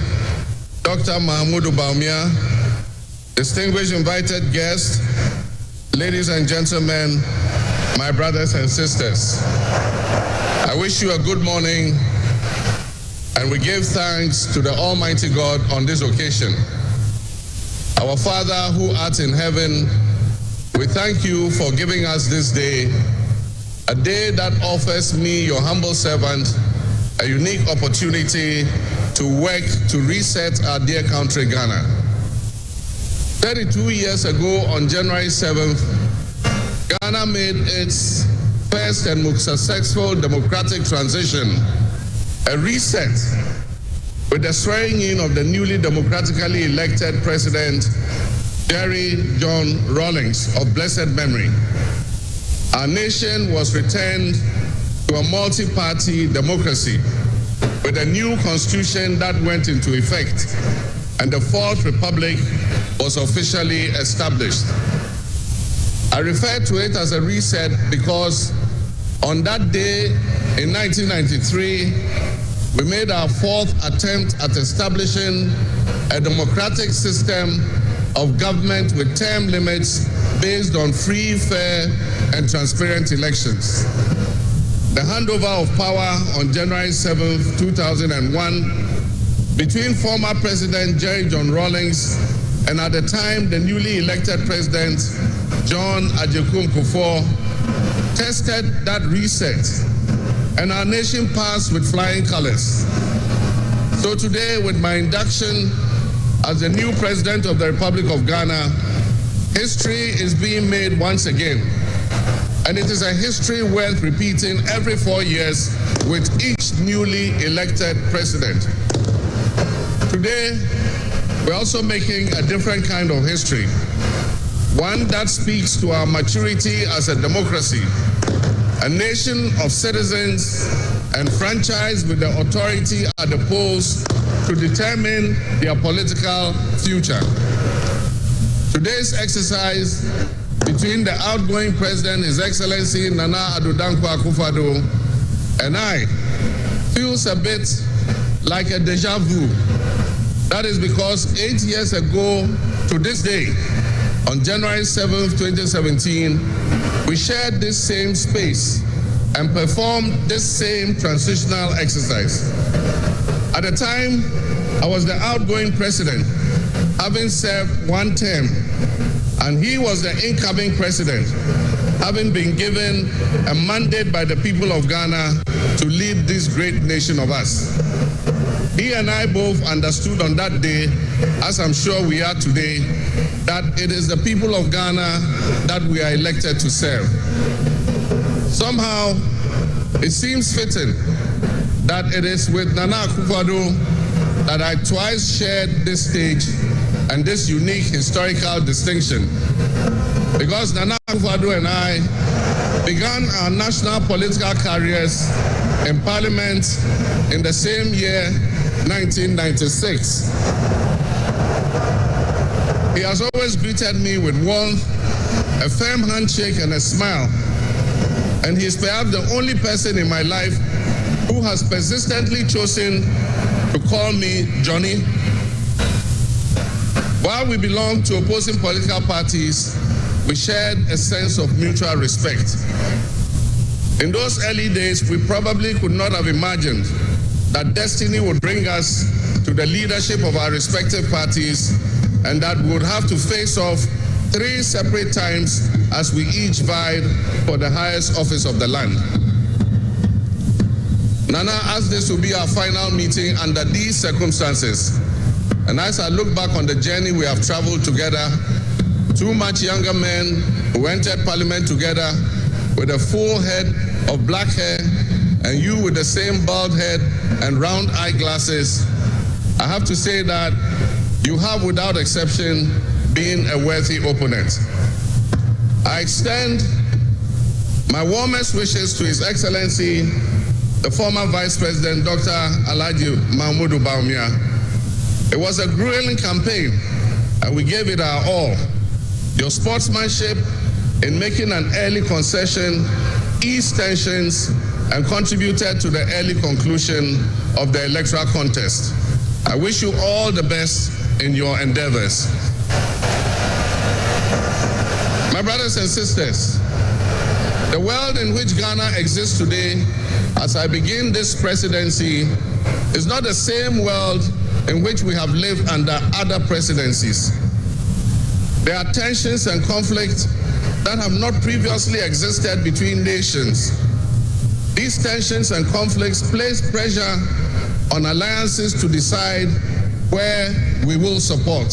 Speaker 5: Dr. Mahmoud Bawumia, distinguished invited guests, ladies and gentlemen, my brothers and sisters. I wish you a good morning, and we give thanks to the Almighty God on this occasion. Our Father who art in heaven, we thank you for giving us this day, a day that offers me, your humble servant, a unique opportunity to work to reset our dear country, Ghana. 32 years ago, on January 7th, Ghana made its first and most successful democratic transition, a reset, with the swearing in of the newly democratically elected President, Jerry John Rawlings of blessed memory. Our nation was returned to a multi-party democracy with a new constitution that went into effect, and the Fourth Republic was officially established. I refer to it as a reset because on that day in 1993, we made our fourth attempt at establishing a democratic system of government with term limits based on free, fair, and transparent elections. The handover of power on January 7, 2001, between former President Jerry John Rawlings and at the time the newly elected President John Agyekum Kufuor, tested that reset, and our nation passed with flying colors. So today, with my induction as the new President of the Republic of Ghana, history is being made once again. And it is a history worth repeating every 4 years with each newly elected president. Today, we're also making a different kind of history, one that speaks to our maturity as a democracy, a nation of citizens enfranchised with the authority at the polls to determine their political future. Today's exercise between the outgoing President, His Excellency Nana Addo Dankwa Akufo-Addo, and I feels a bit like a deja vu. That is because 8 years ago to this day, on January 7th, 2017, we shared this same space and performed this same transitional exercise. At the time, I was the outgoing president, having served one term, and he was the incoming president, having been given a mandate by the people of Ghana to lead this great nation of us. He and I both understood on that day, as I'm sure we are today, that it is the people of Ghana that we are elected to serve. Somehow, it seems fitting that it is with Nana Akufo-Addo that I twice shared this stage and this unique historical distinction, because Nana Akufo-Addo and I began our national political careers in Parliament in the same year, 1996. He has always greeted me with warmth, a firm handshake, and a smile. And he is perhaps the only person in my life who has persistently chosen to call me Johnny. While we belong to opposing political parties, we shared a sense of mutual respect. In those early days, we probably could not have imagined that destiny would bring us to the leadership of our respective parties, and that we would have to face off 3 separate times as we each vied for the highest office of the land. Nana asked this to be our final meeting under these circumstances. And as I look back on the journey we have traveled together, 2 much younger men who entered Parliament together with a full head of black hair, and you with the same bald head and round eyeglasses, I have to say that you have, without exception, been a worthy opponent. I extend my warmest wishes to His Excellency, the former Vice President, Dr. Alhaji Mahmoud Bawumia, It was a grueling campaign, and we gave it our all. Your sportsmanship in making an early concession eased tensions and contributed to the early conclusion of the electoral contest. I wish you all the best in your endeavors. My brothers and sisters, the world in which Ghana exists today, as I begin this presidency, is not the same world in which we have lived under other presidencies. There are tensions and conflicts that have not previously existed between nations. These tensions and conflicts place pressure on alliances to decide where we will support.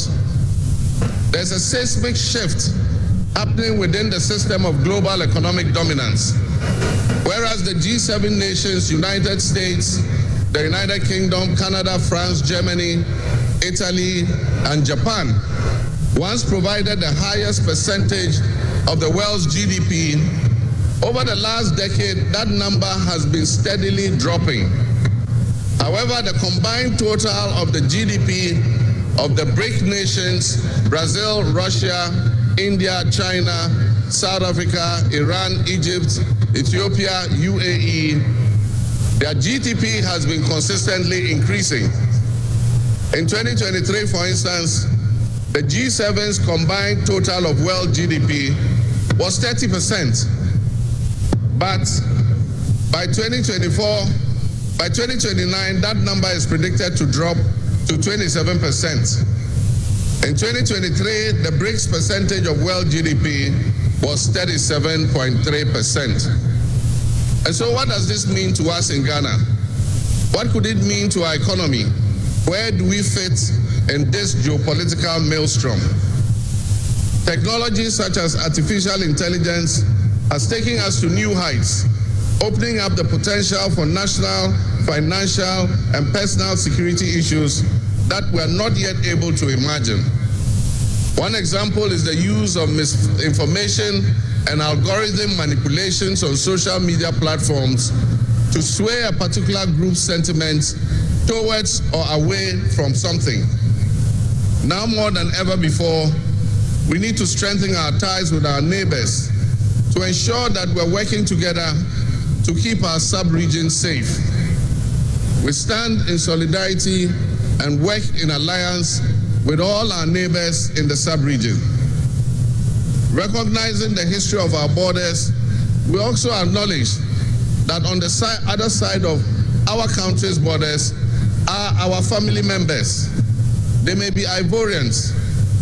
Speaker 5: There's a seismic shift happening within the system of global economic dominance. Whereas the G7 nations, United States, the United Kingdom, Canada, France, Germany, Italy, and Japan once provided the highest percentage of the world's GDP, over the last decade, that number has been steadily dropping. However, the combined total of the GDP of the BRIC nations, Brazil, Russia, India, China, South Africa, Iran, Egypt, Ethiopia, UAE, their GDP has been consistently increasing. In 2023, for instance, the G7's combined total of world GDP was 30%. But by 2029, that number is predicted to drop to 27%. In 2023, the BRICS percentage of world GDP was 37.3%. And so what does this mean to us in Ghana? What could it mean to our economy? Where do we fit in this geopolitical maelstrom? Technology such as artificial intelligence has taken us to new heights, opening up the potential for national, financial, and personal security issues that we're not yet able to imagine. One example is the use of misinformation and algorithm manipulations on social media platforms to sway a particular group's sentiments towards or away from something. Now more than ever before, we need to strengthen our ties with our neighbors to ensure that we're working together to keep our sub-region safe. We stand in solidarity and work in alliance with all our neighbors in the sub-region. Recognizing the history of our borders, we also acknowledge that on the other side of our country's borders are our family members. They may be Ivorians,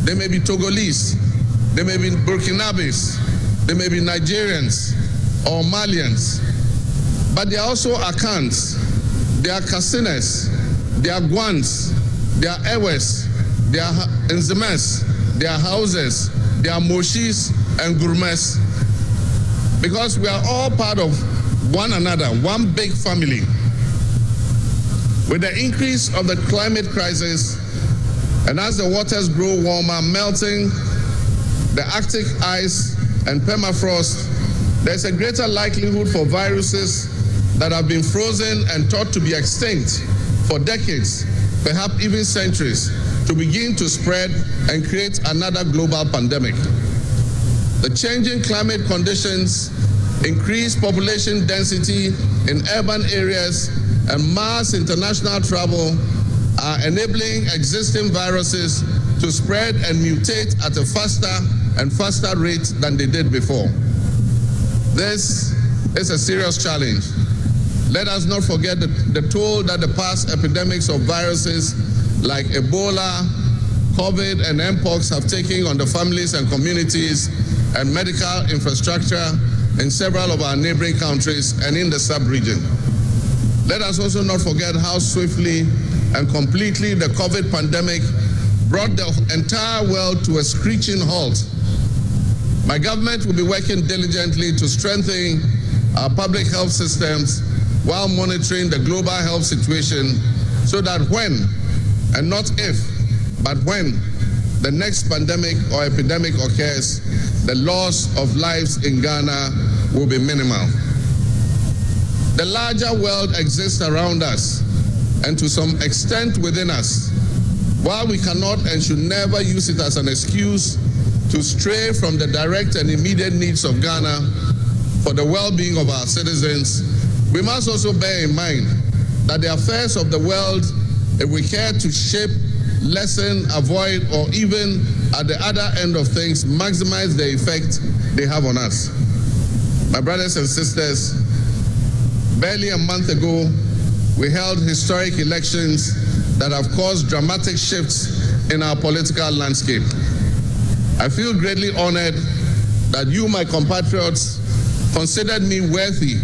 Speaker 5: they may be Togolese, they may be Burkinabes, they may be Nigerians or Malians, but they are also Akans, they are Kasinas, they are Guans, they are Ewes, they are Nzemes, they are Hauses, they are Moshis and Gurmes, because we are all part of one another, one big family. With the increase of the climate crisis, and as the waters grow warmer, melting the Arctic ice and permafrost, there's a greater likelihood for viruses that have been frozen and thought to be extinct for decades, perhaps even centuries, to begin to spread and create another global pandemic. The changing climate conditions, increased population density in urban areas, and mass international travel are enabling existing viruses to spread and mutate at a faster and faster rate than they did before. This is a serious challenge. Let us not forget the toll that the past epidemics of viruses like Ebola, COVID, and Mpox have taken on the families and communities and medical infrastructure in several of our neighboring countries and in the sub-region. Let us also not forget how swiftly and completely the COVID pandemic brought the entire world to a screeching halt. My government will be working diligently to strengthen our public health systems while monitoring the global health situation so that when, and not if, but when the next pandemic or epidemic occurs, the loss of lives in Ghana will be minimal. The larger world exists around us and to some extent within us. While we cannot and should never use it as an excuse to stray from the direct and immediate needs of Ghana for the well-being of our citizens, we must also bear in mind that the affairs of the world, if we care to shape, lessen, avoid, or even at the other end of things, maximize the effect they have on us. My brothers and sisters, barely a month ago, we held historic elections that have caused dramatic shifts in our political landscape. I feel greatly honored that you, my compatriots, considered me worthy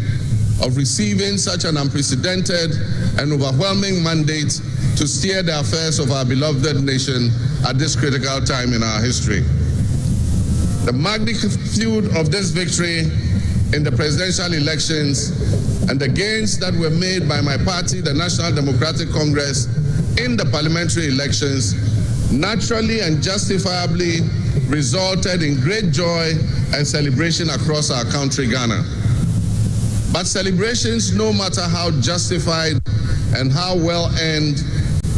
Speaker 5: of receiving such an unprecedented and overwhelming mandate to steer the affairs of our beloved nation at this critical time in our history. The magnitude of this victory in the presidential elections and the gains that were made by my party, the National Democratic Congress, in the parliamentary elections naturally and justifiably resulted in great joy and celebration across our country, Ghana. But celebrations, no matter how justified and how well earned,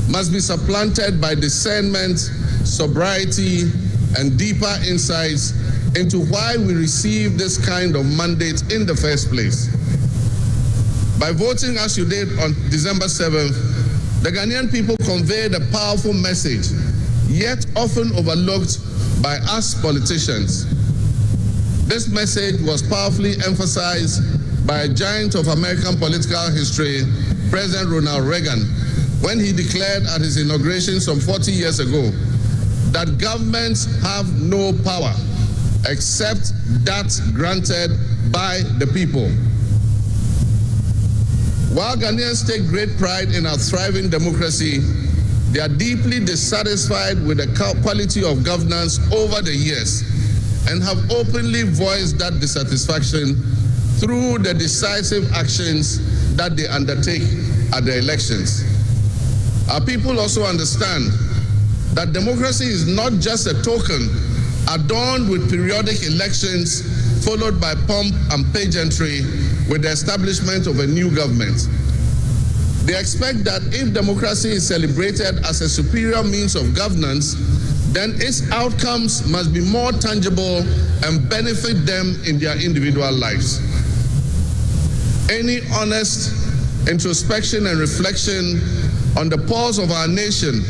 Speaker 5: must be supplanted by discernment, sobriety, and deeper insights into why we received this kind of mandate in the first place. By voting as you did on December 7th, the Ghanaian people conveyed a powerful message, yet often overlooked by us politicians. This message was powerfully emphasized by a giant of American political history, President Ronald Reagan, when he declared at his inauguration some 40 years ago that governments have no power except that granted by the people. While Ghanaians take great pride in our thriving democracy, they are deeply dissatisfied with the quality of governance over the years and have openly voiced that dissatisfaction through the decisive actions that they undertake at the elections. Our people also understand that democracy is not just a token adorned with periodic elections followed by pomp and pageantry with the establishment of a new government. They expect that if democracy is celebrated as a superior means of governance, then its outcomes must be more tangible and benefit them in their individual lives. Any honest introspection and reflection on the pulse of our nation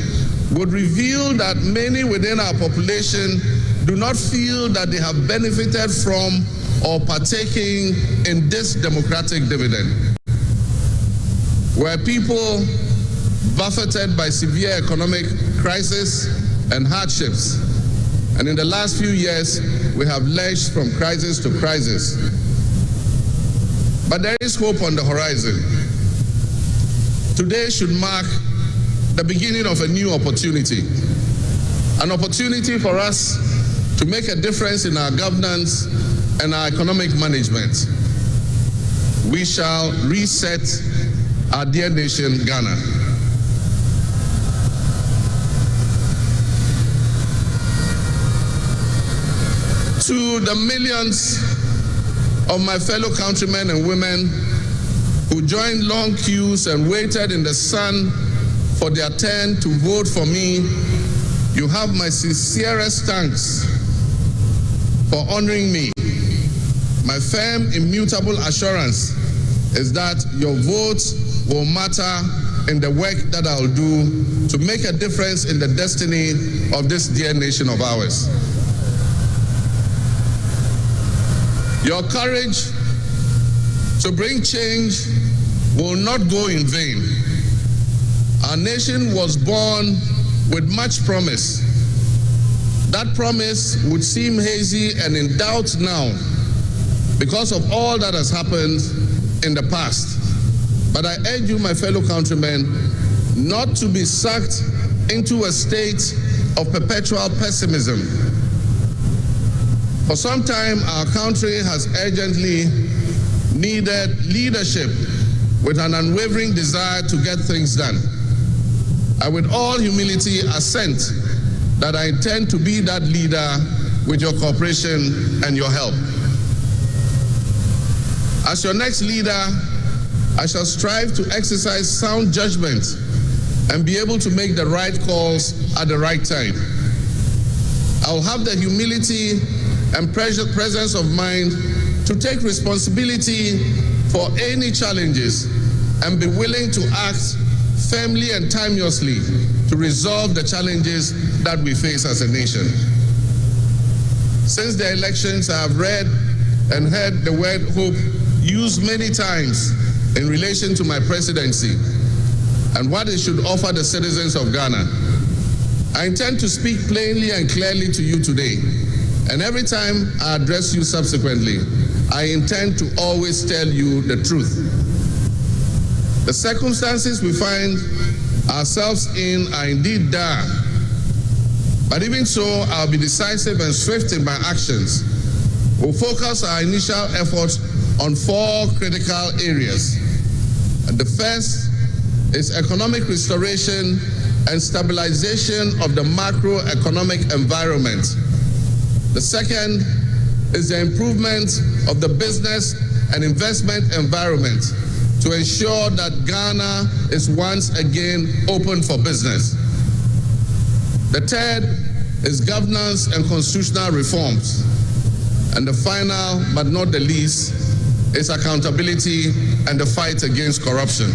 Speaker 5: would reveal that many within our population do not feel that they have benefited from or partaking in this democratic dividend. Were people buffeted by severe economic crisis and hardships, and in the last few years we have lurched from crisis to crisis. But there is hope on the horizon. Today should mark the beginning of a new opportunity, an opportunity for us to make a difference in our governance and our economic management. We shall reset our dear nation, Ghana. To the millions of my fellow countrymen and women who joined long queues and waited in the sun for their turn to vote for me, you have my sincerest thanks for honoring me. My firm, immutable assurance is that your votes will matter in the work that I'll do to make a difference in the destiny of this dear nation of ours. Your courage to bring change will not go in vain. Our nation was born with much promise. That promise would seem hazy and in doubt now because of all that has happened in the past. But I urge you, my fellow countrymen, not to be sucked into a state of perpetual pessimism. For some time, our country has urgently needed leadership with an unwavering desire to get things done. I, with all humility, assent that I intend to be that leader with your cooperation and your help. As your next leader, I shall strive to exercise sound judgment and be able to make the right calls at the right time. I will have the humility and presence of mind to take responsibility for any challenges and be willing to act firmly and timeously to resolve the challenges that we face as a nation. Since the elections, I have read and heard the word hope used many times in relation to my presidency and what it should offer the citizens of Ghana. I intend to speak plainly and clearly to you today, and every time I address you subsequently, I intend to always tell you the truth. The circumstances we find ourselves in are indeed dire, but even so, I'll be decisive and swift in my actions. We'll focus our initial efforts on 4 critical areas. And the first is economic restoration and stabilization of the macroeconomic environment. The second is the improvement of the business and investment environment to ensure that Ghana is once again open for business. The third is governance and constitutional reforms. And the final, but not the least, is accountability and the fight against corruption.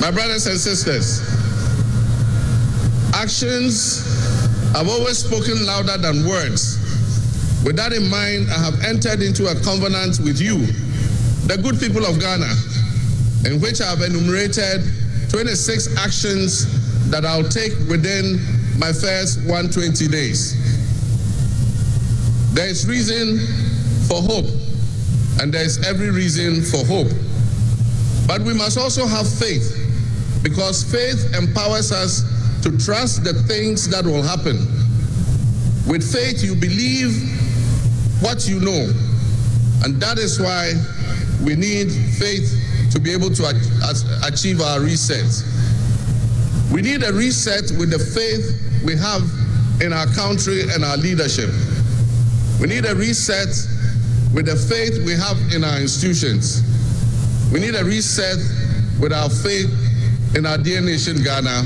Speaker 5: My brothers and sisters, actions have always spoken louder than words. With that in mind, I have entered into a covenant with you, the good people of Ghana, in which I have enumerated 26 actions that I'll take within my first 120 days. There is reason for hope, and there is every reason for hope. But we must also have faith, because faith empowers us to trust the things that will happen. With faith, you believe what you know, and that is why we need faith to be able to achieve our reset. We need a reset with the faith we have in our country and our leadership. We need a reset with the faith we have in our institutions. We need a reset with our faith in our dear nation, Ghana.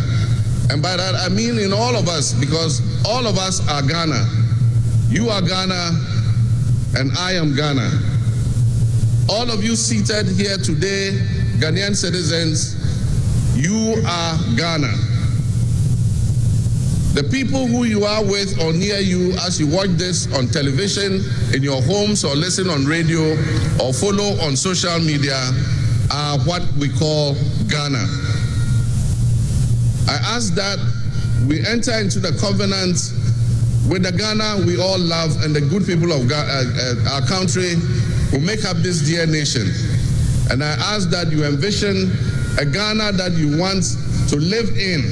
Speaker 5: And by that, I mean in all of us, because all of us are Ghana. You are Ghana, and I am Ghana. All of you seated here today, Ghanaian citizens, you are Ghana. The people who you are with or near you as you watch this on television, in your homes, or listen on radio, or follow on social media are what we call Ghana. I ask that we enter into the covenant with the Ghana we all love and the good people of our country who make up this dear nation. And I ask that you envision a Ghana that you want to live in,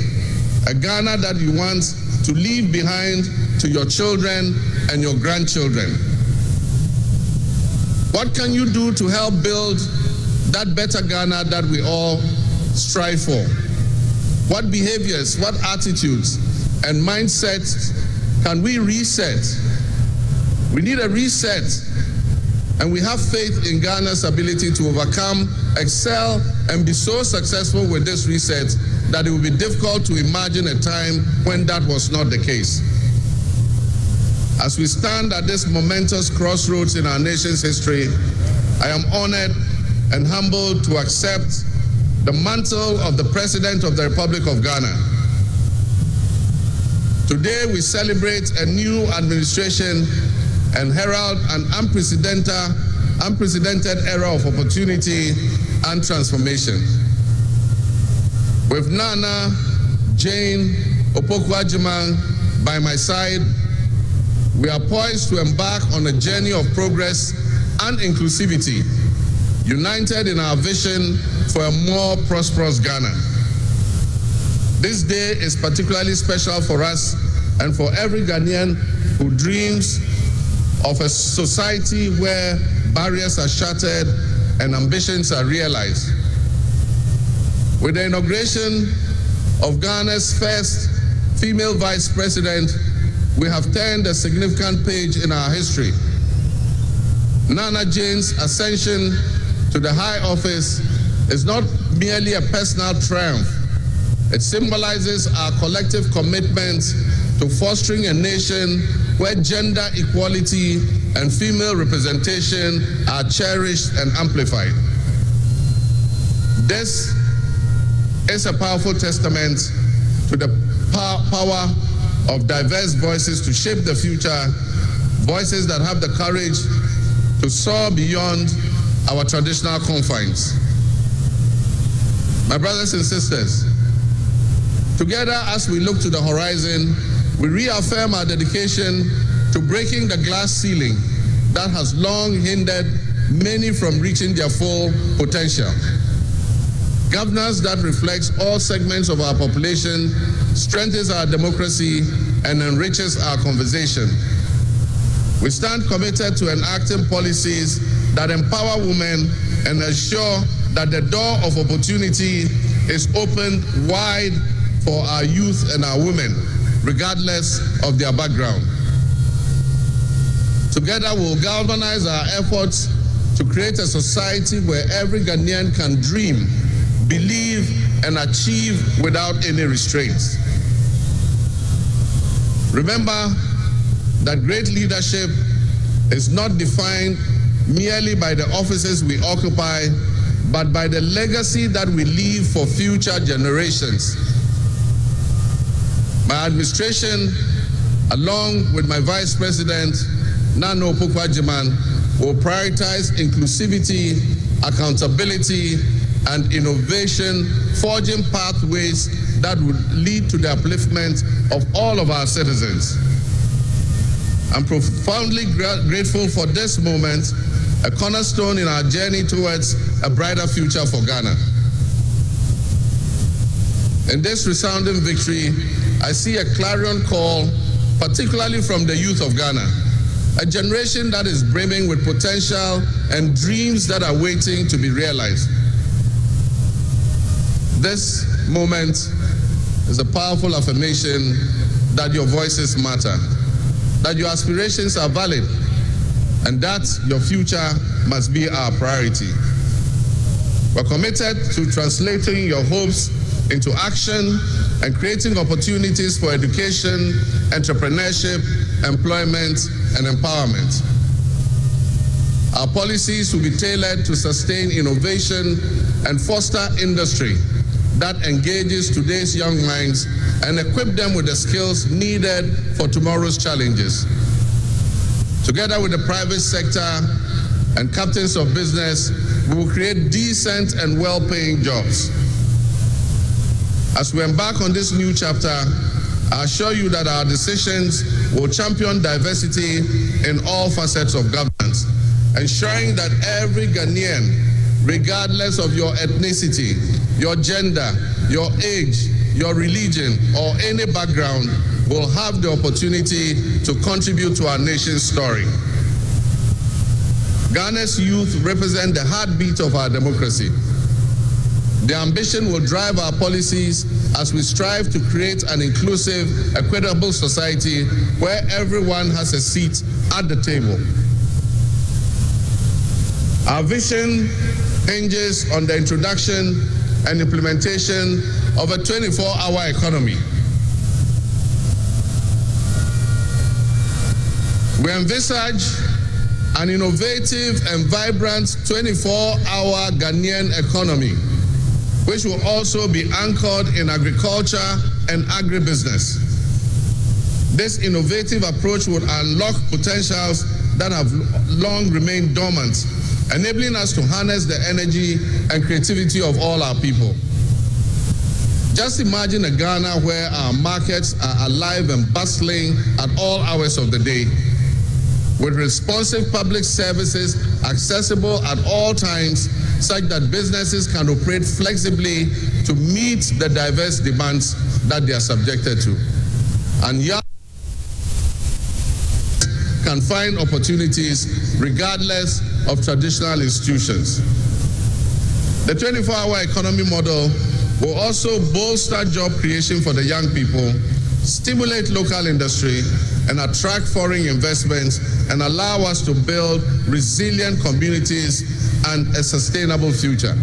Speaker 5: a Ghana that you want to leave behind to your children and your grandchildren. What can you do to help build that better Ghana that we all strive for? What behaviors, what attitudes and mindsets can we reset? We need a reset, and we have faith in Ghana's ability to overcome, excel, and be so successful with this reset that it will be difficult to imagine a time when that was not the case. As we stand at this momentous crossroads in our nation's history, I am honored and humbled to accept the mantle of the President of the Republic of Ghana. Today we celebrate a new administration and herald an unprecedented era of opportunity and transformation. With Nana Jane Opoku-Agyeman by my side, we are poised to embark on a journey of progress and inclusivity, united in our vision for a more prosperous Ghana. This day is particularly special for us and for every Ghanaian who dreams of a society where barriers are shattered and ambitions are realized. With the inauguration of Ghana's first female vice president, we have turned a significant page in our history. Nana Jane's ascension to the high office is not merely a personal triumph. It symbolizes our collective commitment to fostering a nation where gender equality and female representation are cherished and amplified. This is a powerful testament to the power of diverse voices to shape the future, voices that have the courage to soar beyond our traditional confines. My brothers and sisters, together as we look to the horizon, we reaffirm our dedication to breaking the glass ceiling that has long hindered many from reaching their full potential. Governance that reflects all segments of our population strengthens our democracy and enriches our conversation. We stand committed to enacting policies that empower women and ensure that the door of opportunity is opened wide for our youth and our women, regardless of their background. Together, we'll galvanize our efforts to create a society where every Ghanaian can dream, believe, and achieve without any restraints. Remember that great leadership is not defined merely by the offices we occupy, but by the legacy that we leave for future generations. My administration, along with my Vice President, Nano Pukwajiman, will prioritize inclusivity, accountability, and innovation, forging pathways that would lead to the upliftment of all of our citizens. I'm profoundly grateful for this moment, a cornerstone in our journey towards a brighter future for Ghana. In this resounding victory, I see a clarion call, particularly from the youth of Ghana, a generation that is brimming with potential and dreams that are waiting to be realized. This moment is a powerful affirmation that your voices matter, that your aspirations are valid, and that your future must be our priority. We're committed to translating your hopes into action and creating opportunities for education, entrepreneurship, employment, and empowerment. Our policies will be tailored to sustain innovation and foster industry that engages today's young minds and equip them with the skills needed for tomorrow's challenges. Together with the private sector and captains of business, we will create decent and well-paying jobs. As we embark on this new chapter, I assure you that our decisions will champion diversity in all facets of governance, ensuring that every Ghanaian, regardless of your ethnicity, your gender, your age, your religion, or any background, will have the opportunity to contribute to our nation's story. Ghana's youth represent the heartbeat of our democracy. Their ambition will drive our policies as we strive to create an inclusive, equitable society where everyone has a seat at the table. Our vision hinges on the introduction and implementation of a 24-hour economy. We envisage an innovative and vibrant 24-hour Ghanaian economy, which will also be anchored in agriculture and agribusiness. This innovative approach would unlock potentials that have long remained dormant, enabling us to harness the energy and creativity of all our people. Just imagine a Ghana where our markets are alive and bustling at all hours of the day, with responsive public services accessible at all times, such that businesses can operate flexibly to meet the diverse demands that they are subjected to. And young can find opportunities regardless of traditional institutions. The 24-hour economy model will also bolster job creation for the young people, stimulate local industry, and attract foreign investments and allow us to build resilient communities and a sustainable future.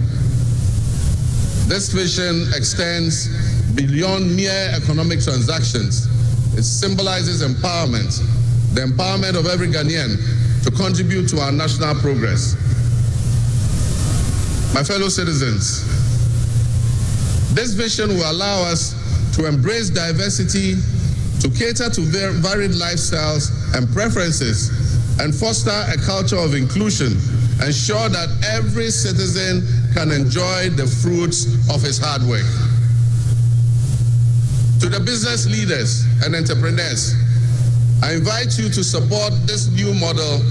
Speaker 5: This vision extends beyond mere economic transactions. It symbolizes empowerment, the empowerment of every Ghanaian to contribute to our national progress. My fellow citizens, this vision will allow us to embrace diversity, to cater to varied lifestyles and preferences, and foster a culture of inclusion, ensure that every citizen can enjoy the fruits of his hard work. To the business leaders and entrepreneurs, I invite you to support this new model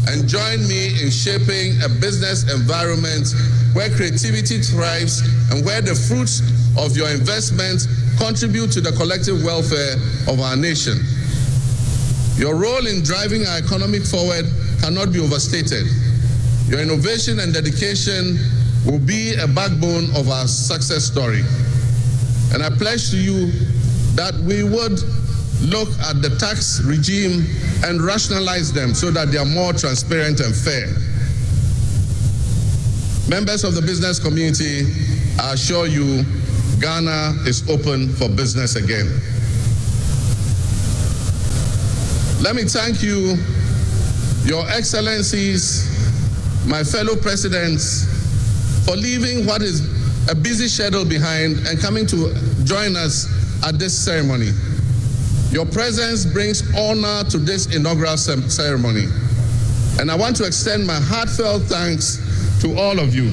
Speaker 5: and join me in shaping a business environment where creativity thrives and where the fruits of your investments contribute to the collective welfare of our nation. Your role in driving our economy forward cannot be overstated. Your innovation and dedication will be a backbone of our success story. And I pledge to you that we would look at the tax regime and rationalize them so that they are more transparent and fair. Members of the business community, I assure you, Ghana is open for business again. Let me thank you, Your Excellencies, my fellow presidents, for leaving what is a busy schedule behind and coming to join us at this ceremony. Your presence brings honor to this inaugural ceremony. And I want to extend my heartfelt thanks to all of you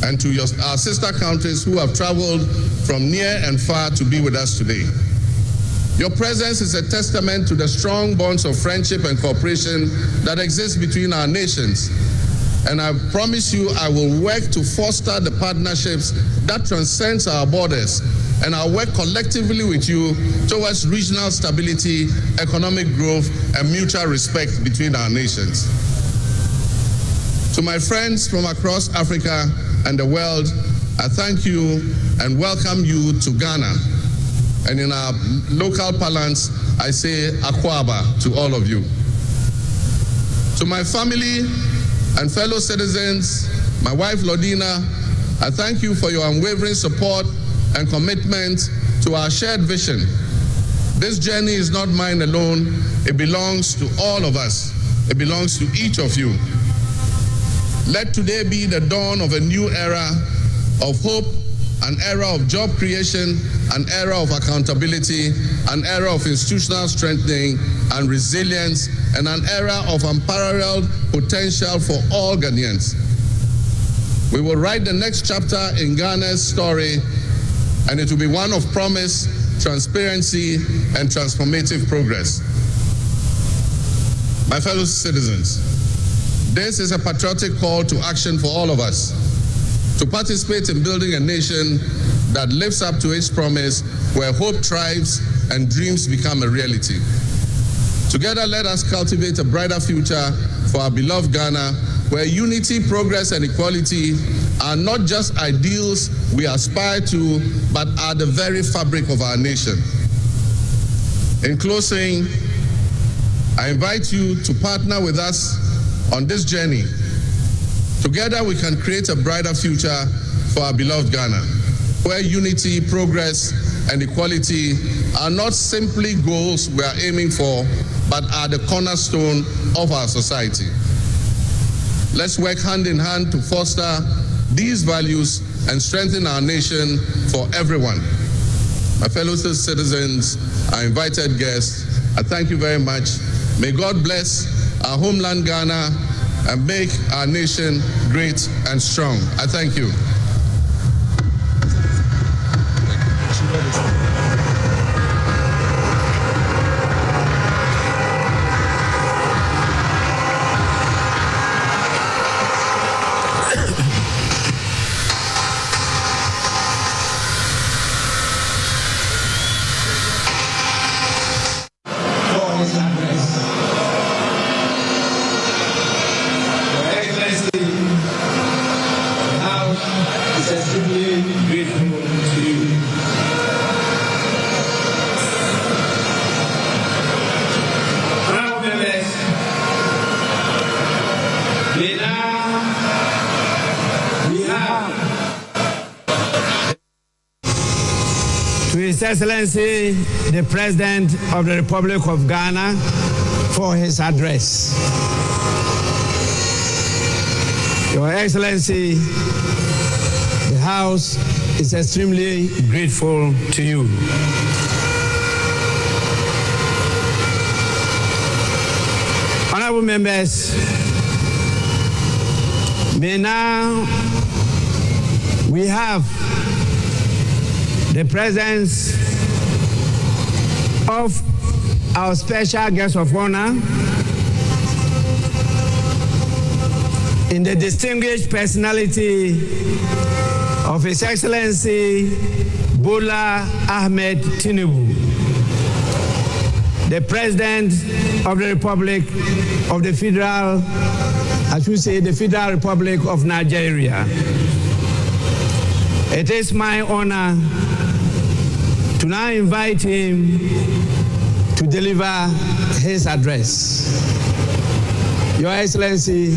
Speaker 5: and to our sister countries who have traveled from near and far to be with us today. Your presence is a testament to the strong bonds of friendship and cooperation that exist between our nations. And I promise you I will work to foster the partnerships that transcends our borders, and I'll work collectively with you towards regional stability, economic growth, and mutual respect between our nations. To my friends from across Africa and the world, I thank you and welcome you to Ghana. And in our local parlance, I say Akua to all of you. To my family and fellow citizens, my wife Lodina, I thank you for your unwavering support and commitment to our shared vision. This journey is not mine alone. It belongs to all of us. It belongs to each of you. Let today be the dawn of a new era of hope, an era of job creation, an era of accountability, an era of institutional strengthening and resilience, and an era of unparalleled potential for all Ghanaians. We will write the next chapter in Ghana's story, and it will be one of promise, transparency, and transformative progress. My fellow citizens, this is a patriotic call to action for all of us to participate in building a nation that lives up to its promise, where hope thrives and dreams become a reality. Together, let us cultivate a brighter future for our beloved Ghana, where unity, progress, and equality are not just ideals we aspire to, but are the very fabric of our nation. In closing, I invite you to partner with us on this journey. Together, we can create a brighter future for our beloved Ghana, where unity, progress, and equality are not simply goals we are aiming for, but are the cornerstone of our society. Let's work hand in hand to foster these values and strengthen our nation for everyone. My fellow citizens, our invited guests, I thank you very much. May God bless our homeland Ghana and make our nation great and strong. I thank you.
Speaker 9: May now we have to His Excellency the President of the Republic of Ghana for his address. Your Excellency, the House is extremely grateful to you. Honorable members, may now we have the presence of our special guest of honor in the distinguished personality of His Excellency Bola Ahmed Tinubu, the President of the Republic of the Federal, I should say the Federal Republic of Nigeria. It is my honor to now invite him to deliver his address. Your Excellency,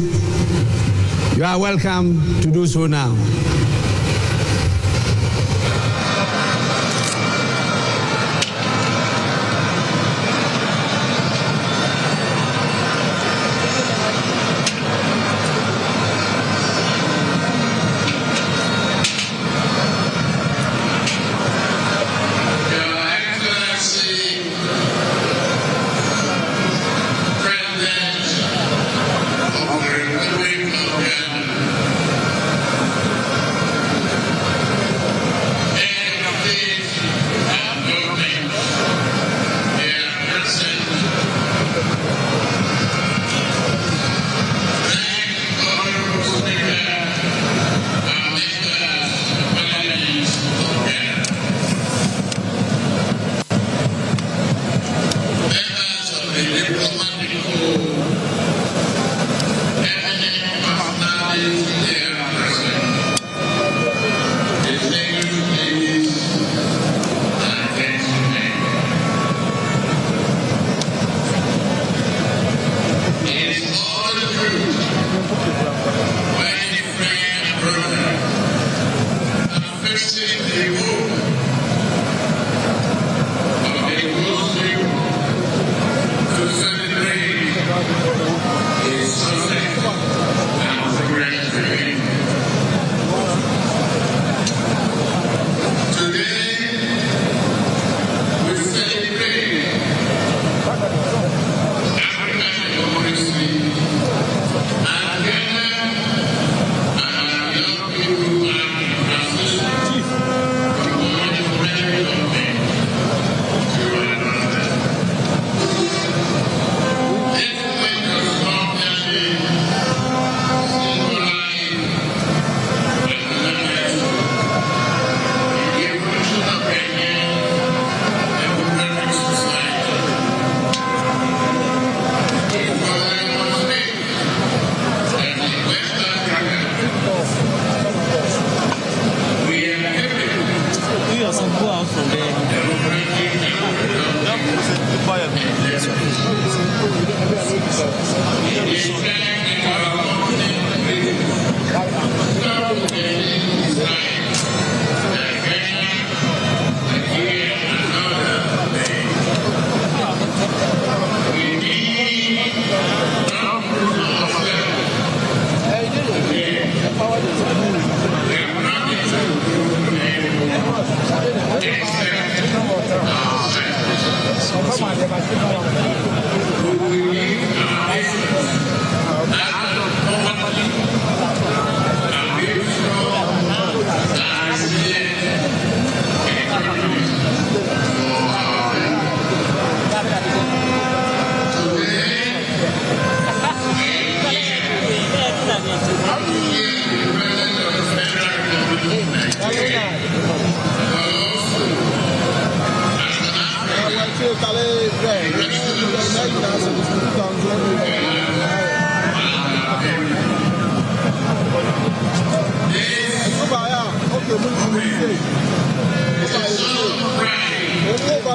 Speaker 9: you are welcome to do so now.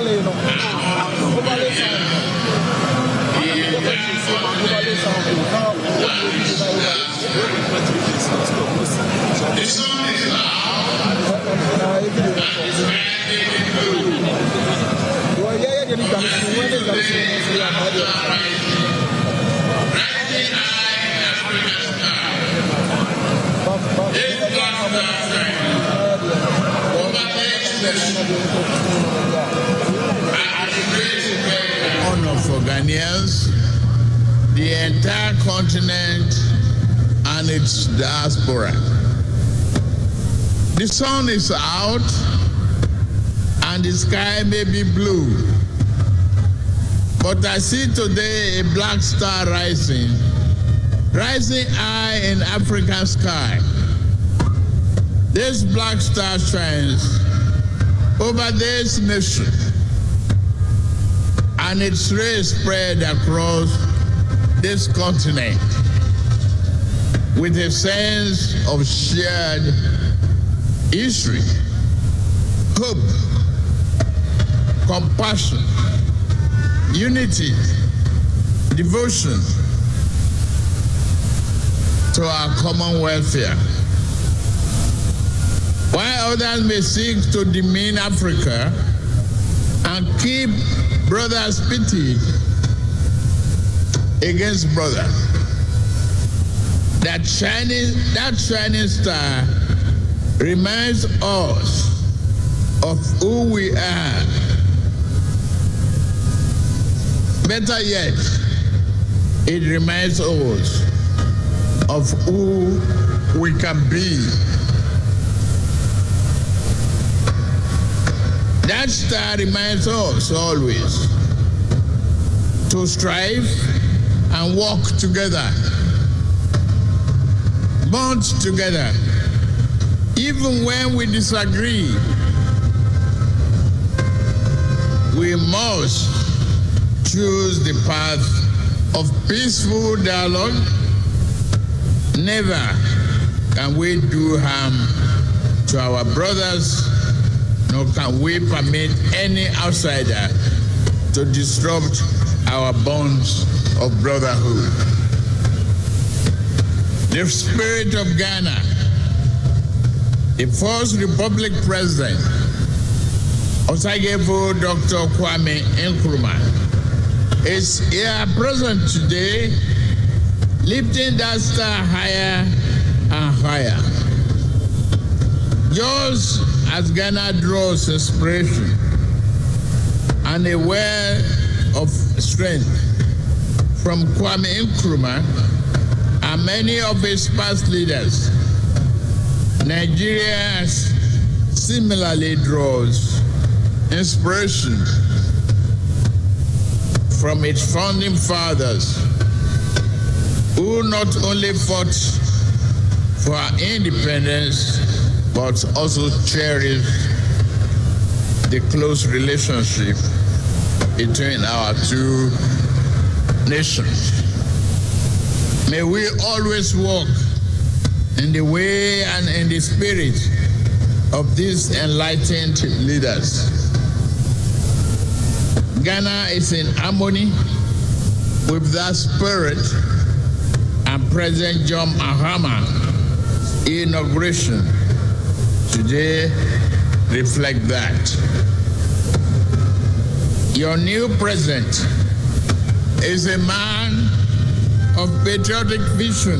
Speaker 21: Overlay
Speaker 3: Honor for Ghanaians, the entire continent, and its diaspora. The sun is out, and the sky may be blue, but I see today a black star rising high in African sky. This black star shines over this nation, and its rays spread across this continent with a sense of shared history, hope, compassion, unity, devotion to our common welfare. While others may seek to demean Africa and keep brothers pitted against brothers, that shining star reminds us of who we are. Better yet, it reminds us of who we can be. That star reminds us always to strive and walk together, bond together, even when we disagree. We must choose the path of peaceful dialogue. Never can we do harm to our brothers, nor can we permit any outsider to disrupt our bonds of brotherhood. The spirit of Ghana, the first Republic President, Osagyefo Dr. Kwame Nkrumah, is here present today, lifting that star higher and higher. Just as Ghana draws inspiration and a well of strength from Kwame Nkrumah and many of his past leaders, Nigeria similarly draws inspiration from its founding fathers, who not only fought for our independence, but also cherished the close relationship between our two nations. May we always walk in the way and in the spirit of these enlightened leaders. Ghana is in harmony with that spirit, and President John Mahama's inauguration today reflects that. Your new president is a man of patriotic vision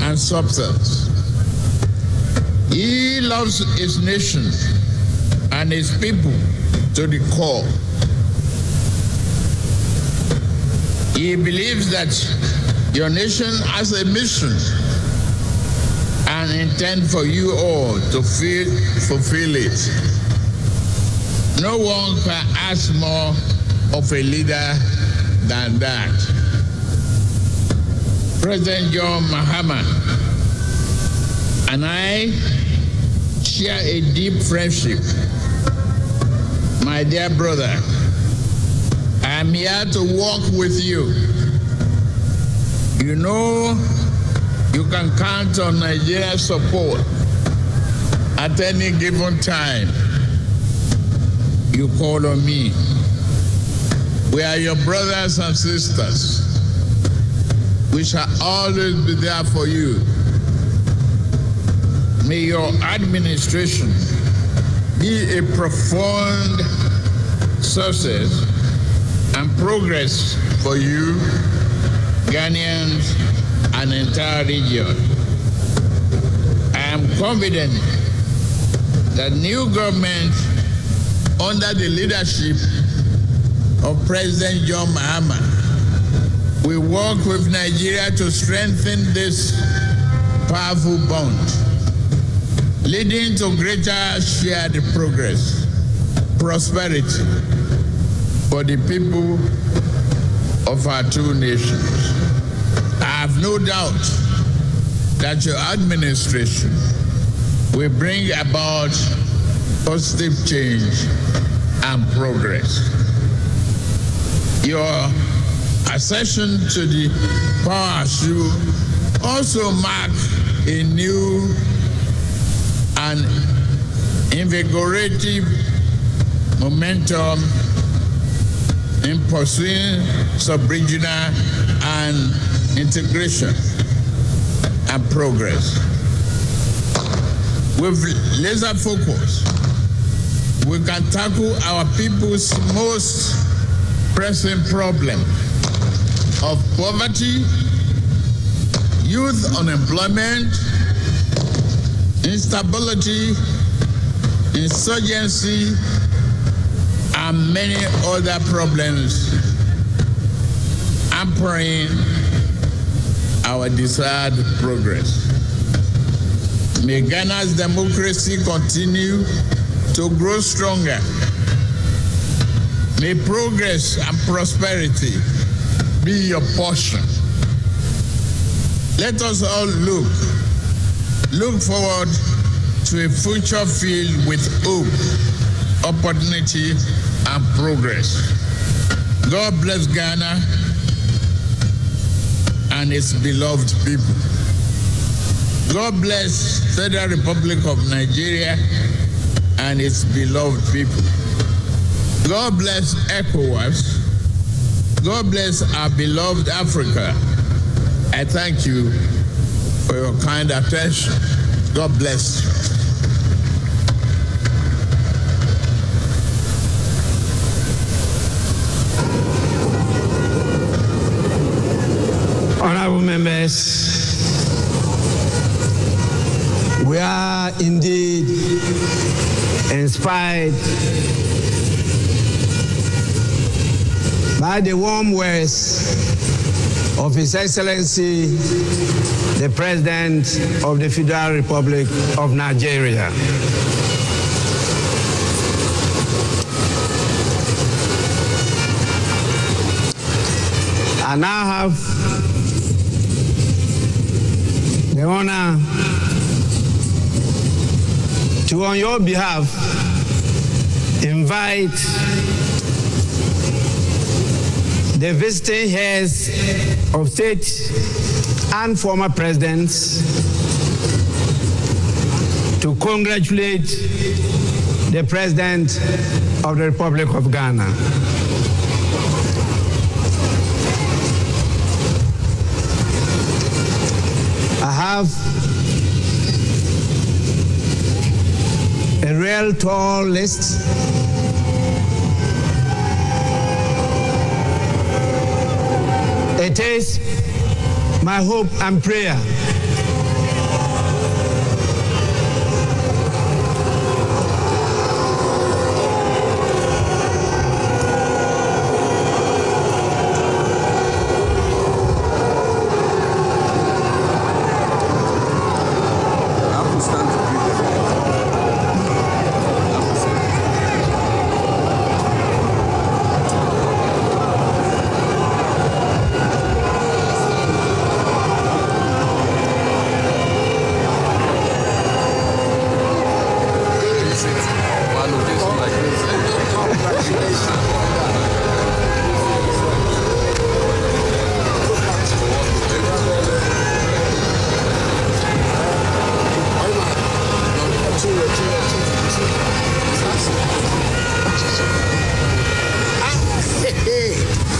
Speaker 3: and substance. He loves his nation and his people to the core. He believes that your nation has a mission and intend for you all to fulfill it. No one can ask more of a leader than that. President John Mahama and I share a deep friendship. My dear brother, I am here to walk with you. You know you can count on Nigeria's support at any given time. You call on me. We are your brothers and sisters. We shall always be there for you. May your administration be a profound success and progress for you, Ghanaians, an entire region. I am confident that new government under the leadership of President John Mahama will work with Nigeria to strengthen this powerful bond, leading to greater shared progress, prosperity for the people of our two nations. I have no doubt that your administration will bring about positive change and progress. Your accession to the power should also mark a new and invigorating momentum in pursuing sub-regional and integration and progress. With laser focus, we can tackle our people's most pressing problem of poverty, youth unemployment, instability, insurgency, and many other problems hampering our desired progress. May Ghana's democracy continue to grow stronger. May progress and prosperity be your portion. Let us all look forward to a future filled with hope, opportunity, and progress. God bless Ghana and its beloved people. God bless Federal Republic of Nigeria and its beloved people. God bless ECOWAS. God bless our beloved Africa. I thank you for your kind attention. God bless you.
Speaker 9: Honorable members, we are indeed inspired by the warm words of His Excellency, the President of the Federal Republic of Nigeria. I now have the honor to, on your behalf, invite the visiting heads of state and former presidents to congratulate the President of the Republic of Ghana. I have a real tall list. It is my hope and prayer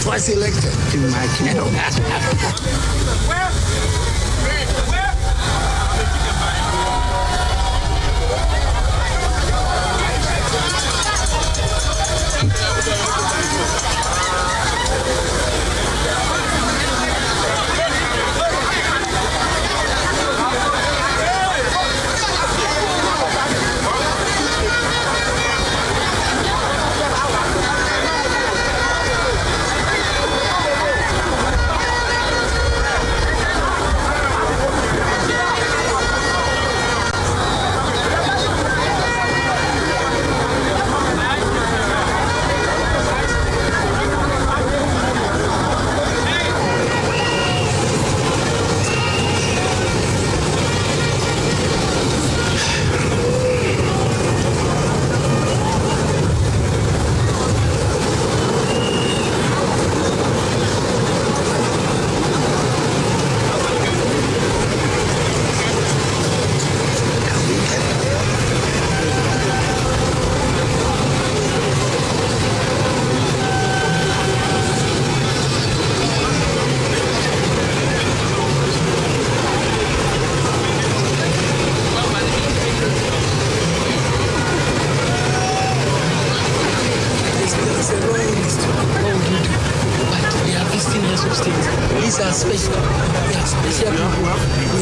Speaker 11: Twice elected.
Speaker 9: To my kingdom.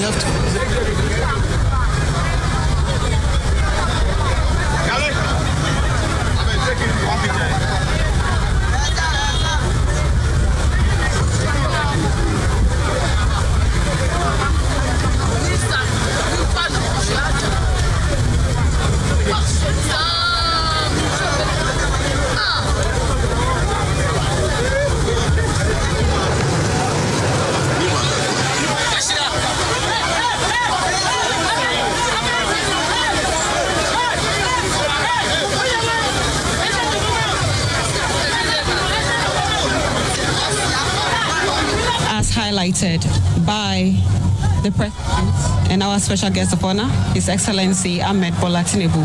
Speaker 4: have to.
Speaker 8: Highlighted by the President and our special guest of honor, His Excellency Ahmed Bola Tinubu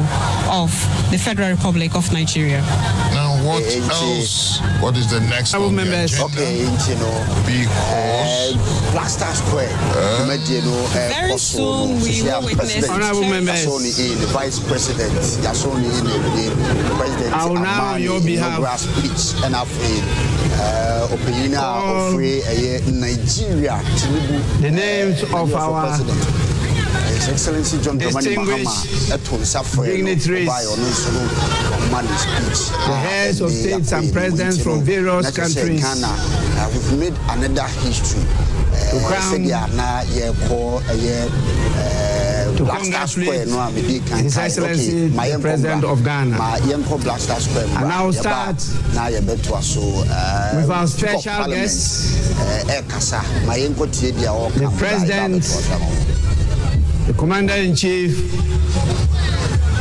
Speaker 8: of the Federal Republic of Nigeria.
Speaker 3: Now, what else? What is the next on the agenda?
Speaker 22: Okay, because Blaster Square,
Speaker 8: very soon we will witness
Speaker 22: Honorable members, the Vice President, Yasoni in the President.
Speaker 9: I will now on your behalf
Speaker 22: speech and opinion of Nigeria.
Speaker 9: The names of our
Speaker 22: His Excellency John Dramani Mahama,
Speaker 9: dignitaries, the heads of states and presidents from various countries,
Speaker 22: we've made another history
Speaker 9: to congratulate His Excellency the President of Ghana. And now start with our special guests, the President, the Commander-in-Chief,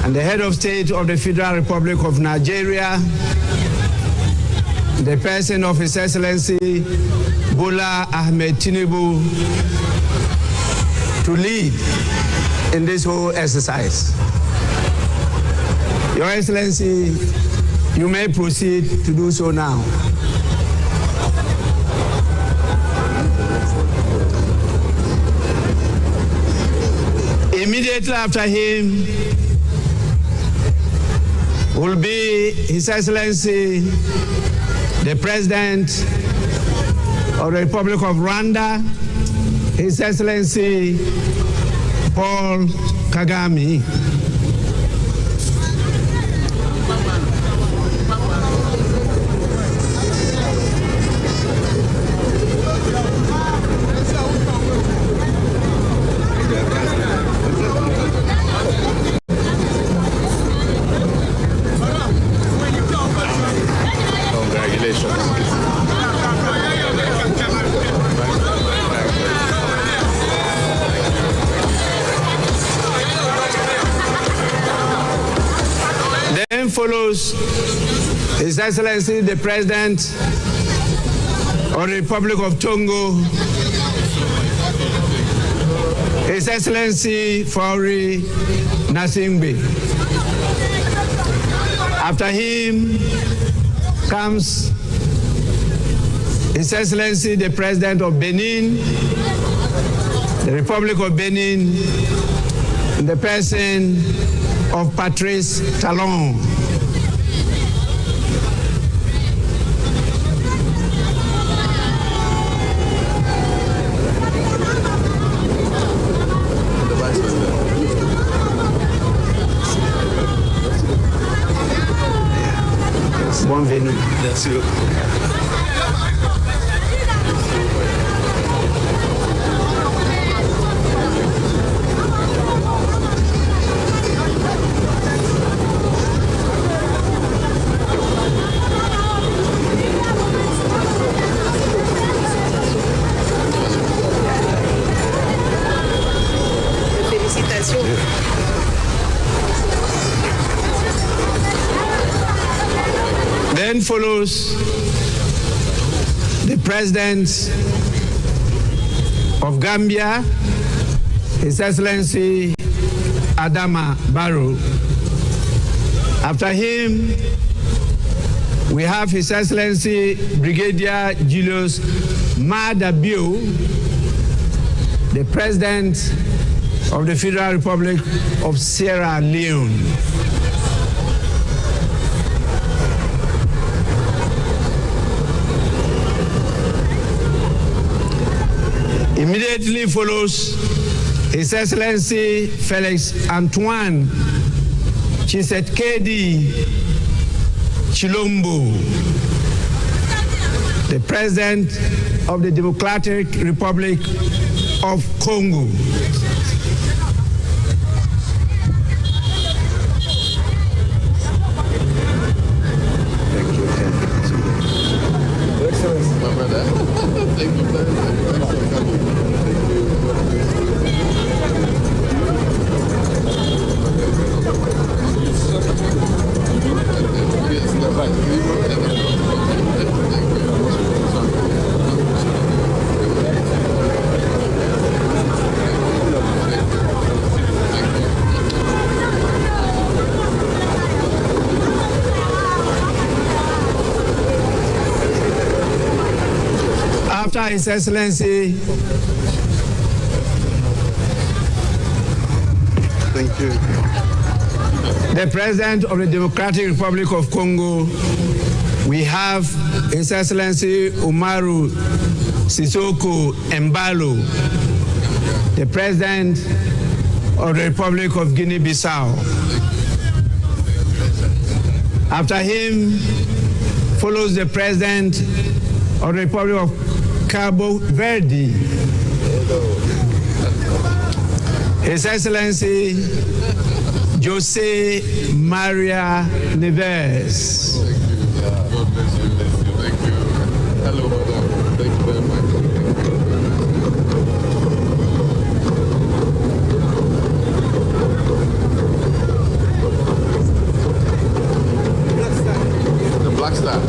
Speaker 9: and the Head of State of the Federal Republic of Nigeria, the person of His Excellency Bola Ahmed Tinubu, to lead in this whole exercise. Your Excellency, you may proceed to do so now. Immediately after him will be His Excellency the President of the Republic of Rwanda, His Excellency Paul Kagame. Follows His Excellency the President of the Republic of Togo, His Excellency Faure Gnassingbé. After him comes His Excellency the President of Benin, the Republic of Benin, in the person of Patrice Talon. Bienvenue. Merci beaucoup. Then follows the President of Gambia, His Excellency Adama Barrow. After him, we have His Excellency Brigadier Julius Maada Bio, the President of the Federal Republic of Sierra Leone. Immediately follows His Excellency Felix Antoine Tshisekedi Chilombo, the President of the Democratic Republic of Congo. After His Excellency, thank you, the President of the Democratic Republic of Congo, we have His Excellency Umaru Sissoco Embalo, the President of the Republic of Guinea-Bissau. After him follows the President of the Republic of Cabo Verde, His Excellency Jose Maria Neves.
Speaker 4: God bless you. Thank you. Hello, madam. Thank you very much. The Black Star.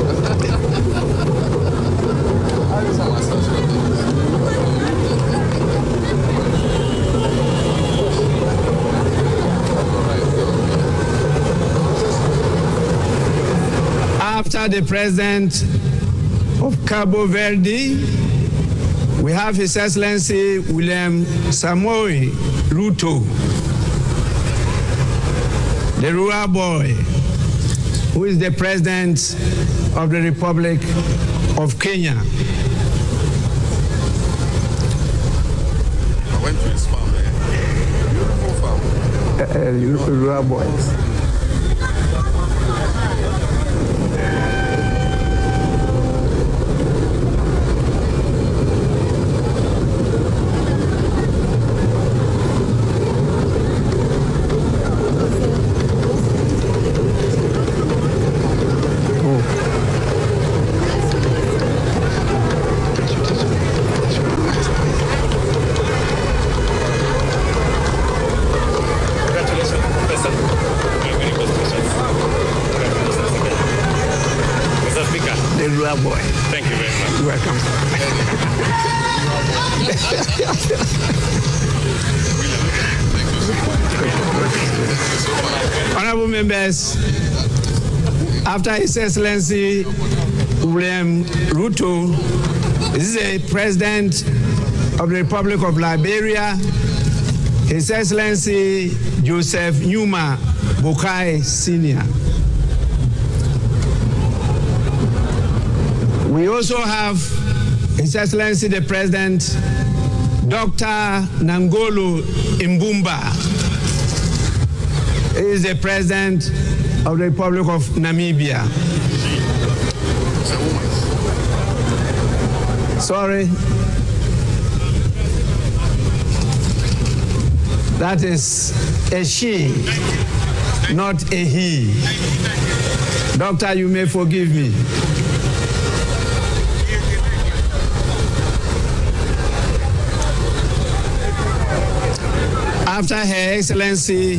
Speaker 9: After the President of Cabo Verde, we have His Excellency William Samoei Ruto, the rural boy, who is the President of the Republic of Kenya.
Speaker 4: I went to his farm there. Beautiful farm.
Speaker 9: Rural boys.
Speaker 4: Boy. Thank you very much.
Speaker 9: You're welcome. Honorable members, after His Excellency William Ruto, this is the President of the Republic of Liberia, His Excellency Joseph Numa Boakai Sr. We also have His Excellency the President, Dr. Nangolo Mbumba. He is the President of the Republic of Namibia. Sorry. That is a she, not a he. Doctor, you may forgive me. After Her Excellency,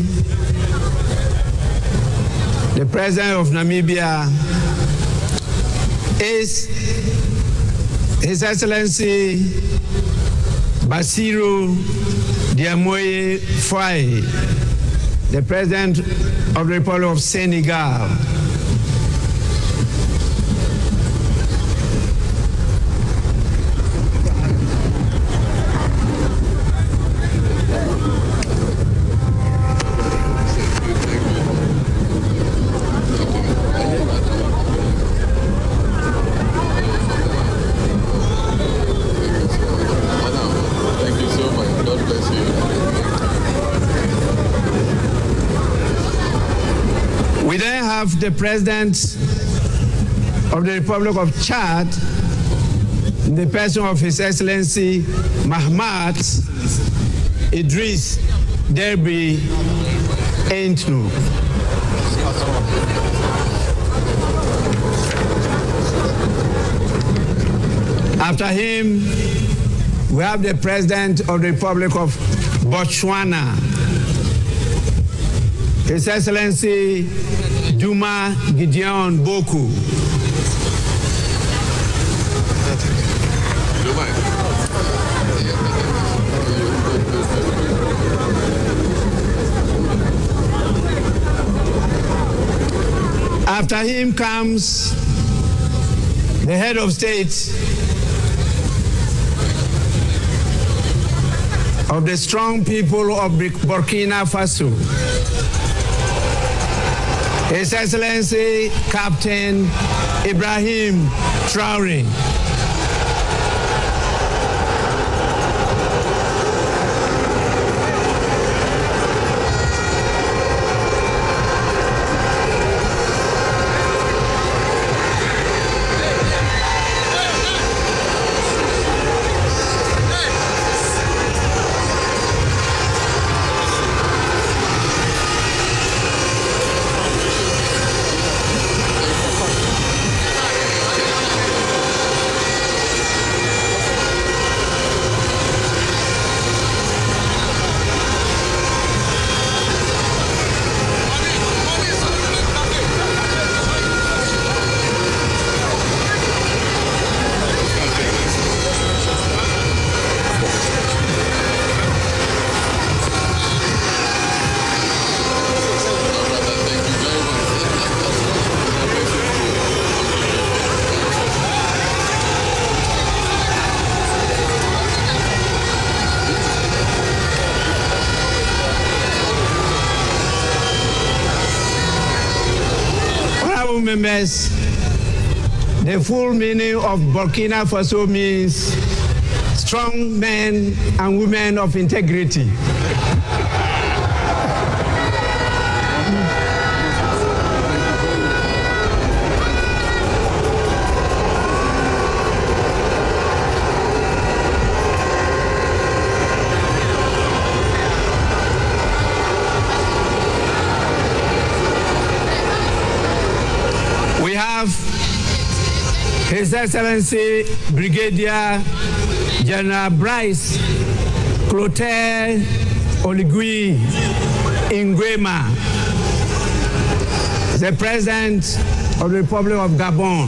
Speaker 9: the President of Namibia, is His Excellency Bassirou Diomaye Faye, the President of the Republic of Senegal.
Speaker 4: Thank you so much. God bless you.
Speaker 9: have the President of the Republic of Chad, in the person of His Excellency Mahamat Idris Deby Entno. After him, we have the President of the Republic of Botswana, His Excellency Duma Gideon Boku. After him comes the head of state of the strong people of Burkina Faso, His Excellency Captain Ibrahim Traoré. Members, the full meaning of Burkina Faso means strong men and women of integrity. His Excellency Brigadier General Brice Clotaire Oligui Nguema, the President of the Republic of Gabon.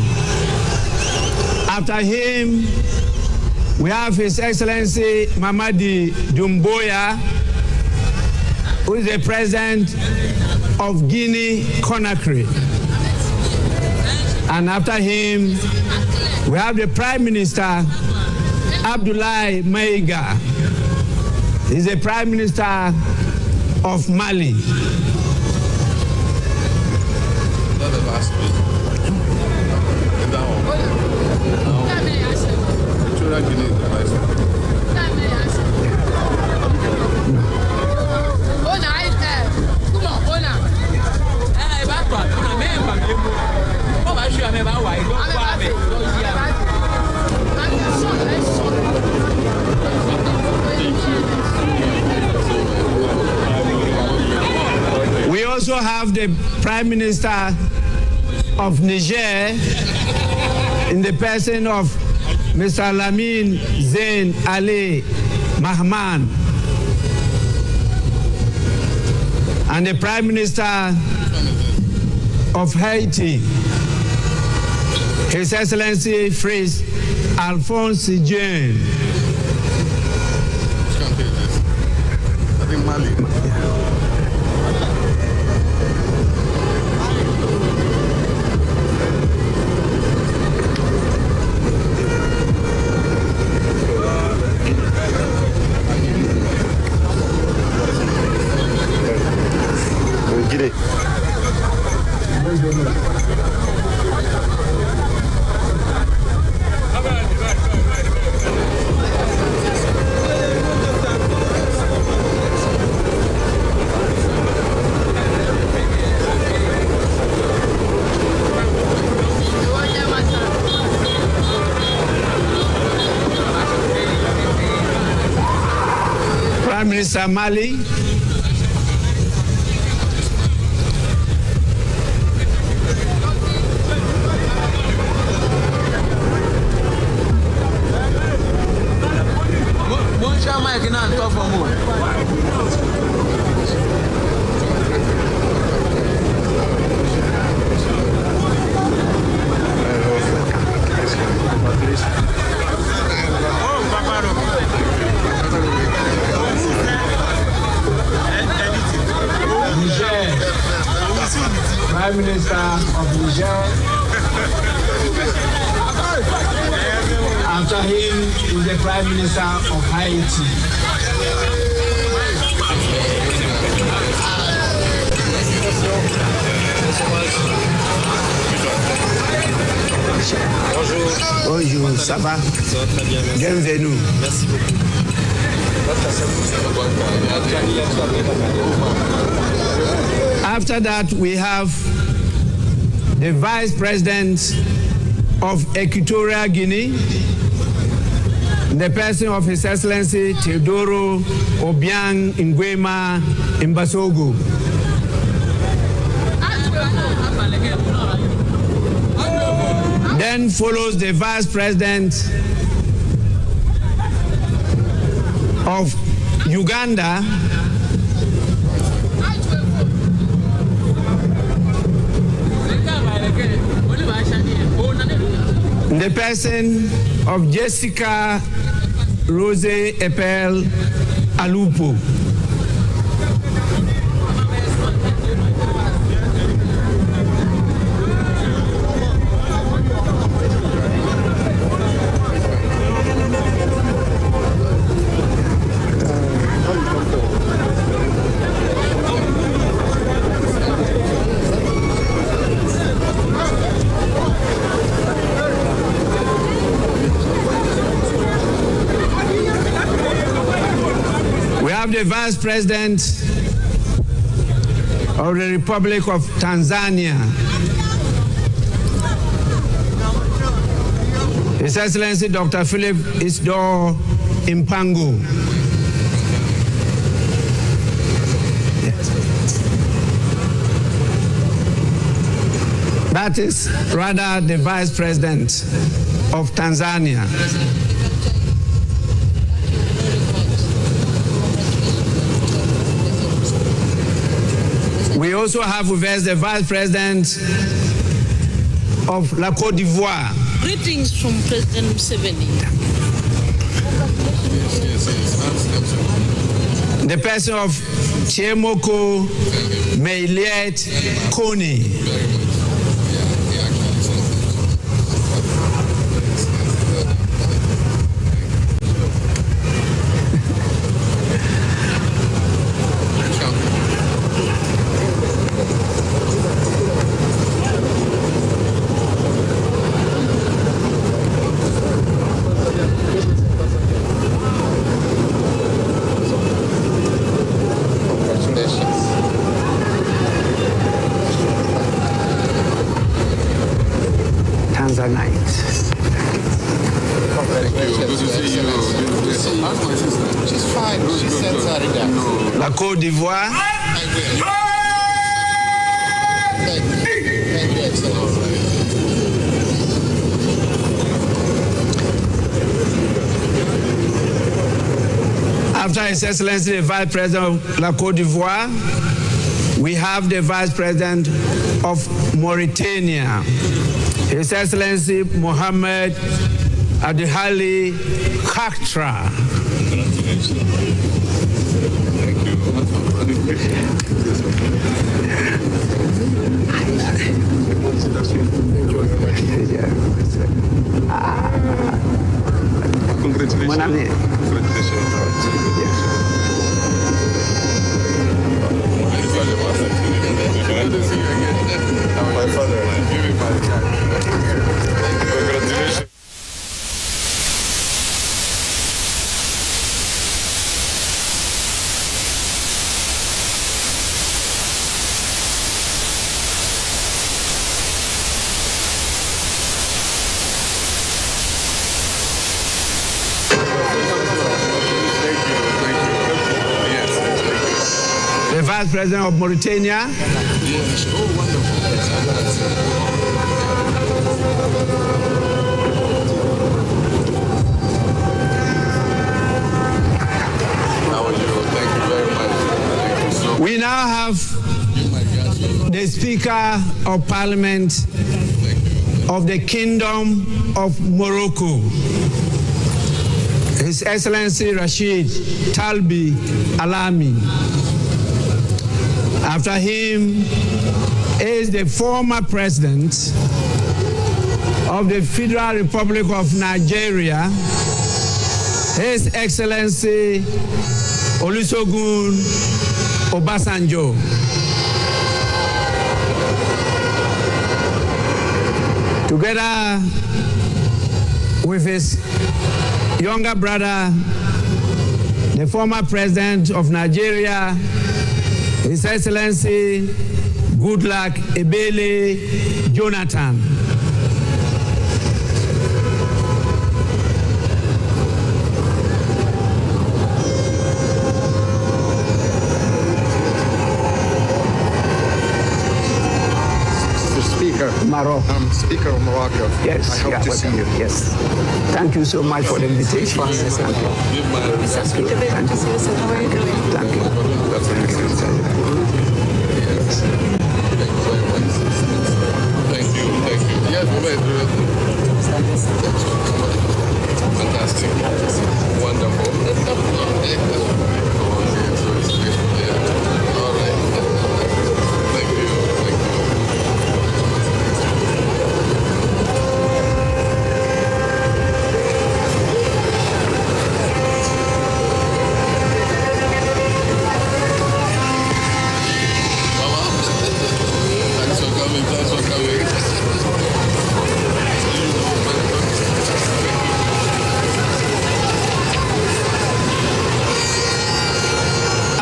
Speaker 9: After him, we have His Excellency Mamadi Doumbouya, who is the President of Guinea-Conakry. And after him, we have the Prime Minister, Abdoulaye Maïga. He's the Prime Minister of Mali. We also have the Prime Minister of Niger in the person of Mr. Lamine Zain Ali Mahman, and the Prime Minister of Haiti, His Excellency Fritz Alphonse Jean.
Speaker 4: I think Mali.
Speaker 9: Minister Mali, Prime Minister of Niger. After him is the Prime Minister of Haiti. Bonjour, ça va? Bienvenue. Merci beaucoup. After that, we have the Vice President of Equatorial Guinea, the person of His Excellency Teodoro Obiang Nguema Mbasogo. Then follows the Vice President of Uganda, the person of Jessica Rose Epel Alupo. The Vice President of the Republic of Tanzania, His Excellency Dr. Philip Isdor Mpango. That is rather the Vice President of Tanzania. We also have with us the Vice President of La Côte d'Ivoire.
Speaker 6: Greetings from President Museveni.
Speaker 9: The person of Chiemoko Meiliet Kony. La Côte d'Ivoire. After His Excellency the Vice President of La Côte d'Ivoire, we have the Vice President of Mauritania, His Excellency Mohamed Adihali Khatra.
Speaker 4: My father. Congratulations.
Speaker 9: Vice President of Mauritania.
Speaker 4: Yes. Oh, wonderful. How are you? Thank you very much. Thank you so much.
Speaker 9: We now have the Speaker of Parliament of the Kingdom of Morocco, His Excellency Rashid Talbi Alami. After him is the former President of the Federal Republic of Nigeria, His Excellency Olusegun Obasanjo. Together with his younger brother, the former President of Nigeria, His Excellency Goodluck Ebele Jonathan.
Speaker 7: Morocco.
Speaker 21: I'm Speaker of Morocco.
Speaker 7: Yes,
Speaker 21: I hope to see you.
Speaker 7: Yes. Thank you so much for the invitation. Thank you.
Speaker 21: Thank you.
Speaker 7: Mr. Speaker, very good to see you, sir. How are you doing? Thank you.
Speaker 4: Thank you. Yes, fantastic. Wonderful. All right. Thank you.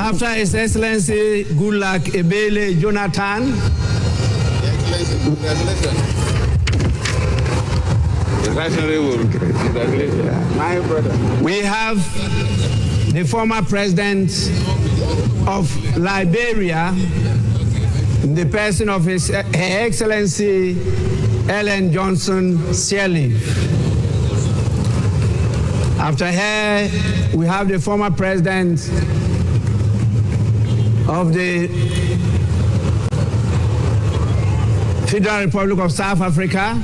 Speaker 9: After His Excellency Goodluck Ebele Jonathan,
Speaker 7: my brother,
Speaker 9: we have the former President of Liberia, in the person of Her Excellency Ellen Johnson Sirleaf. After her, we have the former President of the Federal Republic of South Africa,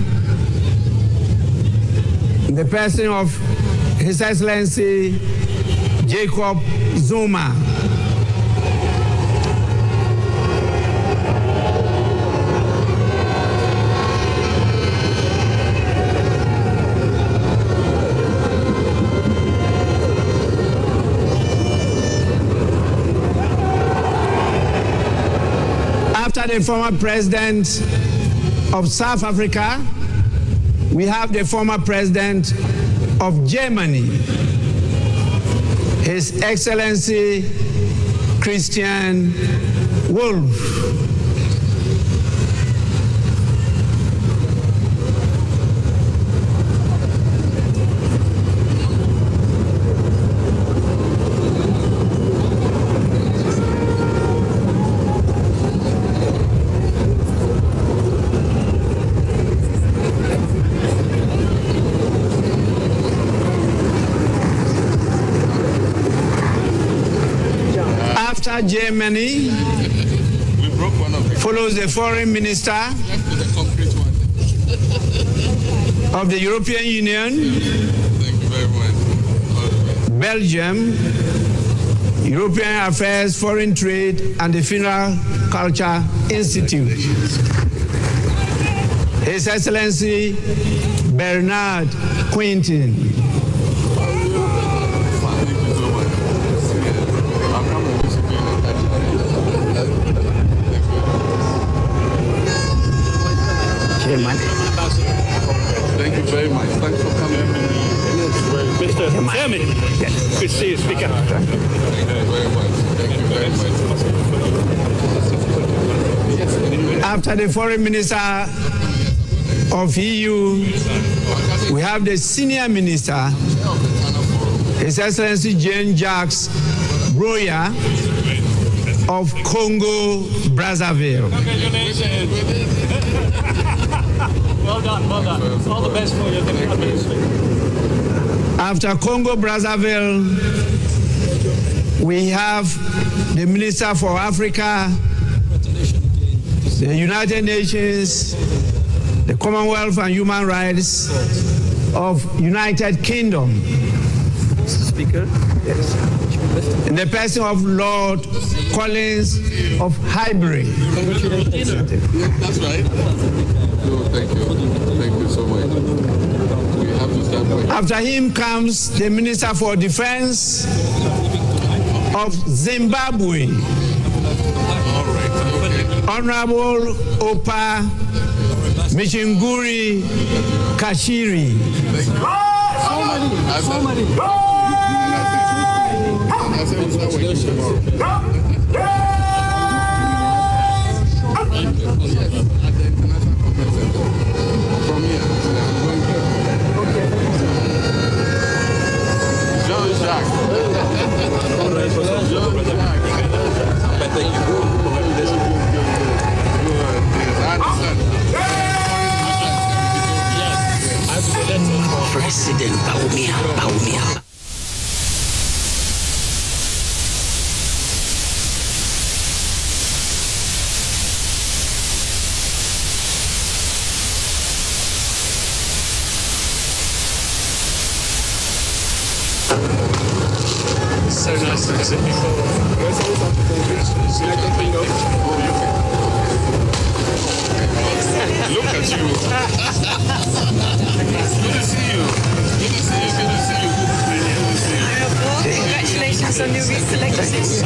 Speaker 9: in the person of His Excellency Jacob Zuma. After the former President of South Africa, we have the former President of Germany, His Excellency Christian Wolff. After Germany, follows the Foreign Minister of the European Union, Belgium, European Affairs, Foreign Trade, and the Funeral Culture Institute. His Excellency Bernard Quintin.
Speaker 4: Thank you very much. Thanks for coming.
Speaker 10: Mr. Chairman, good to see you, Speaker.
Speaker 4: Thank you very much. Thank you very much.
Speaker 9: After the Foreign Minister of EU, we have the Senior Minister, His Excellency Jane Jacques Broya, of Congo Brazzaville.
Speaker 10: Well done, well done. All the best for your administration.
Speaker 9: After Congo Brazzaville, we have the Minister for Africa, the United Nations, the Commonwealth and Human Rights of United Kingdom.
Speaker 10: Mr. Speaker.
Speaker 9: Yes. In the person of Lord Collins of Highbury.
Speaker 10: Congratulations.
Speaker 4: That's right. No, thank you. Thank you so much. We have to start by...
Speaker 9: After him comes the Minister for Defense of Zimbabwe. Honorable Opa Michinguri Kashiri.
Speaker 12: President Baumia.
Speaker 10: So nice to visit before.
Speaker 4: Look at you. Good to see you. Good to see you. Good to see you.
Speaker 7: Congratulations on your re-selection.
Speaker 4: Thank you.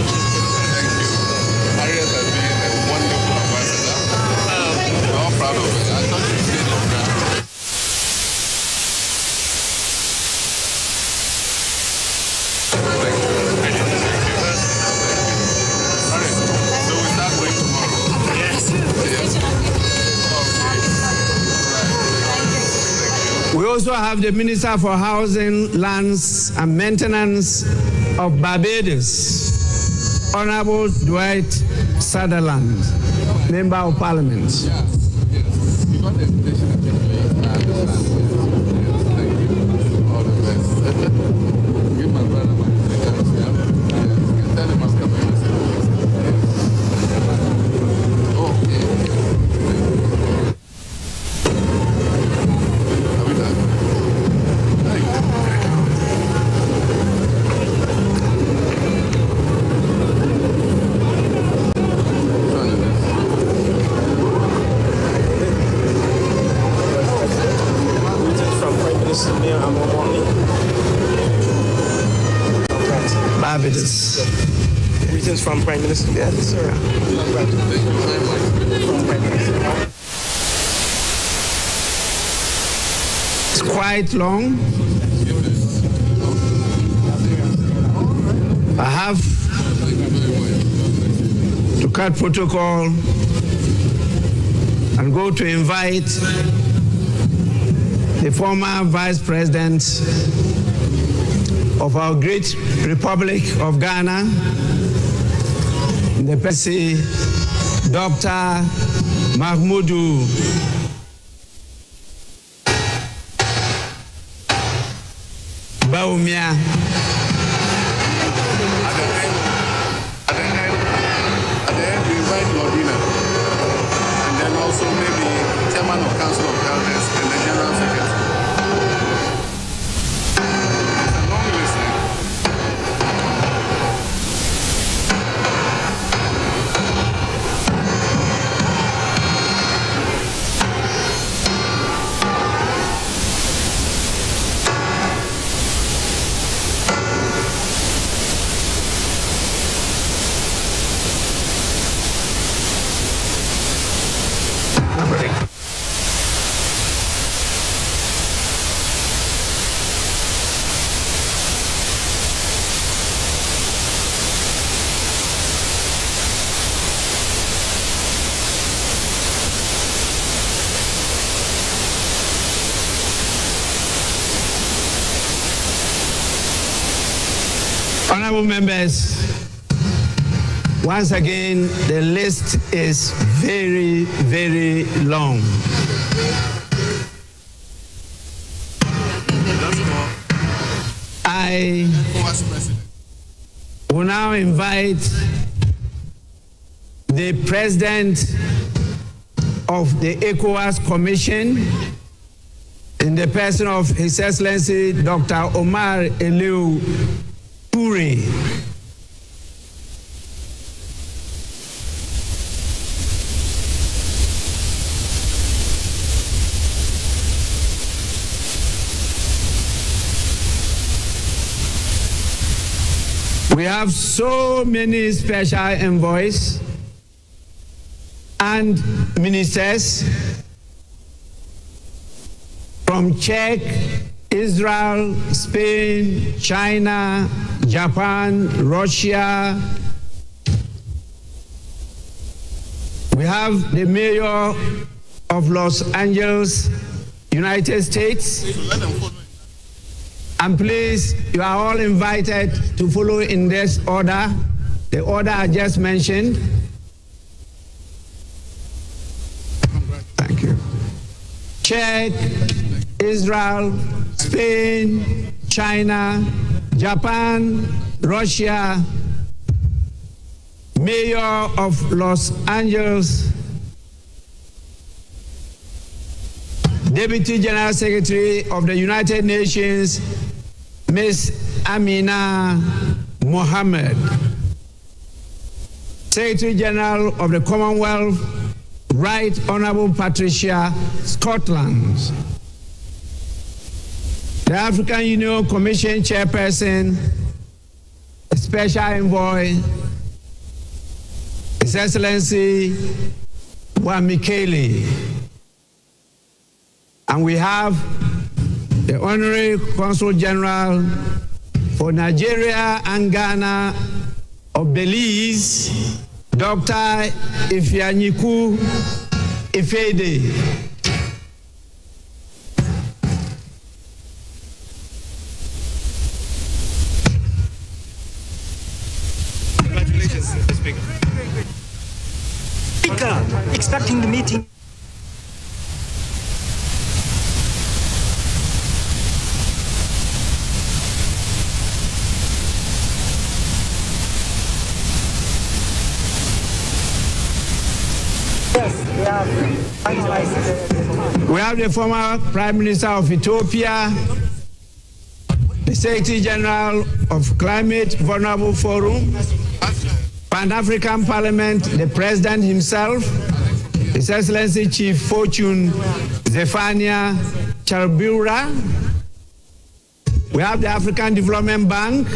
Speaker 4: Harriet has been a wonderful ambassador. We're all proud of it. I thought you did it.
Speaker 9: We also have the Minister for Housing, Lands and Maintenance of Barbados, Honorable Dwight Sutherland, Member of Parliament. Barbados.
Speaker 10: Greetings from Prime Minister.
Speaker 9: Yes, sir. It's quite long. I have to cut protocol and go to invite the former Vice President of our great Republic of Ghana, the person, Dr. Mahmoudou Baumia.
Speaker 4: At the end, we invite Lord Dina, and then also maybe Chairman of Council of Elders and the General Secretary.
Speaker 9: Honorable members, Once again, the list is very, very long. I will now invite the President of the ECOWAS Commission, in the person of His Excellency Dr. Omar Eliu Toure. We have so many special envoys and ministers from Czech, Israel, Spain, China, Japan, Russia. We have the mayor of Los Angeles, United States. And please, you are all invited to follow in this order, the order I just mentioned. Thank you. Czech, Israel, Spain, China, Japan, Russia, Mayor of Los Angeles, Deputy General Secretary of the United Nations, Ms. Amina Mohammed, Secretary General of the Commonwealth, Right Honorable Patricia Scotland, the African Union Commission Chairperson, Special Envoy, His Excellency Wamikele. And we have the Honorary Consul General for Nigeria and Ghana of Belize, Dr. Ifeanyiku Ifede.
Speaker 13: Congratulations, Mr. Speaker. Speaker, expecting the meeting.
Speaker 9: We have the former Prime Minister of Ethiopia, the Secretary General of Climate Vulnerable Forum, Pan-African Parliament, the President himself, His Excellency Chief Fortune Zephania Charbura. We have the African Development Bank.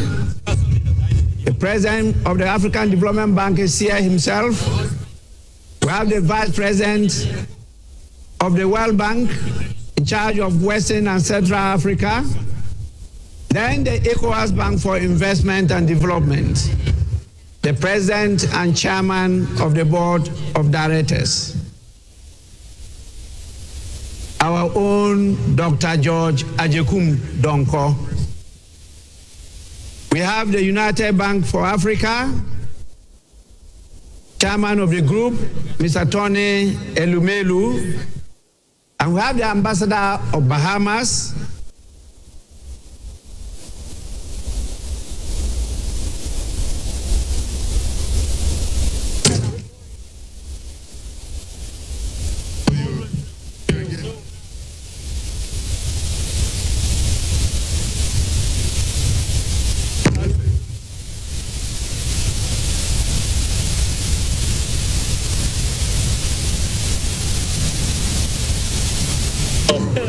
Speaker 9: The President of the African Development Bank is here himself. We have the Vice President of the World Bank in charge of Western and Central Africa. Then the ECOWAS Bank for Investment and Development. The President and Chairman of the Board of Directors. Our own Dr. George Ajekum Donko. We have the United Bank for Africa, Chairman of the group, Mr. Tony Elumelu, and we have the Ambassador of Bahamas,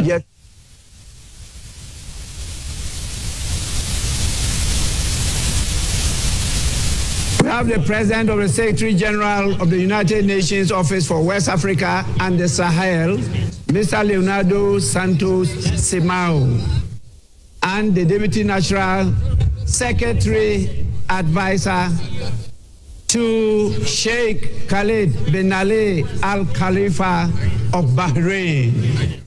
Speaker 9: yes. We have the President of the Secretary General of the United Nations Office for West Africa and the Sahel, Mr. Leonardo Santos Simao, and the Deputy National Secretary Advisor to Sheikh Khalid bin Ali Al Khalifa of Bahrain.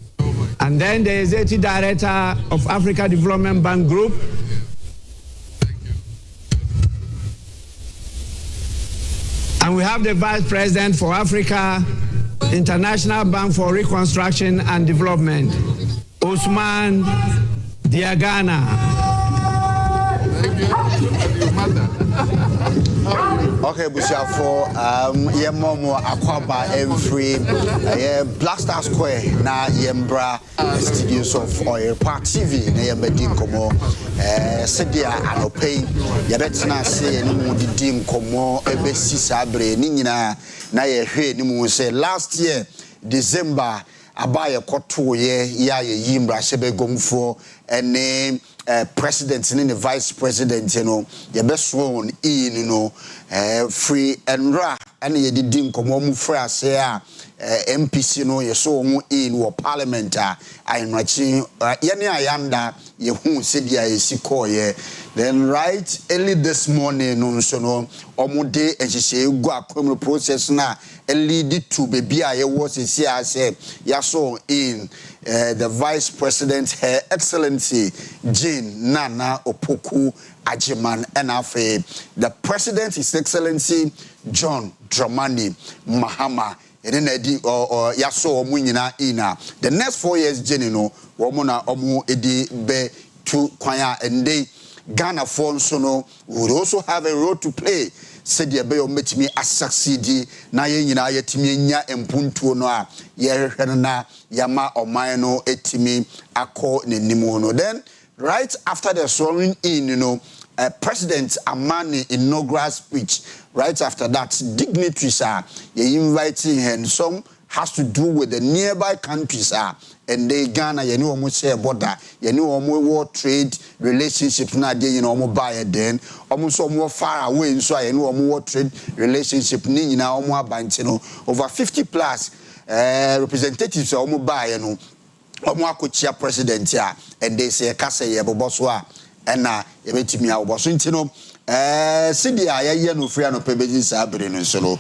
Speaker 9: And then the Executive Director of Africa Development Bank Group, And we have the Vice President for Africa, International Bank for Reconstruction and Development, Usman Diagana.
Speaker 22: Okay, Busia for Momo Akua every Blaster Square na Yembra studios of Oyerepa TV na Yembedin Komo Sedia Anopay Yabetsna say ni mu didim komo ebesi sabre ni nyina na ye hwe ni mu say last year December abaye koto ye ya ye yimbra shebe gomfo ene president and the vice president, you know, you best sworn in, you know, free and ra, and you didn't come home for us here. MPC, you know, you saw in war parliament. I'm watching, Ayanda, you who said, yeah, you then right early this morning, no, so no, day, and she say, go a criminal process now, and lead it to baby. I was in CSA, you saw in. The Vice President, Her Excellency Jane Nana Opoku Ajiman NFA, the President, His Excellency John Dramani Mahama, or Yaso Munina Ina. The next 4 years, Jenino, Womona Omu Edi Be to Kwaya and they Ghana Fonsono would also have a role to play. Said ye be ometimi succeed na ye nyina yetimi nya empuntuo no a ye hwehwe na yama oman no etimi akọ nenimu no. Then right after the swearing in, you know, President Amani inaugural speech, right after that dignitaries are ye inviting him. Some has to do with the nearby countries and they Ghana you know almost share border you know almost world trade relationship na dey you know almost buy then almost more far away so you know almost world trade relationship ni nyina almost abante no over 50 plus representatives almost buy you know almost akochia president ya and they say kasa ye boboso a na ye betimi a boboso ntino Sidia ya no free no pebeji sabere no so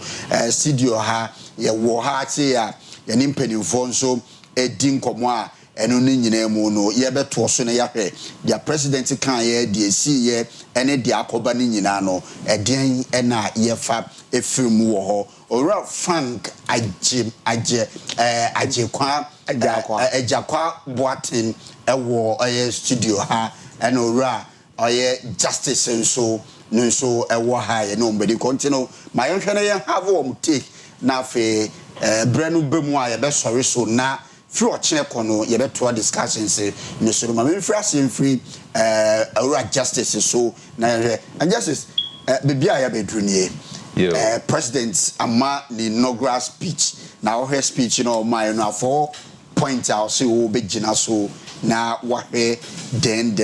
Speaker 22: studio ha ye wo ha tie ya ni mpanimfo nso edin komo a eno ni nyina mu no ye beto so ne ya hwe dia president kan ye die si ye ene dia akoba ni nyina no eden na ye fa efirimu wo ho ora frank ajakwa boatin ewo studio ha eno ora oye justice nso no so ewo high no mbedi continue my hwene ye have wo take na fe brenu bemu a ye be sorry so na free ochine kono ye beto discussions no so ma me free asen free our justice so na and justice bibia ya bedrunie president ama the inaugural speech na her speech you know my no 4 point out say wo begina so na wahwe then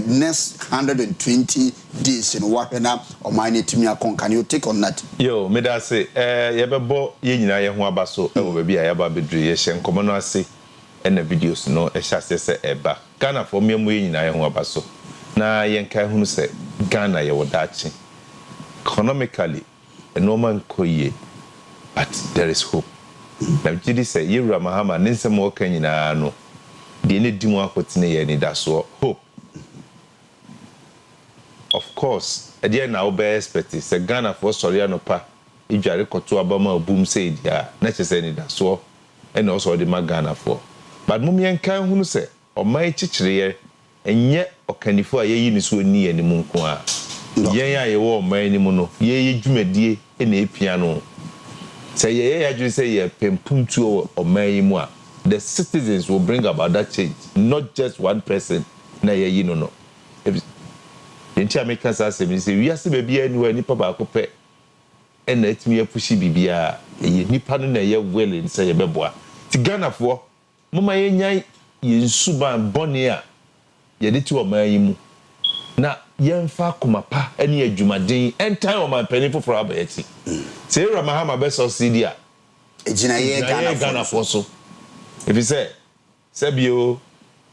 Speaker 22: next 120 days in wahwe na o mine timi akon. Can you take on that?
Speaker 2: Yo me da say ye bebo ye nyina ye ho abaso e wo ba bia ye ba bedru ye hye nkomo no ase e na videos no e hye se eba Ghana for me mo ye nyina ye ho abaso na ye nkai hunu se Ghana ye wodachi economically a normal koye but there is hope. Na jidi say Yewura Mahama ninsem wo kan nyina no the any dimu akotine ye ni daso hope. Of course e na obe expect say Ghana for sorry anopa idware koto abama boom say dia na chese ni daso and also the Ghana for but mum yen kan hunu say o mai chichire ye enye okanifo a ye yi ni so ni ani mu nko a yen a ye wo mai ni mu no ye dwumadie e na epia no say ye adwiri say ye pempuntu o mai mu a the citizens will bring about that change, not just one person. Na ye you no. If the American say we are baby anywhere ni papa akope and let me push bibia ye nipa no na ye willing say ye beboa. Ti Ghana for mama ye nyan ye nsuban bone a ye de ti o man yi mu. Na ye mfa komapa ene adwumaden entan o man pani foforo abayeti. Say Ramahama be subsidy a
Speaker 22: ejina ye Ghana for
Speaker 2: so. If you say, Sebio,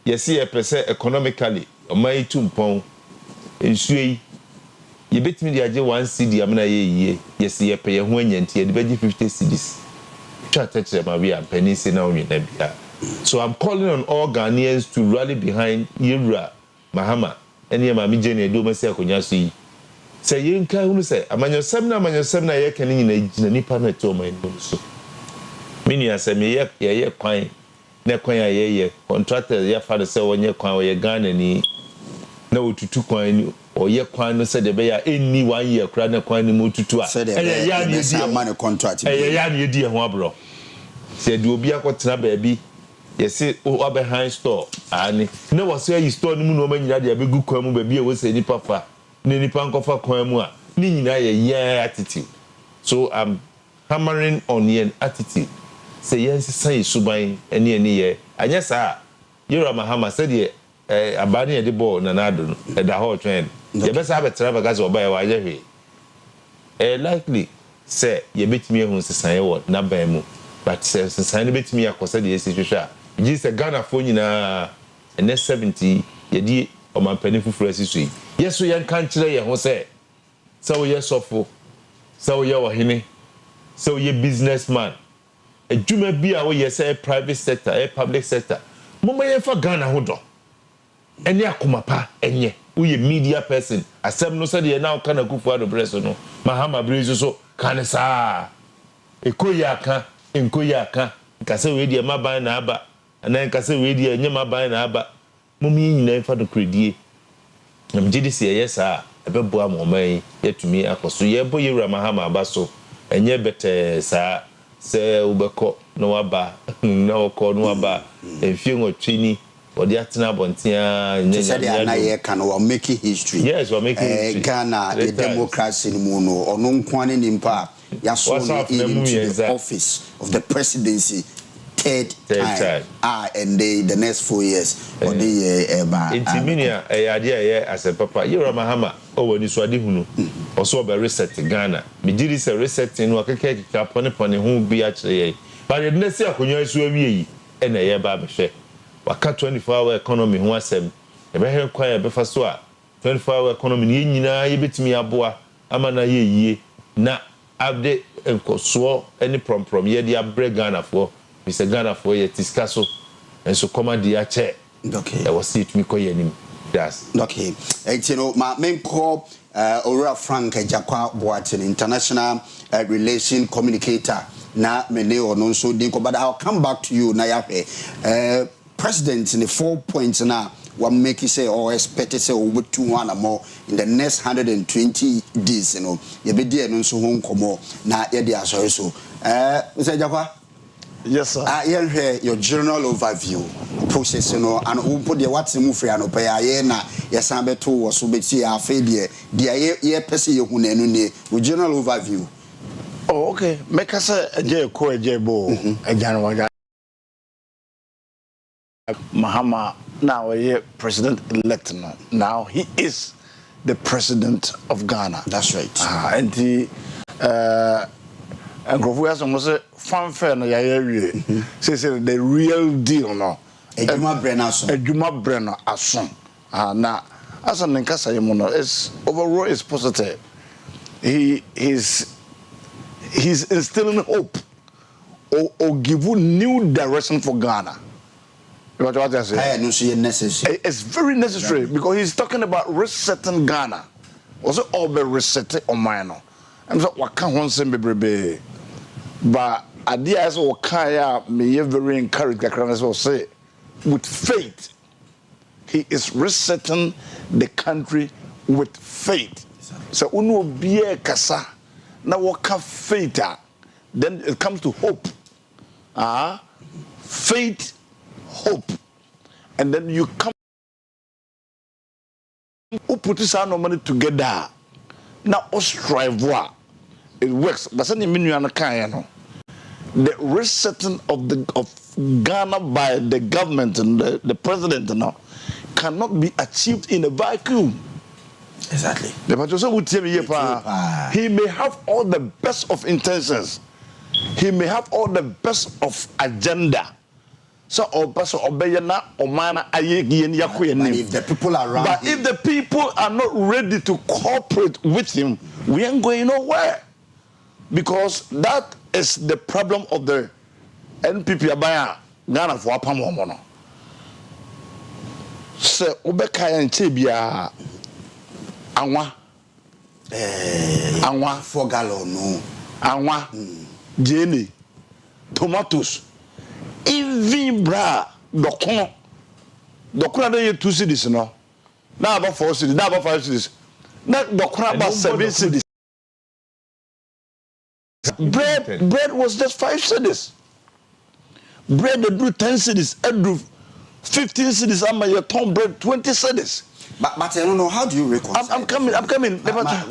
Speaker 2: you see a percent economically, or my 2 pound, and sweet, you bet me the idea 1 CD, I'm not ye, yes, ye pay a when you the 50 CDs. Try to touch my way and pennies in our nebia. So I'm calling on all Ghanaians to rally behind Yewura Mahama, and ye, Mammy Jenny, do myself on your see. say yen kan hu say amanyosem na ye kan nyina nipa na to man no so mini asem ye kwan na kwan ye contractor ya fa say wonye kwan ye Ghana ni na otutu kwan ni oye kwan no say de be ya enni 1 year kra na kwan ni motutu a
Speaker 22: ya ni di man contract
Speaker 2: ya ni di ho abro say de obi akotena ba bi yesi o behind store ani na wo say store ni mu no manyina de abegu kwan mu ba bi e wo say nipa fa ni nipa nkofa kwan mu a ni nyina ye attitude. So I'm hammering on yen attitude. Say yes say suban eni ye anya sa yoro mahama said ye abani e de ball na nado no e da ho twen ye be sa betra ba gas oba ye wa ye hwe likely say ye betimi ehun sesan ye wo na ban mu but say sesan ne betimi akosa de yesi hwehwa ji say Ghana fo nyina ene 70 ye di o man pani fufuru asisu yeso yen kan kire ye ho say so ye sofo so ye wahene so ye businessman adwuma bi a wo ye say private sector public sector mama ye fa Ghana ho do eni akomapa enye wo ye media person asem no say de na kan akufu ado breso no mahama breso so kan sa ekoyi aka enkoyi aka nkase we de maban na aba ana nkase we de enye maban na aba mummy nyina fa do kredie nam gidi se ye sa ebebo amoman yetumi akoso ye bo yewura mahama aba so enye bete sa se ubeko no waba na okọ no waba efie ngotwini odi atena bontia
Speaker 22: nyanya na ye kan we making history.
Speaker 2: Yes, we making history.
Speaker 22: Ghana the democracy ni mu no ono nkwane ni mpa ya so into the office of the presidency third time. And the next 4 years or the
Speaker 2: intiminia ade as a papa yoro mahama o woni so ade hunu o so be reset Ghana me diri se reset no akeke kika pone hu bi a kire ye but the next akonyo so awie yi e na ye ba be hwe waka 24-hour economy ho asem e be he kwa e be fa so a 24-hour economy ni nyina ye betimi aboa ama na ye yie na abde enkoso any prom ye dia bre Ghana for Mr. Ghana for ye tiskaso and so command the chair.
Speaker 22: Okay.
Speaker 2: I was it me koye nim. Yes.
Speaker 22: Okay. You know, my main call Ora Frank Jakwa Boatin, international relation communicator. Na mene ono so dinko, but I'll come back to you na yape. President in the 4 points na what make you say or expect say over 200 or more in the next 120 days, you know. You be there no so hon komo na ye dia so so. Mr. Jakwa.
Speaker 1: Yes, sir.
Speaker 22: Your general overview process, you know, and who put the what's move free and pay na yes, I'm better was so bit see our failure. The year person you with general overview.
Speaker 1: Oh, okay. Make us a J. Ko J. Bo, a general Mahama now a president elect now. He is the president of Ghana.
Speaker 22: That's right.
Speaker 1: And the and Grofuas was a fanfare no yaye say the real deal no
Speaker 22: Ejuma
Speaker 1: Brenner ason na asa nkasa yemo no is overall is positive. He's instilling hope or give new direction for Ghana. What I say?
Speaker 22: Necessary.
Speaker 1: It's very necessary because he's talking about resetting Ghana. Also all be resetting on mine. I'm so what can one say be. But idea as o kaya me very encouraged kakran say with faith he is resetting the country with faith. So unu biye kasa na waka faith then it comes to hope. Faith, hope, and then you come who put this money together now strive it works but send you no the resetting of Ghana by the government and the president now cannot be achieved in a vacuum.
Speaker 22: Exactly.
Speaker 1: He may have all the best of intentions. He may have all the best of agenda. So if
Speaker 22: the people around
Speaker 1: but if the people are not ready to cooperate with him, we ain't going nowhere. Because that is the problem of the NPP abaya Ghana for apamono. Se obekaya nche bia anwa Anwa
Speaker 22: 4 gallon no.
Speaker 1: Anwa jene tomatoes even bra dokon dey 2 cedis no na about 4 cedis na about 5 cedis na dokon about 7 cedis. Bread was just 5 cedis. Bread they do 10 cedis, do 15 cedis, I'm your ton bread 20 cedis.
Speaker 22: But I don't know, how do you reconcile?
Speaker 1: I'm coming.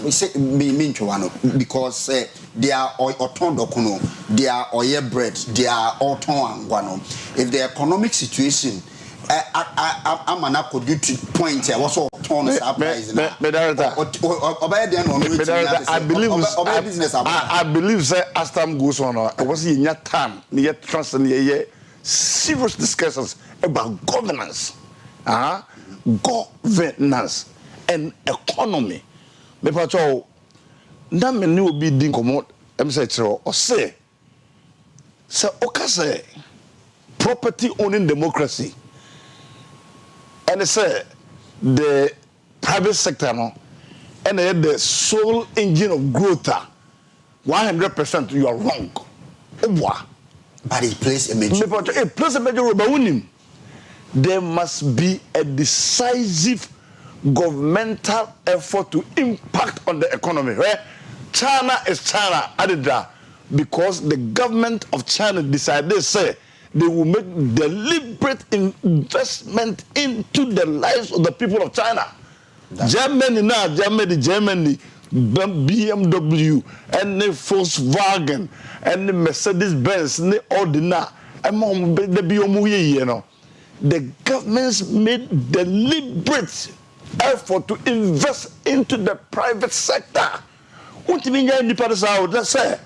Speaker 22: We say mean to one because they are oton dokuno, they are oye bread, they are oton and guano. If the economic situation I'm an could to point I was all torn surprise. I
Speaker 1: believe that as time goes on, I was in your time, near trust and serious discussions about governance. Governance and economy. Me pacho na me ni obi din komo em say chiro o say okase property owning democracy and say the private sector no and the sole engine of growth 100% you are wrong.
Speaker 22: But it plays a major role.
Speaker 1: It plays a major role, but winning. There must be a decisive governmental effort to impact on the economy. Right? China is China, Adida, because the government of China decided, they say, they will make deliberate investment into the lives of the people of China. Germany, BMW, and the Volkswagen, and the Mercedes-Benz, and the Ordina, and the BMWE, you know. The governments made deliberate effort to invest into the private sector. What do you mean you need to let's say?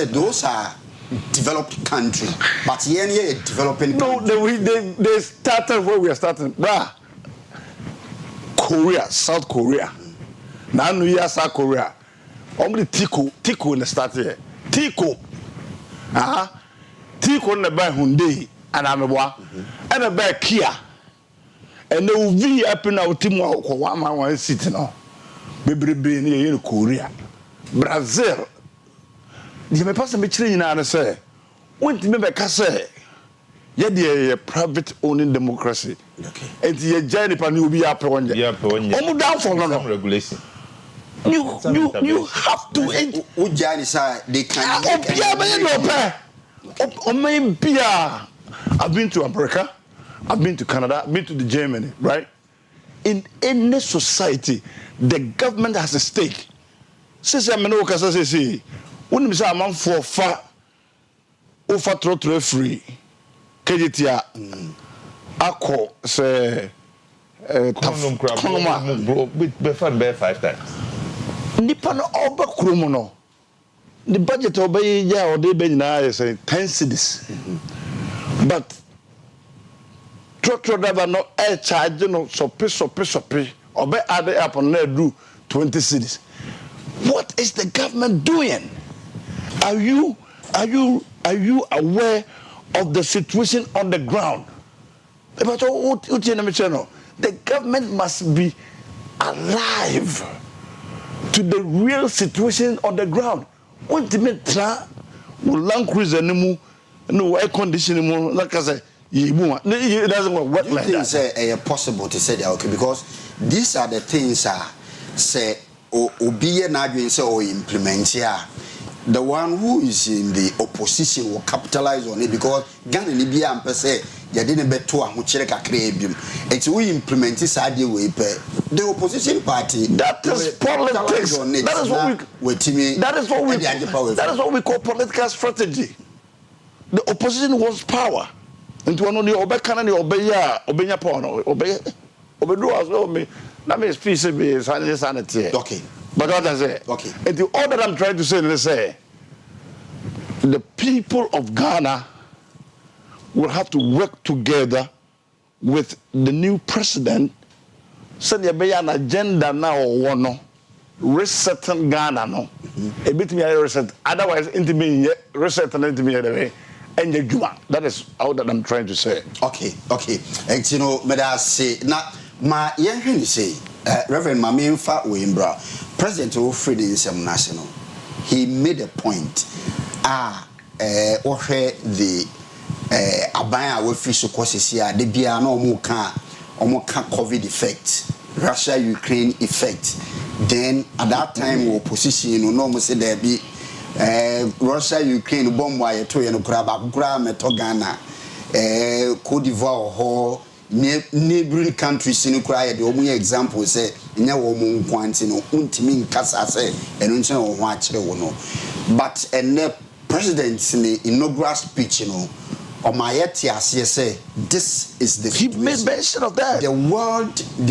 Speaker 22: Those are developed countries, but here developing.
Speaker 1: No, they started where we are starting. Korea, South Korea. Now we are South Korea. Only Tico in the start here. Tico. Tico na buy Hyundai and Ameboa and a buy Kia and they will be up in our team one city now. Baby in Korea, Brazil. You may pass a Michelin and say, when to remember Casse, yet a private owning democracy. And the journey pan will be up one day. Almost down for no regulation. You have to.
Speaker 22: They can.
Speaker 1: I've been to America, I've been to Canada, I've been to Germany, right? In any society, the government has a stake. Since I'm no say, when we say I'm for far, over totally free, Kejitia, Akua, say,
Speaker 2: Konoma, 5 times.
Speaker 1: Nippon over Krumono. The budget obey or they be now say 10 cities. But truck driver no air charge no so pay or be add up on there do 20 cities. What is the government doing? Are you aware of the situation on the ground? The government must be alive to the real situation on the ground. What do you mean? Land cruiser no air conditioning like I say, it doesn't work like that.
Speaker 22: Say possible to say that okay because these are the things say obiye na adwen say or implement here. The one who is in the opposition will capitalize on it because Ghana ni bia ampe say ya de ne beto ahokyere kakra ebim. It's we implement this idea we the opposition party
Speaker 1: that is politics. That is what we call political strategy. The opposition wants power. And to one the obekana ni obenya power no obedu as well me na me speech be sanity.
Speaker 22: Okay.
Speaker 1: But what I say?
Speaker 22: Okay.
Speaker 1: And all that I'm trying to say is say the people of Ghana will have to work together with the new president. Send there be an agenda now or one resetting Ghana no. A bit me reset. Otherwise, into reset and into me way. And the Juma. That is all that I'm trying to say.
Speaker 22: Okay. And you know, may I say now ma yenhwe ni say Reverend Mamemfa Oyimbra President of Freedom National, he made a point ohwe the abaya we free so kwasisia de bia na omo ka COVID effect, Russia Ukraine effect. Then at that time opposition no mo say there be Russia Ukraine bomb wa yeto ye no kura ba kura meto Ghana Cote d'Ivoire ho neighboring countries in kura ye de omo example say nya wo mo nkwanti no untimi nkasa say eno nche wo ho a kire wo no but president in the inaugural speech say this is the
Speaker 1: he made mention of that.
Speaker 22: The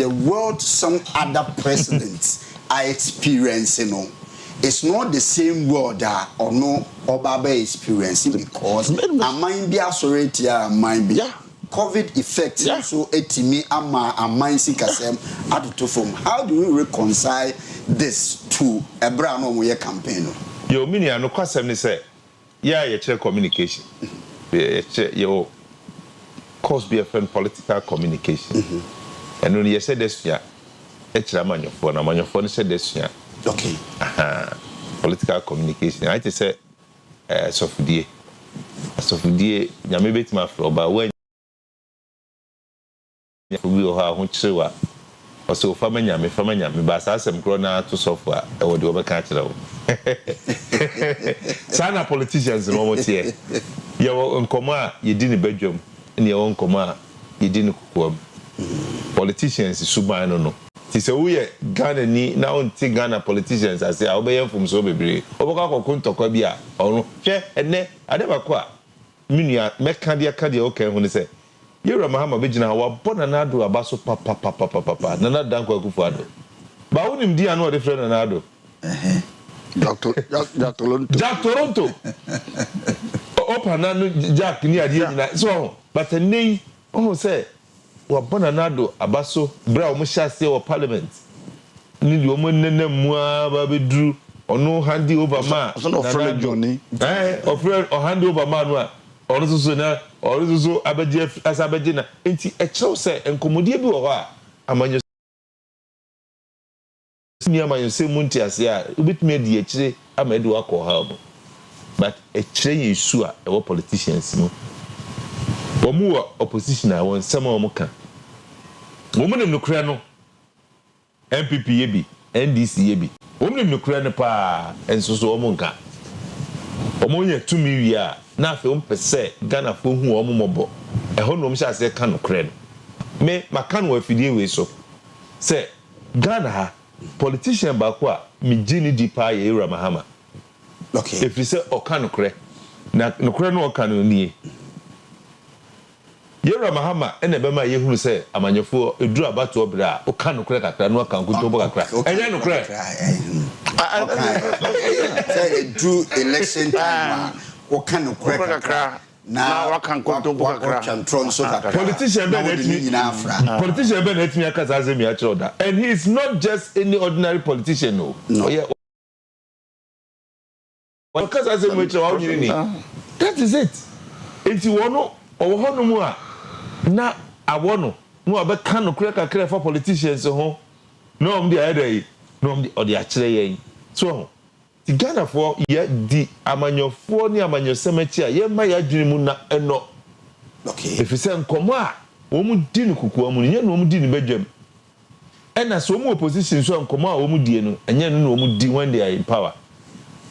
Speaker 22: world some other presidents are experiencing it's not the same world or no Obaba experiencing because a mind be asurated mind be COVID effect so etimi ama a mind sikasem aduto from. How do we reconcile this to a brand new campaign?
Speaker 2: Yo mini no kwasem ni say you check communication. You course be a friend political communication. And when you said this year, my phone said this year.
Speaker 22: Okay.
Speaker 2: Political communication. I just say Sofudie. You may be my floor, but when you will have Hunchewa or so family, but as I'm grown out to software, I would do a catch. Sana politicians no more here. Your own coma, you didn't bedroom, in your own coma, you didn't cook. Politicians is subano no. Tis a we Ghana ni now take Ghana politicians as they obey from so baby. Obaka kunto kwabia or no. Che ene adeba kwa. Minia mekandia kadia okay when say. Yera Mahama Bejina wa bona nado abaso papa. Nana danko akufuado. Ba unim dia no different nado.
Speaker 1: Jack Toronto.
Speaker 2: Opa na Jack ni adie nyina so but nei say wa bona nado abaso bra o mo hyase o parliament ni di o mo nenam mu aba bedru ono hand over ma
Speaker 1: so no friend Johnny
Speaker 2: o hand over ma no a ono so na ono so abaje asabaje na enti e chew say enkomodie bi wo ho a amanyo ni amanyo se munti ase a ubitime di akire amadu akọ ha obo but e kire yesu a e wo politicians mu omu wa opposition a won sama omu kan omu nem nokura no MPP yebi NDC yebi omu nem nokura no pa ensoso omu nka omu nya tumi wi a na afi ompese Ghana fo hu omu mobo e ho no omu sha se kan nokura no me maka no afidie we so say Ghana ha politician ba kwa mi jini di pa ye Mahama.
Speaker 22: Okay.
Speaker 2: If you say oka nokure na nokure no oka no nie. Yera Mahama ene be ma ye hunu say amanyefo eduru abato obra oka nokure kakra no aka nkunto bo kakra. Enye nokure.
Speaker 22: Say do election time oka nokure kakra. Na
Speaker 1: wakan konto bukakra
Speaker 2: politician be let me akaza azemi achoda and he is not just any ordinary politician no yeah akaza azemi achoda ni that is it enti wono owo hono mu a na awono no abeka no kure kakra for politicians ho no om di ayedai no om di odi akire yen so the Ghana for ye di amanyofo ni amanyosemachi a ye ma ya dwene mu na eno
Speaker 22: okay
Speaker 2: if you say nkomo a wo mu di no kukuwa mu nye no wo mu di ni badwam ena so mu opposition so nkomo a wo mu die no enye no wo mu di when they are in power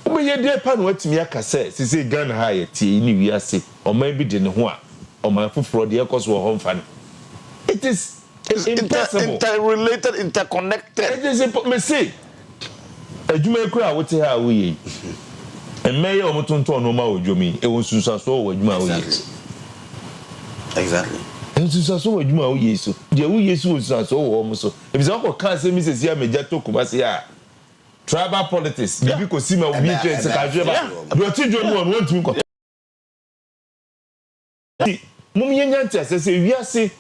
Speaker 2: wo ye de pa no watimi aka say sisi Ghana ha ye tie ni wiase o man bi de ne ho a o man foforo de ekoso wo ho mfa it is
Speaker 1: interrelated, interconnected.
Speaker 2: It is me say adwuma ekura wote ha wo yi emmeye omotonto no ma odwomi e won sunsaso wo adwuma wo yi
Speaker 22: exactly
Speaker 2: en sunsaso wo adwuma wo yi so de wo yi so sunsaso wo mo so e bi se ko kan se mi se sia meja to kuma se ya tribal politics bibi ko sima wo bi tre se ka jeba do ti dwomi won won tumi ko mum yenyanti asese wiase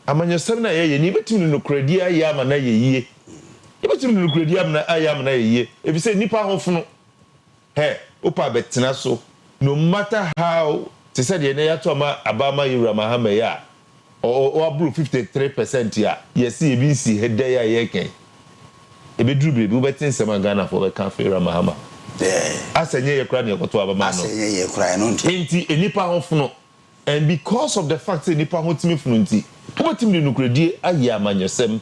Speaker 2: amanyosem na ye ni betumi no kradia ya ma na ye yie ebetumi no kradia na ayam na ye yie ebi se nipa hofono he opa betena so no matter how te said ye na ya to ma abama yura mahama ya or abro 53% ya yes ebisi hede ya yeken ebedru bebi ubetin sema Ghana for the cafe Ramahama asenye ye kra na ekoto abama no
Speaker 22: asenye ye kra no
Speaker 2: nti enipa hofuno and because of the fact say enipa hotimi funu nti obetimi nukredie aye amanyesem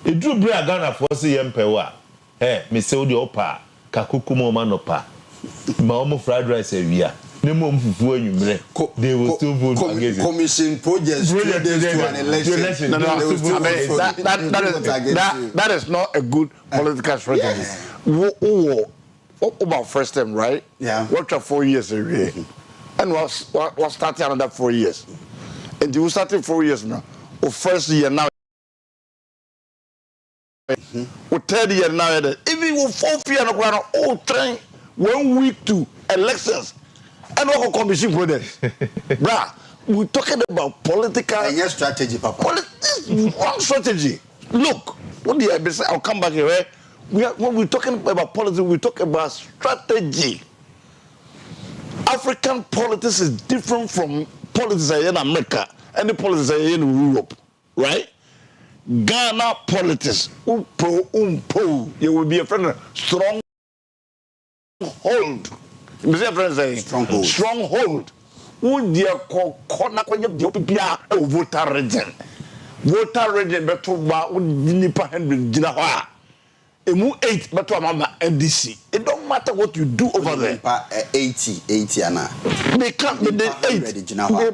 Speaker 2: edru bre Ghana for say yempewa me say odi opa kakukumo manopa ma omo fried rice awia ne mom fufu anwumre they will still vote against
Speaker 22: commission projects to an election.
Speaker 1: That is not a good political strategy. What about first time, right?
Speaker 22: Yeah.
Speaker 1: Worked for 4 years away. And was starting another 4 years. And you started 4 years now. Or first year now. Or third year now. Even with 4th year now, all train 1 week to elections. And what commission for this? Bruh, we're talking about political
Speaker 22: and your strategy, Papa.
Speaker 1: One strategy. Look, what do I say? I'll come back here. Right? When we're talking about politics, we talk about strategy. African politics is different from politics in America and the politics in Europe, right? Ghana politics, you will be a friend. Stronghold. Stronghold. Who dear corner voter region. Voter region better ba nipa 100 jina emu 8 better mama NDC. It don't matter what you do over there.
Speaker 22: 80 ana.
Speaker 1: They can't be 8.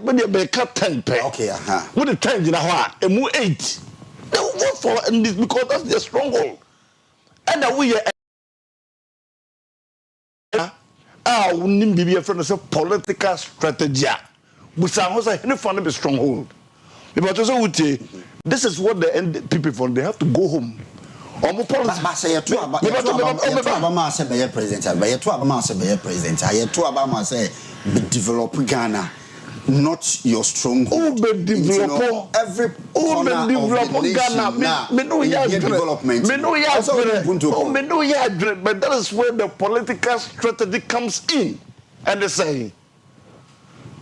Speaker 1: But they can't 10 pay.
Speaker 22: Okay,
Speaker 1: What the 10 jina emu 8. They will vote for NDC because that's their stronghold. And that we we need to be a friend of political strategy. We say, any fund be stronghold. This is what the people for. They have to go home.
Speaker 22: Develop Ghana, not your stronghold. Every corner of the nation now, development.
Speaker 1: But that is where the political strategy comes in. And they say,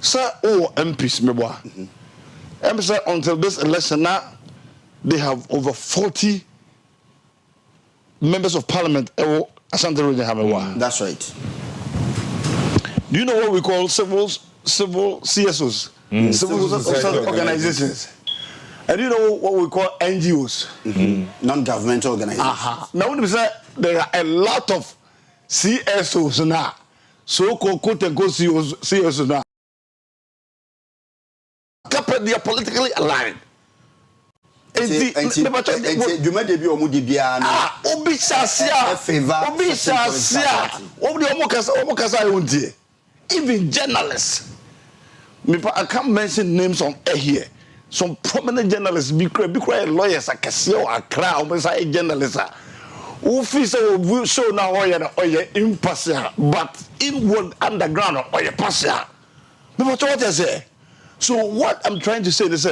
Speaker 1: sir, MPs, MPs until this election now, they have over 40 members of parliament.
Speaker 22: That's right.
Speaker 1: Do you know what we call civil CSOs? Civil society organizations. And you know what we call NGOs?
Speaker 22: Non-governmental organizations.
Speaker 1: Now, when we say there are a lot of CSOs now, so-called quote-unquote CSOs now, they are politically aligned. Even journalists. I can't mention names on air here. Some prominent journalists, be lawyers, a casio, a crowd, a journalist. Officer will show now impartial, but inward underground or a partial. What I say? So what I'm trying to say is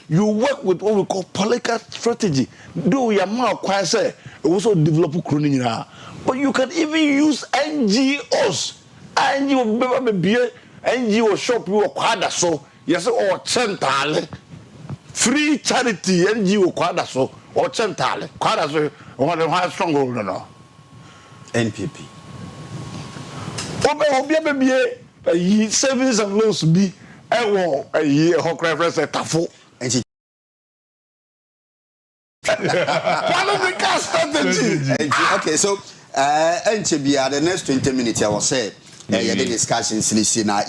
Speaker 1: you work with what we call political strategy. Do your mouth quite say also develop a but you can even use NGOs. NGO shop you kwada so yes or central free charity NGO kwada so or central kwada so one stronghold no
Speaker 22: NPP
Speaker 1: obi savings and loans be ewo reference tafo political strategy.
Speaker 22: Okay, so the next 20 minutes I will say the discussions now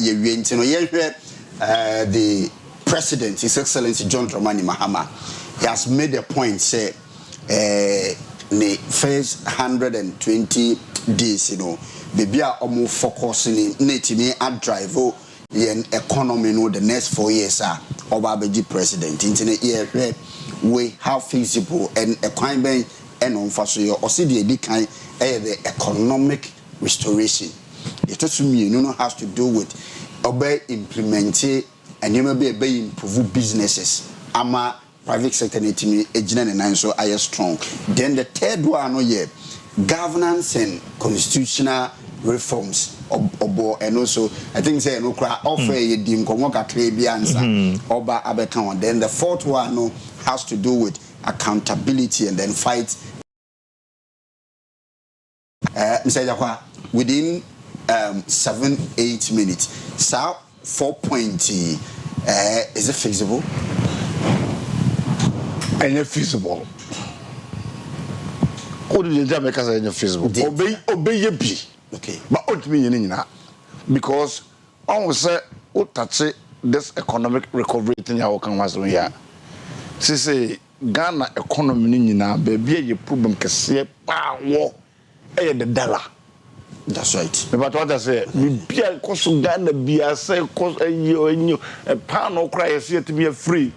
Speaker 22: the president, His Excellency John Dramani Mahama, he has made a point say the first 120 days, baby are almost focusing in at drive yen economy the next 4 years Obabeji president internet year we how feasible and a crime and on faso or see the kind the economic restoration. It to me has to do with obey implementing and you may be improve businesses. Ama private sector and so I strong. Then the third one governance and constitutional reforms obo and also I think say no cry offer ye dim komo kakra bi ansa oba abeka on. Then the fourth one no has to do with accountability and then fight Mr. Akua within 7-8 minutes. So 4.0 is it feasible?
Speaker 1: And it's feasible. What did you make us feasible? Obey your B.
Speaker 22: Okay.
Speaker 1: But what mean because I will say what touch this economic recovery thing you can was here. She say Ghana economy nina baby a problem kese pa wo the dollar.
Speaker 22: That's right.
Speaker 1: But what I say, be a cost of Ghana be a say cost a year a pound or cry is yet to be a free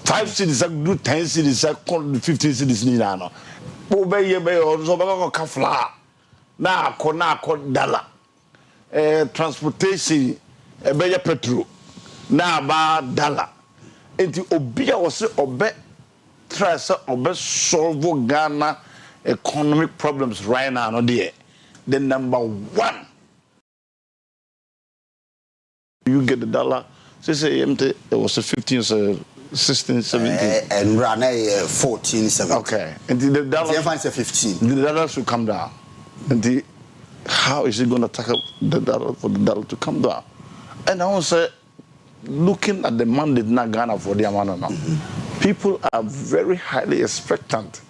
Speaker 1: 5 cities do 10 cities 15 cities nina. Obey ye by or so kafla. Na dollar. Transportation be petrol. Na ba dollar. Enti obi a was obe try say obe solve Ghana economic problems right now no there. The number one, you get the dollar. Say it was a 15, 16, 17,
Speaker 22: and run a 14, 17.
Speaker 1: Okay, and the dollar
Speaker 22: finds a 15.
Speaker 1: The dollar should come down. And how is it going to tackle the dollar for the dollar to come down? And I want to say, looking at the mandate na Ghana for the amount now, people are very highly expectant.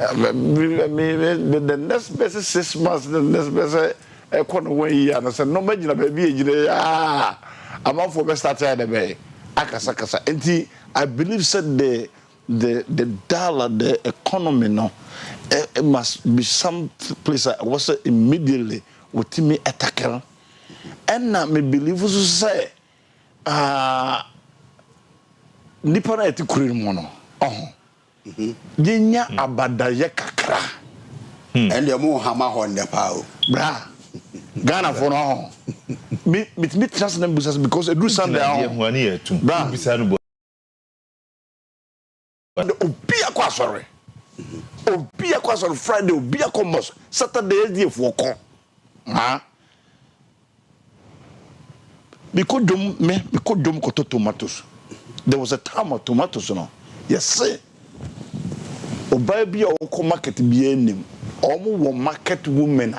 Speaker 1: The next best 6 months, the next best economy, and I said, no, imagine a baby, I'm out for best start the bay. Akasa. And I believe said the dollar, the economy, no, it must be some place I was immediately with me attacker. And now me believe was say, nipa na eti kuri mono. Jinya abadaye kakra.
Speaker 22: And the more hammer on the power.
Speaker 1: Bra. Ghana for no. Me trust them because it do sound there. Bra. Obi akwa sorry. Obi akwa sorry Friday obi akwa mos. Saturday dey for kon. Because dum koto tomatoes. There was a time of tomatoes no. Yes sir. Oba bi a wo market bi enim. Omo wo market women.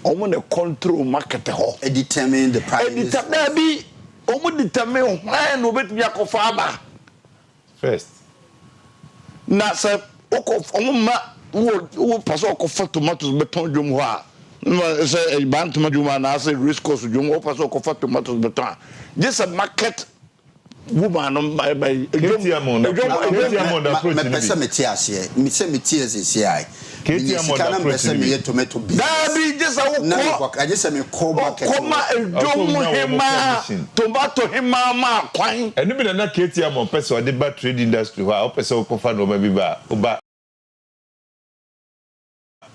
Speaker 1: Omo the control market ho.
Speaker 22: Determine the price.
Speaker 1: Determine bi omo determine when no bet bi akofa aba.
Speaker 2: First.
Speaker 1: Na say omo ma wo pass okofa tomatoes beton dwom ho a. No say ban tomato man na say risk cost dwom wo pass okofa tomatoes beton. Just a market woman by
Speaker 22: KTM approach me pesa metias here me say metias is here KTM approach me tomato business
Speaker 1: that be just a
Speaker 22: I just say me call market
Speaker 1: come hema tomato hema ma kwan
Speaker 2: enu bi na KTM pesa o de ba trade industry ho a pesa o kofa no ma bi ba oba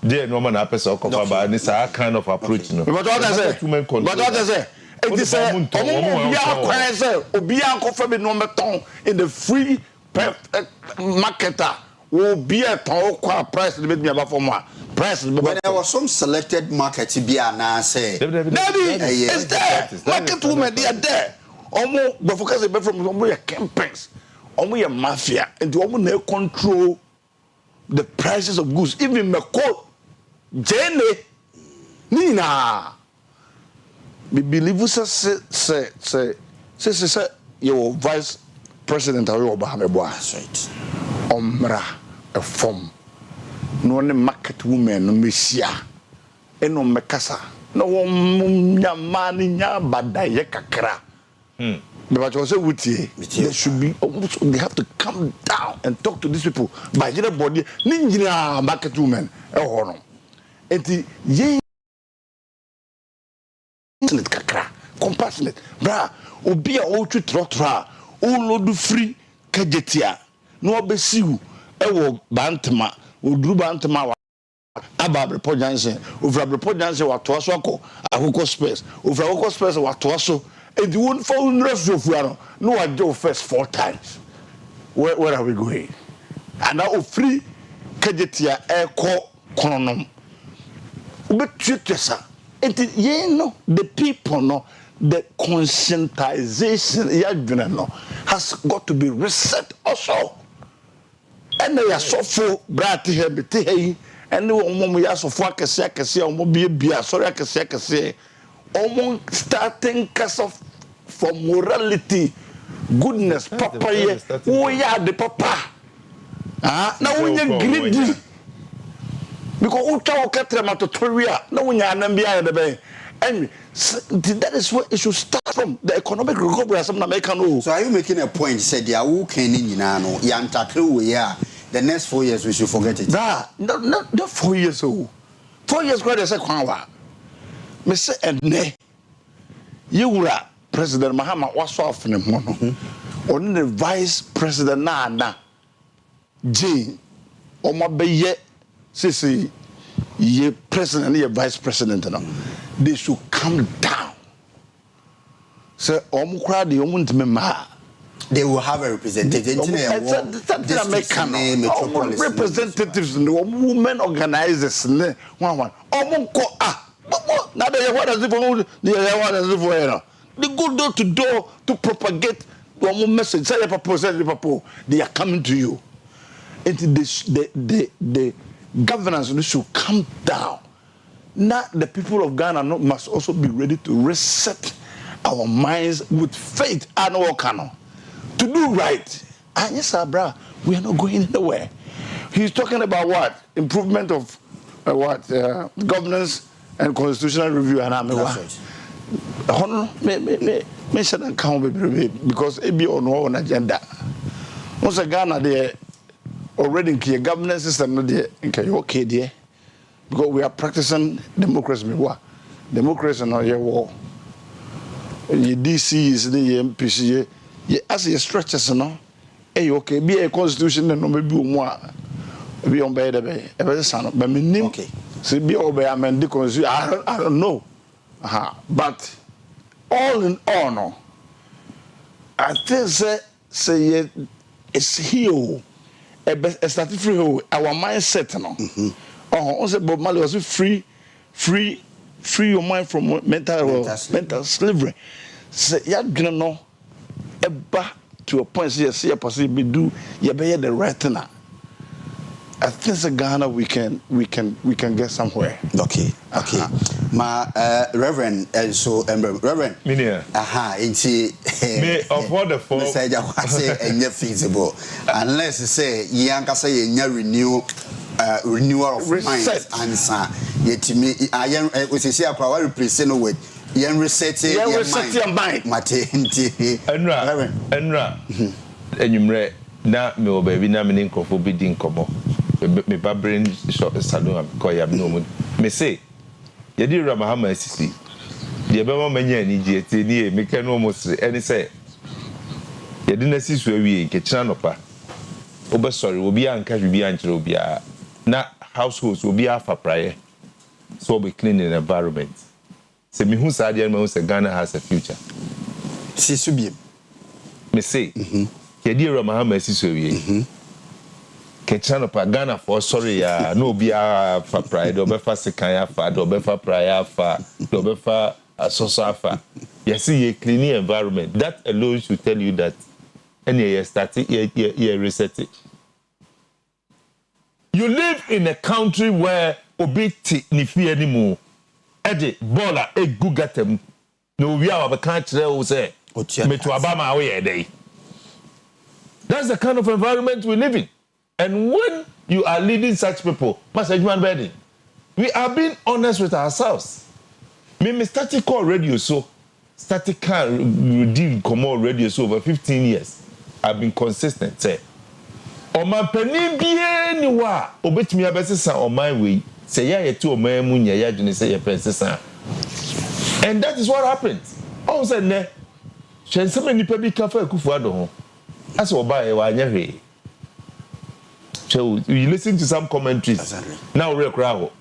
Speaker 2: there no man na pesa o kofa ba ni sa kind of approach no
Speaker 1: but what I say it is obi akwa be no meton in the free marketer will be a ton price limit me about for more price
Speaker 22: when there was some selected market be na say
Speaker 1: is there market women they are there omo but focus be from omo your campaigns omo your mafia and omo na control the prices of goods even me call jene nina we believe say your vice president awe Obama boy
Speaker 22: right
Speaker 1: omra a form no ne market women no mesia eno mekasa no nya mani nya badaye kakra but also wutie there should be they have to come down and talk to these people by their body ninjina market women e ho no enti ye kakra compassionate bra obi a o twi trotra o lodu free kajetia no obesiu e wo bantama oduru bantama aba report jansen over report jansen wa to aso akọ akoko space over akoko space wa to aso and you won't fall in rest of you no I do first 4 times where are we going and now free kajetia e ko kononom obetwetwesa the people know the conscientization has got to be reset also. And they are so full, brat here, and no one we are so far can say, sorry, I can say, almost starting cast off from morality, goodness, papa, we are the papa. Now when you're greedy, because who talk at them at the Toria, no one are behind the bay. And that is where it should start from, the economic recovery as some American.
Speaker 22: So are you making a point? Said ya who can in Yano, Yantaklu, yeah. The next 4 years we should forget it.
Speaker 1: Not 4 years old. 4 years ago, they said, Mr. Edne, you were President Mahama was off in the morning. Only the Vice President Nana Jane, or my baye, Sissy, ye President, ye Vice President, they should come down. So, Omukra, the Omuntmema.
Speaker 22: They will have a representative.
Speaker 1: Representatives, women organizers, one. Now they what does they go door to door to propagate one message. Say the they are coming to you. The governance should come down. Now the people of Ghana must also be ready to reset our minds with faith and all canon. To do right. And yes, sir, bro, we are not going anywhere. He's talking about what? Improvement of governance and constitutional review. And I'm right. Me should account because it be on one agenda. Once Ghana there already in clear governance system there okay there because we are practicing democracy. Democracy no your war. The DC is the MPC. As a stretches, no, okay, be a constitution and no maybe more be on by the bay, ever son, but me okay. So be obey amend the constitution. I don't know. But all in all, no, I think say it's here, a started free our mindset, no. Also, Bob Marley was free your mind from mental slavery. Say, yeah, you know. To a point, see a possibility do you be the right thing. I think in Ghana we can get somewhere.
Speaker 22: Okay. Ma Reverend Reverend.
Speaker 2: Minia. Me of what the for
Speaker 22: say ain't feasible unless say yanka say renewal of mind answer. Yet me I we say akwa represent with yen reset your mind. Mate
Speaker 2: Enra. Enyumre na me obabi na me nkofo bi di nkomo. Me ba brain salon ko ya me no mu. Me say ye di Ramahama asisi. De be ma manya ni ji eti ni me ke no mo sire eni say ye di na sisu awie nke kira no pa. Obe sorry obi anka hwi bi ankyere obi a na households obi afa prayer. So be clean in environment. Se me hu sa de me say Ghana has a future.
Speaker 22: Si subiem.
Speaker 2: Me say ye di Ramahama asisi awie. Kechano pa Ghana for sorry ya no be a fa pride obe fa sekan ya fa do obe fa prayer fa do obe fa asosafa. You see a clean environment that alone should tell you that any year starting year reset it. You live in a country where obiti ni fi anymore. Ede bola e gugatem no we are can't tell say me to Obama we dey. That's the kind of environment we live in. And when you are leading such people, Pastor Juan Bedi, we are being honest with ourselves. Me static call radio so static can deal come radio so over 15 years. I've been consistent. Say, Oma penny bien ni wa obetimi abesesa on my way. Say ya yetu o man mu nya ya dwene say ya pensesa. And that is what happened. All said ne hwensem nipa bi ka fa Akufo Addo ho. As oba e wa anya hwe. So you listen to some commentaries. Exactly. Now real crowd.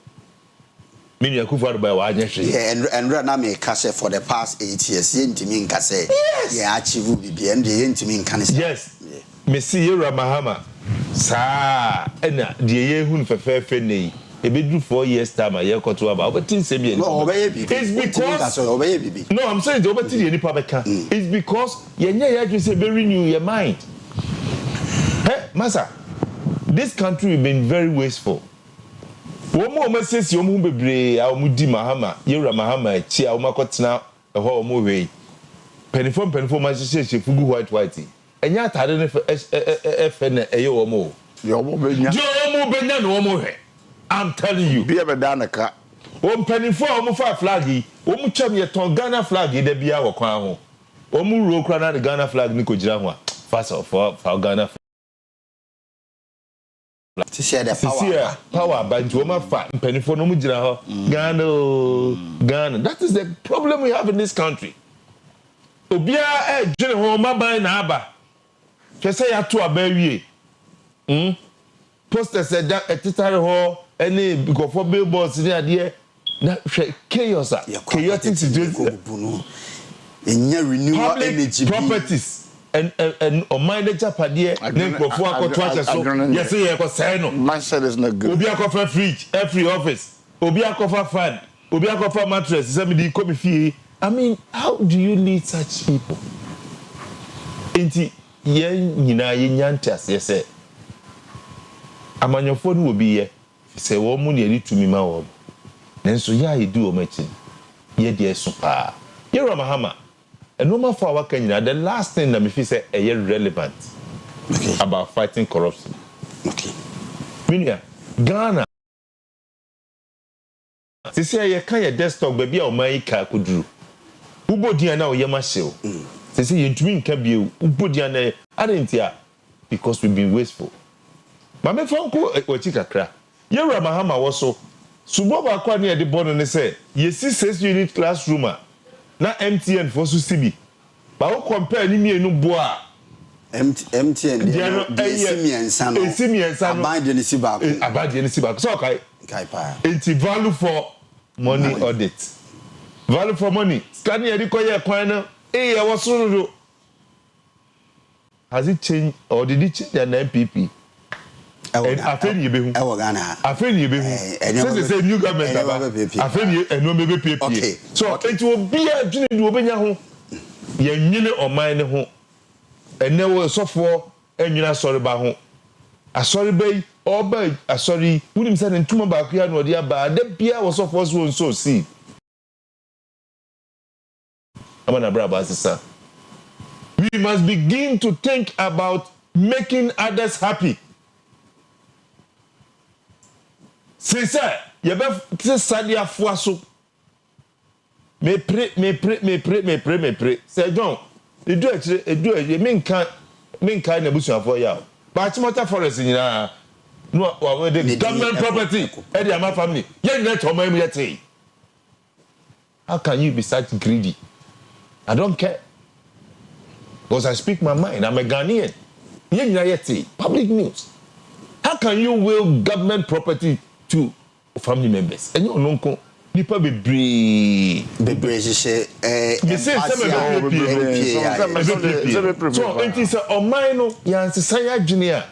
Speaker 2: Meaning Akufo Addo by wa anya hwe.
Speaker 22: Yeah, and right now me ka say for the past 8 years yentimi nka say yeah achieve bi and yentimi nka ne.
Speaker 2: Yes. Me see Ramahama. Sa ena de ye hun fefefe nei do 4 years time a year got to about it's because no, I'm saying the opportunity any public it's because you say renew your mind. Hey, Mensah, this country has been very wasteful. One more message you move bebre a mudi mahama yera mahama chi a umakotena ho mo we penifom ma she fugu white enya atade ne fe na eye wo mo
Speaker 1: yo mo benya
Speaker 2: no mo he I'm telling you
Speaker 1: be be danaka
Speaker 2: o penifom mo fa flag yi o mu cham ye ton Ghana flag yi da bia wo kwan ho o mu ro kra na the Ghana flag ni ko jira ho a first of all for Ghana
Speaker 22: to share the power
Speaker 2: but to my fat penny for no Ghana. That is the problem we have in this country. Obia general home by naba. Just say to a baby. Poster said that a titare hall any because for billboards in the idea that chaos chaotic situation
Speaker 22: in your renewable energy
Speaker 2: properties. And on my nature padie then go for akotwa so yes ye ko say no
Speaker 1: Mensah is not good.
Speaker 2: Obi akofa fridge every office Obi akofa fan Obi akofa mattress say me di ko me fie. I mean, how do you lead such people? Enti ye nyina ye nyante ase say amanyofo no obi ye say wo mu ne ri tumi ma wo nenso ya ye di o machi ye de so pa ye ramahama. And no matter for the last thing that me feel say relevant about fighting corruption.
Speaker 22: Okay.
Speaker 2: Minya Ghana. They say you can your desktop baby or my car could do. Ubodi na o yema show. They say you twin can be ubodi na I didn't hear because we've been wasteful. But me fanko ochika kra. Ye ramahama was subo ba kwa na de bono ne say ye 6 unit classroom na MTN for so CB ba wo compare ni mienu boa
Speaker 22: MTN de Mensah no abande ni sibako
Speaker 2: so kai pa enti value for money audit value for money scan ye koye kwan no e was so has it changed or did it change the NPP afeni yebehu
Speaker 22: ewo Ghana
Speaker 2: afeni yebehu say new government afeni eno mebe PPA so it will be a dwene do obenya ho ye nwene oman ne ho ene wo sofo enwina sorry ba ho asori bei oba asori wunim say ntuma ba kwa na odi aba da bia wo sofo so nso si amana braba sisa we must begin to think about making others happy. C'est ça, il y a c'est ça dit à fois so. Me pré. C'est donc les deux men kan na busu afọ ya. Ba chimota forest ni na no wa the government property e dey my family. Ye net o my yete. How can you be such greedy? I don't care. Because I speak my mind. I'm a Ghanaian. Ye na yete public news. How can you will government property to family members? And you know, nipa bebre
Speaker 22: say
Speaker 2: so it is a mine ya nsesa ya dwene a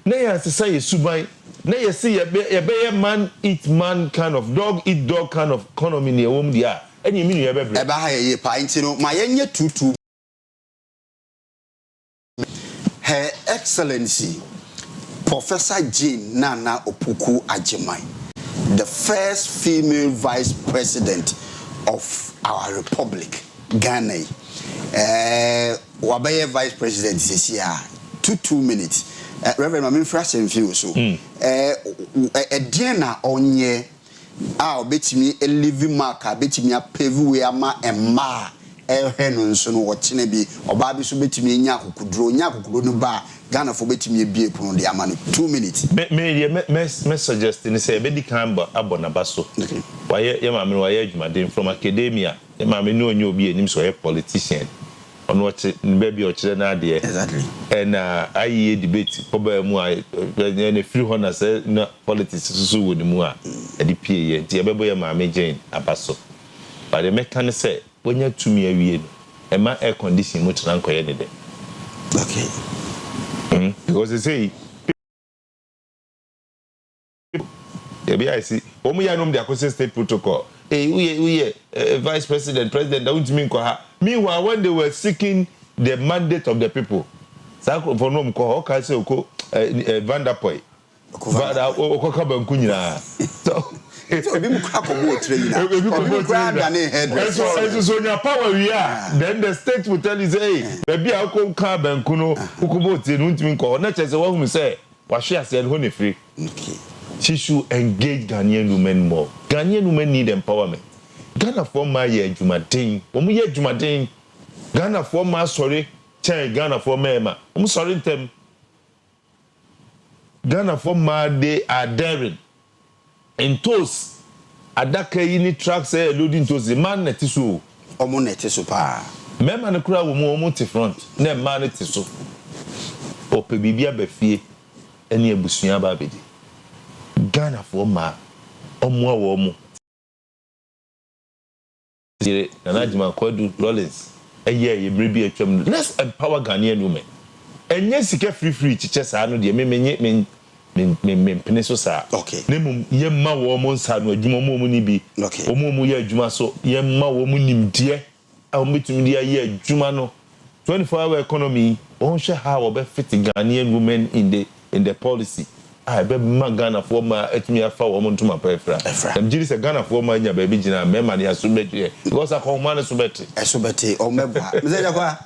Speaker 2: na ya nsesa ye suban na ye say ye be man eat man kind of dog eat dog kind of economy ne wom dia any mean ye bebre
Speaker 22: e ba ha ye pa nti no ma ye nye tutu Her Excellency Professor Jane Nana Opoku Agyeman, the first female vice president of our republic, Ghana. Wabaye vice president this year, 2 minutes. Reverend Mamin Fresh and Few so. Diana onye a betimi a living marker, betimi a pevu ama emma. Henun so no watching bi oba so betimi nya kokudro no ba Ghana for betimi bie pono de ama no 2 minutes
Speaker 2: me suggesting say be di kan abona baso waye ye ma me waye adwumaden from academia ye ma me no onye obi enim so ye politician ono wache baby o kire na de
Speaker 22: exactly
Speaker 2: and ayi debate oba mu a ne free honor say na politics so woni mu a e di pie ye nti ye bebo ye ma me Jane abaso but the mechanic say when you to me awie no e ma air condition mo tena nkoye ne de
Speaker 22: okay
Speaker 2: because they say I see. Omu ya nom the state protocol. We vice president, president, that wouldn't mean meanwhile, when they were seeking the mandate of the people, Sako for no mko, okay, say oko Vanderpoy. So so your power we are. Then the state will tell you, hey, baby, I'll come car and kuno, Ukubote, Nuntiminko, not as a woman say, what she has said, honey free. She should engage Ghanaian women more. Ghanaian women need empowerment. Ghana for my year, Jumadin. Omu ye Jumadin. Ghana for my sorry. Ghana for me, I'm sorry them. Ghana for my they are daring. In toast, adaka yini track say loading toast the man netiso.
Speaker 22: Omo netiso pa.
Speaker 2: Mema na kura wo mo te front. Na man netiso. O pe bibia be fie. Eni ebusua ba bedi. Ghana for ma omo awo omo. Dire na Jima Kwadu Rollins. Eye brebi atwam. Let's empower Ghanaian women. Enye sika free chiche saa no de me peneso saa.
Speaker 22: Okay.
Speaker 2: Nemum yemma wo mo nsa no adwuma mo ni bi.
Speaker 22: Okay.
Speaker 2: Omo ye adwuma so yemma wo mo nimdie. A wo metumi dia ye adwuma no. 24-hour economy, won share how we fit Ghanaian women in the policy. I be Ghana for ma etumi afa wo mo ntuma prefera. Dem jiri se Ghana for ma nya baby gina me ma ne asubeti because akoma ne subeti.
Speaker 22: Esubeti o meba. Mzeja kwa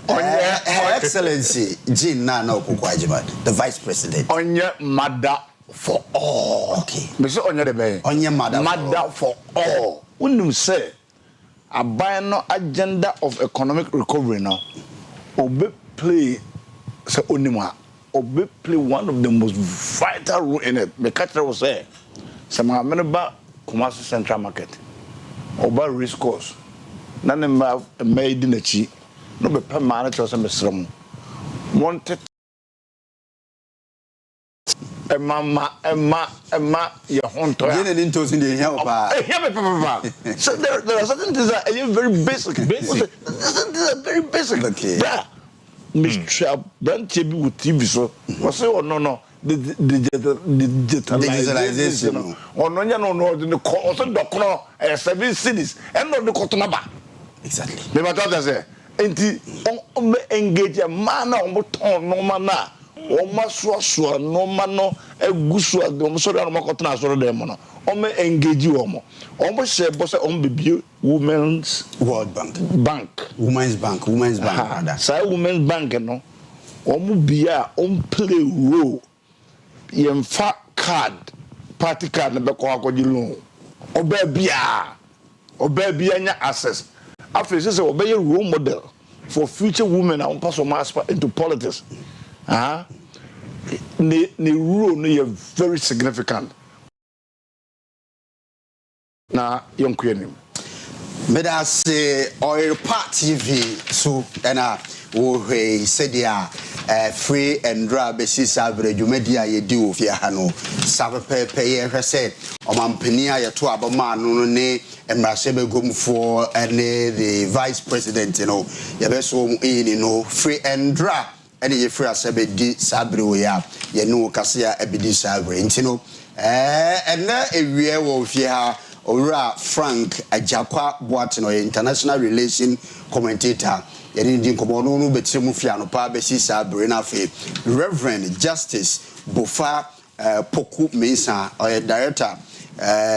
Speaker 22: Her Excellency Jean Nana Okukwajima, the Vice President.
Speaker 1: Onye mother for all.
Speaker 22: Okay.
Speaker 1: Mese onye de be.
Speaker 22: Onye mother
Speaker 1: for all. Unum say aban no agenda of economic recovery now. Obe play say onimwa. Obe play one of the most vital role in it. The catcher will say, "Sama meneba Kumasi Central Market, oba race course. None of made in the chi. No be permanent or some strum. Wanted Emma, your hunter.
Speaker 22: You didn't toss in the help.
Speaker 1: So there are certain things that are very basic. These are very basic.
Speaker 22: Okay.
Speaker 1: Yeah. Mr. Brand TV with TV so was say oh no the digitalization or no the also doctor 7 cities and not the Kotonaba.
Speaker 22: Exactly.
Speaker 1: Me ma tell say enti on engage a man on ton no man na o ma so no man no egusu adom so na ma kotona so dem no o me engage o mo share boss on be Women's
Speaker 22: World Bank. Women's Bank rather.
Speaker 1: Say Women's Bank no omo bia on play role yemfa card party card na be ko akodi loan oba bia nya access after say obey role model for future women and person aspire into politics. The role no very significant. Na young queen.
Speaker 22: Meda say Oyerepa TV so na wo said ya free and dry basis average media ye do ofia ha no sapepe ye hwese omampania ye to aboma no ne emrase begomfo ene the vice president ye be so no free and dry ene ye free asebe di sabre wo ya ye no kase ya ebidi sabre ntino ene ewie wo ofia ha Ora Frank Akua Boatino, international relation commentator. Yeni komo no betire fia no pa be sisa brena fe Reverend Justice Bofa Poku Mensah, or director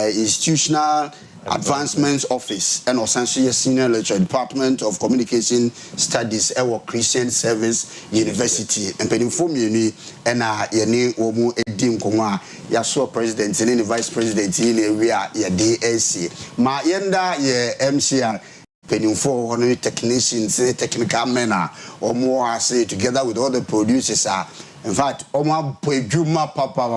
Speaker 22: institutional advancements office and also senior lecturer department of communication studies at Christian Service University and penifo mienu na yeni omu edim konwa ya so president and vice president in area ya DSC ma yenda ye MCR penifo hono technicians technical men omo ase together with all the producers in fact omo poedwuma papa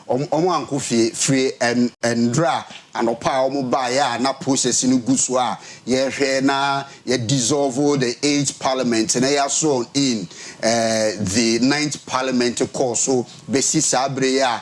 Speaker 22: omo anko free and dra and opa omo ba ya na process ni guso a ye hwe na ye dissolve the 8th parliament and they are sworn in the 9th parliament course so besi sabre ya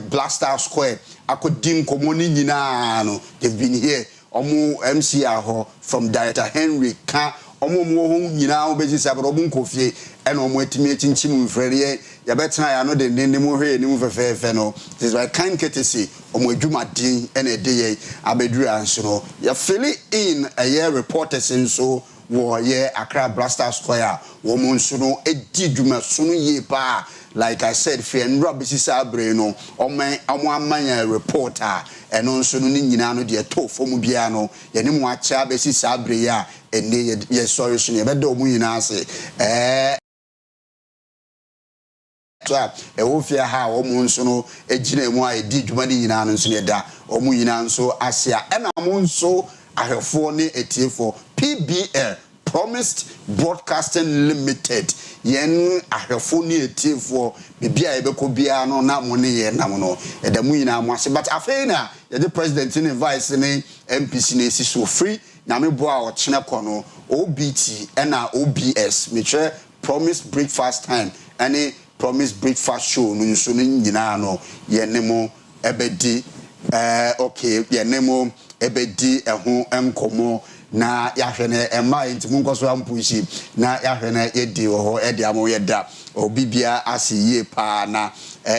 Speaker 22: Blaster Square akodim komoni nyina no they've been here omo MCR ho from Director Henry Ka omo ho nyina obesi sabro omo nkofie ena omo atimi achinchim mfrere ya betena ya no de ne mo hwe ne mo fefefe no this is why kind courtesy omo adwumadin ena edeye abeduru anso no ya fill in a year reporters nso wo ye Accra Blaster Square wo mo nso no edi dwuma so no ye pa like I said friend Robisi Sabre no omo amanya reporter eno nso no nyina no de to fom bia no ye ne mo acha besi Sabre ya ene ye sorry so ne be do mu nyina ase wo fia ha wo mu nso no ejina mu a edi dwuma ni nyina no nso ne da wo mu nyina nso asia ena mo nso ahefo ne etiefo PBL Promised Broadcasting Limited yen ahefo ne etiefo bibia ebeko bia no na mo ne ye na mo no eda mu nyina mo ase but afei na ye the president ne vice ne MPC ne si so free na me bo a o chene kono OBT ena OBS me try Promised Breakfast Time any Promised Breakfast Show no nso ne nyina no ye ne mo ebedi okay ye ne mo ebedi eho enkomo na yahwene ema ntimo nkoso ampushi na yahwene yedi ho edi amo yeda obibia asiye pa na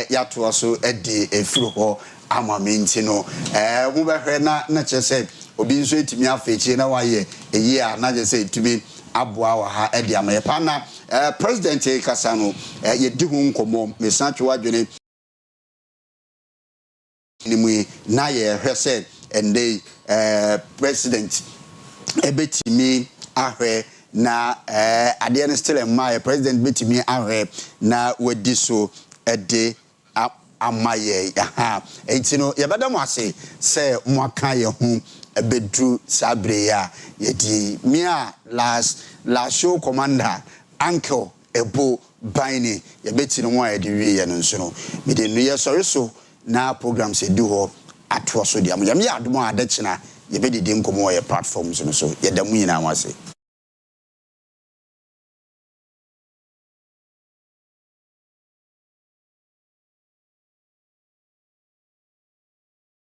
Speaker 22: yato so edi efiro ho amamenti no mu behwe na chese obi nso etimi afechi na waye eyi a na je se etimi aboa wa ha edi amaye pa na president kasa no yedi hu nkomo mesanchwa adwene ni mu na ye hwese ende president ebetimi ahwe na ade ne still my president betimi ahwe na wadi so ede amaye aha entino yebeda mo ase se mo aka ye hu ebedru Sabre ya yedi me a last show commander uncle ebo baini yebeti no wa yedi wi ye no nso no me de no ye sorry so na program se du ho ato so dia mo ya me adomo adechina yebedi de nkomo ye platforms no so yedamu nyina wase